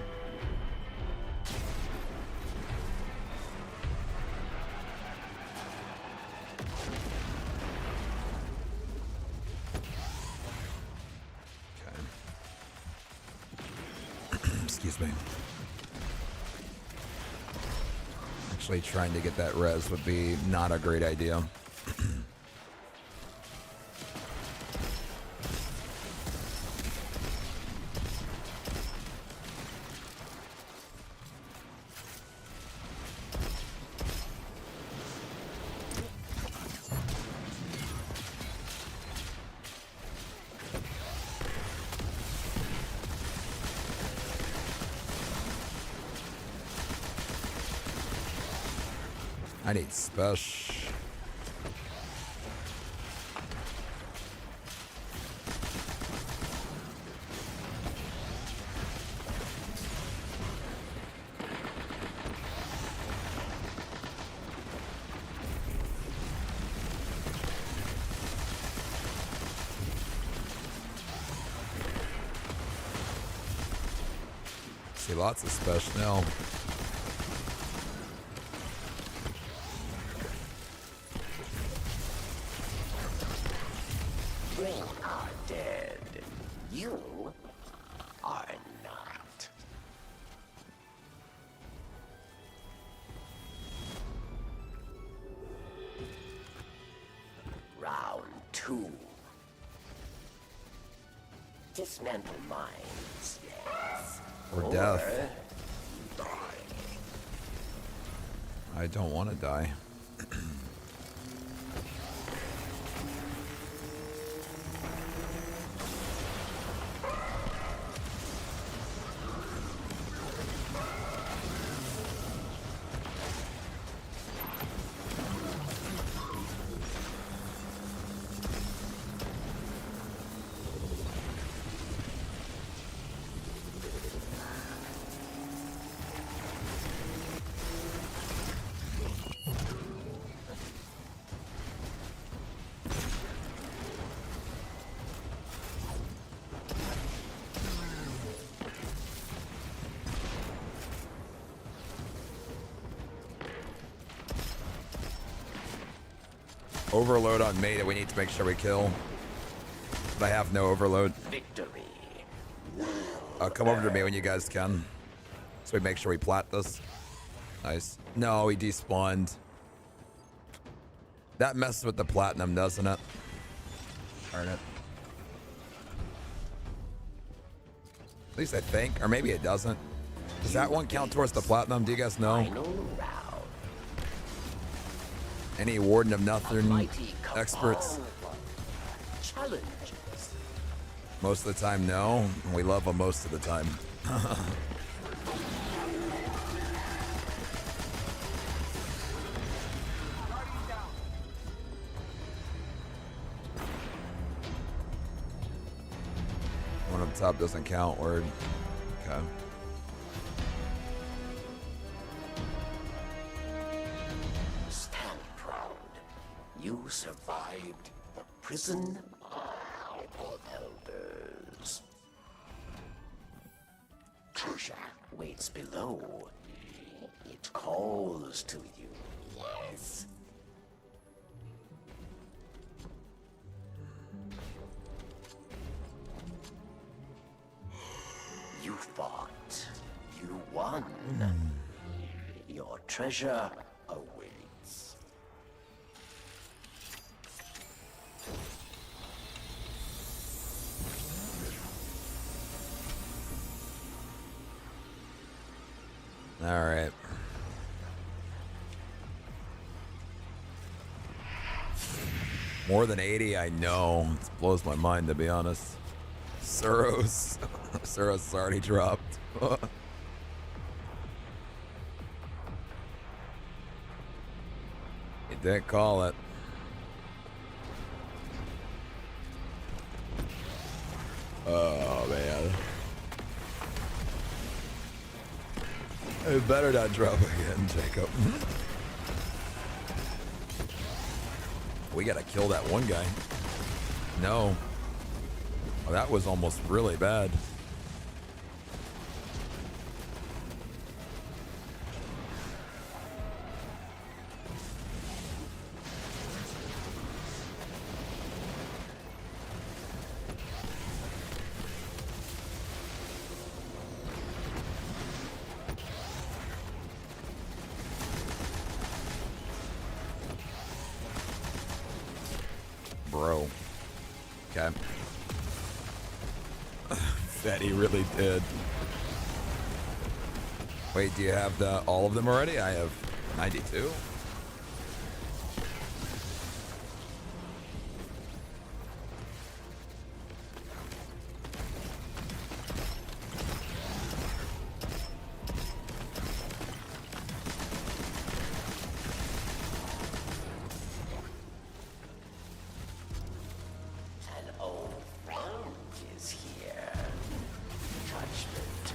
Excuse me. Actually, trying to get that res would be not a great idea. I need special. See lots of special now. They are dead. You are not. Round two. Dismantle mines, yes. Or death. I don't want to die. overload on me that we need to make sure we kill. But I have no overload. Victory. Come over to me when you guys can. So we make sure we plat this. Nice. No, he despawned. That messes with the platinum, doesn't it? Darn it. At least I think. Or maybe it doesn't. Does that one count towards the platinum? Do you guys know? Any Warden of Nothing experts? Challenges. Most of the time, no. We love them most of the time. One up top doesn't count, word. Okay. Stand proud. You survived the prison of elders. Treasure waits below. It calls to you, yes. You fought. You won. Your treasure awaits. All right. More than 80, I know. It blows my mind, to be honest. Suros. Suros is already dropped. You didn't call it. Oh, man. It better not drop again, Jacob. We gotta kill that one guy. No. Oh, that was almost really bad. Bro. Okay. That he really did. Wait, do you have all of them already? I have 92. An old friend is here. Judgment.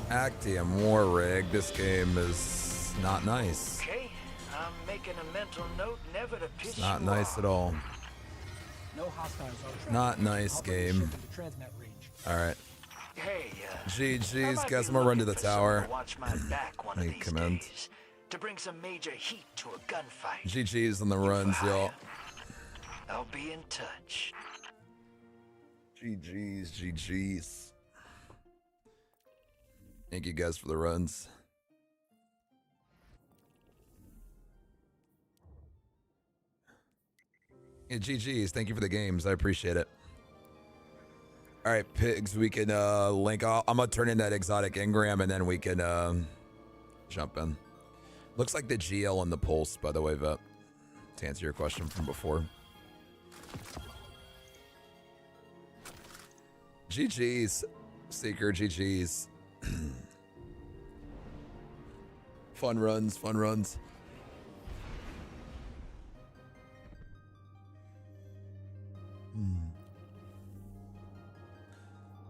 Actium War Rig. This game is not nice. Okay, I'm making a mental note never to piss It's not you nice off. at all. No hostiles on track. Not nice I'll bring the game. ship into transmat range. All right. Hey, I GG's. might Guys, be I'm gonna run to looking the for someone tower. to watch my back one of Hey, these command. days, to bring some major heat to a gunfight. GG's on the runs, y'all. I'll be in touch. GG's. GG's. Thank you guys for the runs. Yeah, GG's. Thank you for the games. I appreciate it. All right, pigs, we can link. I'm going to turn in that exotic engram and then we can jump in. Looks like the GL and the pulse, by the way, Vet, to answer your question from before. GG's, Seeker, GG's. Fun runs, fun runs.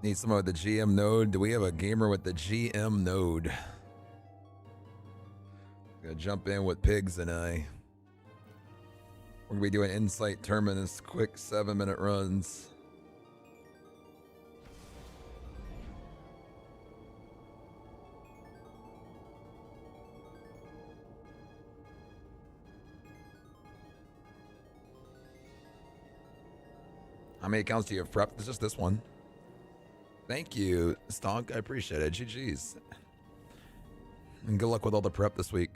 Need someone with the GM node. Do we have a gamer with the GM node? Gonna jump in with Pigs and I. We're gonna be doing Insight Terminus quick 7-minute runs. How many accounts do you have prepped? It's just this one. Thank you, Stonk. I appreciate it. GG's. And good luck with all the prep this week.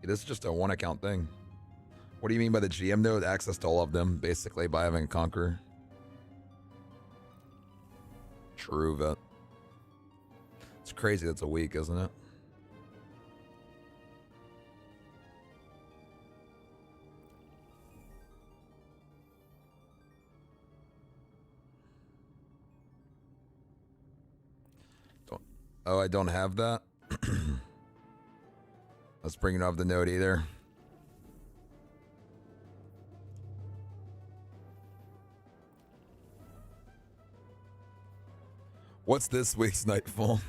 This is just a one account thing. What do you mean by the GM node? Access to all of them, basically, by having a Conqueror. True, vet. It's crazy that's a week, isn't it? Oh, I don't have that? Let's bring it off the node either. What's this week's Nightfall?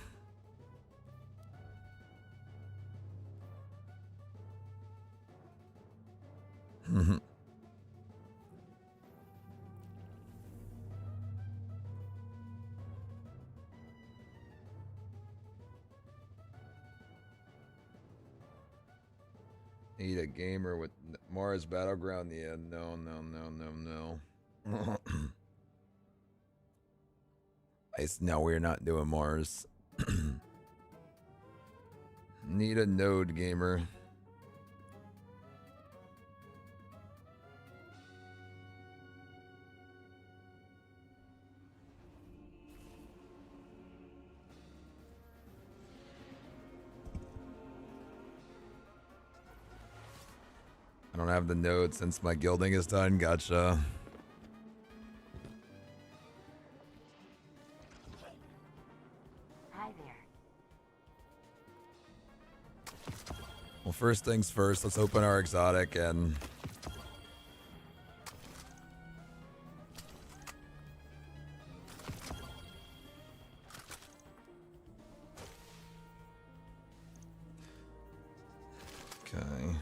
Need a gamer with Mars Battleground? Yeah, no. No, we're not doing Mars. Need a node gamer. I don't have the node since my gilding is done. Gotcha. Hi there. Well, first things first, let's open our exotic and... Okay.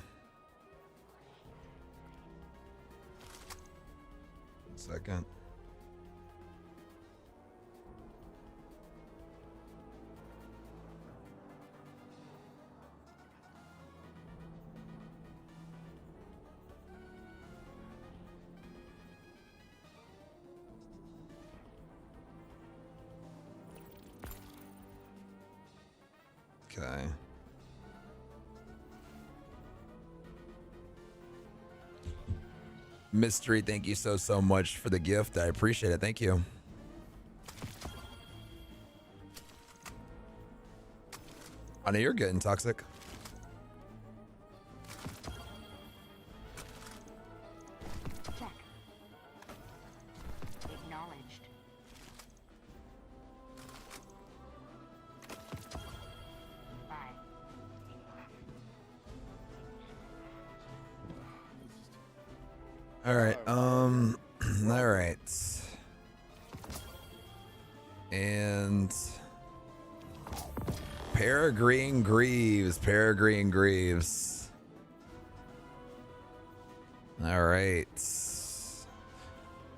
Second. Okay. Mystery, thank you so much for the gift. I appreciate it. Thank you. I know you're getting toxic. Check. Acknowledged. Bye. All right. All right. And Peregrine Greaves. All right.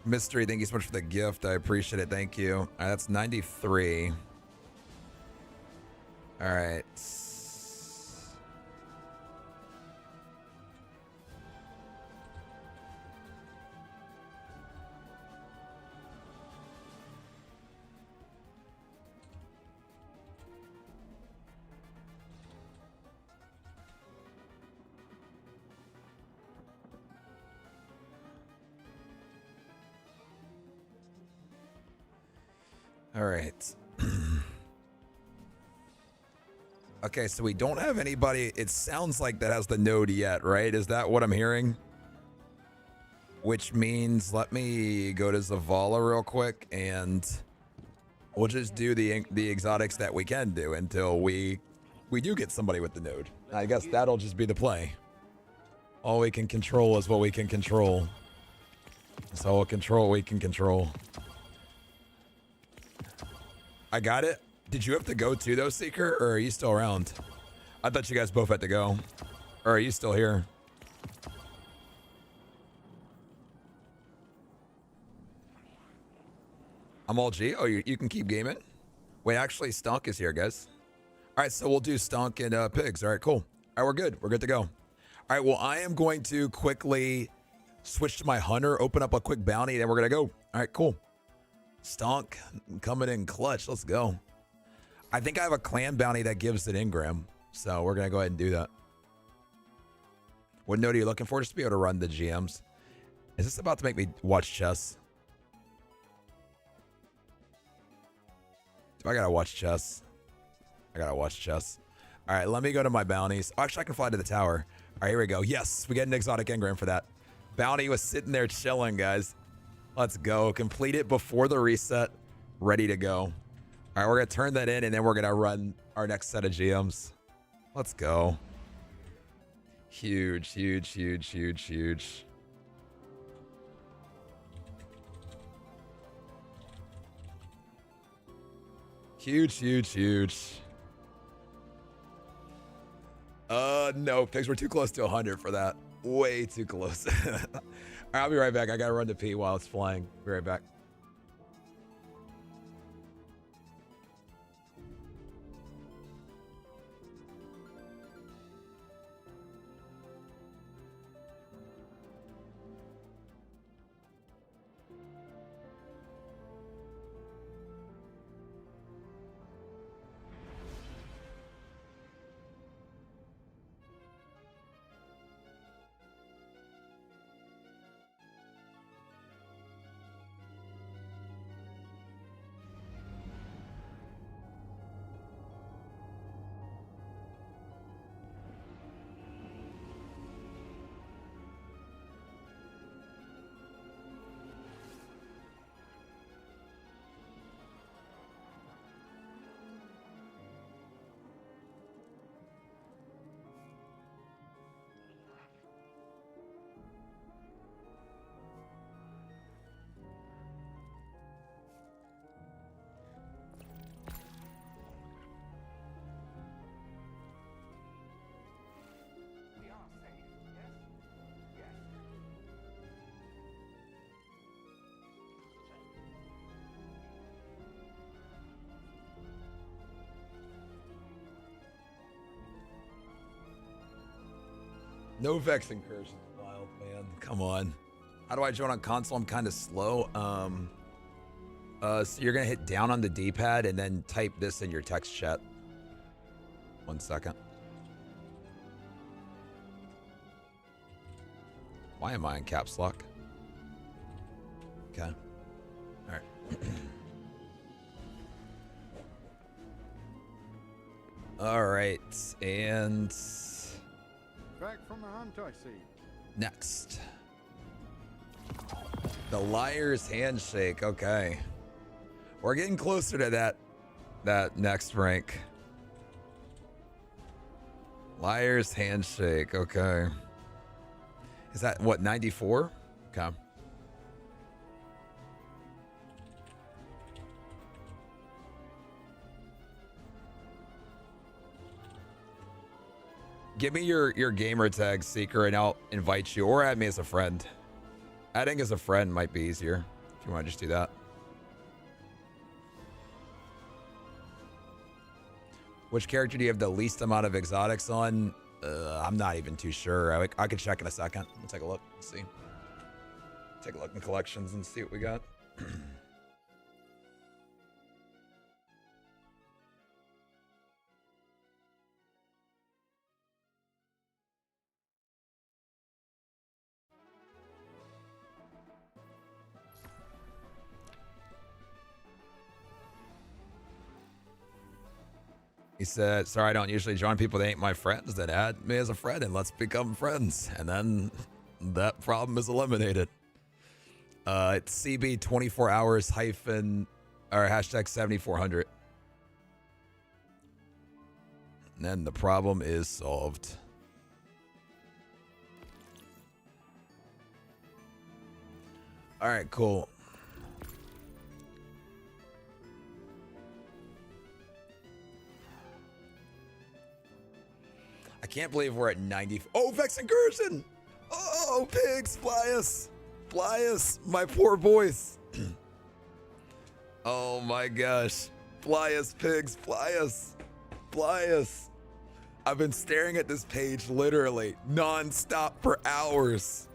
Mystery, thank you so much for the gift. I appreciate it. Thank you. All right, that's 93. All right. All right. Okay, so we don't have anybody, it sounds like, that has the node yet, right? Is that what I'm hearing? Which means, let me go to Zavala real quick, and we'll just do the exotics that we can do until we do get somebody with the node. I guess that'll just be the play. All we can control is what we can control. So we'll control what we can control. I got it. Did you have to go too, though, Seeker, or are you still around? I thought you guys both had to go. Or are you still here? I'm all G. Oh, you can keep gaming? Wait, actually, Stunk is here, guys. All right, so we'll do Stunk and Pigs. All right, cool. All right, we're good. We're good to go. All right, well, I am going to quickly Switch to my hunter, open up a quick bounty, then we're gonna go. All right, cool. Stonk coming in clutch. Let's go. I think I have a clan bounty that gives an engram, so we're gonna go ahead and do that. What note are you looking for? Just to be able to run the GMs. Is this about to make me watch chess? Do I gotta watch chess? I gotta watch chess. All right, let me go to my bounties. Oh, actually, I can fly to the tower. All right, here we go. Yes, we get an exotic engram for that. Bounty was sitting there chilling, guys. Let's go. Complete it before the reset. Ready to go. All right, we're gonna turn that in, and then we're gonna run our next set of GMs. Let's go. Huge, huge, huge, huge, huge. Huge, huge, huge. No, pigs, we're too close to 100 for that. Way too close. All right, I'll be right back. I gotta run to pee while it's flying. Be right back. No Vex incursions, wild man. Come on. How do I join on console? I'm kind of slow. So you're gonna hit down on the D-pad and then type this in your text chat. 1 second. Why am I in caps lock? Okay. All right. All right, and Back from the hunt, I see. next. The Liar's Handshake. Okay. We're getting closer to that next rank. Liar's Handshake. Okay. Is that what, 94? Okay. Give me your gamer tag, Seeker, and I'll invite you, or add me as a friend. Adding as a friend might be easier if you want to just do that. Which character do you have the least amount of exotics on? I'm not even too sure. I could check in a second. We'll take a look. Let's see. Take a look in collections and see what we got. He said, sorry, I don't usually join people that ain't my friends. Then add me as a friend and let's become friends. And then that problem is eliminated. It's CB 24 hours hyphen or hashtag 7400. And then the problem is solved. All right, cool. I can't believe we're at 90. Oh, Vex Incursion! Oh, pigs, fly us! Fly us, my poor boys. Oh my gosh. Fly us, pigs, fly us. Fly us. I've been staring at this page literally non-stop for hours.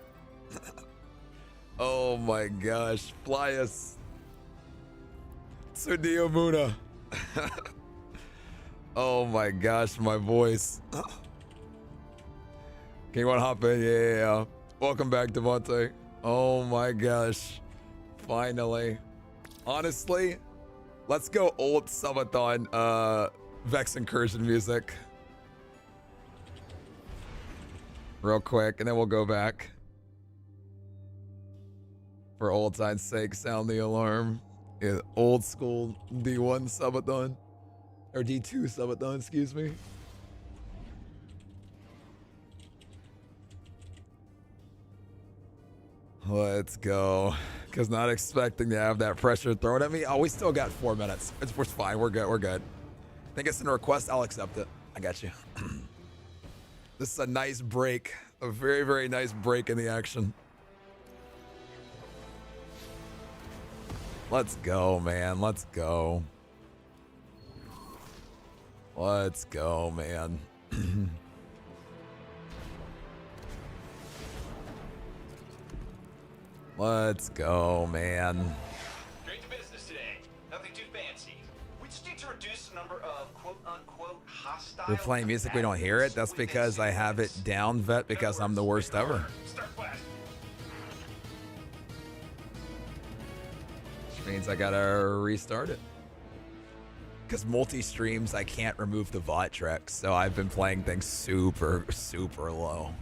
Oh my gosh. Fly us. Tsudio Muna. Oh my gosh, my voice. Can you want to hop in? Yeah. Welcome back, Devontae. Oh my gosh. Finally. Honestly, let's go old subathon Vex Incursion music. Real quick, and then we'll go back. For old time's sake, sound the alarm. Yeah, old school D1 subathon. Or D2 subathon, excuse me. Let's go. Because not expecting to have that pressure thrown at me. Oh, we still got 4 minutes. We're fine. We're good. We're good. I think it's a request. I'll accept it. I got you. This is a nice break. A very, very nice break in the action. Let's go, man. Let's go. Let's go, man. Let's go, man. Great business today. Nothing too fancy. We just need to reduce the number of quote-unquote hostile... We're playing music, we don't hear it. That's because I have it down, Vet, because I'm the worst ever. Start blast. Which means I gotta restart it. Because multi-streams, I can't remove the VOD tracks, so I've been playing things super, super low.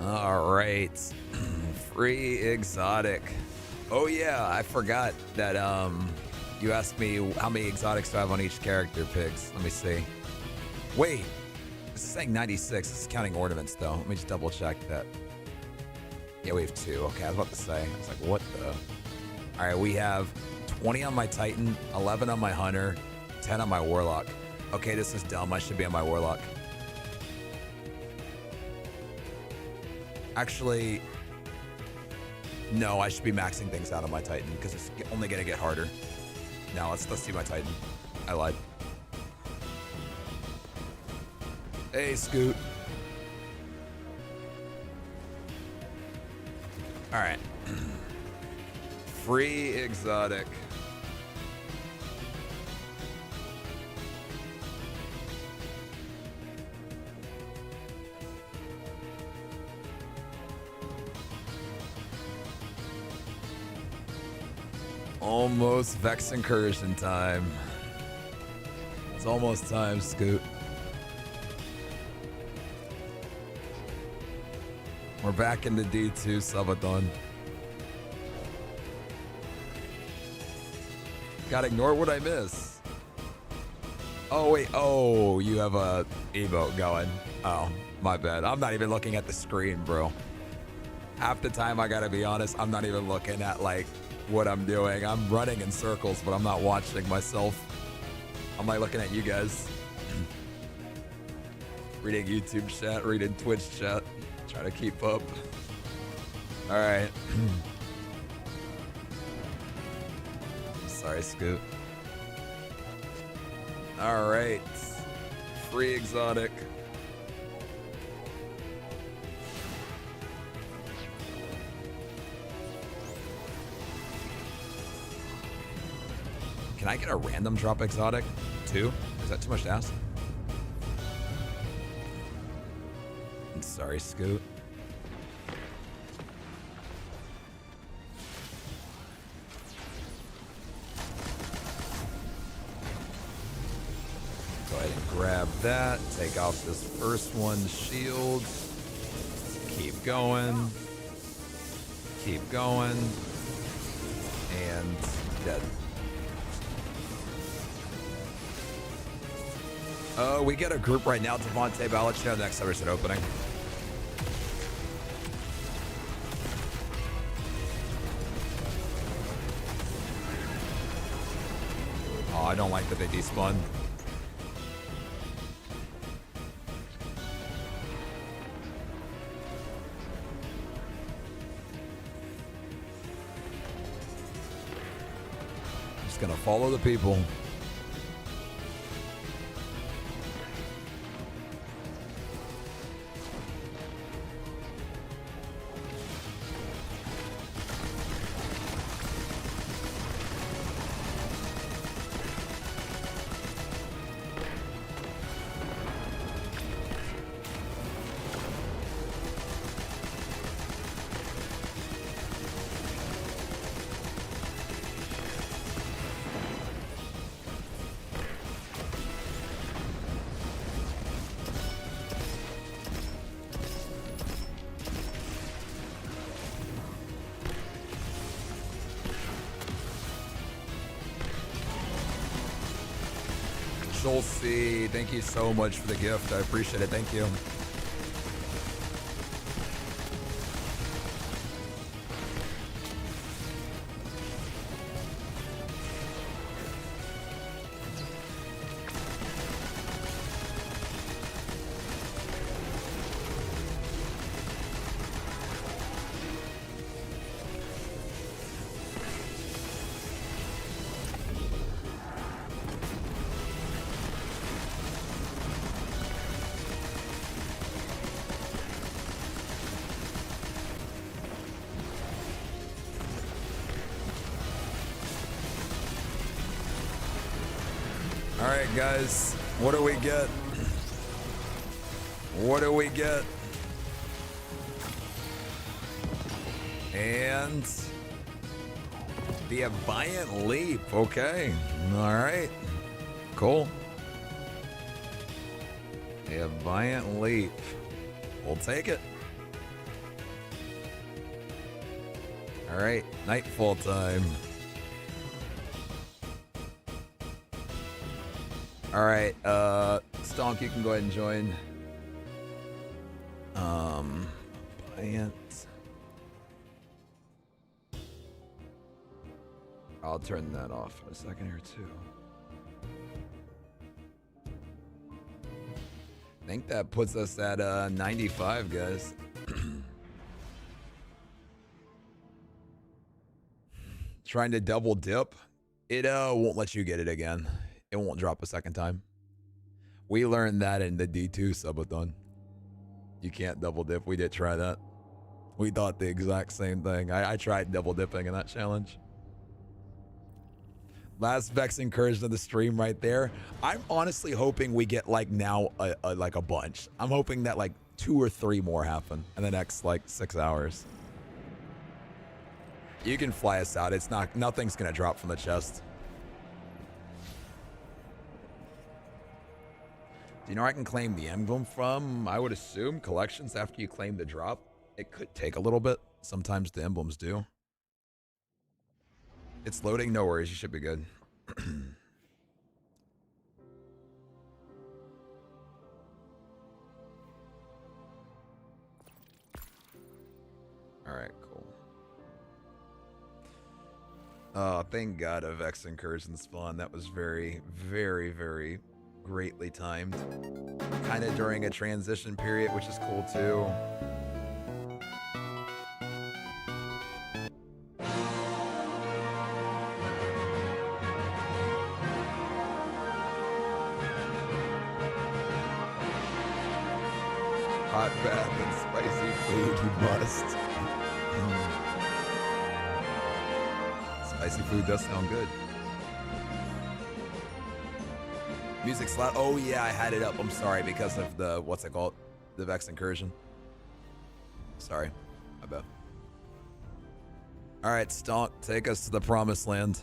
All right, free exotic. Oh yeah, I forgot that you asked me how many exotics do I have on each character, Pigs. Let me see. Wait, this is saying 96. This is counting ornaments though. Let me just double check that. Yeah, we have 2. Okay, I was about to say. I was like, what the? All right, we have 20 on my Titan, 11 on my Hunter, 10 on my Warlock. Okay, this is dumb. I should be on my Warlock. Actually, no, I should be maxing things out on my Titan because it's only gonna get harder. Now let's do my Titan. I lied. Hey, Scoot. All right. Free exotic. Almost Vex Incursion time. It's almost time, Scoot. We're back into D2 subathon. Gotta ignore what I miss. Oh, wait. Oh, you have a emote going. Oh, my bad. I'm not even looking at the screen, bro. Half the time, I gotta be honest, I'm not even looking at, like, what I'm doing. I'm running in circles, but I'm not watching myself. I'm like looking at you guys. Reading YouTube chat, reading Twitch chat. Trying to keep up. All right. Sorry, Scoot. All right. Free exotic. Can I get a random drop exotic too? Is that too much to ask? I'm sorry, Scoot. Go ahead and grab that. Take off this first one's shield. Keep going. Keep going. And dead. We get a group right now. Devontae, but I'll let you know the next episode opening. I don't like that they despawn. Just gonna follow the people. C, thank you so much for the gift. I appreciate it. Thank you. Guys, what do we get? What do we get? And the Abiant Leap. Okay. All right. Cool. The Abiant Leap. We'll take it. All right. Nightfall time. All right, Stonk, you can go ahead and join. I'll turn that off in a second here too. I think that puts us at 95, guys. Trying to double dip. It won't let you get it again. It won't drop a second time. We learned that in the D2 subathon. You can't double dip. We did try that. We thought the exact same thing. I tried double dipping in that challenge. Last Vex incursion of the stream right there. I'm honestly hoping we get like now like a bunch. I'm hoping that like 2 or 3 more happen in the next like 6 hours. You can fly us out. It's not, nothing's gonna drop from the chest. Do you know where I can claim the emblem from? I would assume collections after you claim the drop. It could take a little bit. Sometimes the emblems do. It's loading. No worries. You should be good. All right, cool. Oh, thank God a Vex incursion spawn. That was very, very, very greatly timed. Kind of during a transition period, which is cool too. Hot bath and spicy food, you must. Spicy food does sound good. Music's loud. Oh yeah, I had it up. I'm sorry because of the, what's it called? The Vex incursion. Sorry, my bad. All right, Stonk, take us to the promised land.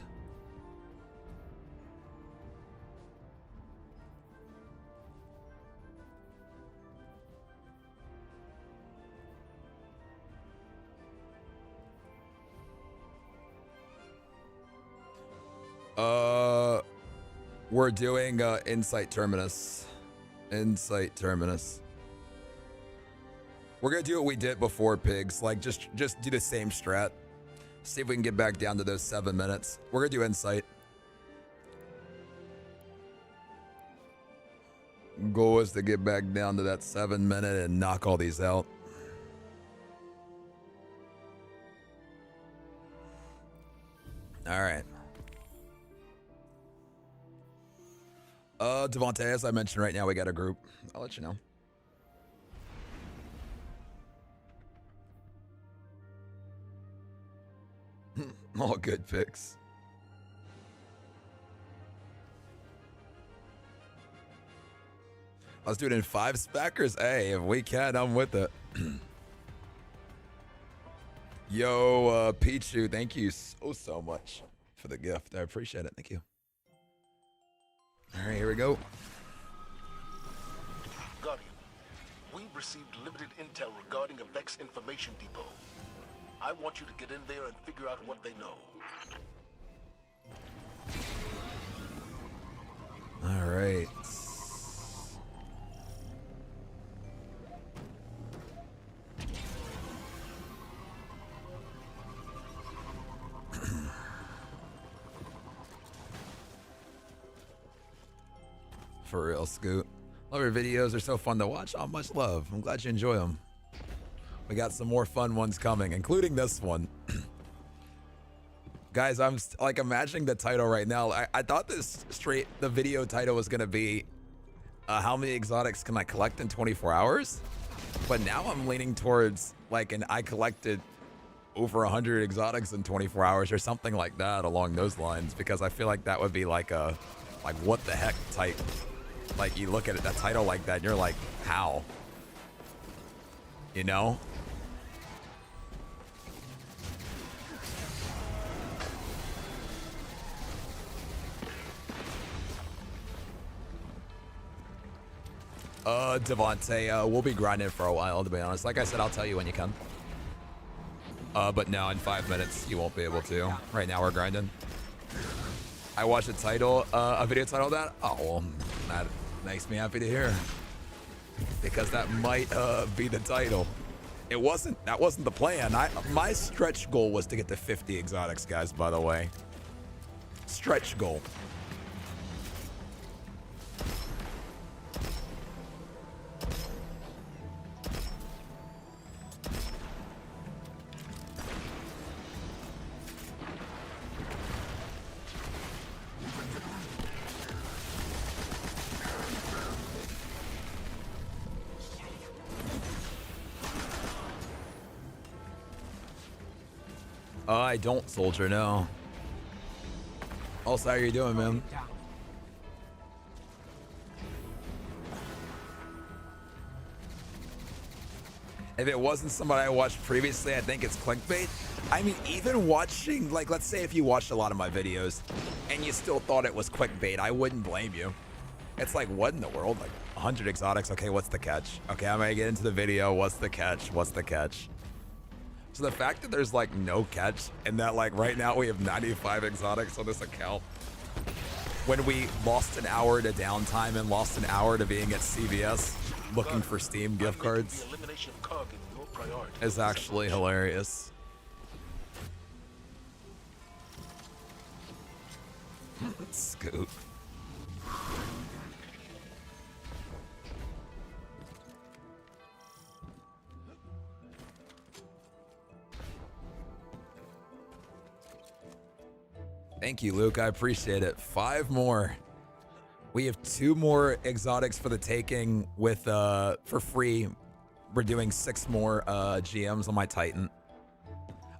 We're doing Insight Terminus. Insight Terminus. We're gonna do what we did before, Pigs. Like just do the same strat. See if we can get back down to those 7 minutes. We're gonna do Insight. Goal is to get back down to that 7 minute and knock all these out. All right. Devontae, as I mentioned, right now we got a group. I'll let you know. All good picks. I was doing in 5 spackers. Hey, if we can, I'm with it. Yo, Pichu, thank you so much for the gift. I appreciate it. Thank you. All right, here we go. Guardian, we received limited intel regarding a Vex information depot. I want you to get in there and figure out what they know. All right. For real, Scoot. Love your videos. They're so fun to watch. Oh, much love. I'm glad you enjoy them. We got some more fun ones coming, including this one. Guys, I'm like imagining the title right now. I thought the video title was going to be how many exotics can I collect in 24 hours? But now I'm leaning towards like I collected over 100 exotics in 24 hours or something like that along those lines, because I feel like that would be like a what the heck type. Like you look at it, that title like that and you're like, how? You know? Devontae, we'll be grinding for a while, to be honest. Like I said, I'll tell you when you come. But no, in 5 minutes, you won't be able to. Right now, we're grinding. I watched a title, a video title of that. Oh, well, that makes me happy to hear. Because that might be the title. That wasn't the plan. My stretch goal was to get to 50 exotics, guys, by the way. Stretch goal. I don't, soldier, no. Also, how you doing, man? If it wasn't somebody I watched previously, I think it's clickbait. I mean, even watching, like, let's say if you watched a lot of my videos and you still thought it was clickbait, I wouldn't blame you. It's like, what in the world? Like, 100 exotics, okay, what's the catch? Okay, I'm gonna get into the video, what's the catch? What's the catch? So the fact that there's like no catch and that like right now we have 95 exotics on this account when we lost an hour to downtime and lost an hour to being at CVS looking for Steam gift cards is actually hilarious. Scoot. Thank you, Luke. I appreciate it. 5 more. We have 2 more exotics for the taking with for free. We're doing 6 more GMs on my Titan.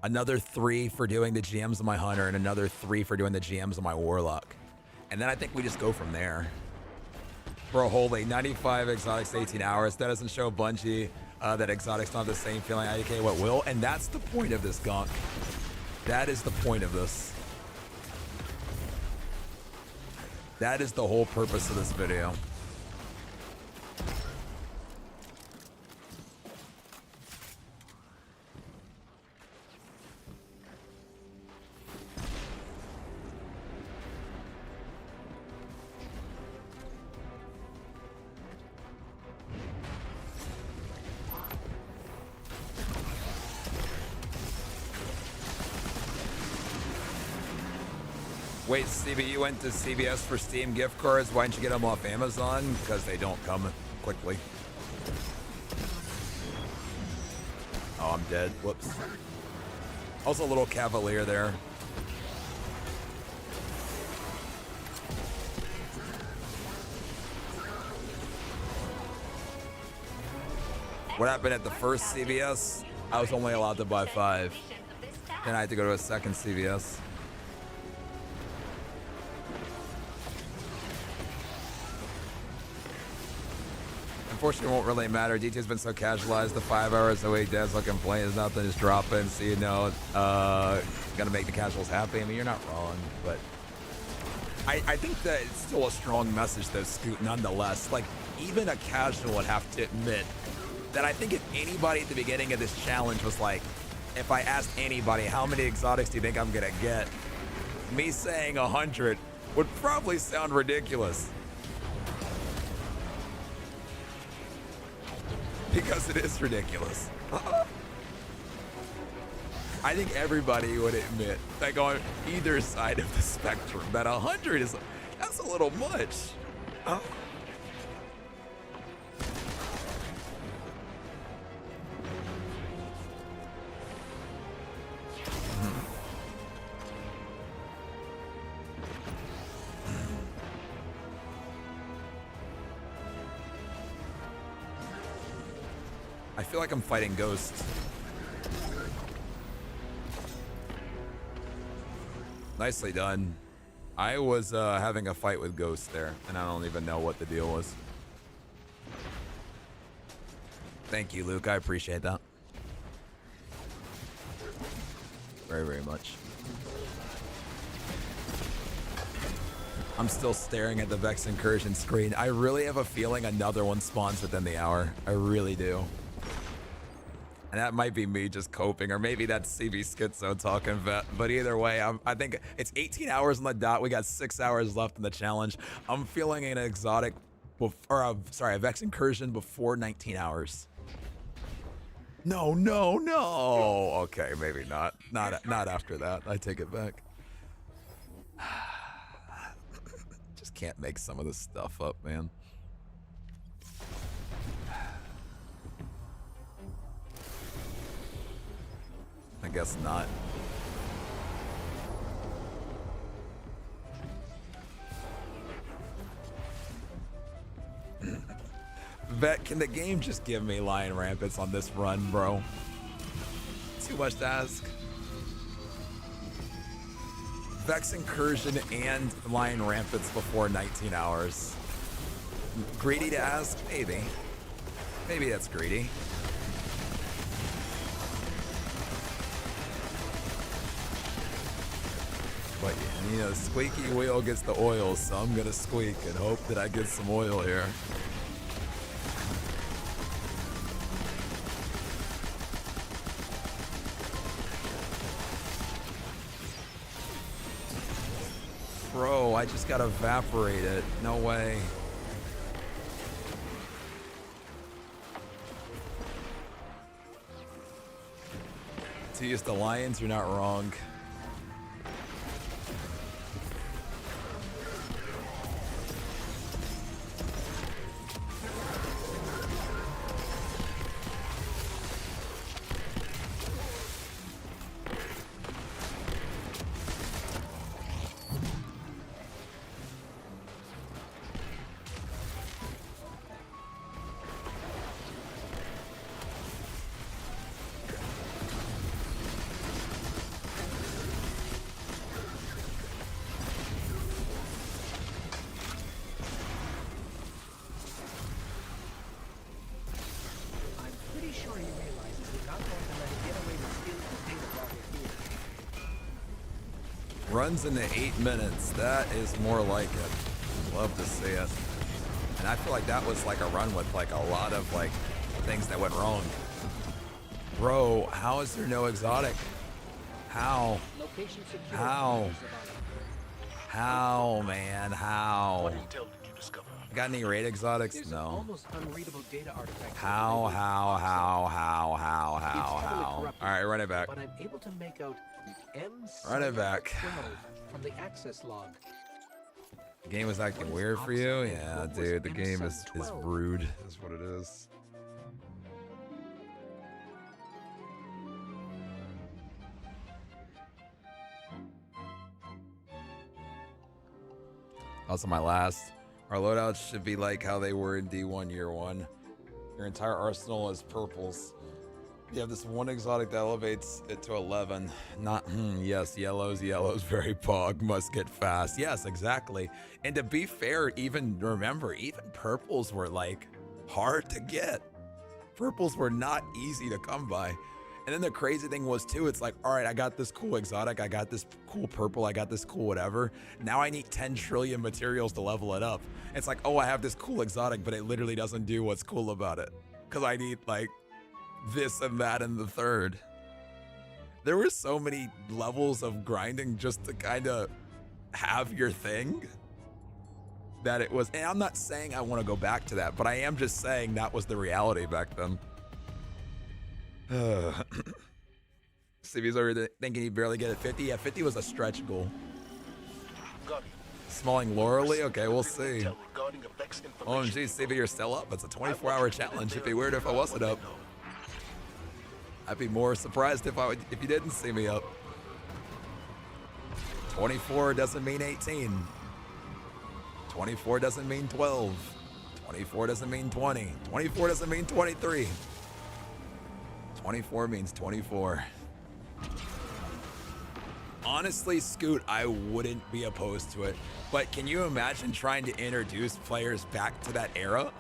Another 3 for doing the GMs on my Hunter, and another 3 for doing the GMs on my Warlock. And then I think we just go from there. Bro, holy 95 exotics, 18 hours. That doesn't show Bungie that exotics don't have the same feeling IDK what will. And that's the point of this gunk. That is the point of this. That is the whole purpose of this video. Wait, CB, you went to CVS for Steam gift cards. Why didn't you get them off Amazon? Because they don't come quickly. Oh, I'm dead. Whoops. Also a little cavalier there. What happened at the first CVS? I was only allowed to buy 5. Then I had to go to a second CVS. Unfortunately, it won't really matter. DT's been so casualized. The 5 hours a week, Dad's looking plain. There's nothing just dropping. So, you know, gonna make the casuals happy. I mean, you're not wrong, but I think that it's still a strong message, though, Scoot, nonetheless. Like, even a casual would have to admit that I think if anybody at the beginning of this challenge was like, if I asked anybody, how many exotics do you think I'm gonna get? Me saying 100 would probably sound ridiculous. Because it is ridiculous. I think everybody would admit, like on either side of the spectrum, that 100 is, that's a little much. I feel like I'm fighting ghosts. Nicely done. I was having a fight with ghosts there, and I don't even know what the deal was. Thank you, Luke. I appreciate that. Very, very much. I'm still staring at the Vex Incursion screen. I really have a feeling another one spawns within the hour. I really do. And that might be me just coping, or maybe that's CB Schizo talking, but either way, I think it's 18 hours on the dot. We got 6 hours left in the challenge. I'm feeling an exotic, a Vex Incursion before 19 hours. No. Okay, maybe not. Not after that. I take it back. Just can't make some of this stuff up, man. I guess not. Vet, can the game just give me Lion Rampants on this run, bro? Too much to ask. Vex Incursion and Lion Rampants before 19 hours. Greedy to ask? Maybe. Maybe that's greedy. But, you know, squeaky wheel gets the oil, so I'm gonna squeak and hope that I get some oil here. Bro, I just got evaporated. No way. To use the lions, you're not wrong. Runs into 8 minutes. That is more like it. Love to see it. And I feel like that was like a run with like a lot of like things that went wrong. Bro, how is there no exotic? How? How? How, man? How? What intel did you discover? Got any raid exotics? There's No. an almost unreadable data artifact. How? All right, run it back. But I'm able to make out Run it back. M12 from the access log. The game was acting weird for you? Yeah, dude, the game is rude. Is what it is. Also, my last. Our loadouts should be like how they were in D1 Year 1. Your entire arsenal is purples. You have this one exotic that elevates it to 11. Not, yes, yellows, very pog, must get fast. Yes, exactly. And to be fair, even purples were like hard to get. Purples were not easy to come by. And then the crazy thing was too, it's like, all right, I got this cool exotic, I got this cool purple, I got this cool whatever. Now I need 10 trillion materials to level it up. It's like, oh, I have this cool exotic, but it literally doesn't do what's cool about it. Because I need like this and that and the third. There were so many levels of grinding just to kind of have your thing that it was, and I'm not saying I want to go back to that, but I am just saying that was the reality back then. CB's over there thinking he'd barely get it 50. Yeah, 50 was a stretch goal. Smalling Laurely? Okay, we'll see. Oh, geez, CB, you're still up. It's a 24-hour challenge. It'd be weird if I wasn't up. I'd be more surprised if you didn't see me up. 24 doesn't mean 18. 24 doesn't mean 12. 24 doesn't mean 20. 24 doesn't mean 23. 24 means 24. Honestly, Scoot, I wouldn't be opposed to it. But can you imagine trying to introduce players back to that era?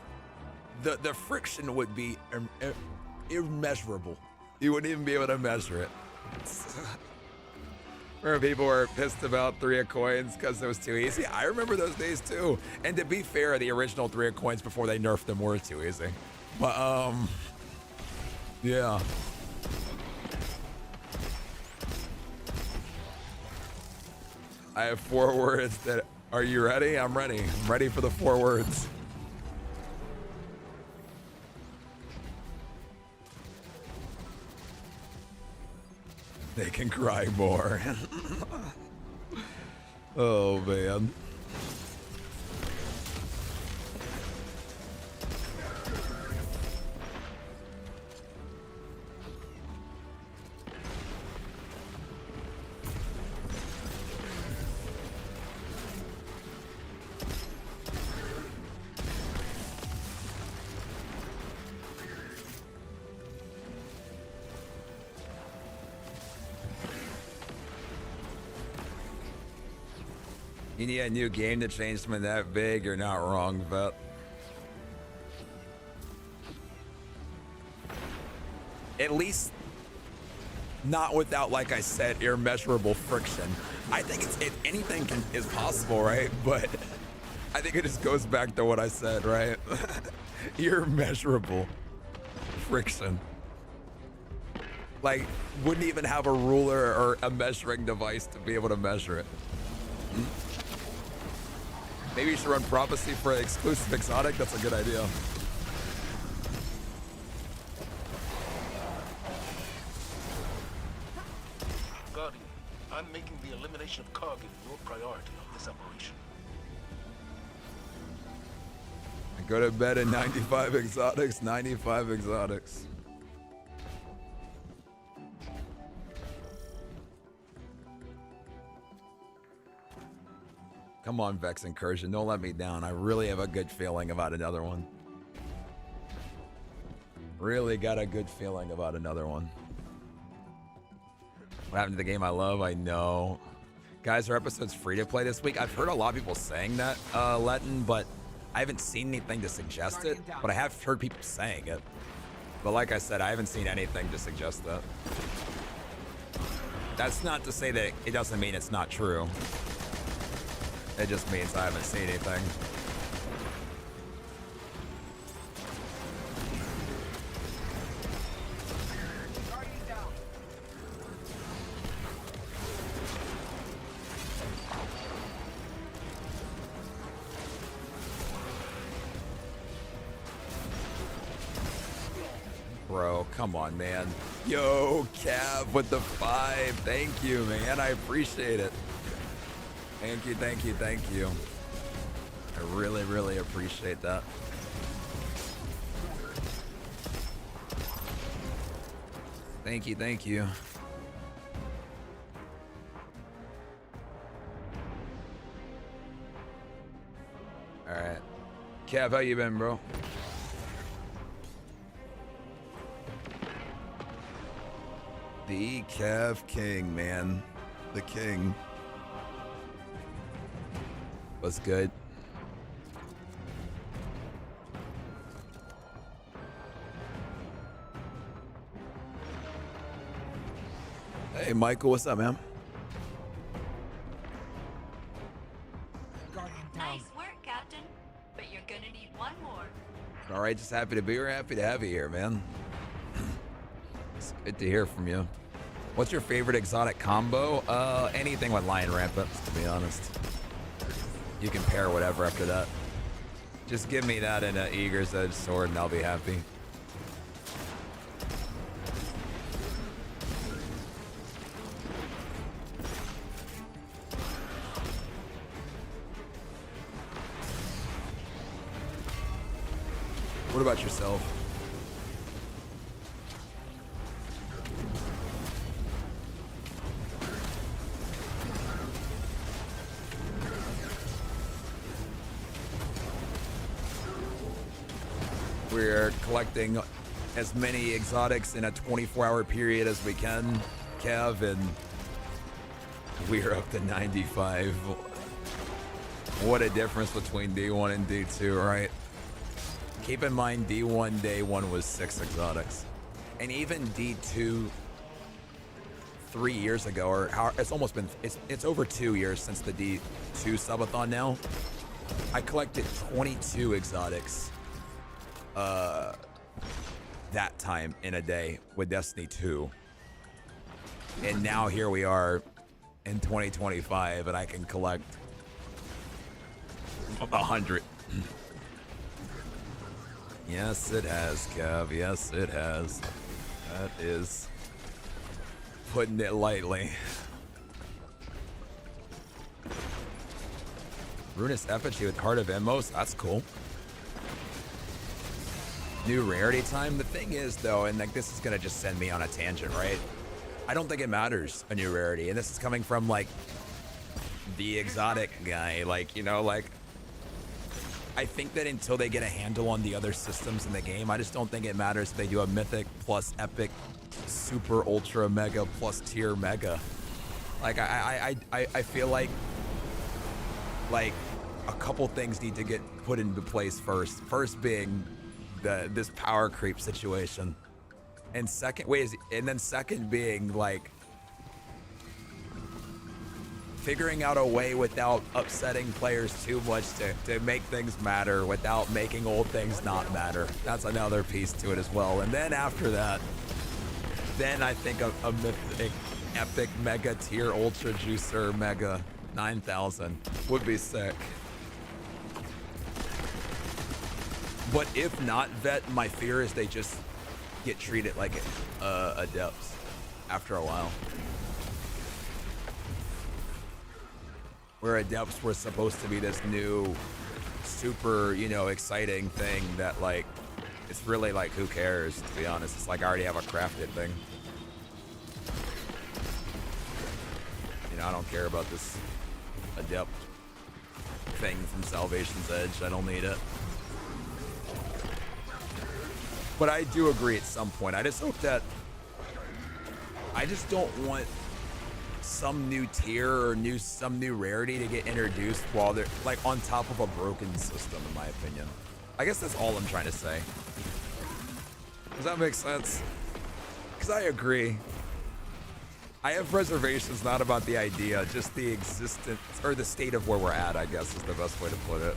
The friction would be immeasurable. You wouldn't even be able to measure it. Remember people were pissed about 3 of coins because it was too easy? I remember those days too. And to be fair, the original 3 of coins before they nerfed them were too easy. But, yeah. I have 4 words that, are you ready? I'm ready. I'm ready for the 4 words. They can cry more. Oh, man. You need a new game to change something that big. You're not wrong, but at least not without, like I said, immeasurable friction. I think anything is possible, right? But I think it just goes back to what I said, right? Immeasurable friction. Like, wouldn't even have a ruler or a measuring device to be able to measure it. Maybe you should run Prophecy for an exclusive exotic. That's a good idea. Guardian, I'm making the elimination of Kargan your priority on this operation. I go to bed at 95 exotics, 95 exotics. Come on, Vex Incursion, don't let me down. I really have a good feeling about another one. Really got a good feeling about another one. What happened to the game I love? I know. Guys, our episode's free to play this week. I've heard a lot of people saying that, Letton, but I haven't seen anything to suggest it. But I have heard people saying it. But like I said, I haven't seen anything to suggest that. That's not to say that it doesn't mean it's not true. It just means I haven't seen anything. Bro, come on, man. Yo, Cav with the 5. Thank you, man. I appreciate it. Thank you, thank you, thank you. I really, really appreciate that. Thank you, thank you. All right. Cav, how you been, bro? The Cav King, man. The king. What's good? Hey, Michael, what's up, man? Nice work, Captain. But you're gonna need one more. All right, just happy to be here. Happy to have you here, man. It's good to hear from you. What's your favorite exotic combo? Anything with Lion Rampants, to be honest. You can pair whatever after that. Just give me that and an Eager's Edge sword and I'll be happy. What about yourself? We're collecting as many exotics in a 24-hour period as we can, Kev, and we're up to 95. What a difference between D1 and D2, right? Keep in mind, D1 day 1 was 6 exotics. And even D2 3 years ago, or how it's almost been, it's over 2 years since the D2 subathon now. I collected 22 exotics that time in a day with Destiny 2. And now here we are in 2025 and I can collect 100. Yes, it has, Kev. Yes, it has. That is putting it lightly. Runus Effigy with Heart of Emos. That's cool. New rarity time. The thing is, though, and like this is gonna just send me on a tangent, right? I don't think it matters a new rarity, and this is coming from like the exotic guy. Like, you know, like I think that until they get a handle on the other systems in the game, I just don't think it matters if they do a mythic plus epic, super ultra mega plus tier mega. Like I feel like a couple things need to get put into place first. First being this power creep situation, and second being like figuring out a way without upsetting players too much to make things matter without making old things not matter. That's another piece to it as well. And then after that, then I think a mythic epic mega tier ultra juicer mega 9,000 would be sick. But if not, Vet, my fear is they just get treated like adepts after a while. Where adepts were supposed to be this new, super, you know, exciting thing that, like, it's really like, who cares, to be honest. It's like I already have a crafted thing. You know, I don't care about this adept thing from Salvation's Edge. I don't need it. But I do agree at some point. I just hope that I just don't want some new tier or some new rarity to get introduced while they're like on top of a broken system, in my opinion. I guess that's all I'm trying to say. Does that make sense? Because I agree. I have reservations not about the idea, just the existence or the state of where we're at, I guess is the best way to put it.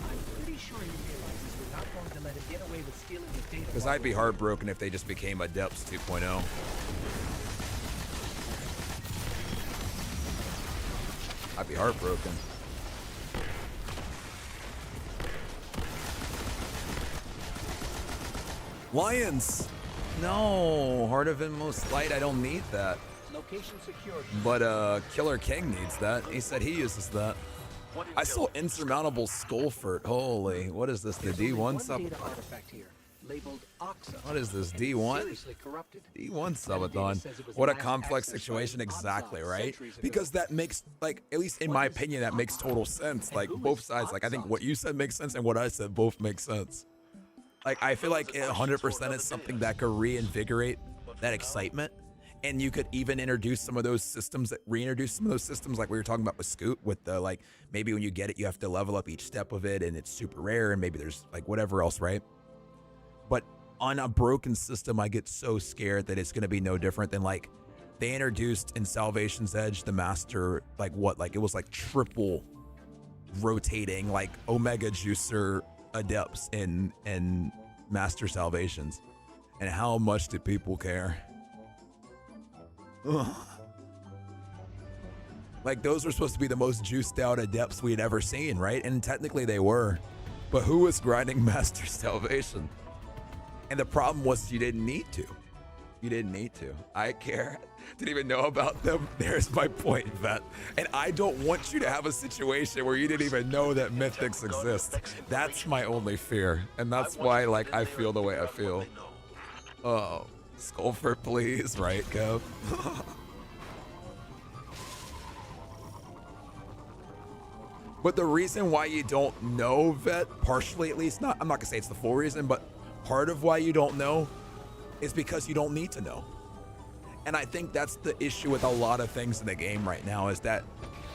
I'm pretty sure you realize we're not going to let him get away with stealing the data. Because I'd be heartbroken if they just became Adepts 2.0. I'd be heartbroken. Lions! No, Heart of Inmost Light, I don't need that. Location secured. But Killer King needs that. He said he uses that. I saw Insurmountable Skullfurt. Holy, what is this, the D1 sub? Data artifact here, labeled Oxa. What is this, and it's D1? seriously corrupted. D1 subathon. What a complex situation, exactly, right? Because that makes, like, at least in my opinion, that makes total sense. Like, both sides, like, I think what you said makes sense and what I said both make sense. Like, I feel like 100% is something that could reinvigorate that excitement. And you could even introduce some of those systems, reintroduce some of those systems like we were talking about with Scoot, with the, like, maybe when you get it, you have to level up each step of it and it's super rare and maybe there's, like, whatever else, right? But on a broken system, I get so scared that it's going to be no different than, like, they introduced in Salvation's Edge, the Master, like, what? Like, it was, like, triple rotating, like, Omega Juicer Adepts in Master Salvations. And how much do people care? Ugh. Like, those were supposed to be the most juiced out adepts we'd ever seen, right? And technically they were. But who was grinding Master Salvation? And the problem was you didn't need to. You didn't need to. I care. Didn't even know about them. There's my point, Vet. And I don't want you to have a situation where you didn't even know that mythics exist. That's my only fear. And that's why, like, I feel the way I feel. Oh. Skullfurt, please, right, Kev? But the reason why you don't know, Vet, partially at least, I'm not gonna say it's the full reason, but part of why you don't know is because you don't need to know. And I think that's the issue with a lot of things in the game right now, is that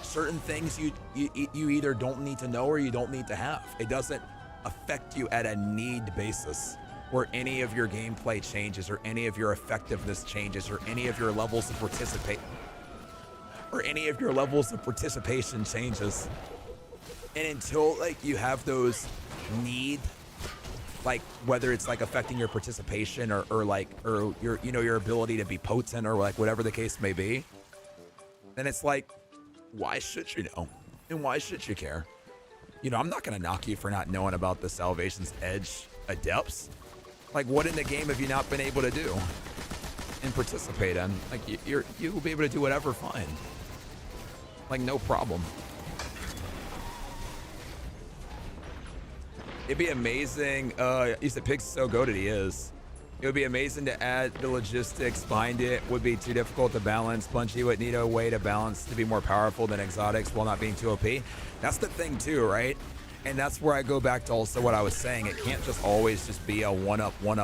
certain things you either don't need to know or you don't need to have. It doesn't affect you at a need basis, where any of your gameplay changes or any of your effectiveness changes or any of your levels of participation changes. And until, like, you have those need, like, whether it's like affecting your participation or your, you know, your ability to be potent or like whatever the case may be, then it's like, why should you know? And why should you care? You know, I'm not gonna knock you for not knowing about the Salvation's Edge Adepts. Like, what in the game have you not been able to do and participate in? Like, you'll be able to do whatever, fine. Like, no problem. It'd be amazing. You said Pig's so goated, he is. It would be amazing to add the logistics behind it. Would be too difficult to balance. Bungie would need a way to balance to be more powerful than exotics while not being too OP. That's the thing too, right? And that's where I go back to also what I was saying. It can't just always just be a one up, you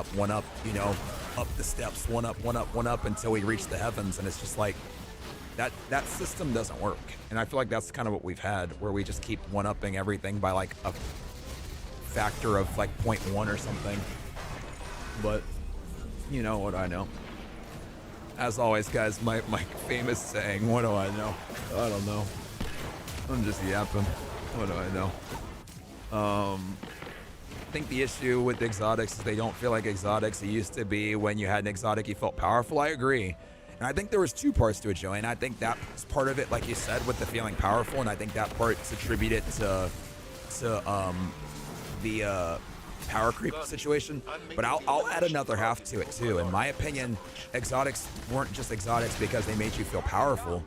know, up the steps, one up until we reach the heavens. And it's just like, that system doesn't work. And I feel like that's kind of what we've had, where we just keep one-upping everything by like a factor of like 0.1 or something. But you know what I know. As always, guys, my famous saying, what do I know? I don't know. I'm just yapping. What do I know? I think the issue with exotics is they don't feel like exotics. It used to be when you had an exotic, you felt powerful. I agree. And I think there was two parts to it, Joey. And I think that's part of it, like you said, with the feeling powerful. And I think that part's attributed to the power creep situation. But I'll add another half to it too. In my opinion, exotics weren't just exotics because they made you feel powerful.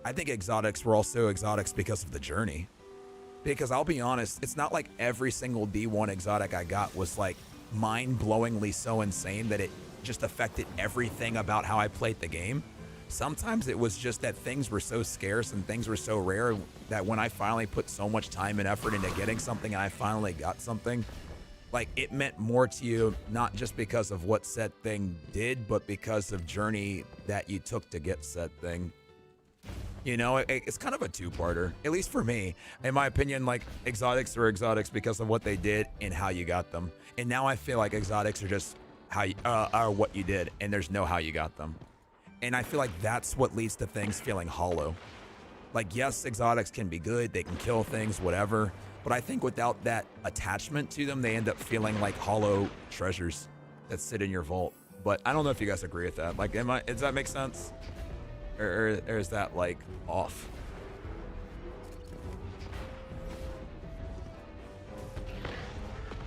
I think exotics were also exotics because of the journey. Because I'll be honest, it's not like every single D1 exotic I got was like mind-blowingly so insane that it just affected everything about how I played the game. Sometimes it was just that things were so scarce and things were so rare that when I finally put so much time and effort into getting something and I finally got something, like, it meant more to you, not just because of what said thing did, but because of journey that you took to get said thing. You know, it's kind of a two-parter, at least for me. In my opinion, like, exotics are exotics because of what they did and how you got them. And now I feel like exotics are just how you, are what you did, and there's no how you got them. And I feel like that's what leads to things feeling hollow. Like, yes, exotics can be good, they can kill things, whatever. But I think without that attachment to them, they end up feeling like hollow treasures that sit in your vault. But I don't know if you guys agree with that. Like, does that make sense? Or is that, like, off?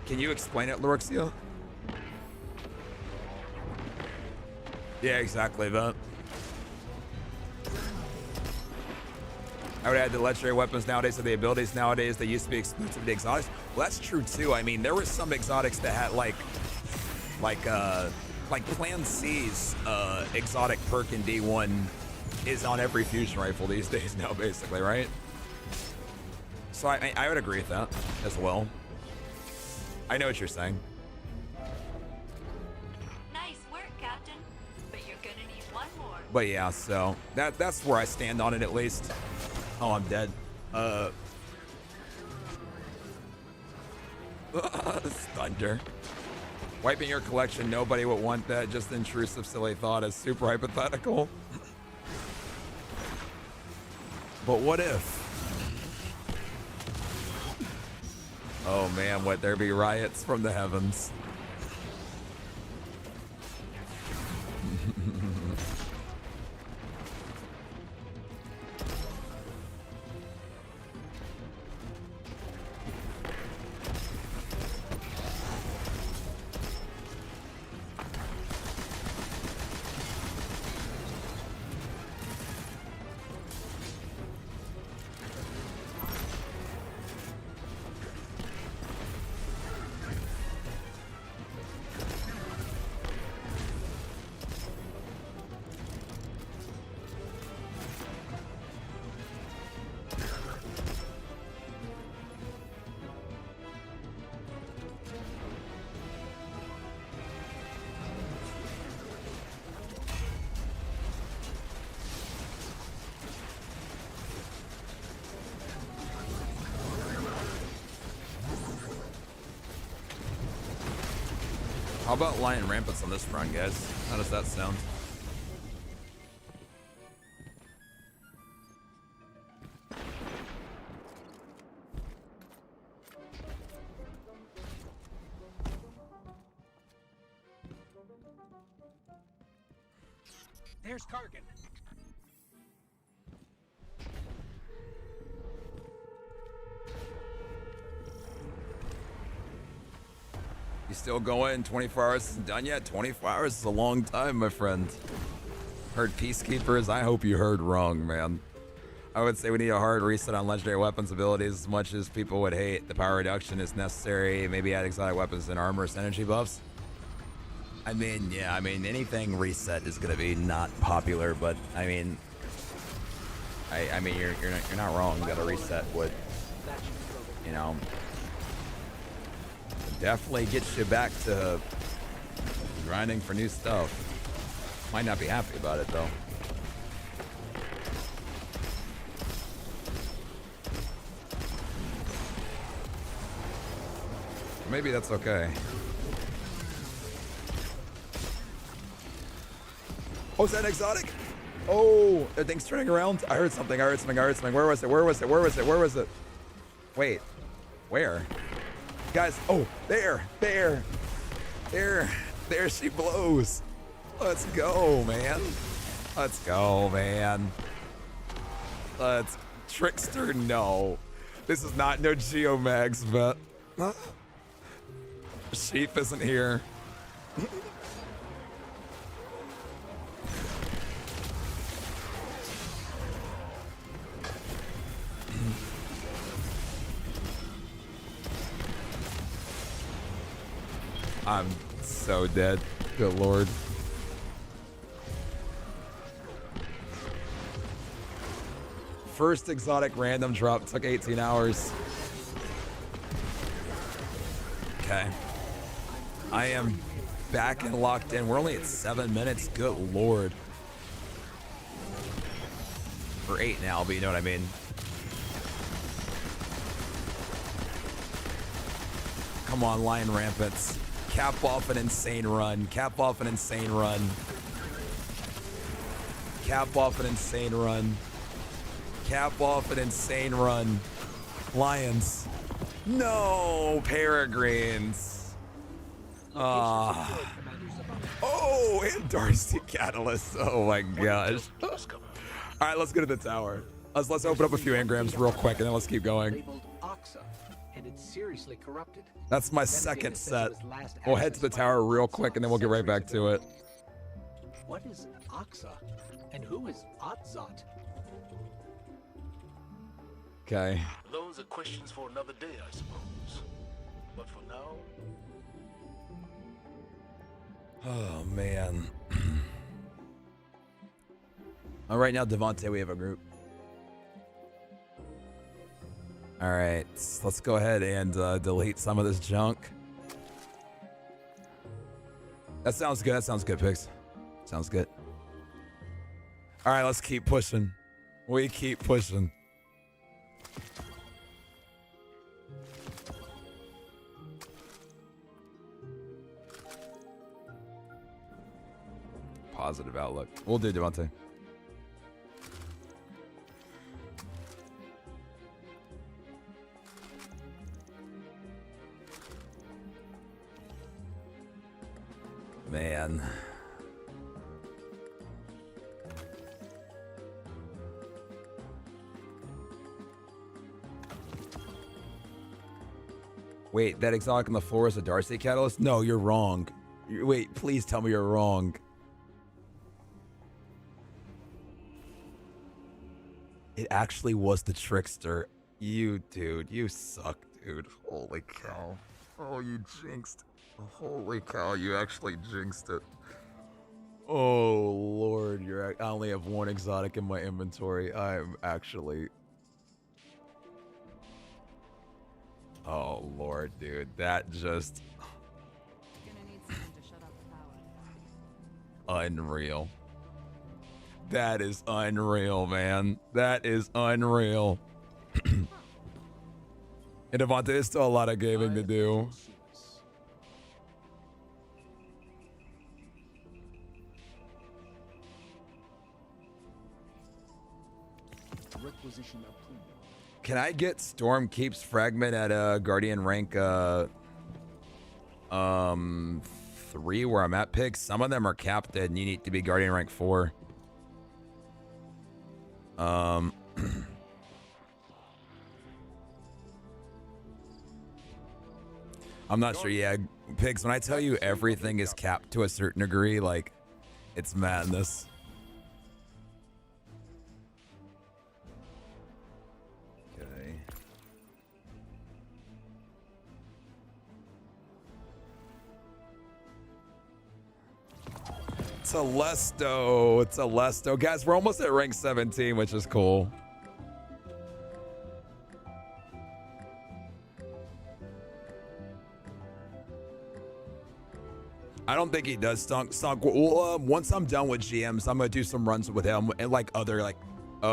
Can you explain it, Lorixia? Yeah, exactly that. I would add the legendary weapons nowadays to the abilities nowadays. They used to be exclusive to the exotics. Well, that's true too. I mean, there were some exotics that had like Plan C's exotic perk in D1 is on every fusion rifle these days now, basically, right? So I would agree with that as well. I know what you're saying. Nice work, Captain. But you're gonna need one more. But yeah, so that's where I stand on it at least. Oh, I'm dead. Thunder. Wiping your collection, nobody would want that. Just intrusive, silly thought is super hypothetical. But what if? Oh man, would there be riots from the heavens? How about lion rampants on this front, guys? How does that sound? There's Kargan. You still going? 24 hours isn't done yet? 24 hours is a long time, my friend. Heard Peacekeepers? I hope you heard wrong, man. I would say we need a hard reset on legendary weapons abilities as much as people would hate. The power reduction is necessary. Maybe add exotic weapons and armor synergy buffs. I mean, yeah, I mean, anything reset is going to be not popular, but I mean, I mean, you're not wrong. You got to reset what, you know, definitely gets you back to grinding for new stuff. Might not be happy about it though. Maybe that's okay. Oh, is that an exotic? Oh, that thing's turning around. I heard something. I heard something. Where was it? Wait, where? Guys, oh, there she blows. Let's go, man. Let's Trickster, no. This is not no Geomags, but Sheep isn't here. I'm so dead. Good lord. First exotic random drop took 18 hours. Okay. I am back and locked in. We're only at 7 minutes. Good lord. Or 8 now, but you know what I mean. Come on, Lion Rampants. Cap off an insane run. Cap off an insane run. Cap off an insane run. Cap off an insane run. Lions. No, Peregrines. Oh, and Darcy Catalyst. Oh my gosh. All right, let's go to the tower. Let's open up a few engrams real quick, and then let's keep going. And it's seriously corrupted. That's my second set. We'll head to the tower real quick, and then we'll get right back to it. What is Oxa? And who is Otzot? Okay. Those are questions for another day, I suppose. But for now... Oh, man. All right, now, Devontae, we have a group. All right, let's go ahead and delete some of this junk. That sounds good. That sounds good, Pix. Sounds good. All right, let's keep pushing. We keep pushing. Positive outlook. We'll do, Devontae. Man. Wait, that exotic on the floor is a Darcy catalyst? No, you're wrong. Wait, please tell me you're wrong. It actually was the trickster. You, dude, you suck, dude. Holy cow. Oh, you jinxed. Holy cow, you actually jinxed it. Oh, Lord, I only have one exotic in my inventory. I'm actually... Oh, Lord, dude, that just... Gonna need someone to shut off the power. Unreal. That is unreal, man. That is unreal. And Devontae, there's still a lot of gaming to do. Requisition approved. Can I get Storm Keeps Fragment at Guardian rank 3 where I'm at, Pig? Some of them are capped and you need to be Guardian rank 4. I'm not sure. Yeah, Pigs, when I tell you everything is capped to a certain degree, like, it's madness. Okay. Telesto. It's Telesto. Guys, we're almost at rank 17, which is cool. I don't think he does stunk. Well, once I'm done with GMs, I'm gonna do some runs with him and like other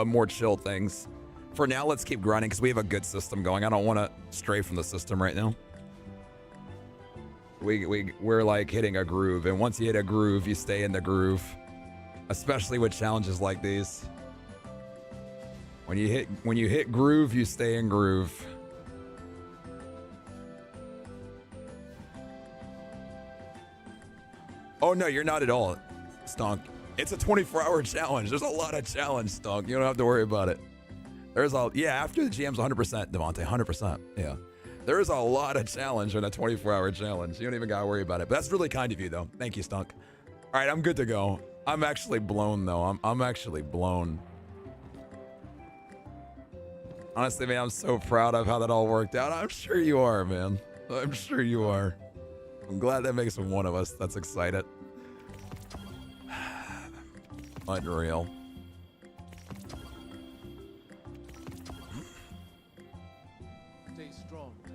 more chill things. For now, let's keep grinding because we have a good system going. I don't want to stray from the system right now. We're like hitting a groove, and once you hit a groove, you stay in the groove. Especially with challenges like these. When you hit groove, you stay in groove. Oh no, you're not at all, Stonk. It's a 24-hour challenge. There's a lot of challenge, Stonk. You don't have to worry about it. After the GM's 100%, Devontae, 100%. Yeah. There is a lot of challenge in a 24-hour challenge. You don't even gotta worry about it. But that's really kind of you, though. Thank you, Stunk. All right, I'm good to go. I'm actually blown, though. I'm actually blown. Honestly, man, I'm so proud of how that all worked out. I'm sure you are, man. I'm sure you are. I'm glad that makes one of us that's excited. Unreal.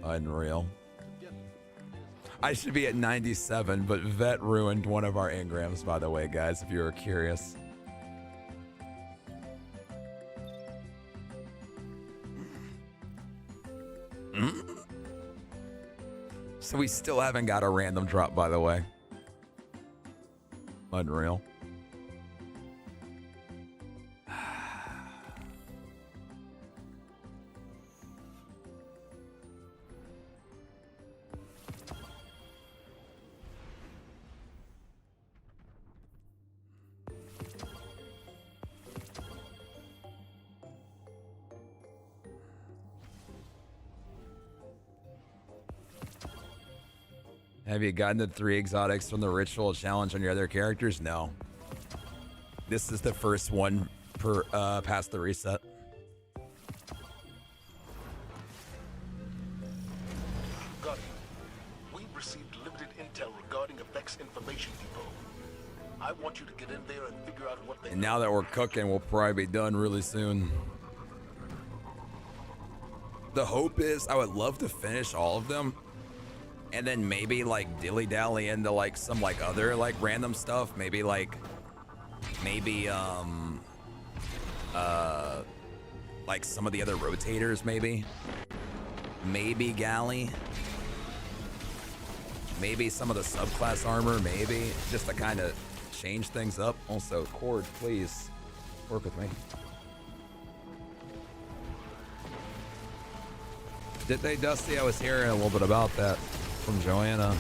Unreal. I should be at 97, but Vet ruined one of our engrams, by the way, guys, if you were curious. So we still haven't got a random drop, by the way. Unreal. Have you gotten the 3 exotics from the ritual challenge on your other characters? No. This is the first one per past the reset. Guardian, we've received limited intel regarding a Vex information depot. I want you to get in there and figure out what they And now that we're cooking, we'll probably be done really soon. The hope is I would love to finish all of them and then maybe like dilly-dally into like some like other like random stuff. Maybe like like some of the other rotators, maybe galley, maybe some of the subclass armor, maybe just to kind of change things up. Also, Cord, please work with me. Did they, Dusty? I was hearing a little bit about that from Joanna.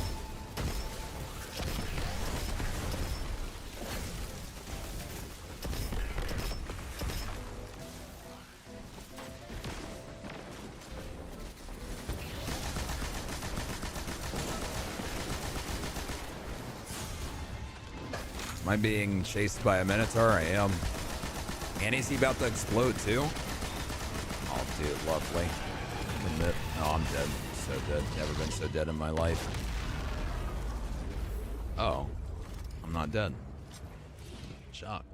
Am I being chased by a Minotaur? I am. And is he about to explode too? Oh, dude, lovely. Admit. Oh, I'm dead. So dead. Never been so dead in my life. Oh. I'm not dead. Shock.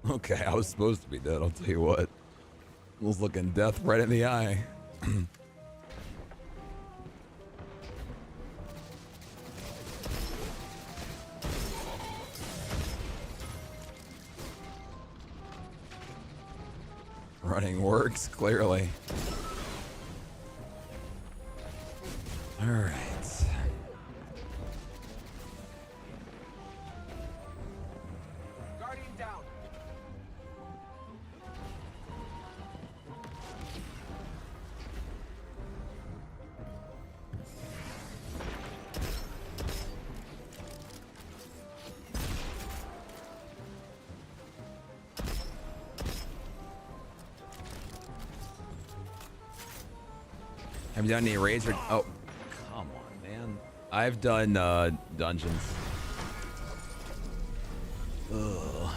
Okay, I was supposed to be dead, I'll tell you what. I was looking death right in the eye. Running works, clearly. All right. Guardian down. Have you done any raids or... Oh, come on, man. I've done dungeons. Ugh.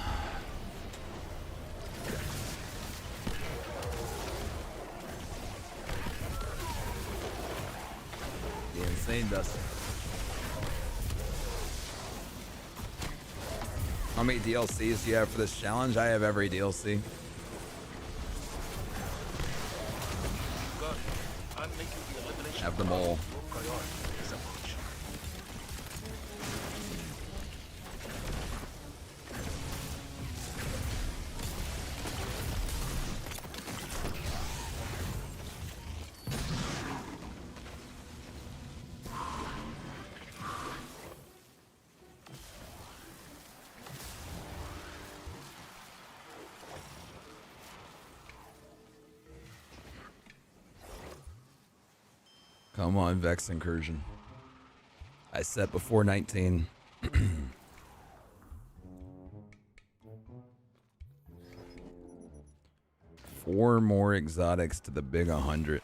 The insane dust. How many DLCs do you have for this challenge? I have every DLC. I'm making the elimination Have them all. your priority in this operation. Come on, Vex Incursion. I set before 19. 4 more exotics to the big 100.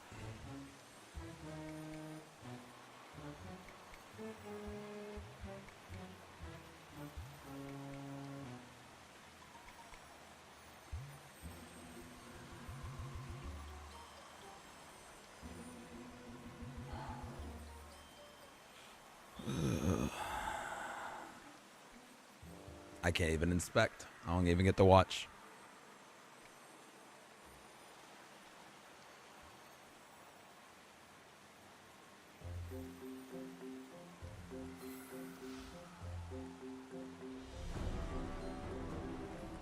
I can't even inspect. I don't even get to watch.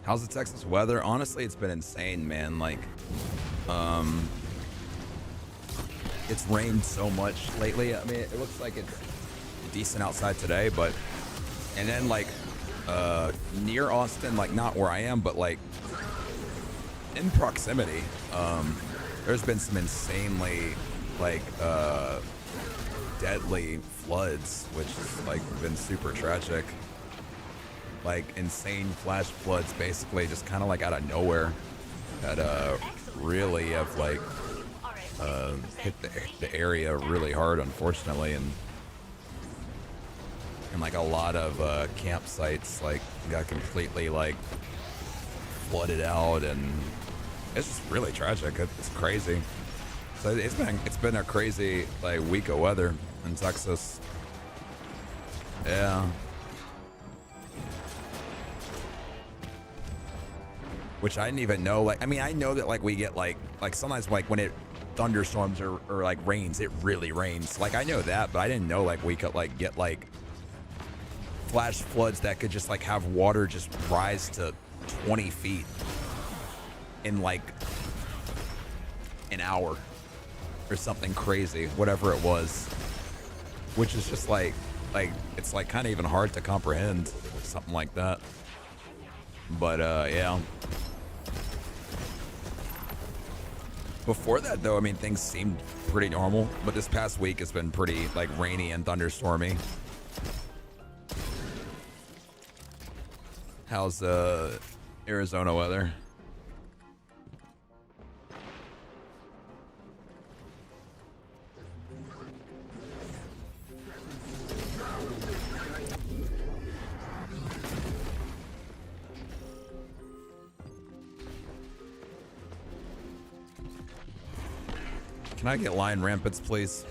How's the Texas weather? Honestly, it's been insane, man. Like, it's rained so much lately. I mean, it looks like it's decent outside today, but, and then like, near Austin, like not where I am, but like in proximity, there's been some insanely like deadly floods, which has like been super tragic. Like insane flash floods, basically just kind of like out of nowhere, that really have like hit the area really hard, unfortunately, and like a lot of campsites like got completely like flooded out, and it's just really tragic. It's crazy. So it's been a crazy like week of weather in Texas. Yeah. Which I didn't even know. Like, I mean, I know that like we get like sometimes like when it thunderstorms or like rains, it really rains. Like I know that, but I didn't know like we could like get like flash floods that could just like have water just rise to 20 feet in like an hour or something crazy, whatever it was, which is just like it's like kind of even hard to comprehend something like that. But yeah. Before that though, I mean, things seemed pretty normal, but this past week has been pretty like rainy and thunderstormy. How's Arizona weather? Can I get lion rampants, please?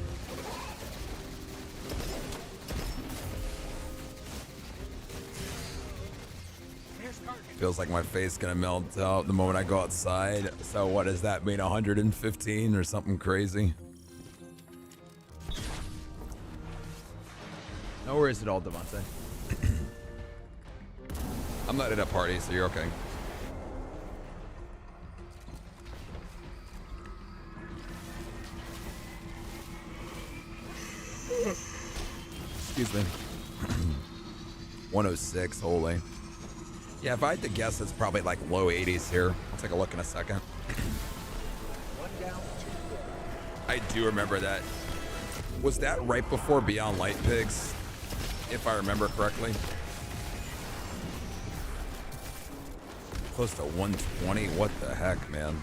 Feels like my face is gonna melt out the moment I go outside. So what does that mean? 115 or something crazy? No worries at all, Devontae. I'm not at a party, so you're okay. Excuse me. 106, holy. Yeah, if I had to guess, it's probably like low 80s here. I'll take a look in a second. I do remember that. Was that right before Beyond Light Pigs? If I remember correctly. Close to 120? What the heck, man?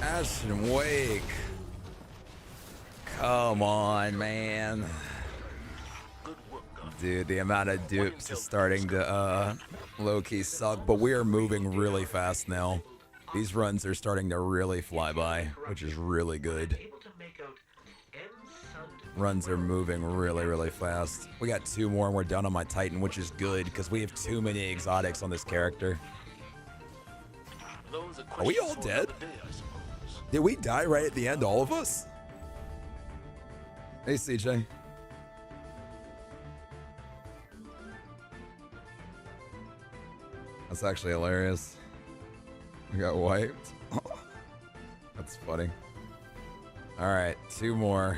Ashton Wake. Come on, man. Dude, the amount of dupes is starting to low-key suck, but we are moving really fast now. These runs are starting to really fly by, which is really good. Runs are moving really, really fast. We got 2 more and we're done on my Titan, which is good because we have too many exotics on this character. Are we all dead? Did we die right at the end, all of us? Hey, CJ. That's actually hilarious. We got wiped. That's funny. All right, 2 more.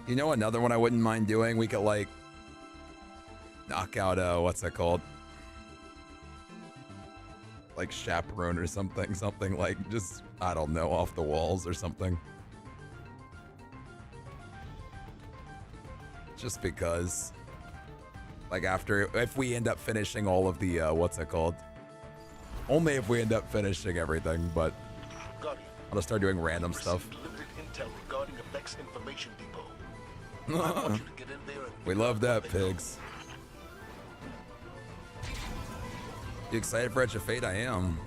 You know another one I wouldn't mind doing? We could like knock out what's that called? Like chaperone or something like just, I don't know, off the walls or something. Just because, like, after, if we end up finishing all of the what's it called, only if we end up finishing everything, but I'll just start doing random stuff. intel regarding a Vex information depot. I want you to get in there and We love that, pigs. You excited for Edge of Fate? I am.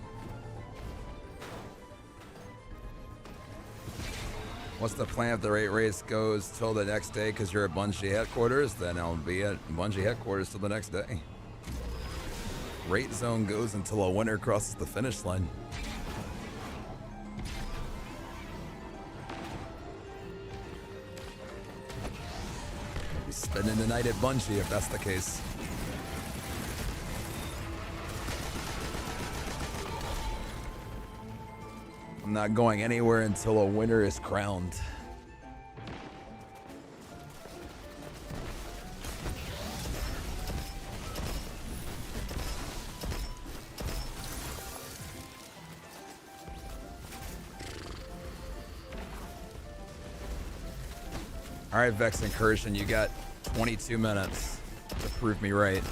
What's the plan if the race goes till the next day because you're at Bungie headquarters? Then I'll be at Bungie headquarters till the next day. Rate zone goes until a winner crosses the finish line. Be spending the night at Bungie if that's the case. I'm not going anywhere until a winner is crowned. All right, Vex Incursion, you got 22 minutes to prove me right.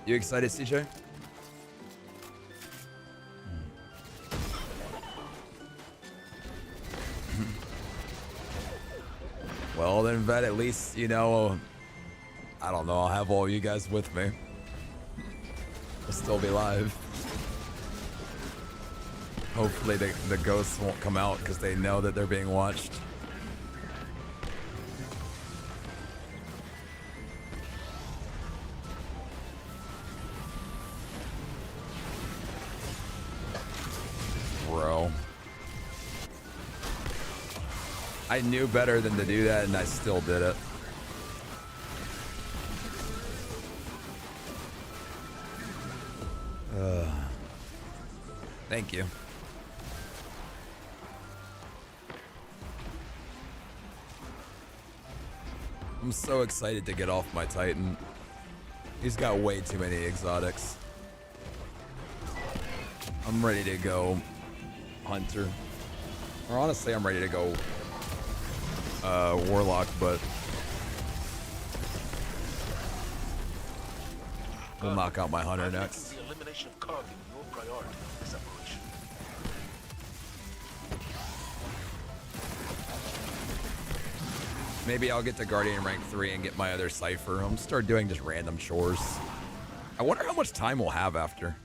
You excited, CJ? Well, then, Vet, at least, you know, I don't know, I'll have all you guys with me. I'll still be live. Hopefully the ghosts won't come out because they know that they're being watched. Bro. I knew better than to do that and I still did it. Thank you. I'm so excited to get off my Titan. He's got way too many exotics. I'm ready to go Hunter. Or honestly, I'm ready to go Warlock, but we'll knock out my Hunter next. The elimination of Kargan your priority in this operation. Maybe I'll get to Guardian rank 3 and get my other Cypher. I'm start doing just random chores. I wonder how much time we'll have after.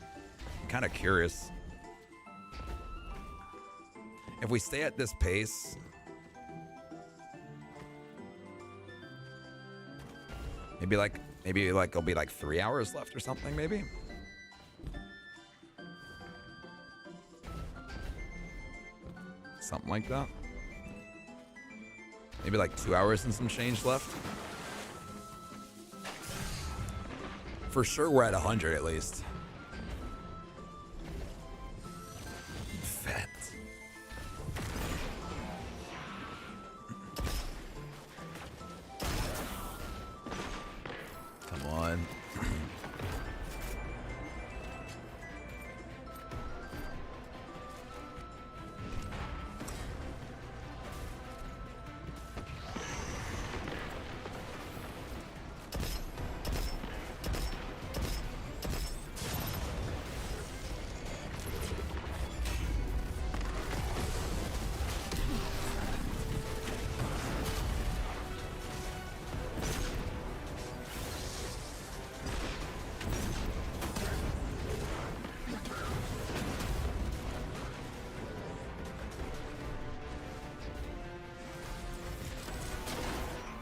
I'm kind of curious. If we stay at this pace, maybe like it'll be like 3 hours left or something, maybe. Something like that. Maybe like 2 hours and some change left. For sure, we're at 100 at least. Fat. Come on.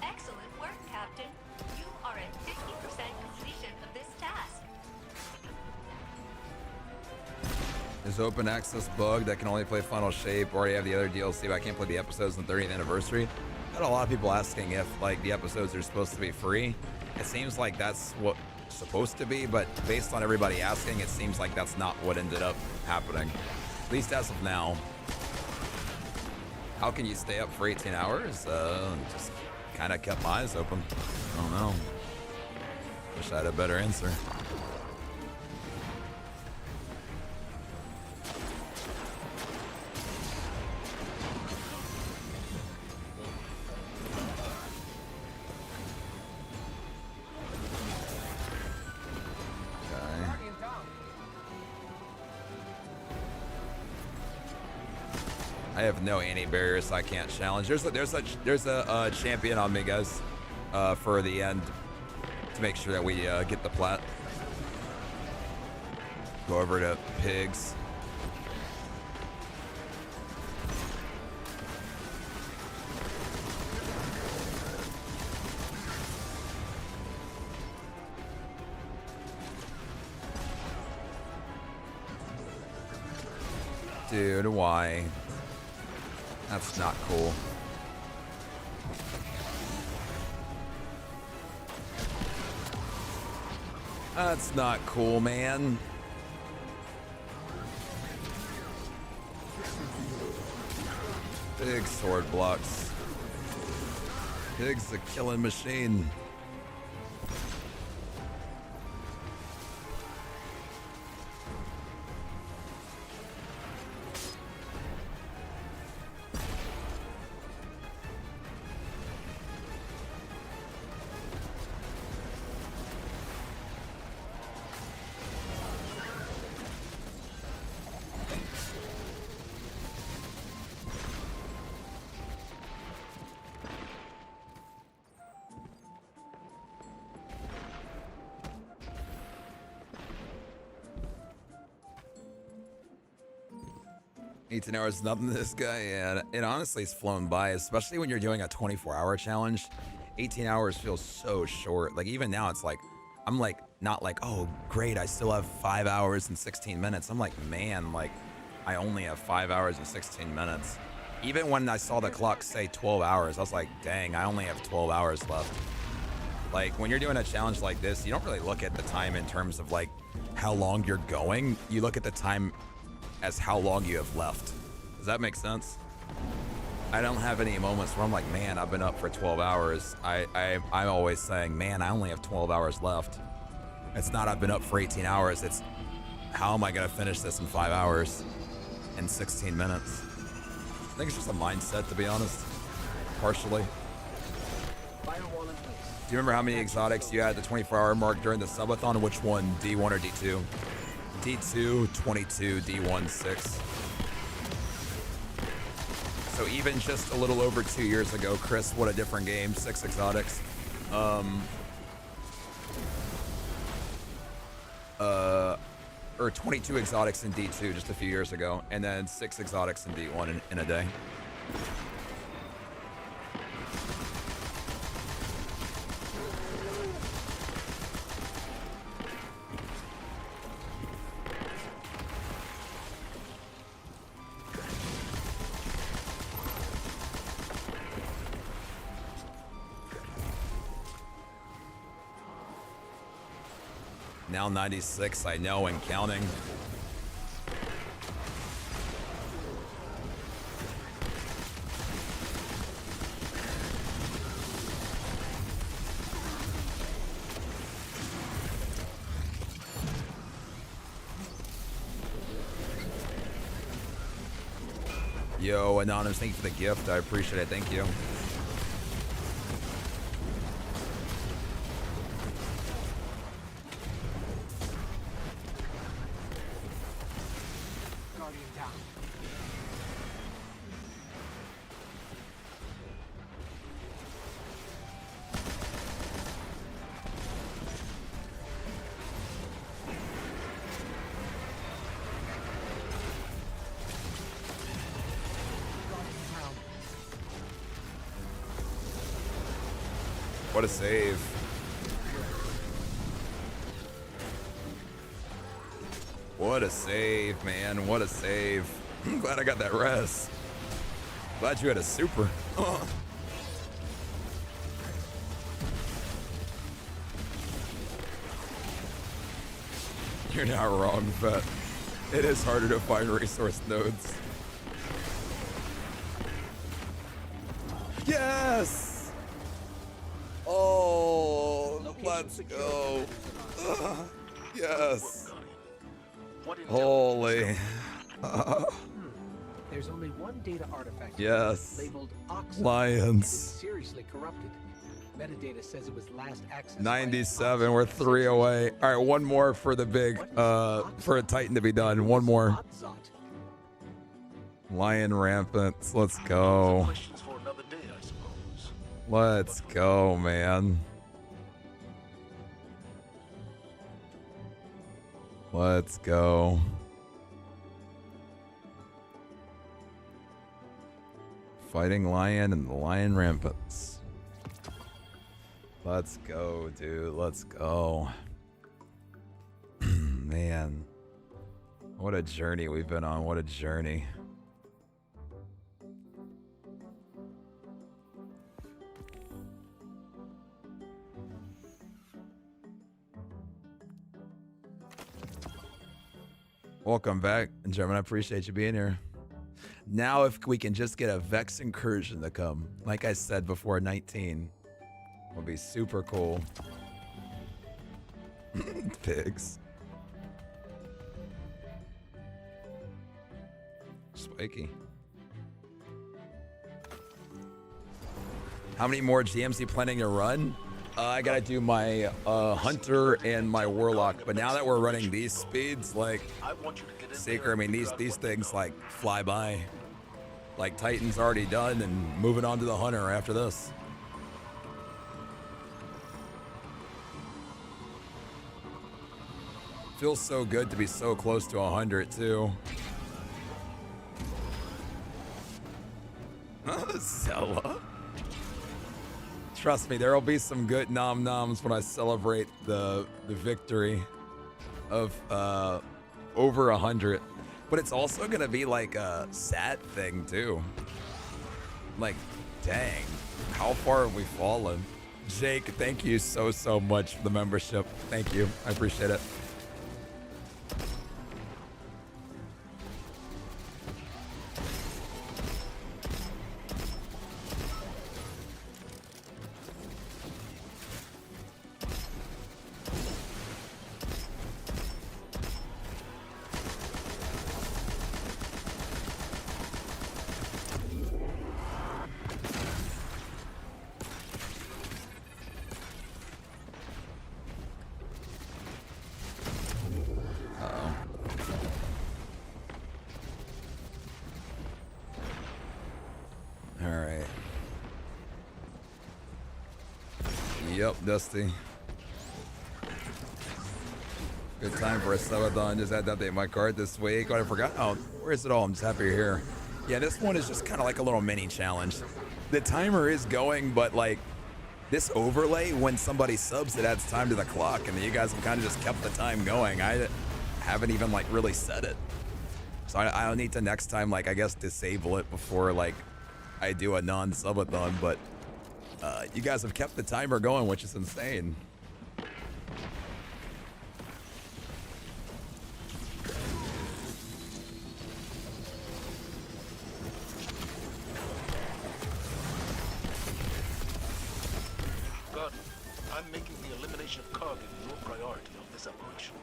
Excellent work, Captain. You are at 50% completion of this task. Is open access bug that can only play Final Shape? Already have the other DLC, but I can't play the episodes on the 30th anniversary. I had a lot of people asking if like the episodes are supposed to be free. It seems like that's what it's supposed to be, but based on everybody asking, it seems like that's not what ended up happening. At least as of now. How can you stay up for 18 hours? Just kind of kept my eyes open. I don't know. Wish I had a better answer. I have no anti-barriers, so I can't challenge. There's a champion on me, guys, for the end to make sure that we get the plat. Go over to pigs. Dude, why? That's not cool. That's not cool, man. Big sword blocks. Pig's a killing machine. An hours is nothing to this guy. Yeah, it honestly has flown by, especially when you're doing a 24-hour challenge. 18 hours feels so short. Like, even now, it's like, I'm like, not like, oh, great, I still have 5 hours and 16 minutes. I'm like, man, like, I only have 5 hours and 16 minutes. Even when I saw the clock say 12 hours, I was like, dang, I only have 12 hours left. Like, when you're doing a challenge like this, you don't really look at the time in terms of, like, how long you're going. You look at the time as how long you have left. Does that make sense? I don't have any moments where I'm like, man, I've been up for 12 hours. I'm always saying, man, I only have 12 hours left. It's not I've been up for 18 hours. It's how am I going to finish this in 5 hours and 16 minutes? I think it's just a mindset, to be honest. Partially. Do you remember how many exotics you had at the 24-hour mark during the subathon? Which one, D1 or D2? D2, 22, D1, 6. So even just a little over 2 years ago, Chris, what a different game, 6 exotics. Or 22 exotics in D2 just a few years ago, and then 6 exotics in D1 in a day. Now 96, I know, and counting. Yo, Anonymous, thank you for the gift. I appreciate it. Thank you. What a save. What a save, man. What a save. I'm glad I got that res. Glad you had a super. Oh. You're not wrong, but it is harder to find resource nodes. Yes! Oh, let's go. Yes. Holy. There's only one data artifact yes. labeled Oxide. Lions. Seriously corrupted. Metadata says it was last accessed 97. We're 3 away. All right, one more for the big, for a Titan to be done. One more. Lion rampants. Let's go. Questions for another day, I suppose. Let's go, man. Let's go. Fighting lion and the lion rampants. Let's go, dude. Let's go. Man. What a journey we've been on. What a journey. Welcome back, German. I appreciate you being here. Now, if we can just get a Vex incursion to come, like I said before, 19 will be super cool. Pigs. Spiky. How many more GMs you planning to run? I gotta do my Hunter and my Warlock, but now that we're running these speeds, like Seeker, I mean these things like fly by. Like Titan's already done and moving on to the Hunter after this. Feels so good to be so close to 100 too. Zella. Trust me, there'll be some good nom-noms when I celebrate the victory of over 100. But it's also gonna be like a sad thing too. Like, dang, how far have we fallen? Jake, thank you so much for the membership. Thank you, I appreciate it. Dusty. Good time for a subathon. Just had to update my card this week. Oh, I forgot. Oh, where is it all? I'm just happy you're here. Yeah, this one is just kind of like a little mini challenge. The timer is going, but like this overlay, when somebody subs, it adds time to the clock, and you guys have kind of just kept the time going. I haven't even like really set it. So I don't need to next time, like, I guess disable it before like I do a non-subathon, but you guys have kept the timer going, which is insane. God, I'm making the elimination of Kargan your priority of this operation.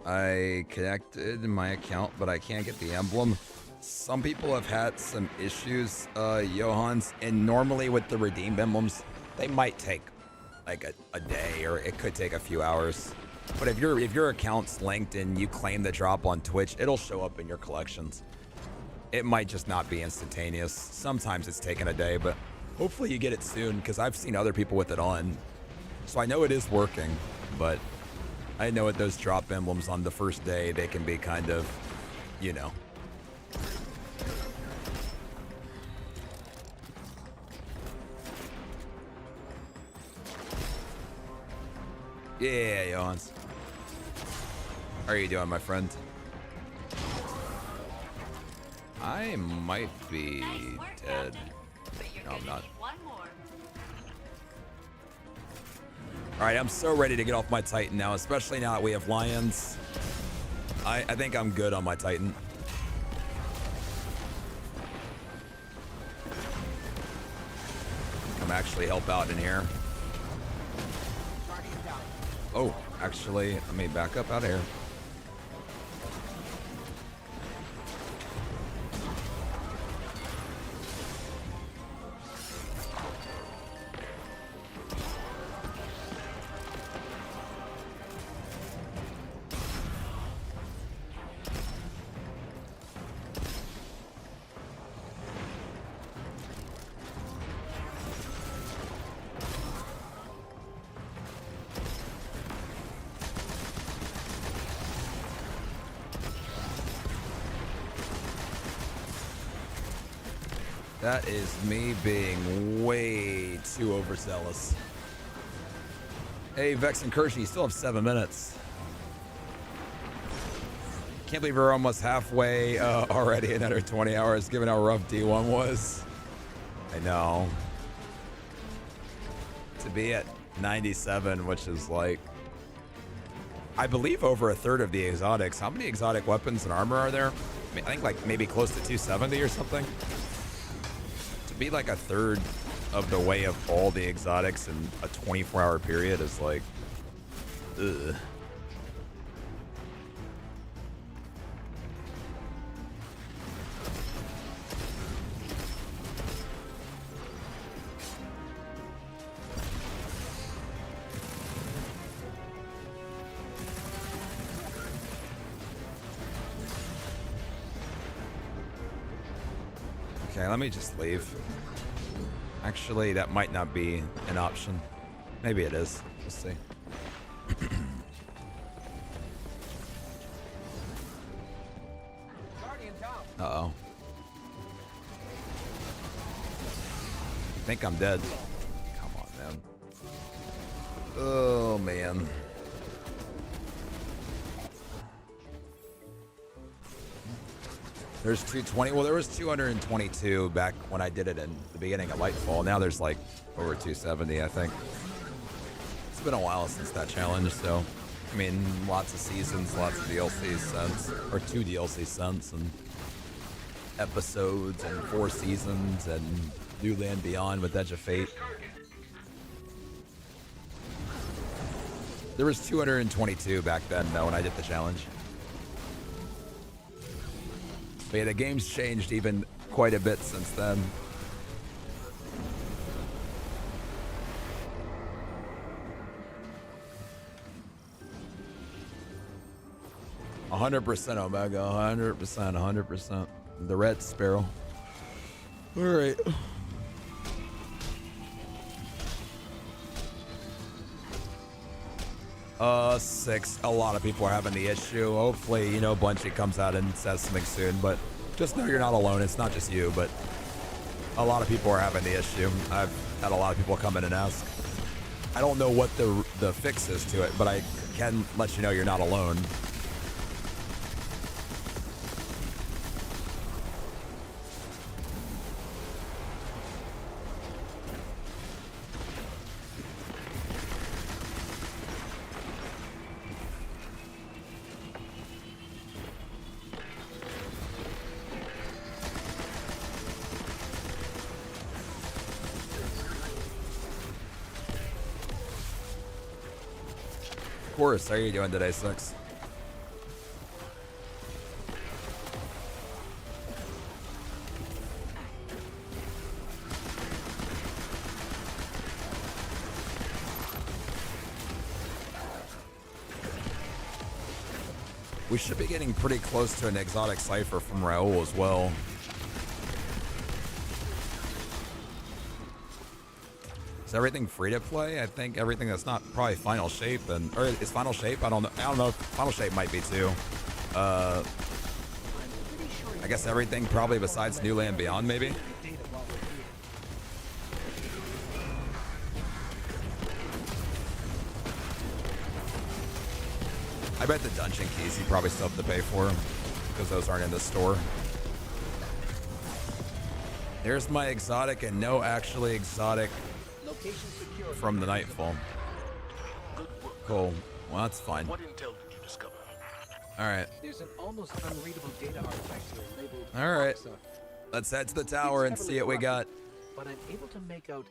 I connected my account, but I can't get the emblem. Some people have had some issues, Johans, and normally with the redeemed emblems, they might take like a day, or it could take a few hours. But if your account's linked and you claim the drop on Twitch, it'll show up in your collections. It might just not be instantaneous. Sometimes it's taken a day, but hopefully you get it soon, because I've seen other people with it on. So I know it is working, but I know with those drop emblems on the first day, they can be kind of, you know. Yeah, Johans. How are you doing, my friend? I might be dead. No, I'm not. All right, I'm so ready to get off my Titan now, especially now that we have lions. I think I'm good on my Titan. Come actually help out in here. Oh, actually, let me back up out of here. That is me being way too overzealous. Hey, Vex and Kershey, you still have 7 minutes. Can't believe we're almost halfway already in under 20 hours, given how rough D1 was. I know. To be at 97, which is like, I believe over a third of the exotics. How many exotic weapons and armor are there? I think like maybe close to 270 or something. To be like a third of the way of all the exotics in a 24-hour period is like, ugh. Okay, let me just leave. Actually, that might not be an option. Maybe it is. We'll see. Uh-oh. I think I'm dead. Come on, man. Oh, man. There's 220. Well, there was 222 back when I did it in the beginning of Lightfall. Now there's like over 270, I think. It's been a while since that challenge, so I mean, lots of seasons, lots of DLCs since, or 2 DLCs since, and episodes, and 4 seasons, and New Land Beyond with Edge of Fate. There was 222 back then, though, when I did the challenge. But yeah, the game's changed even quite a bit since then. "100% Omega, 100%, 100%. The Red Sparrow." All right. Six. A lot of people are having the issue. Hopefully, you know, Bungie comes out and says something soon, but just know you're not alone. It's not just you, but a lot of people are having the issue. I've had a lot of people come in and ask. I don't know what the fix is to it, but I can let you know you're not alone. Of course. How are you doing today, Six? We should be getting pretty close to an exotic cipher from Raul as well. Is everything free to play? I think everything that's not probably Final Shape, and or is Final Shape? I don't know. I don't know. Final Shape might be too. I guess everything probably besides New Land Beyond, maybe. I bet the dungeon keys you probably still have to pay for because those aren't in the store. There's my exotic and no actually exotic from the Nightfall. Cool. Well, that's fine. What intel did you discover? All right. There's an almost unreadable data artifact here labeled All right. Oxa. Let's head to the tower and see what we got. But I'm able to make out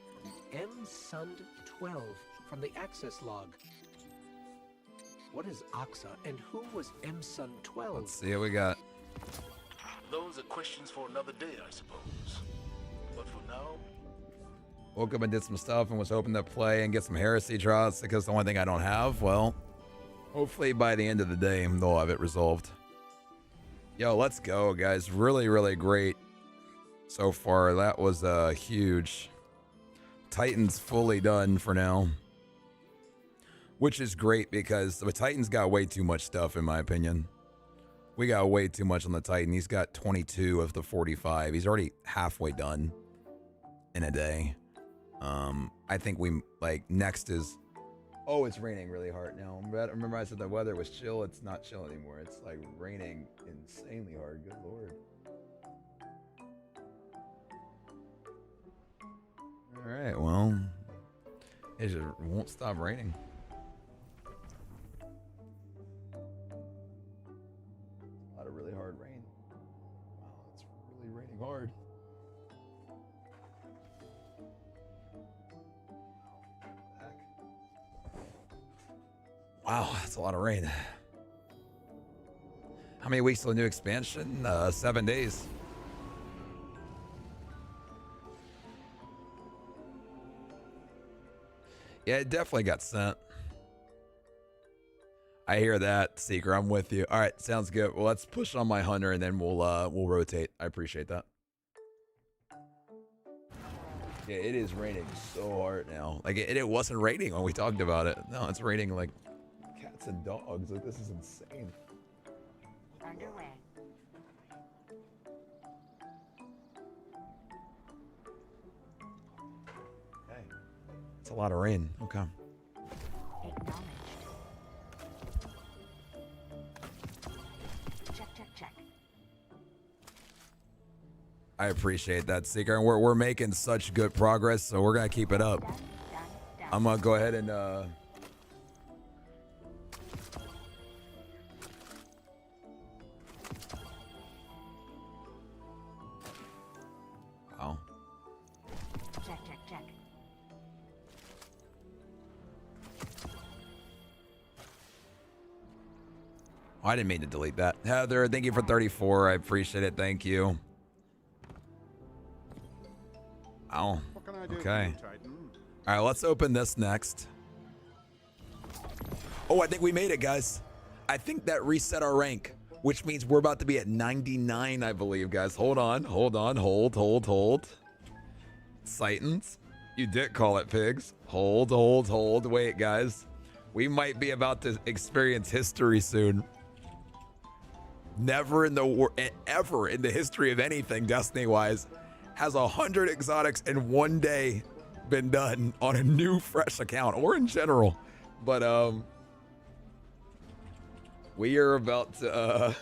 M-Sund 12 from the access log. What is Oxa, and who was M-Sund 12? Let's see what we got. Those are questions for another day, I suppose. But for now, Woke up and did some stuff and was hoping to play and get some heresy draws because the only thing I don't have. Well, hopefully by the end of the day, they'll have it resolved. Yo, let's go, guys. Really, really great so far. That was huge. Titan's fully done for now. Which is great because the Titan's got way too much stuff, in my opinion. We got way too much on the Titan. He's got 22 of the 45. He's already halfway done in a day. I think we, like, next is... Oh, it's raining really hard now. Remember I said the weather was chill? It's not chill anymore. It's, like, raining insanely hard. Good lord. All right, well... It just won't stop raining. A lot of really hard rain. Wow, it's really raining hard. Wow, that's a lot of rain. How many weeks till the new expansion? 7 days. Yeah, it definitely got sent. I hear that, Seeker. I'm with you. All right, sounds good. Well, let's push on my hunter and then we'll rotate. I appreciate that. Yeah, it is raining so hard now. Like it wasn't raining when we talked about it. No, it's raining like cats and dogs. Like, this is insane. Underway. Okay. It's a lot of rain. Okay. Acknowledged. Check. I appreciate that, Seeker. And we're making such good progress, so we're gonna keep it up. Done. I'm gonna go ahead and Wow. Check. Oh, I didn't mean to delete that. Heather, thank you for 34. I appreciate it. Thank you. Wow. What can I do for Okay. you, Titan? All right, let's open this next. Oh, I think we made it, guys. I think that reset our rank, which means we're about to be at 99, I believe, guys. Hold on. Hold. Titans. You did call it pigs. Hold. Wait, guys. We might be about to experience history soon. Never in the ever in the history of anything Destiny-wise has 100 exotics in one day been done on a new fresh account or in general. But we are about to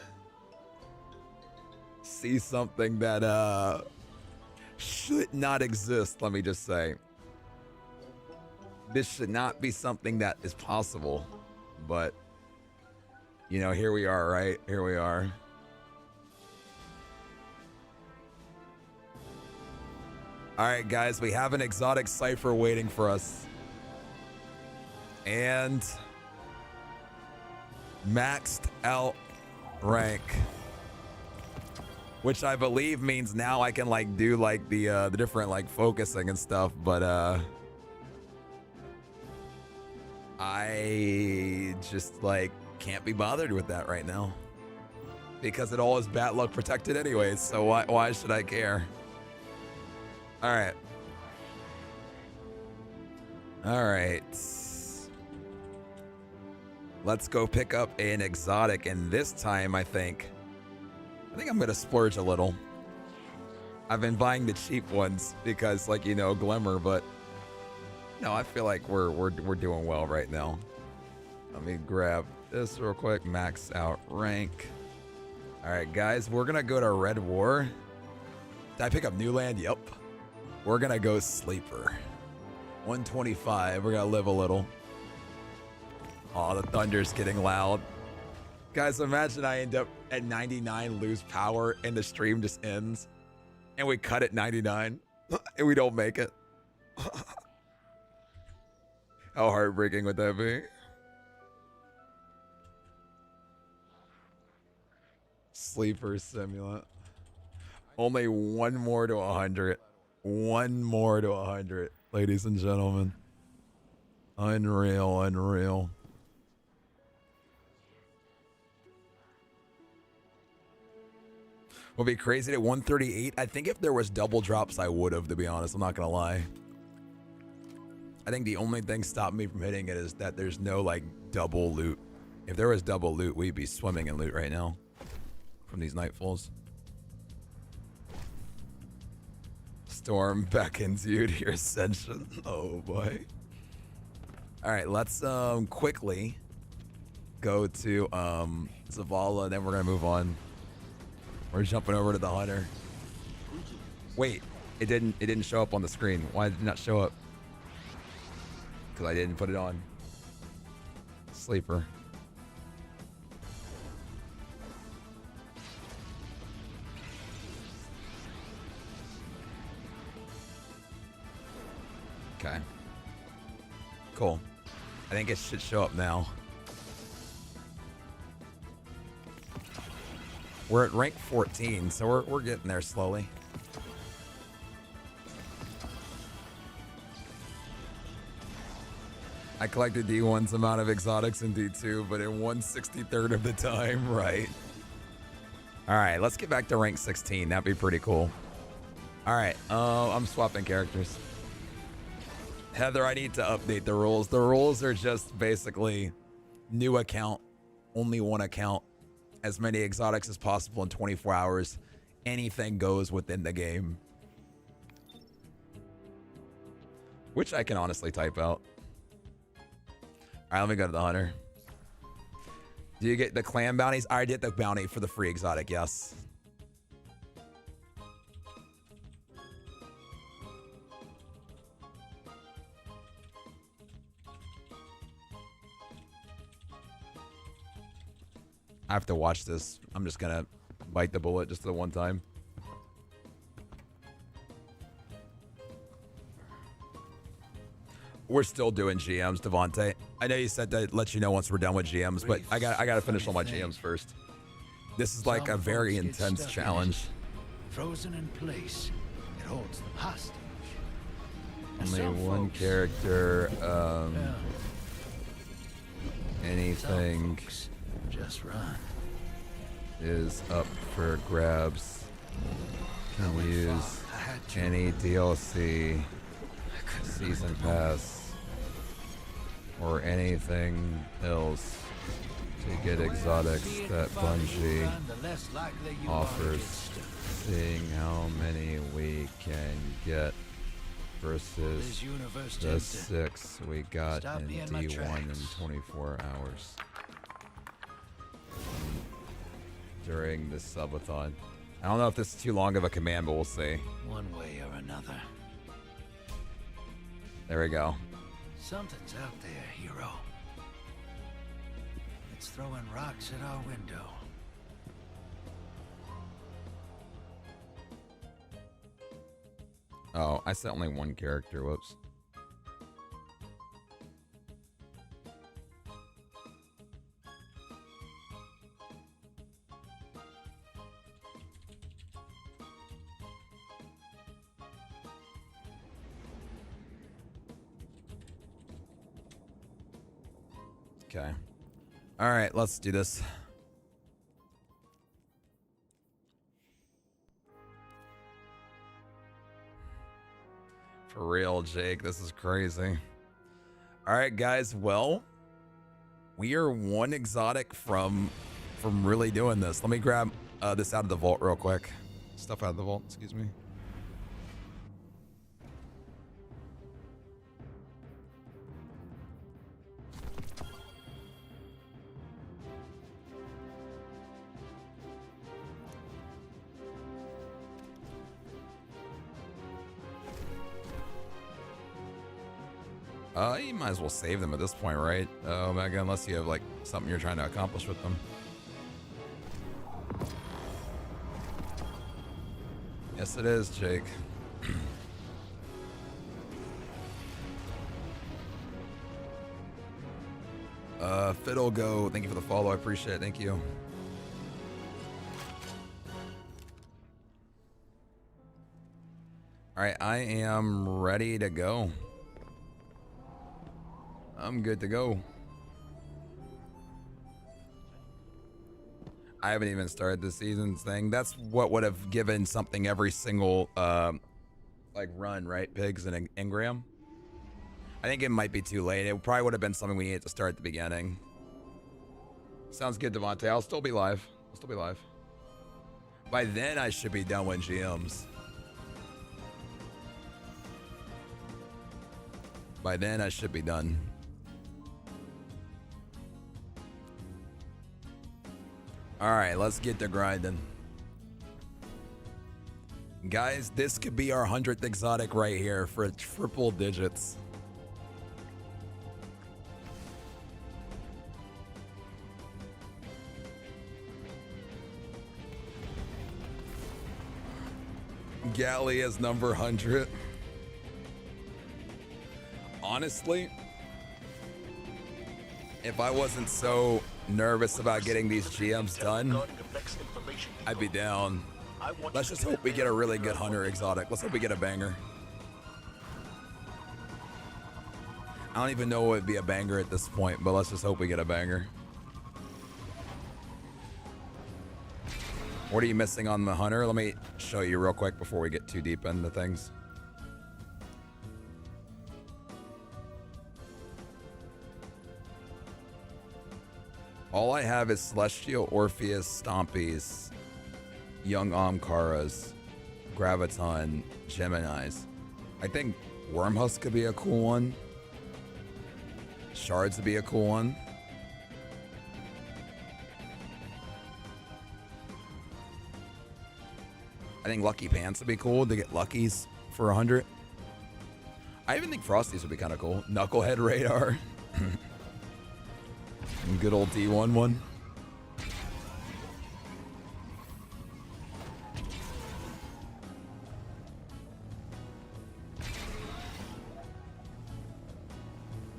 see something that should not exist, let me just say. This should not be something that is possible, but you know, here we are, right? Here we are. All right, guys, we have an exotic cipher waiting for us. And maxed out rank, which I believe means now I can like do like the different like focusing and stuff, but I just like can't be bothered with that right now because it all is bad luck protected anyways, so why should I care? All right. Let's go pick up an exotic, and this time I think I'm gonna splurge a little. I've been buying the cheap ones because, like, you know, Glimmer, but no, I feel like we're doing well right now. Let me grab this real quick. Max out rank. All right, guys, we're gonna go to Red War. Did I pick up New Land? Yep. We're gonna go Sleeper. 125. We're gonna live a little. Oh, the thunder's getting loud. Guys, imagine I end up at 99, lose power, and the stream just ends. And we cut at 99, and we don't make it. How heartbreaking would that be? Sleeper Simulant. Only one more to 100. One more to 100, ladies and gentlemen. Unreal, unreal. Would be crazy at 138. I think if there was double drops, I would have, to be honest. I'm not going to lie. I think the only thing stopping me from hitting it is that there's no, like, double loot. If there was double loot, we'd be swimming in loot right now from these Nightfalls. Storm beckons you to your ascension. Oh, boy. All right, let's quickly go to Zavala, then we're going to move on. We're jumping over to the hunter. Wait, it didn't show up on the screen. Why did it not show up? Because I didn't put it on. Sleeper. Okay. Cool. I think it should show up now. We're at rank 14, so we're getting there slowly. I collected D1's amount of exotics in D2, but in 1/63 of the time, right? All right, let's get back to rank 16. That'd be pretty cool. All right, I'm swapping characters. Heather, I need to update the rules. The rules are just basically new account, only one account, as many exotics as possible in 24 hours. Anything goes within the game. Which I can honestly type out. All right, let me go to the hunter. Do you get the clan bounties? I did the bounty for the free exotic, yes. I have to watch this. I'm just gonna bite the bullet just the one time. We're still doing GMs, Devontae. I know you said to let you know once we're done with GMs, but I gotta finish all my GMs first. This is like a very intense challenge. Frozen in place. It holds them hostage. Only one character. Anything just run is up for grabs. Can use any DLC, season pass, or anything else to get exotics that Bungie offers. Seeing how many we can get versus the 6 we got in D1 in 24 hours. During this subathon. I don't know if this is too long of a command, but we'll see. one way or another. There we go. Something's out there, hero. It's throwing rocks at our window. Oh, I set only one character. Whoops. Okay. All right, let's do this. For real, Jake, this is crazy. All right, guys, well, we are one exotic from really doing this. Let me grab this out of the vault real quick. Stuff out of the vault, excuse me. You might as well save them at this point, right? Omega, unless you have like something you're trying to accomplish with them. Yes, it is, Jake. Fiddle go. Thank you for the follow. I appreciate it. Thank you. All right, I am ready to go. I'm good to go. I haven't even started the season's thing. That's what would have given something every single like run, right? Pigs and Ingram. I think it might be too late. It probably would have been something we needed to start at the beginning. Sounds good, Devontae. I'll still be live. I'll still be live. By then, I should be done with GMs. By then, I should be done. All right, let's get to grinding. Guys, this could be our 100th exotic right here for triple digits. Galley is number 100. Honestly, if I wasn't so nervous about getting these GMs done, I'd be down. Let's just hope we get a really good hunter exotic. Let's hope we get a banger. I don't even know what would be a banger at this point, but let's just hope we get a banger. What are you missing on the hunter? Let me show you real quick before we get too deep into things. All I have is Celestial, Orpheus, Stompies, Young Omkaras, Graviton, Geminis. I think Wormhusk could be a cool one. Shards would be a cool one. I think Lucky Pants would be cool to get Luckies for 100. I even think Frosties would be kind of cool. Knucklehead Radar. Good old D1 one.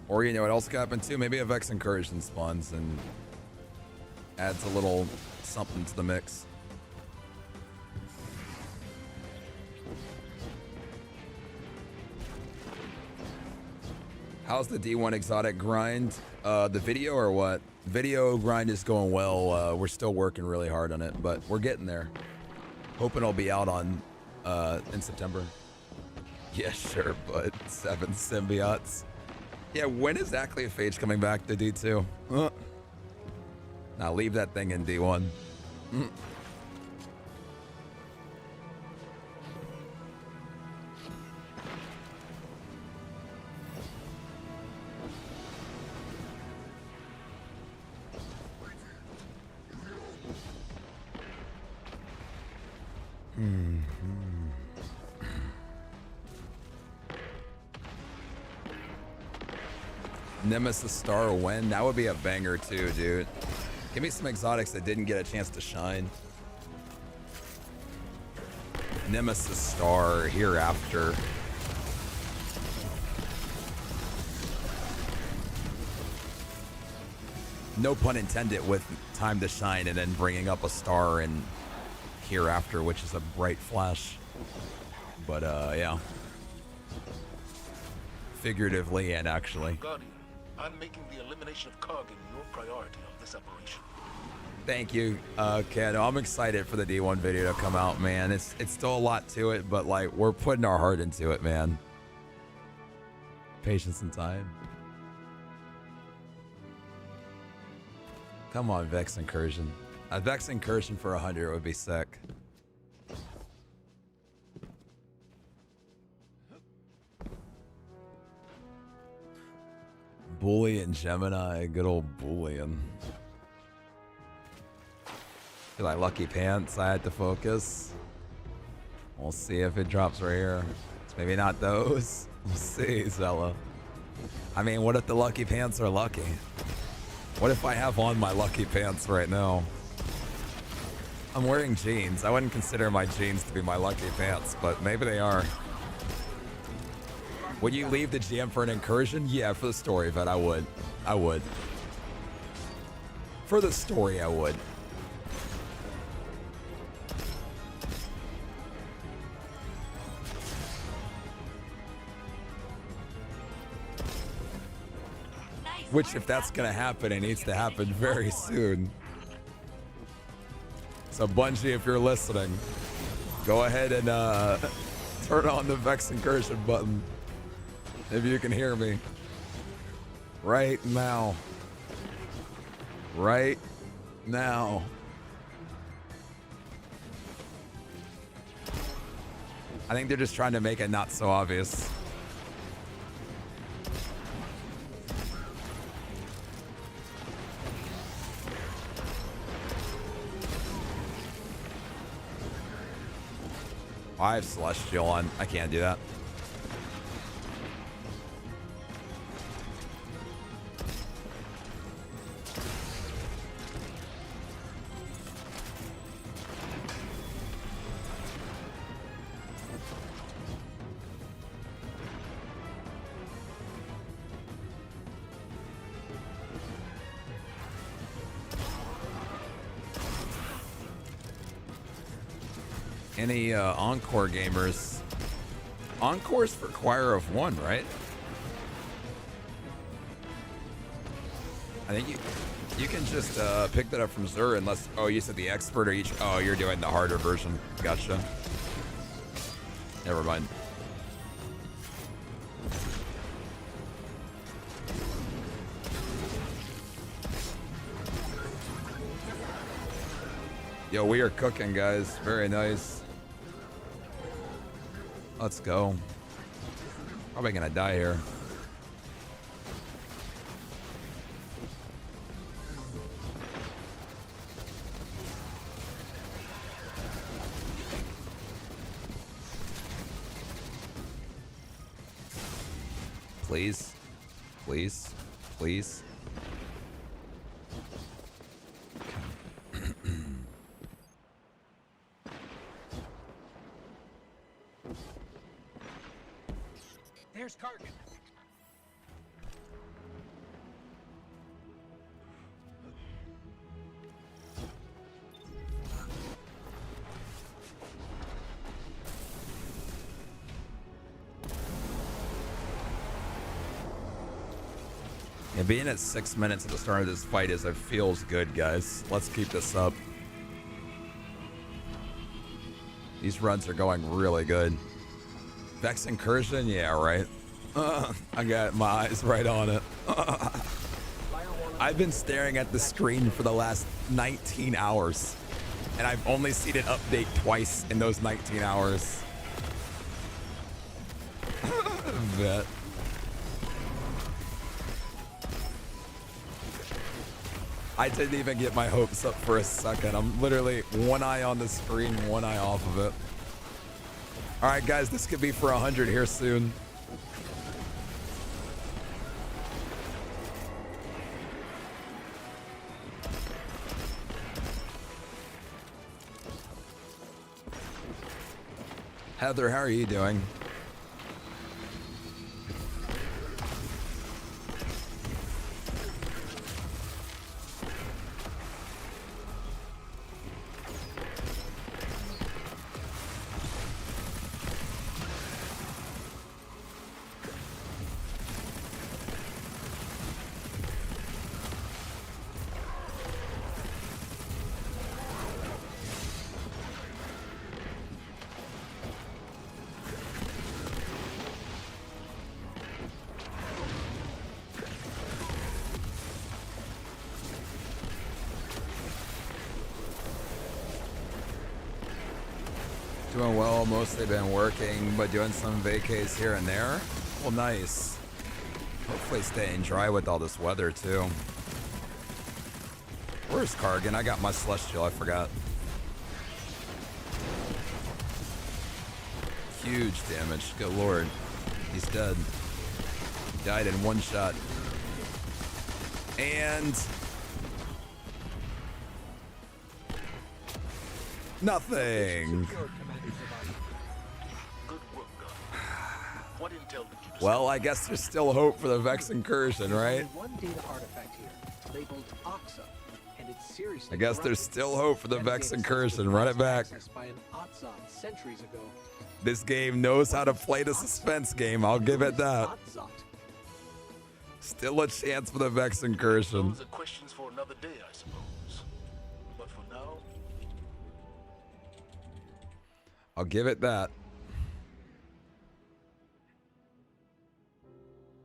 Or you know what else could happen too? Maybe a Vex Incursion spawns and adds a little something to the mix. How's the D1 exotic grind? The video or what? Video grind is going well. We're still working really hard on it, but we're getting there. Hoping it'll be out on in September. Yeah, sure, but 7 symbiotes. Yeah, when is Acleophage coming back to D2? Now leave that thing in D1. Nemesis Star when? That would be a banger too, dude. Give me some exotics that didn't get a chance to shine. Nemesis Star Hereafter. No pun intended with Time to Shine and then bringing up a star in Hereafter, which is a bright flash. But yeah. Figuratively and actually. Guardian, I'm making the elimination of Kargan your priority of this operation. Thank you, Ken. I'm excited for the D1 video to come out, man. It's still a lot to it, but like we're putting our heart into it, man. Patience and time. Come on, Vex Incursion. A Vex Incursion for 100 would be sick. Boolean Gemini, good old Boolean. Feel like Lucky Pants, I had to focus. We'll see if it drops right here. It's maybe not those. We'll see, Zella. I mean, what if the Lucky Pants are lucky? What if I have on my Lucky Pants right now? I'm wearing jeans. I wouldn't consider my jeans to be my lucky pants, but maybe they are. Would you leave the GM for an incursion? Yeah, for the story, but I would. I would. For the story, I would. Which, if that's gonna happen, it needs to happen very soon. So Bungie, if you're listening, go ahead and turn on the Vex Incursion button. If you can hear me. Right now. Right now. I think they're just trying to make it not so obvious. I have Celestial on. I can't do that. Any Encore gamers? Encore's for Choir of One, right? I think you can just pick that up from Zur unless, oh, you said the expert or each, oh, you're doing the harder version. Gotcha. Never mind. Yo, we are cooking, guys. Very nice. Let's go. Probably gonna die here. Please. Please. Please. There's Kargan. Yeah, being at 6 minutes at the start of this fight it feels good, guys. Let's keep this up. These runs are going really good. Vex Incursion? Yeah, right. I got my eyes right on it. I've been staring at the screen for the last 19 hours. And I've only seen it update twice in those 19 hours. Bet. I didn't even get my hopes up for a second. I'm literally one eye on the screen, one eye off of it. All right, guys, this could be for 100 here soon. Heather, how are you doing? Doing well, mostly been working, but doing some vacays here and there. Well, nice. Hopefully staying dry with all this weather, too. Where's Kargan? I got my Celestial, I forgot. Huge damage, good lord. He's dead. He died in one shot. And... Nothing. Good work, Guardian. What intel did you discover? Well, I guess there's still hope for the Vex incursion, right? One data artifact here, labeled Oxa, and it's seriously I guess there's corrupted. still hope for the Vex Metadata says it incursion. was Run last it back. accessed by an Otzot centuries ago. This game knows how to play the suspense game. I'll give it that. Otzot. Still a chance for the Vex incursion. Those are questions for another day, I suppose. But for now, I'll give it that.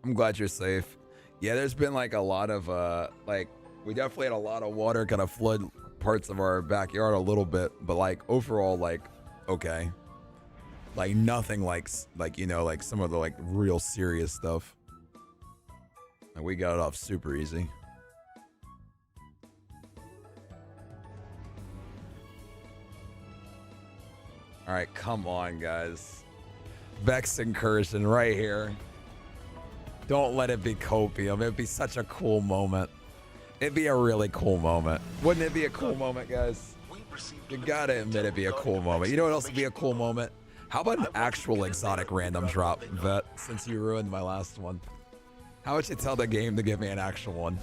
I'm glad you're safe. Yeah, there's been like a lot of like we definitely had a lot of water kind of flood parts of our backyard a little bit, but like overall like okay. Like nothing like you know like some of the like real serious stuff. And we got it off super easy. All right, come on, guys. Vex incursion right here. Don't let it be copium. It'd be such a cool moment. It'd be a really cool moment. Wouldn't it be a cool moment, guys? You gotta admit it'd be a cool moment. You know what else would be a cool moment? How about an actual exotic random drop, Vet, since you ruined my last one? How would you tell the game to give me an actual one?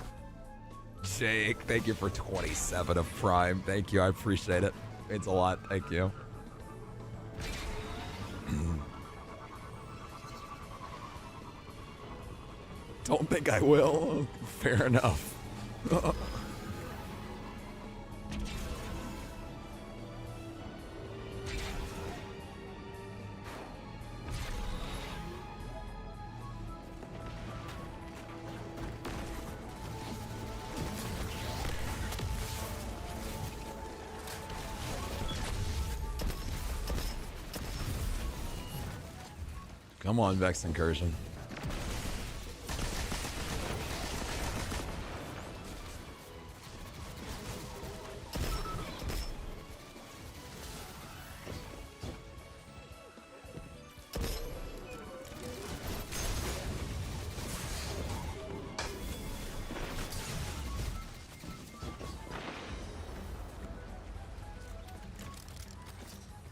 Jake, thank you for 27 of Prime. Thank you, I appreciate it. It's a lot, thank you. Don't think I will. Fair enough. Come on, Vex incursion.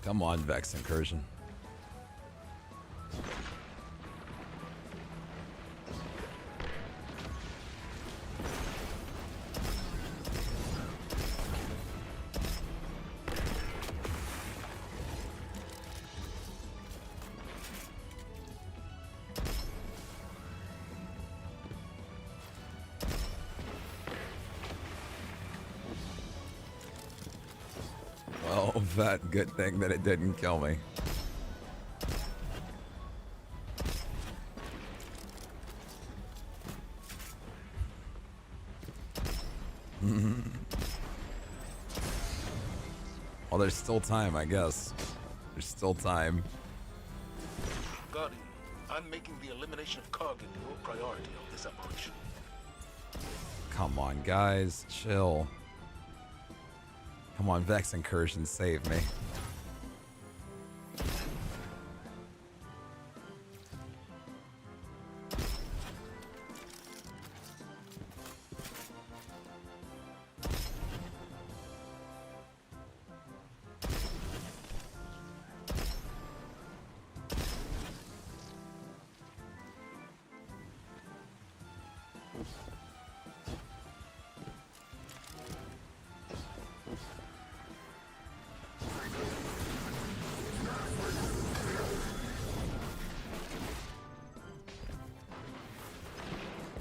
Come on, Vex incursion. Well, that good thing that it didn't kill me. Well, there's still time, I guess. There's still time. Guardian, I'm making the elimination of Kargan your priority of this operation. Come on, guys. Chill. Come on, Vex incursion, save me.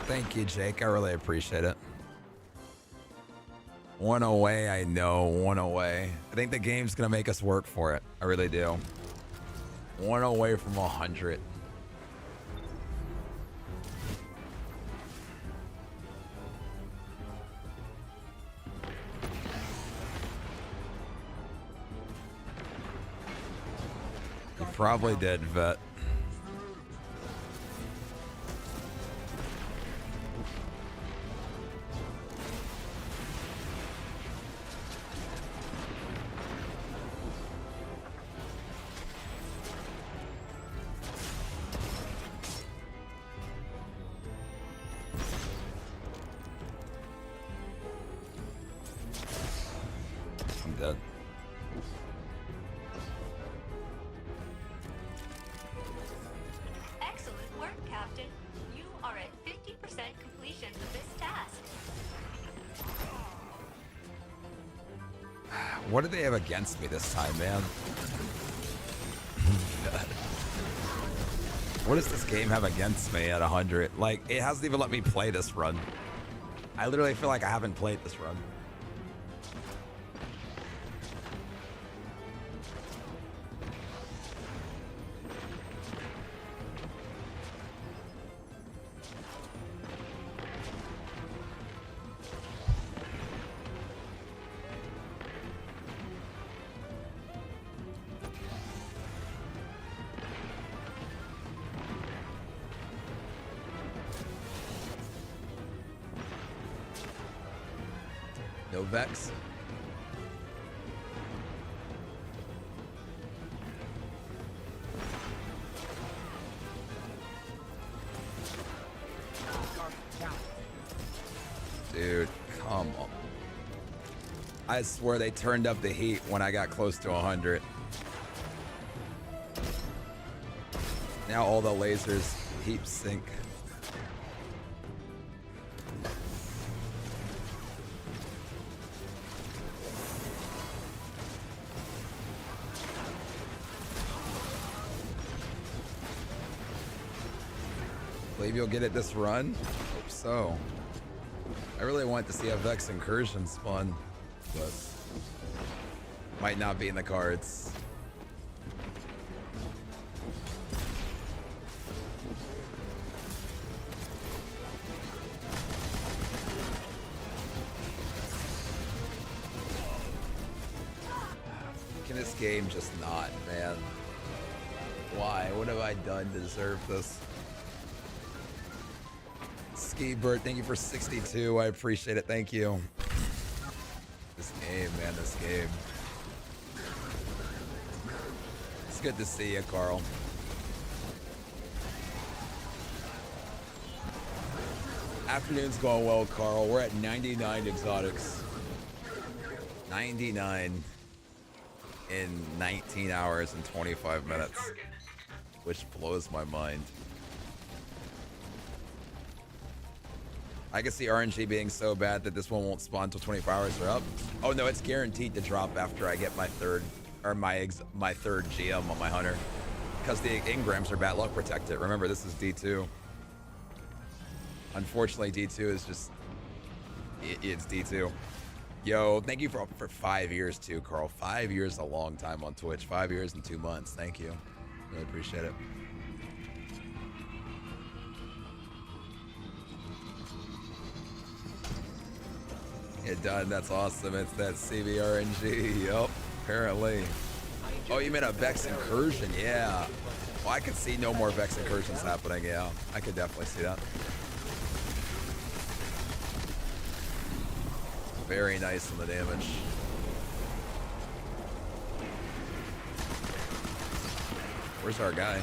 Thank you, Jake. I really appreciate it. One away, I know. One away. I think the game's going to make us work for it. I really do. One away from 100. You probably did, Vet. I'm dead. What did they have against me this time, man? What does this game have against me at 100? Like, it hasn't even let me play this run. I literally feel like I haven't played this run. No Vex. Dude, come on. I swear they turned up the heat when I got close to 100. Now all the lasers heat sink. Believe you'll get it this run? Hope so. I really want to see a Vex incursion spawn, but might not be in the cards. Can this game just not, man? Why? What have I done to deserve this? Ski Bird, thank you for 62. I appreciate it. Thank you. This game, man, this game. It's good to see you, Carl. Afternoon's going well, Carl. We're at 99 exotics. 99 in 19 hours and 25 minutes, which blows my mind. I can see RNG being so bad that this one won't spawn until 24 hours are up. Oh no, it's guaranteed to drop after I get my third GM on my hunter, because the engrams are bad luck protected. Remember, this is D2. Unfortunately, D2 is just it's D2. Yo, thank you for 5 years too, Carl. 5 years is a long time on Twitch. 5 years and 2 months. Thank you. Really appreciate it. It done. That's awesome. It's that CBRNG. Yup. Apparently. Oh, you meant a Vex incursion? Yeah. Well, I could see no more Vex incursions happening. Yeah, I could definitely see that. Very nice on the damage. Where's our guy?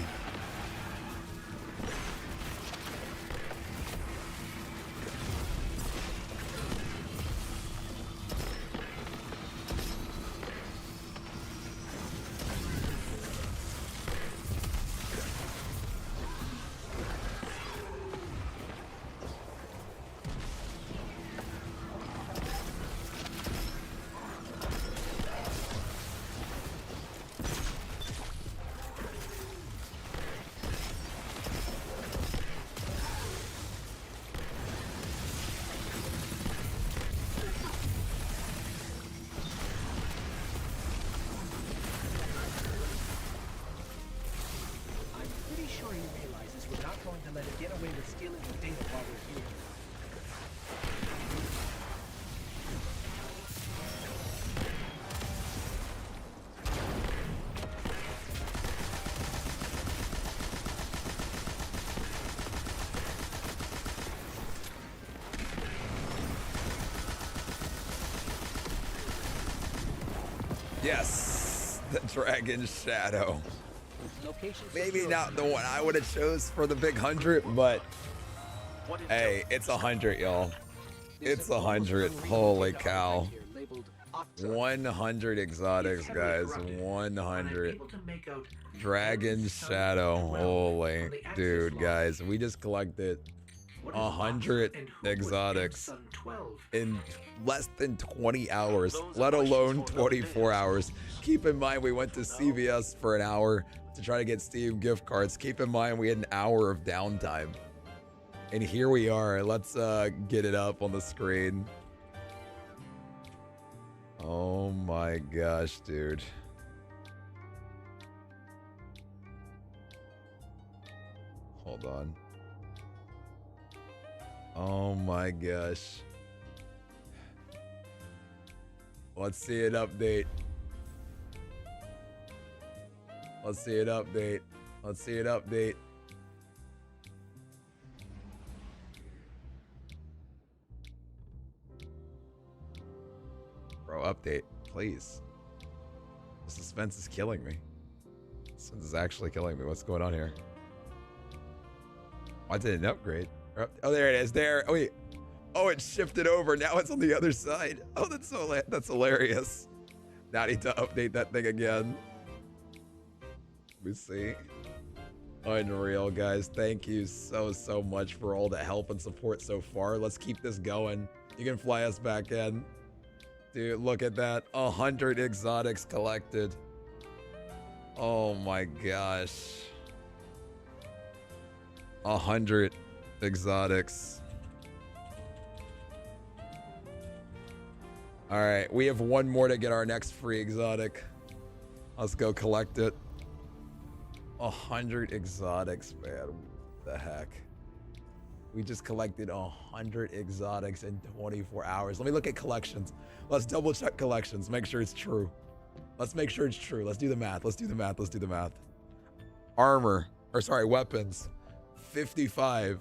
Yes, the Dragon Shadow. Maybe not the one I would have chose for the big 100, but hey, it's 100, y'all. It's 100. Holy cow. 100 exotics, guys. 100. Dragon Shadow. Holy dude, guys. We just collected 100 And who was exotics Sun 12? in less than 20 hours, let alone 24 hours. Keep in mind, we went to CVS for an hour to try to get Steam gift cards. Keep in mind, we had an hour of downtime. And here we are. Let's get it up on the screen. Oh my gosh, dude. Hold on. Oh my gosh. Let's see an update. Let's see an update. Let's see an update. Bro, update, please. The suspense is killing me. Suspense is actually killing me. What's going on here? Why did it upgrade? Oh, there it is. There. Oh, wait. Oh, it shifted over. Now it's on the other side. Oh, that's hilarious. Now I need to update that thing again. Let me see. Unreal, guys. Thank you so much for all the help and support so far. Let's keep this going. You can fly us back in. Dude, look at that. 100 exotics collected. Oh my gosh. 100 exotics. All right, we have one more to get our next free exotic. Let's go collect it. 100 exotics, man. What the heck? We just collected 100 exotics in 24 hours. Let me look at collections. Let's double check collections. Make sure it's true. Let's make sure it's true. Let's do the math. Let's do the math. Let's do the math. Armor, or sorry, weapons. 55.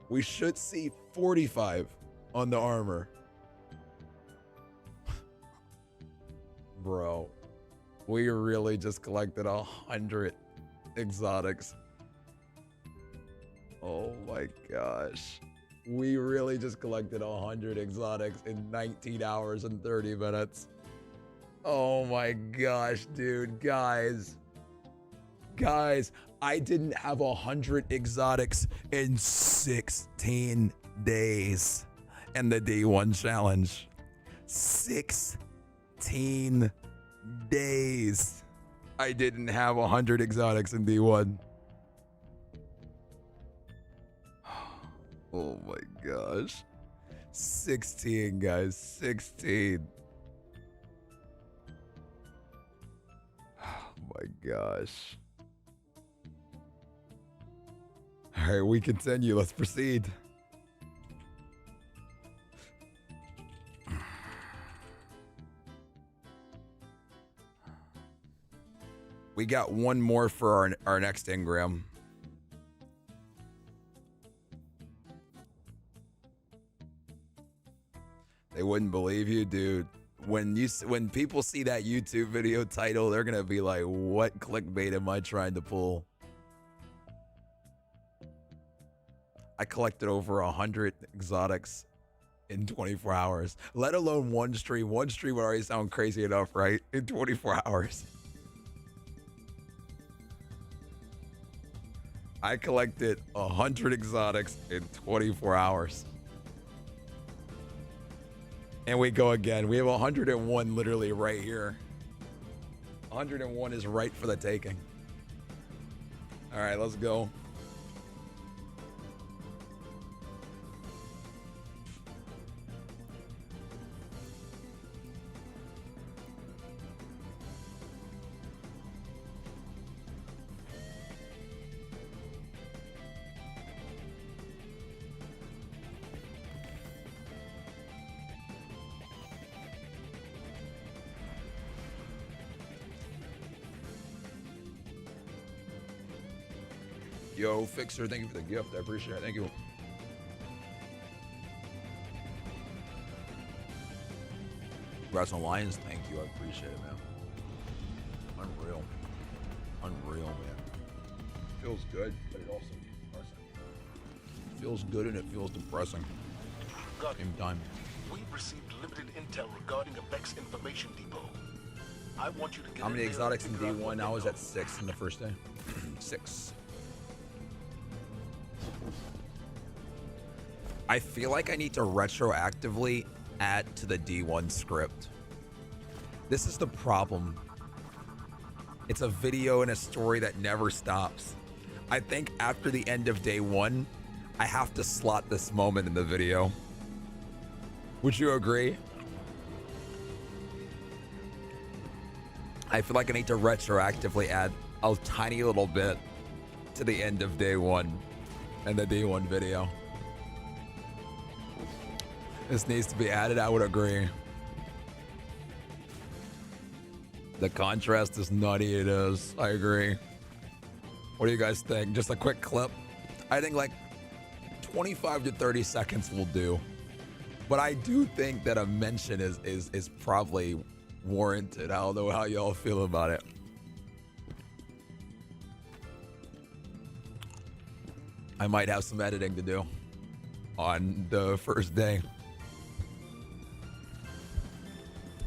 We should see 45 on the armor. Bro, we really just collected 100 exotics. Oh my gosh. We really just collected 100 exotics in 19 hours and 30 minutes. Oh my gosh, dude. Guys, I didn't have 100 exotics in 16 days in the D1 challenge. 16 days. I didn't have 100 exotics in D1. Oh my gosh. 16, guys. 16. Oh my gosh. All right, we continue. Let's proceed. We got one more for our next engram. They wouldn't believe you, dude. When people see that YouTube video title, they're gonna be like, "What clickbait am I trying to pull?" I collected over 100 exotics in 24 hours. Let alone one stream. One stream would already sound crazy enough, right? In 24 hours. I collected 100 exotics in 24 hours. And we go again. We have 101 literally right here. 101 is right for the taking. All right, let's go. Yo, Fixer, thank you for the gift. I appreciate it. Thank you. Congrats on Lions. Thank you. I appreciate it, man. Unreal. Unreal, man. Feels good, but it also depressing. Feels good and it feels depressing. Same time. We've received limited intel regarding a Vex information depot. I want you to get How many in there exotics and in figure out D1? what I they was know. at 6 in the first day. 6. I feel like I need to retroactively add to the D1 script. This is the problem. It's a video and a story that never stops. I think after the end of day 1, I have to slot this moment in the video. Would you agree? I feel like I need to retroactively add a tiny little bit to the end of day 1 and the day 1 video. This needs to be added, I would agree. The contrast is nutty, it is. I agree. What do you guys think? Just a quick clip? I think like 25 to 30 seconds will do. But I do think that a mention is probably warranted. I don't know how y'all feel about it. I might have some editing to do on the first day.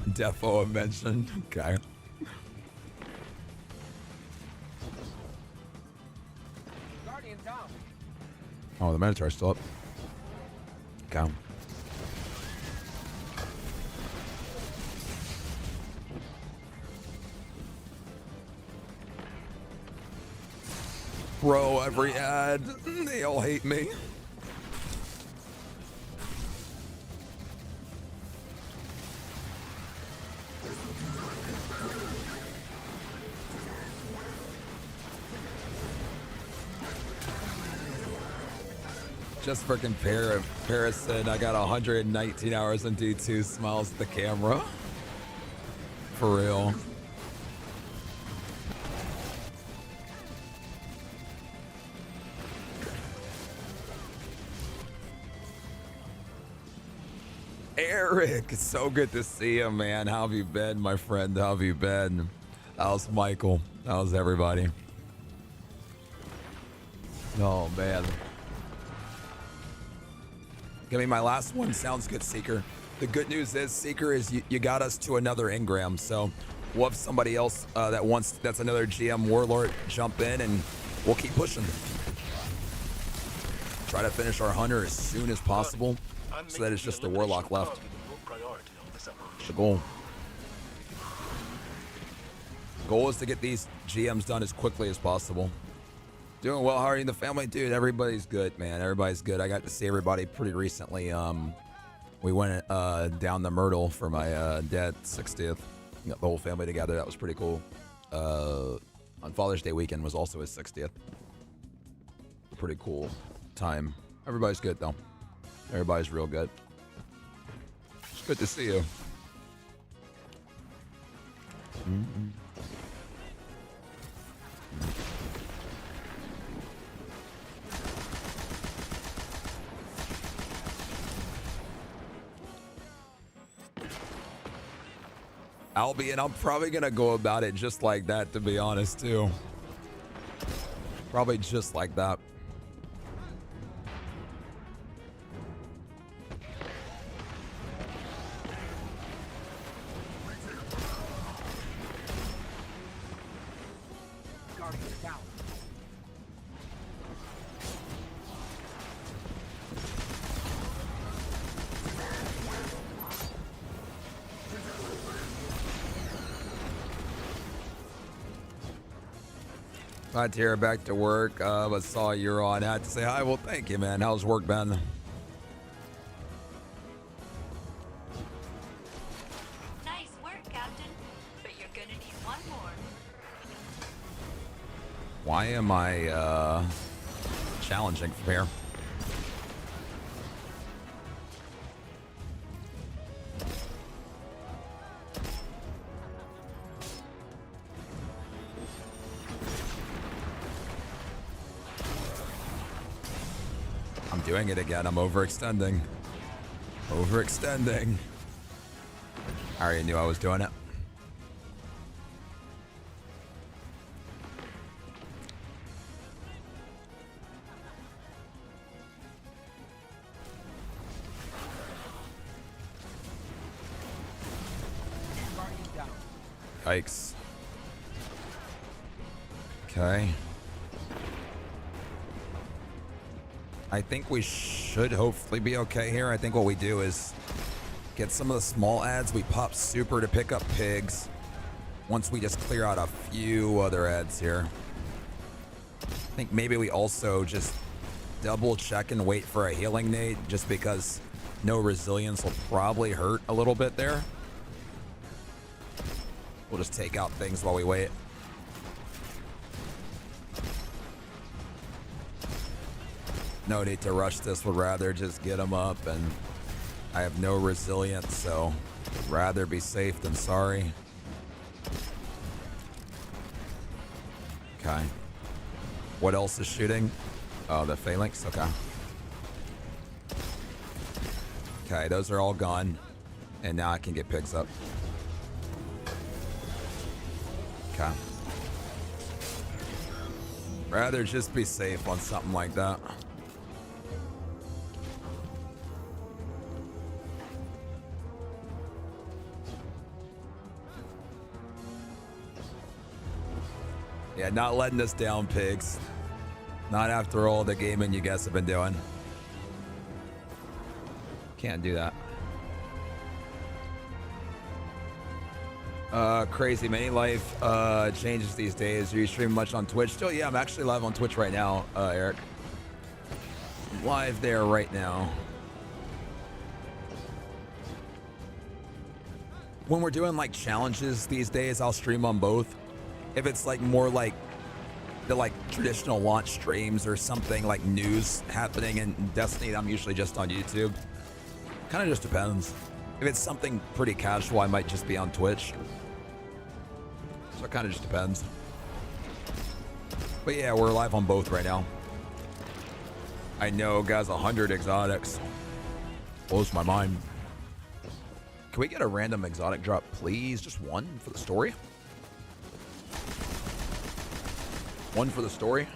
Defo a mention. Okay. Oh, the Minotaur's still up. Okay. Bro, every ad, they all hate me. Just freaking Paris said I got 119 hours in D2, smiles at the camera. For real. Eric, it's so good to see you, man. How have you been, my friend? How have you been? How's Michael? How's everybody? Oh, man. Give me my last one. Sounds good, Seeker. The good news is, Seeker, is you got us to another Ingram. So we'll have somebody else that's another GM Warlord jump in, and we'll keep pushing. Try to finish our Hunter as soon as possible, so that it's just the Warlock left. The goal. Goal is to get these GMs done as quickly as possible. Doing well, how are you and the family? Dude, everybody's good, man. Everybody's good. I got to see everybody pretty recently. We went down the Myrtle for my dad's 60th. Got the whole family together. That was pretty cool. On Father's Day weekend was also his 60th. Pretty cool time. Everybody's good, though. Everybody's real good. It's good to see you. Mm-hmm. Albion, I'm probably gonna go about it just like that, to be honest, too. Probably just like that. Glad to hear back to work, but saw you're on. I had to say hi. Well, thank you, man. How's work been? Nice work, Captain. But you're gonna need one more. Why am I challenging from here? Doing it again. I'm overextending. Overextending. I already knew I was doing it. Yikes. Okay. I think we should hopefully be okay here. I think what we do is get some of the small ads. We pop super to pick up pigs. Once we just clear out a few other ads here. I think maybe we also just double check and wait for a healing nade, just because no resilience will probably hurt a little bit there. We'll just take out things while we wait. No need to rush this, would rather just get them up, and I have no resilience, so would rather be safe than sorry. Okay. What else is shooting? Oh, the phalanx? Okay. Okay, those are all gone. And now I can get pigs up. Okay. Rather just be safe on something like that. Yeah, not letting us down, pigs. Not after all the gaming you guys have been doing. Can't do that. Crazy mini life changes these days. Are you streaming much on Twitch still? Yeah, I'm actually live on Twitch right now, Eric. I'm live there right now. When we're doing like challenges these days, I'll stream on both. If it's like more like the like traditional launch streams or something like news happening in Destiny, I'm usually just on YouTube. Kind of just depends. If it's something pretty casual, I might just be on Twitch. So it kind of just depends. But yeah, we're live on both right now. I know, guys, 100 exotics. Blows my mind. Can we get a random exotic drop, please? Just one for the story? One for the story?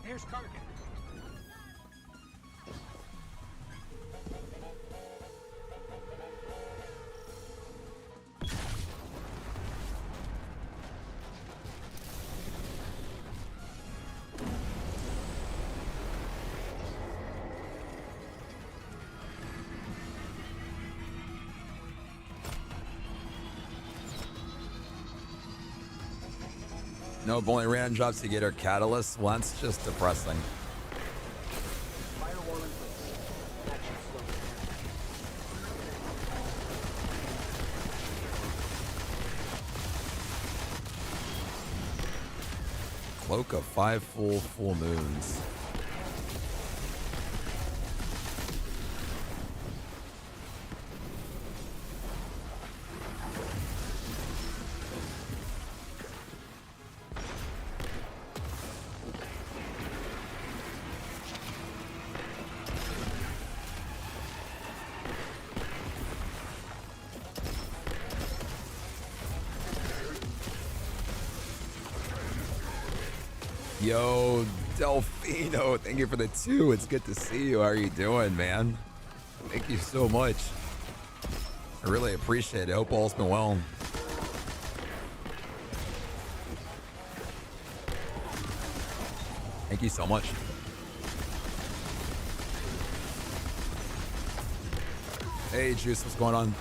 Here's Karkin. Nope, only random drops to get her catalyst. Well, that's just depressing. Firewall in place. Action slow. Cloak of 5 full moons. Yo, Delfino, thank you for the 2. It's good to see you. How are you doing, man? Thank you so much. I really appreciate it. Hope all's been well. Thank you so much. Hey, Juice, what's going on?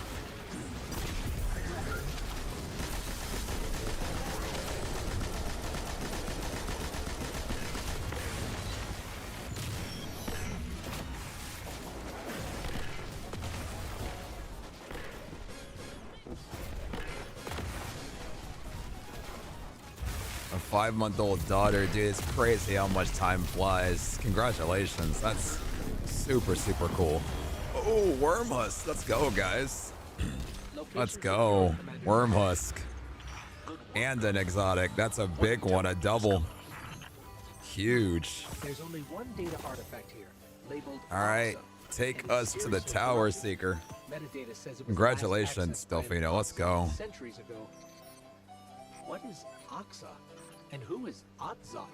A 5-month-old daughter, dude. It's crazy how much time flies. Congratulations. That's super, super cool. Oh, Wormhusk. Let's go, guys. Let's go. Wormhusk. And an exotic. That's a big one. A double. Huge. There's only one data artifact here, labeled All right. Take us to the Tower Seeker. Metadata says it was Congratulations, last accessed by an Delfino. Let's go. Otzot centuries ago. What is Oxa? And who is Otzot?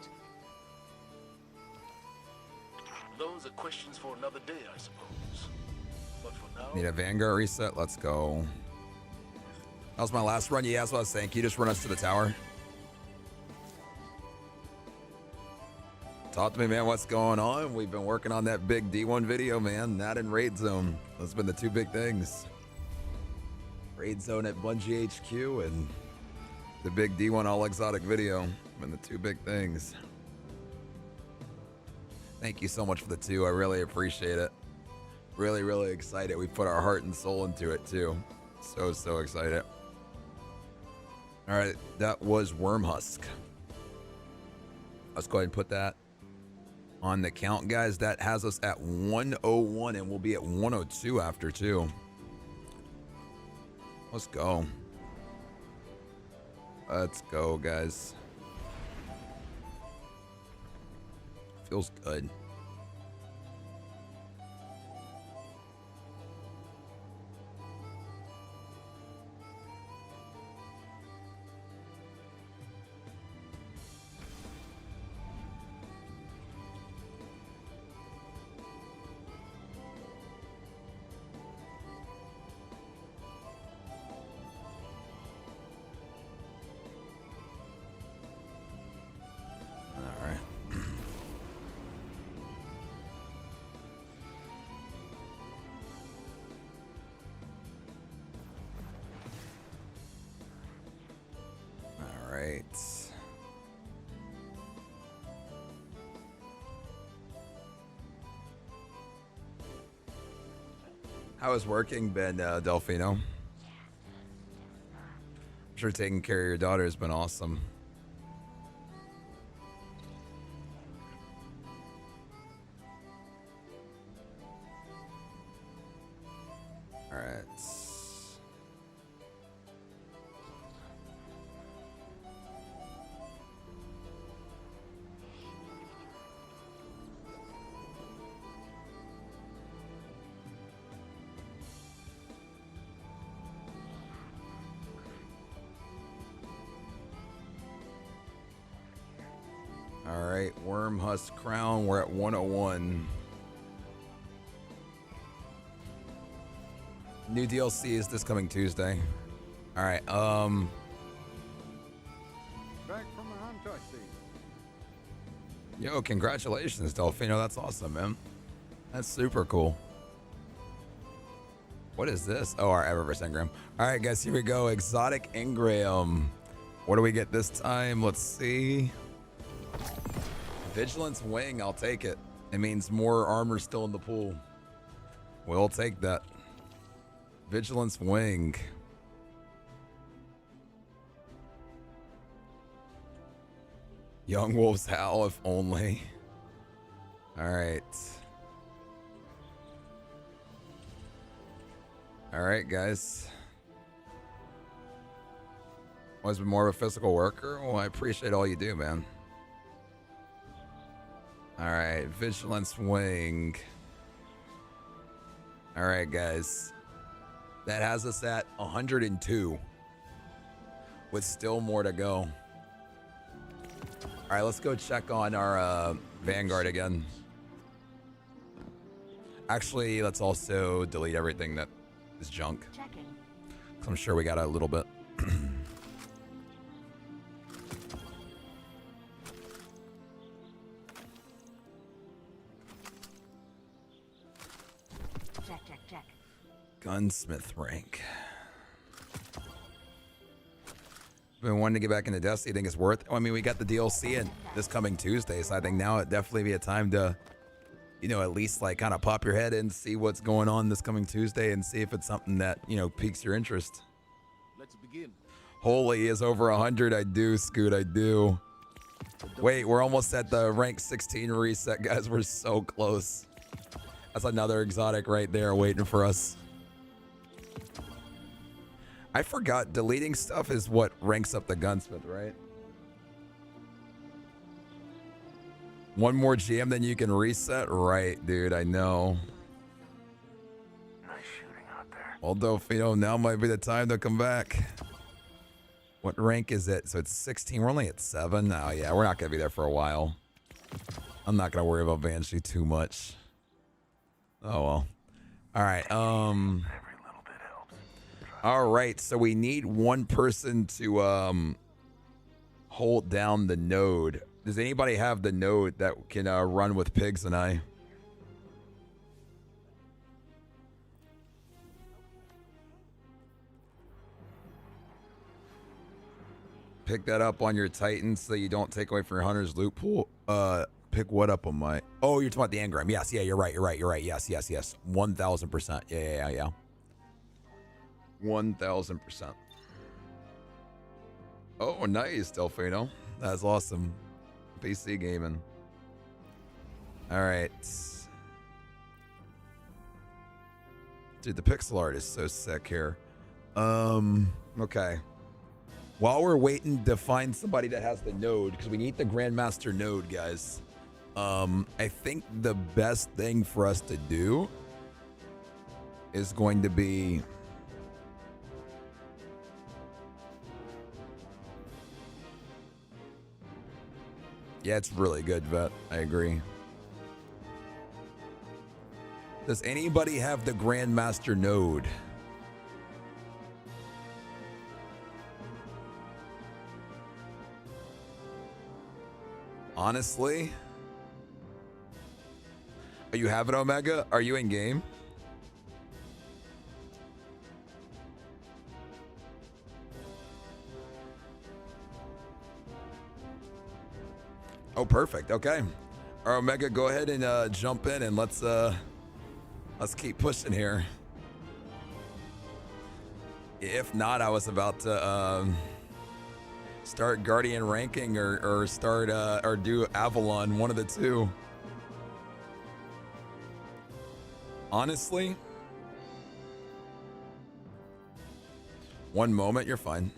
Those are questions for another day, I suppose. But for now, Need a Vanguard reset. Let's go. That was my last run. Yeah, that's what I was saying. Can you just run us to the tower? Talk to me, man. What's going on? We've been working on that big D1 video, man. That and Raid Zone. Those have been the two big things. Raid Zone at Bungie HQ and the big D1 All Exotic video have been the two big things. Thank you so much for the two. I really appreciate it. Really, really excited. We put our heart and soul into it too. So excited. All right, that was Wormhusk. Let's go ahead and put that on the count, guys. That has us at 101, and we'll be at 102 after too. Let's go. Let's go, guys. Feels good. How has working been, Delfino? I'm sure taking care of your daughter has been awesome. All right. All right, Wormhusk Crown, we're at 101. New DLC is this coming Tuesday. All right, Back from the hunt, I see. yo, congratulations, Delfino. That's awesome, man. That's super cool. What is this? Oh, our Eververse engram. All right, guys, here we go. Exotic engram. What do we get this time? Let's see. Vigilance Wing, I'll take it. It means more armor still in the pool. We'll take that. Vigilance Wing. Young Wolves Howl, if only. All right. All right, guys. Always been more of a physical worker? Well, I appreciate all you do, man. All right, Vigilance Wing. All right, guys. That has us at 102 with still more to go. All right, let's go check on our Vanguard again. Actually, let's also delete everything that is junk. 'Cause I'm sure we got a little bit. Check. Gunsmith rank. Been wanting to get back into Destiny. Think it's worth it? I mean, we got the DLC in this coming Tuesday, so I think now it'd definitely be a time to, you know, at least like kind of pop your head in, see what's going on this coming Tuesday, and see if it's something that, you know, piques your interest. let's begin. Holy is over 100. I do, Scoot. I do. Wait, we're almost at the rank 16 reset, guys. We're so close. That's another exotic right there waiting for us. I forgot deleting stuff is what ranks up the gunsmith, right? One more GM, then you can reset? Right, dude, I know. Well, Delfino, now might be the time to come back. What rank is it? So it's 16. We're only at 7. Oh, yeah, we're not going to be there for a while. I'm not going to worry about Banshee too much. Oh, well. All right. All right. So we need one person to hold down the node. Does anybody have the node that can run with Pigs and I? Pick that up on your Titan so you don't take away from your Hunter's loot pool. Pick what up on my... Oh, you're talking about the engram. Yes, yeah, you're right. Yes. 1,000%. Yeah. 1,000%. Oh, nice, Delfino. That's awesome. PC gaming. All right. Dude, the pixel art is so sick here. Okay. While we're waiting to find somebody that has the node, because we need the Grandmaster node, guys. I think the best thing for us to do is going to be... Yeah, it's really good, Vet. I agree. Does anybody have the Grandmaster node? Honestly? Are you have it, Omega? Are you in game? Oh, perfect. Okay. All right, Omega, go ahead and jump in and let's keep pushing here. If not, I was about to start Guardian ranking or start or do Avalon, one of the two. Honestly, one moment, you're fine.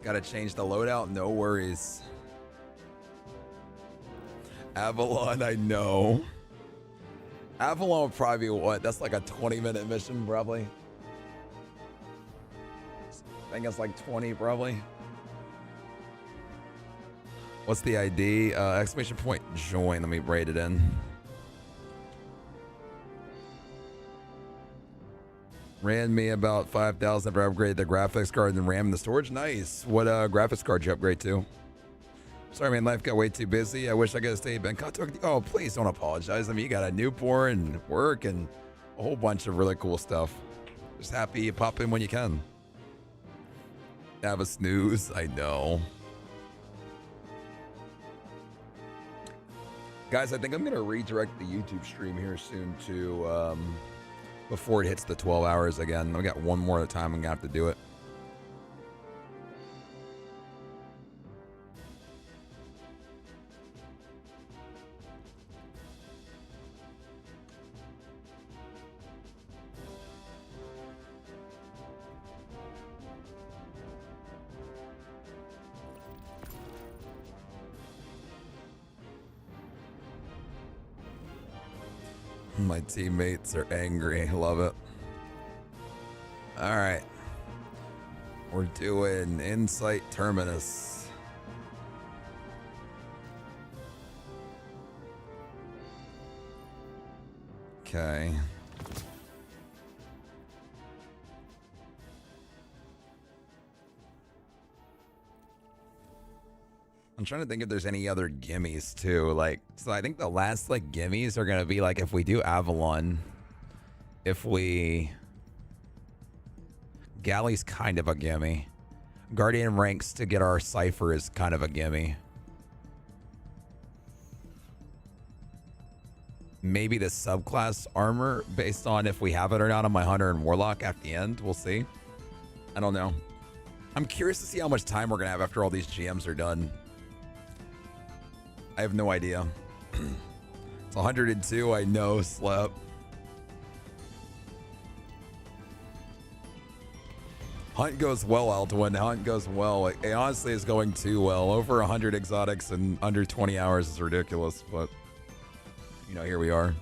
Gotta change the loadout, no worries. Avalon, I know. Avalon would probably be what? That's like a 20-minute mission, probably. I think it's like 20, probably. What's the ID? Exclamation point join. Let me write it in. Ran me about 5,000 for upgrade the graphics card and RAM and the storage. Nice. What graphics card you upgrade to? Sorry, man. Life got way too busy. I wish I could have stayed in contact. Oh, please don't apologize. I mean, you got a newborn, work, and a whole bunch of really cool stuff. Just happy you pop in when you can. Have a snooze. I know. Guys, I think I'm going to redirect the YouTube stream here soon to before it hits the 12 hours again. I got one more at a time. I'm going to have to do it. My teammates are angry. Love it. All right. We're doing Insight Terminus. Okay. I'm trying to think if there's any other gimmies too. Like, so I think the last like gimmies are gonna be like if we do Avalon, if we Galley's kind of a gimme. Guardian ranks to get our cipher is kind of a gimme. Maybe the subclass armor based on if we have it or not on my Hunter and Warlock at the end. We'll see. I don't know. I'm curious to see how much time we're gonna have after all these GMs are done. I have no idea. It's 102. I know. Slap. Hunt goes well, Altwin. Hunt goes well. It honestly is going too well. Over 100 exotics in under 20 hours is ridiculous, but you know, here we are.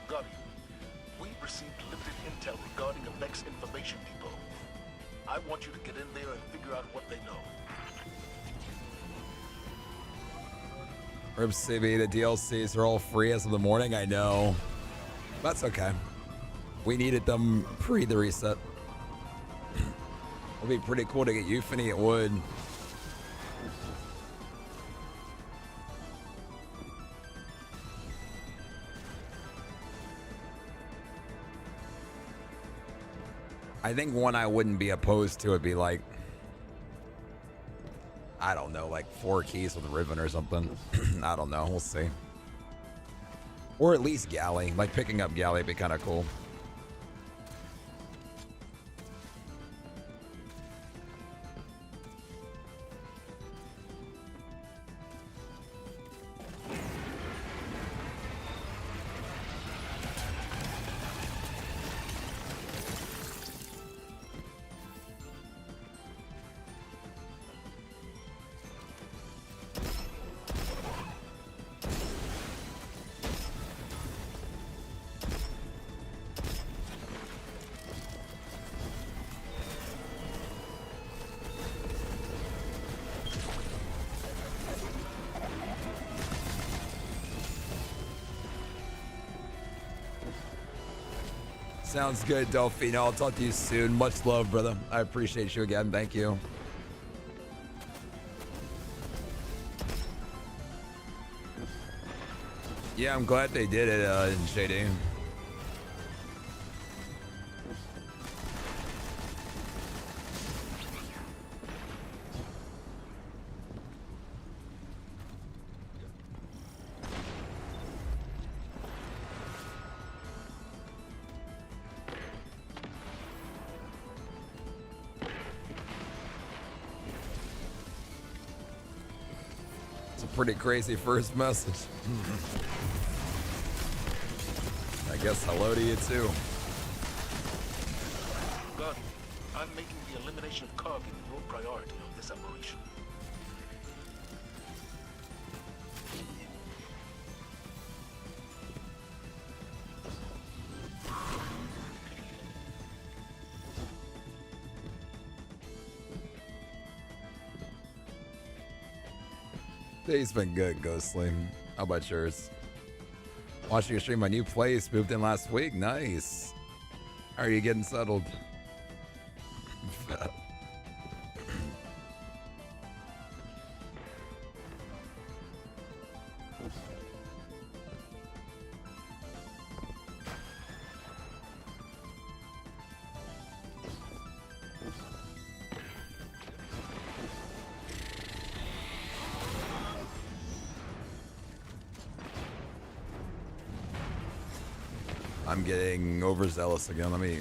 Guardian, we received limited intel regarding a Vex information depot. I want you to get in there and figure out what they know. Rip CB, the DLCs are all free as of the morning. I know. That's okay. We needed them pre the reset. It'd be pretty cool to get Euphony. It would. I think one I wouldn't be opposed to would be like, I don't know, like 4 keys with Riven or something. I don't know. We'll see. Or at least Galley. Like picking up Galley would be kind of cool. Sounds good, Delphine. I'll talk to you soon. Much love, brother. I appreciate you again. Thank you. Yeah, I'm glad they did it in Shady. Pretty crazy first message. I guess hello to you too. Guardian, I'm making the elimination of Kargan your priority on this operation. Day's been good, Ghostly. How about yours? Watching your stream, my new place moved in last week. Nice. How are you getting settled? I'm getting overzealous again. Let me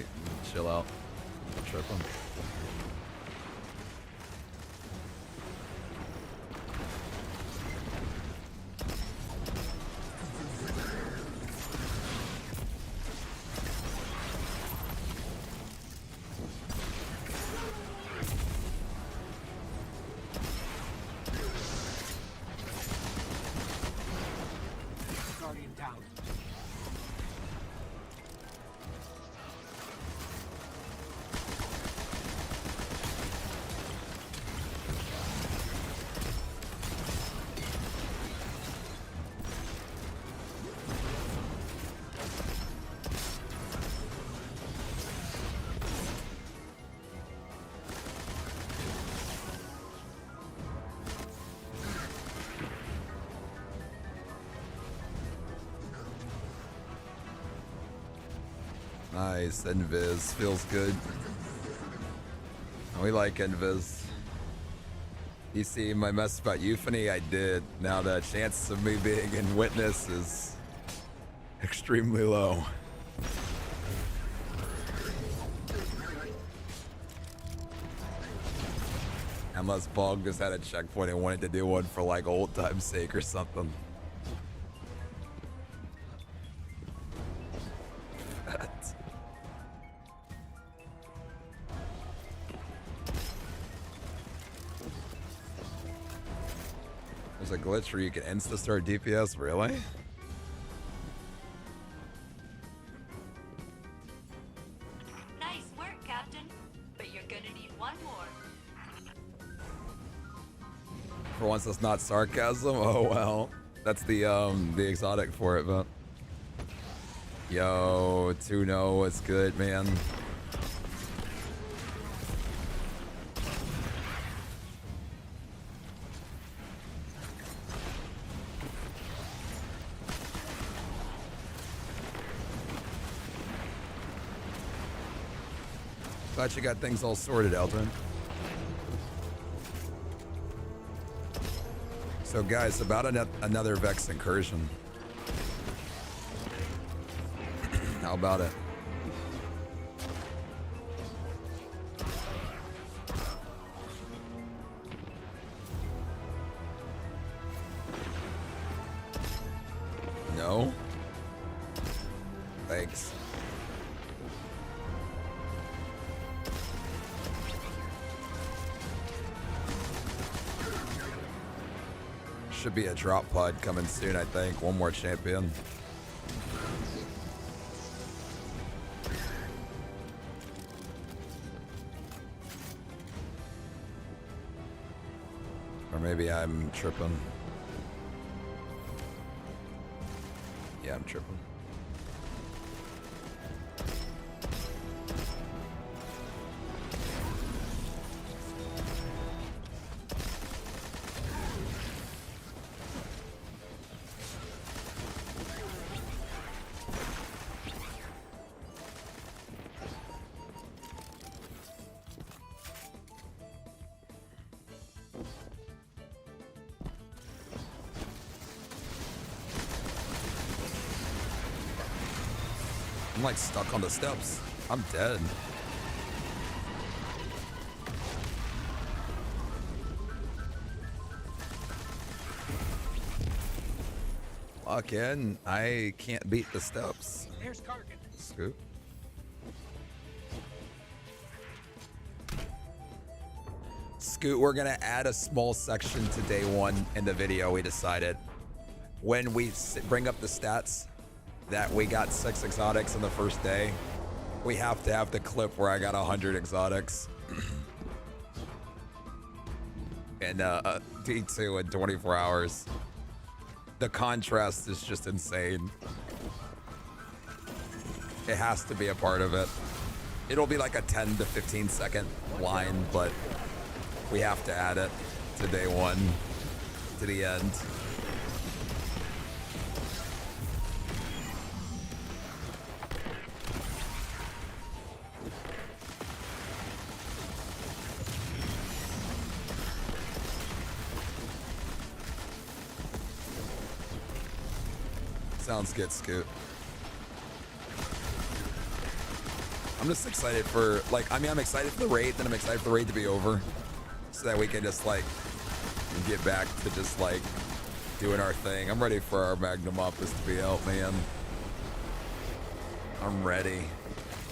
chill out. Tripping. Guardian down. Nice, Invis. Feels good. We like Invis. You see my mess about Euphony? I did. Now the chances of me being in Witness is extremely low. Unless Bog just had a checkpoint and wanted to do one for like old time's sake or something. There's a glitch where you can insta-start DPS, really? Nice work, Captain. But you're gonna need one more. For once, that's not sarcasm. Oh well, that's the exotic for it. But yo, Tuno, what's good, man? Glad you got things all sorted, Eldrin. So guys, about another Vex incursion. How about it? No? Thanks. Should be a drop pod coming soon, I think. One more champion. Or maybe I'm tripping. Yeah, I'm tripping. I'm like stuck on the steps. I'm dead. Lock in. I can't beat the steps. There's Kargan. Scoop. Scoot, we're gonna add a small section to day one in the video. We decided when we bring up the stats that we got 6 exotics in the first day, we have to have the clip where I got 100 exotics. And D2 in 24 hours. The contrast is just insane. It has to be a part of it. It'll be like a 10 to 15 second line, but we have to add it to day one, to the end. Sounds good, Scoot. I'm just excited for, like, I mean, I'm excited for the raid, then I'm excited for the raid to be over. So that we can just, like, get back to just, like, doing our thing. I'm ready for our Magnum Opus to be out, man. I'm ready.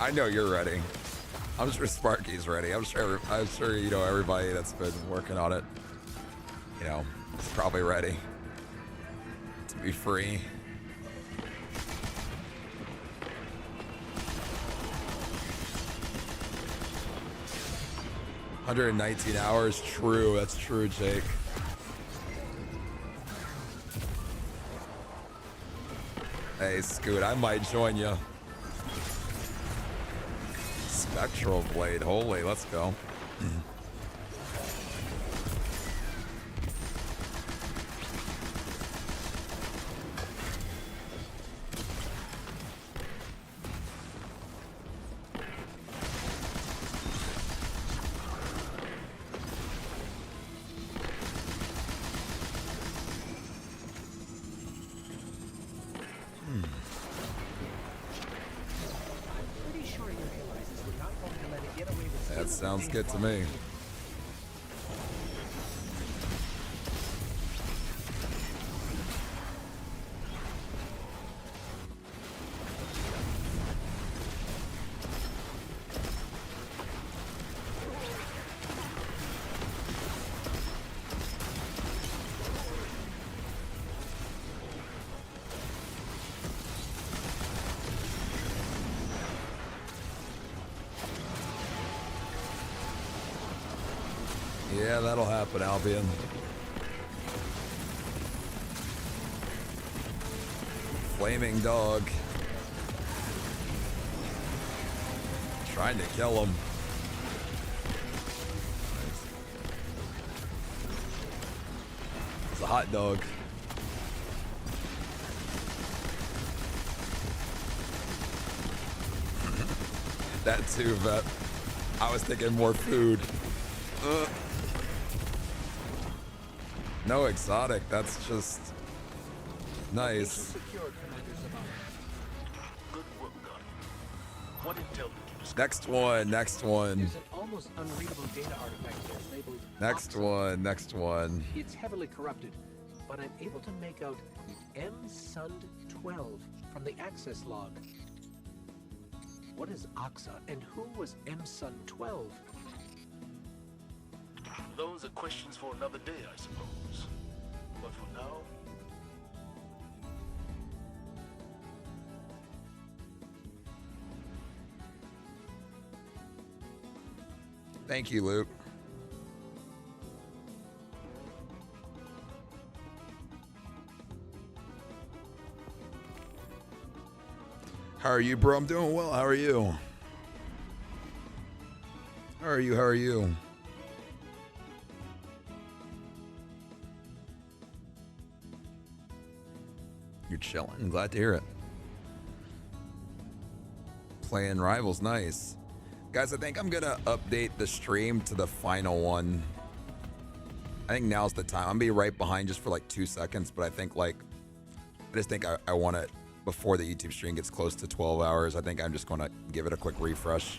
I know you're ready. I'm sure Sparky's ready. I'm sure, you know, everybody that's been working on it, you know, is probably ready to be free. $119 hours, true, that's true, Jake. Hey, Scoot, I might join you. Spectral Blade, holy, let's go. That sounds good to me. Yeah, that'll happen, Albion. Flaming dog. Trying to kill him. It's a hot dog. That too, Vet. I was thinking more food. No exotic. That's just nice. Good work, Guardian. What intel did you discover? Next one. Next one. There's an almost unreadable data artifact here labeled Next Oxo. one. Next one. It's heavily corrupted, but I'm able to make out M-Sund-12 from the access log. What is Oxa, and who was M-Sund-12? Those are questions for another day, I suppose. But for now, Thank you, Luke. How are you, bro? I'm doing well. How are you? How are you? How are you? You're chilling. Glad to hear it. Playing Rivals, nice. Guys, I think I'm gonna update the stream to the final one. I think now's the time. I'm gonna be right behind just for like 2 seconds, but I think I want it before the YouTube stream gets close to 12 hours. I think I'm just gonna give it a quick refresh.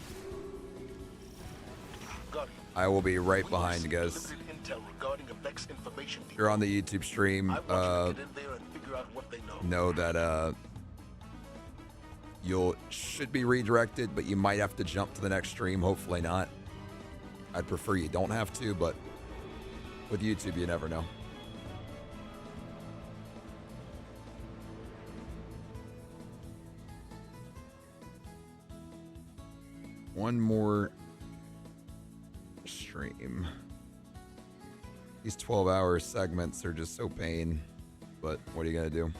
Guardian, I will be right behind you guys. limited intel regarding a Vex information If you're on the YouTube stream, I want you to get in there and figure out what they know. know that should be redirected, but you might have to jump to the next stream. Hopefully not. I'd prefer you don't have to, but with YouTube, you never know. One more stream. These 12-hour segments are just so pain, but what are you gonna do?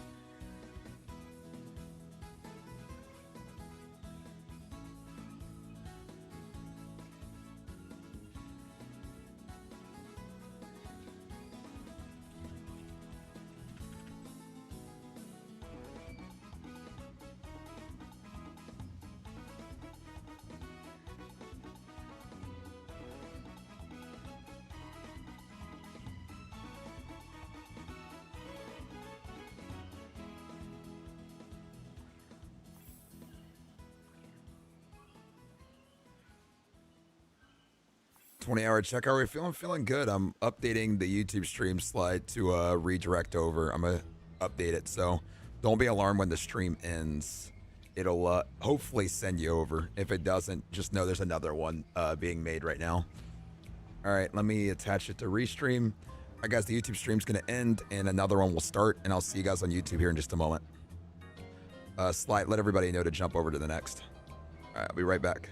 $20-hour check. How are we feeling? Feeling good. I'm updating the YouTube stream slide to redirect over. I'm gonna update it, so don't be alarmed when the stream ends. It'll hopefully send you over. If it doesn't, just know there's another one being made right now. All right, let me attach it to restream. All right, guys, the YouTube stream's gonna end and another one will start, and I'll see you guys on YouTube here in just a moment. Slide, let everybody know to jump over to the next. All right, I'll be right back.